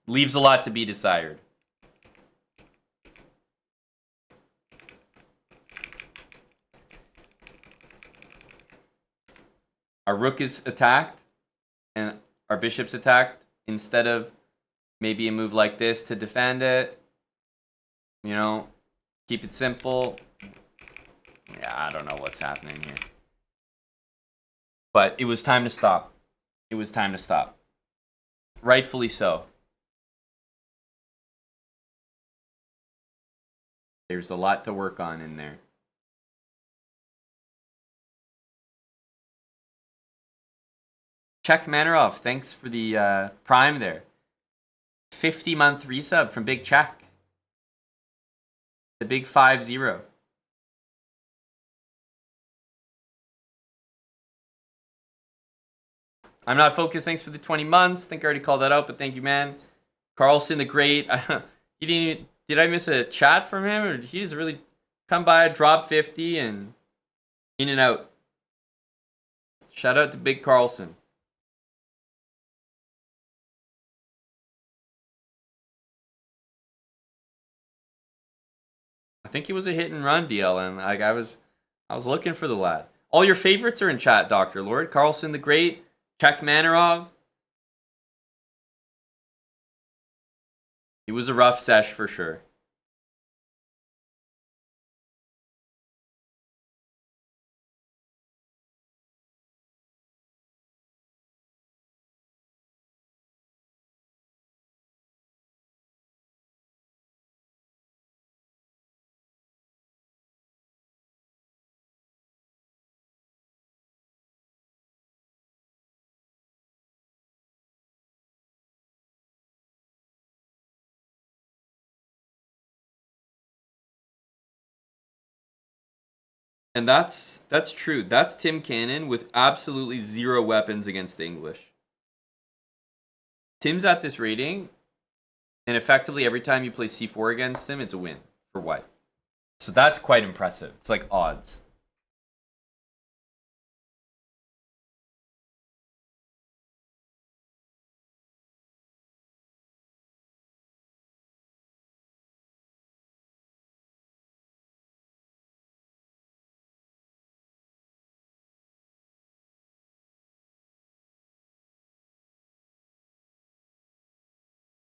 [SPEAKER 1] leaves a lot to be desired. Our rook is attacked and our bishop's attacked. Instead of maybe a move like this to defend it, you know, keep it simple. Yeah, I don't know what's happening here. But it was time to stop. It was time to stop. Rightfully so. There's a lot to work on in there. Czech Manarov, thanks for the prime there. 50-month resub from Big Czech. The big 5-0. I'm not focused. Thanks for the 20 months. I think I already called that out, but thank you, man. Carlson the Great. He didn't even, did I miss a chat from him? Or he just really come by, drop 50, and in and out. Shout out to Big Carlson. I think it was a hit and run, DLM. Like I was looking for the lad. All your favorites are in chat, Dr. Lord. Carlson the Great, Czech Manarov. It was a rough sesh for sure. And that's true. That's Tim Cannon with absolutely zero weapons against the English. Tim's at this rating, and effectively every time you play c4 against him, it's a win for white. So that's quite impressive. It's like odds.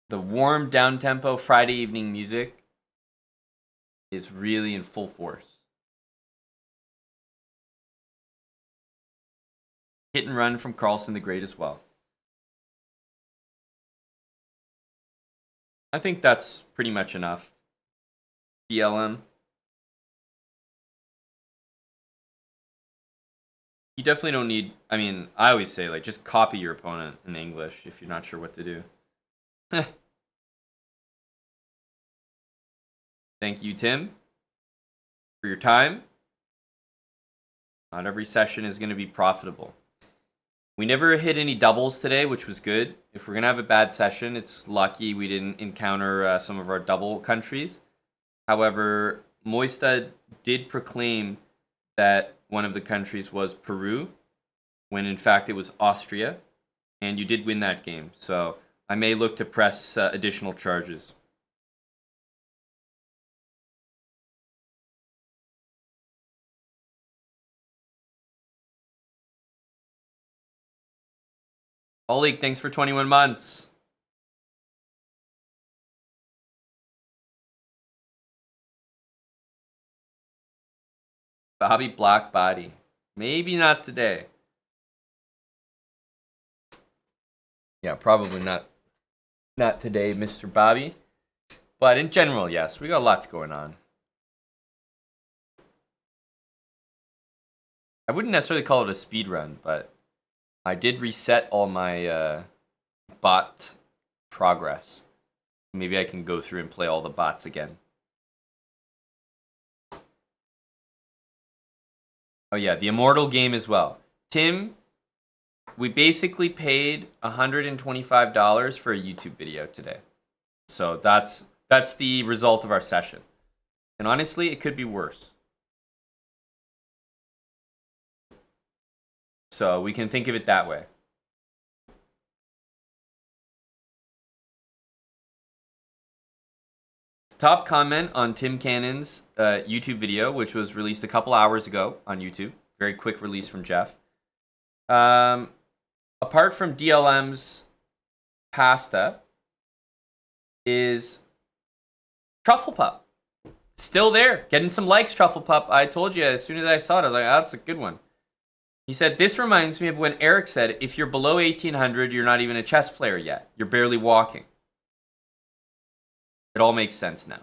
[SPEAKER 1] The warm down-tempo Friday evening music is really in full force. Hit and run from Carlson the Great as well. I think that's pretty much enough. DLM. You definitely don't need, I mean, I always say, like, just copy your opponent in English if you're not sure what to do. Thank you, Tim, for your time. Not every session is going to be profitable. We never hit any doubles today, which was good. If we're going to have a bad session, it's lucky we didn't encounter some of our double countries. However, Moistad did proclaim that one of the countries was Peru, when in fact it was Austria, and you did win that game. So I may look to press additional charges. Oleg, thanks for 21 months. Bobby Black Body. Maybe not today. Yeah, probably not Not today, Mr. Bobby. But in general, yes, we got lots going on. I wouldn't necessarily call it a speed run, but I did reset all my bot progress. Maybe I can go through and play all the bots again. Oh yeah, the Immortal game as well. Tim, we basically paid $125 for a YouTube video today. So that's the result of our session. And honestly, it could be worse. So we can think of it that way. Top comment on Tim Cannon's YouTube video, which was released a couple hours ago on YouTube. Very quick release from Jeff. Apart from DLM's pasta, is Truffle Pup. Still there. Getting some likes, Truffle Pup. I told you as soon as I saw it, I was like, oh, that's a good one. He said, this reminds me of when Eric said, if you're below 1800, you're not even a chess player yet. You're barely walking. It all makes sense now.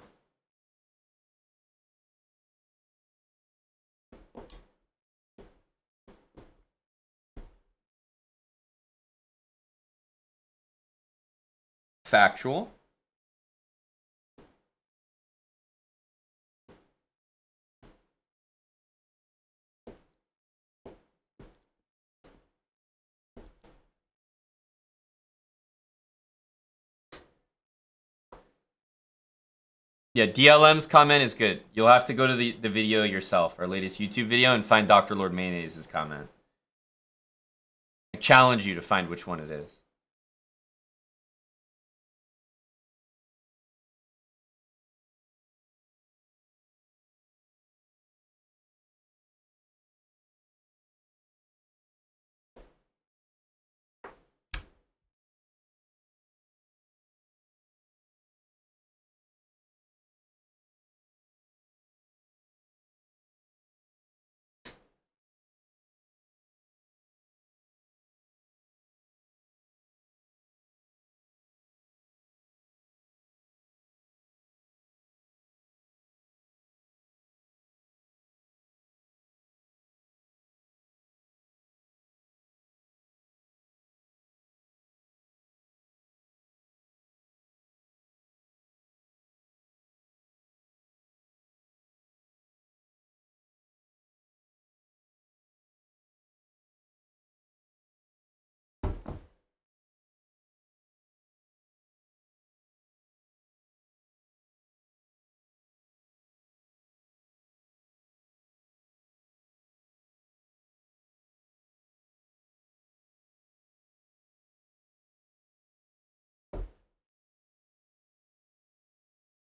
[SPEAKER 1] Factual. Yeah, DLM's comment is good. You'll have to go to the video yourself, our latest YouTube video, and find Dr. Lord Mayonnaise's comment. I challenge you to find which one it is.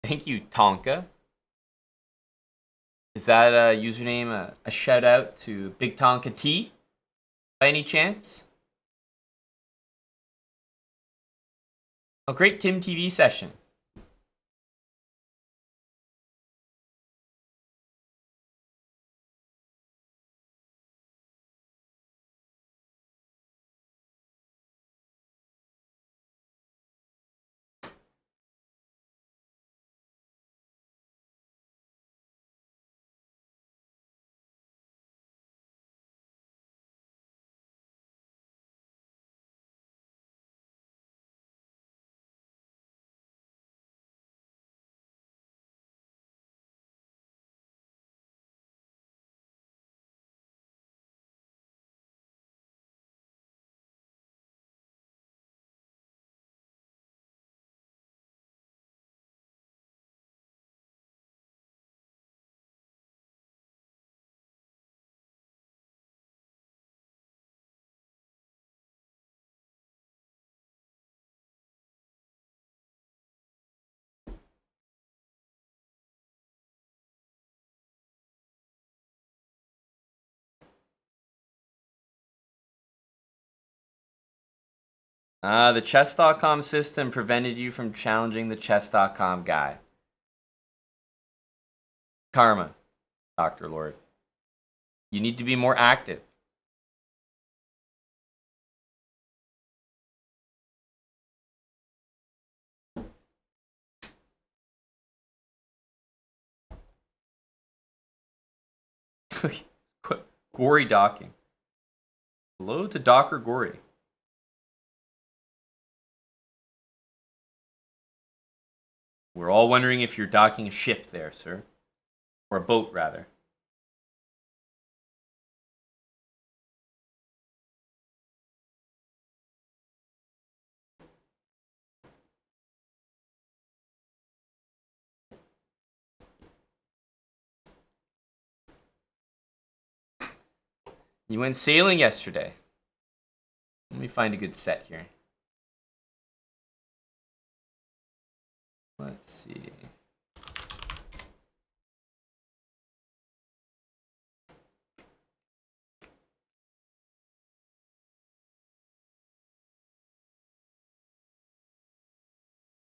[SPEAKER 1] Thank you, Tonka. Is that a username a shout out to Big Tonka T by any chance? A great Tim TV session. The chess.com system prevented you from challenging the chess.com guy. Karma, Dr. Lord. You need to be more active. Gory docking. Hello to Docker Gory. We're all wondering if you're docking a ship there, sir. Or a boat, rather. You went sailing yesterday. Let me find a good set here. Let's see.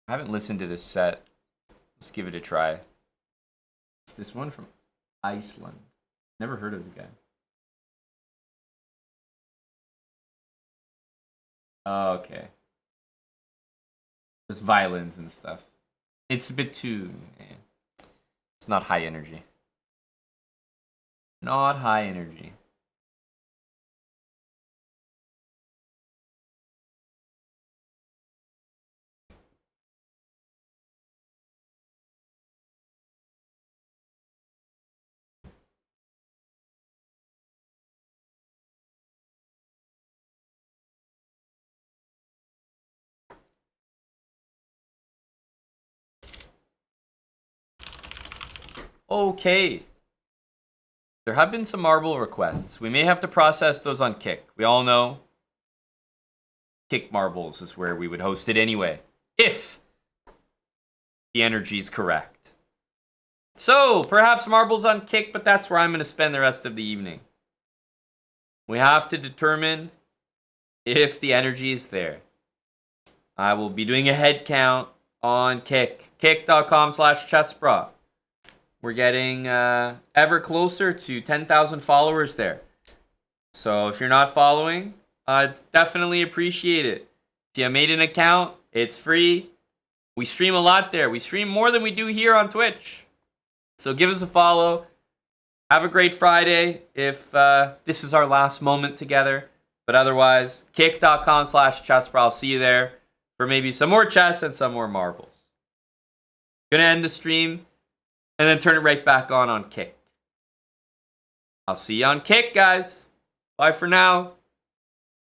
[SPEAKER 1] I haven't listened to this set. Let's give it a try. It's this one from Iceland. Never heard of the guy. Oh, okay. There's violins and stuff. It's a bit too... It's not high energy. Not high energy. Okay. There have been some marble requests. We may have to process those on Kick. We all know Kick Marbles is where we would host it anyway, if the energy is correct. So, perhaps marbles on Kick, but that's where I'm going to spend the rest of the evening. We have to determine if the energy is there. I will be doing a head count on Kick. Kick.com/chessbra. We're getting ever closer to 10,000 followers there. So if you're not following, it's definitely appreciated. If you made an account, it's free. We stream a lot there. We stream more than we do here on Twitch. So give us a follow. Have a great Friday if this is our last moment together. But otherwise, kick.com/chessbra. I'll see you there for maybe some more chess and some more marbles. Gonna end the stream and then turn it right back on Kick. I'll see you on Kick, guys. Bye for now.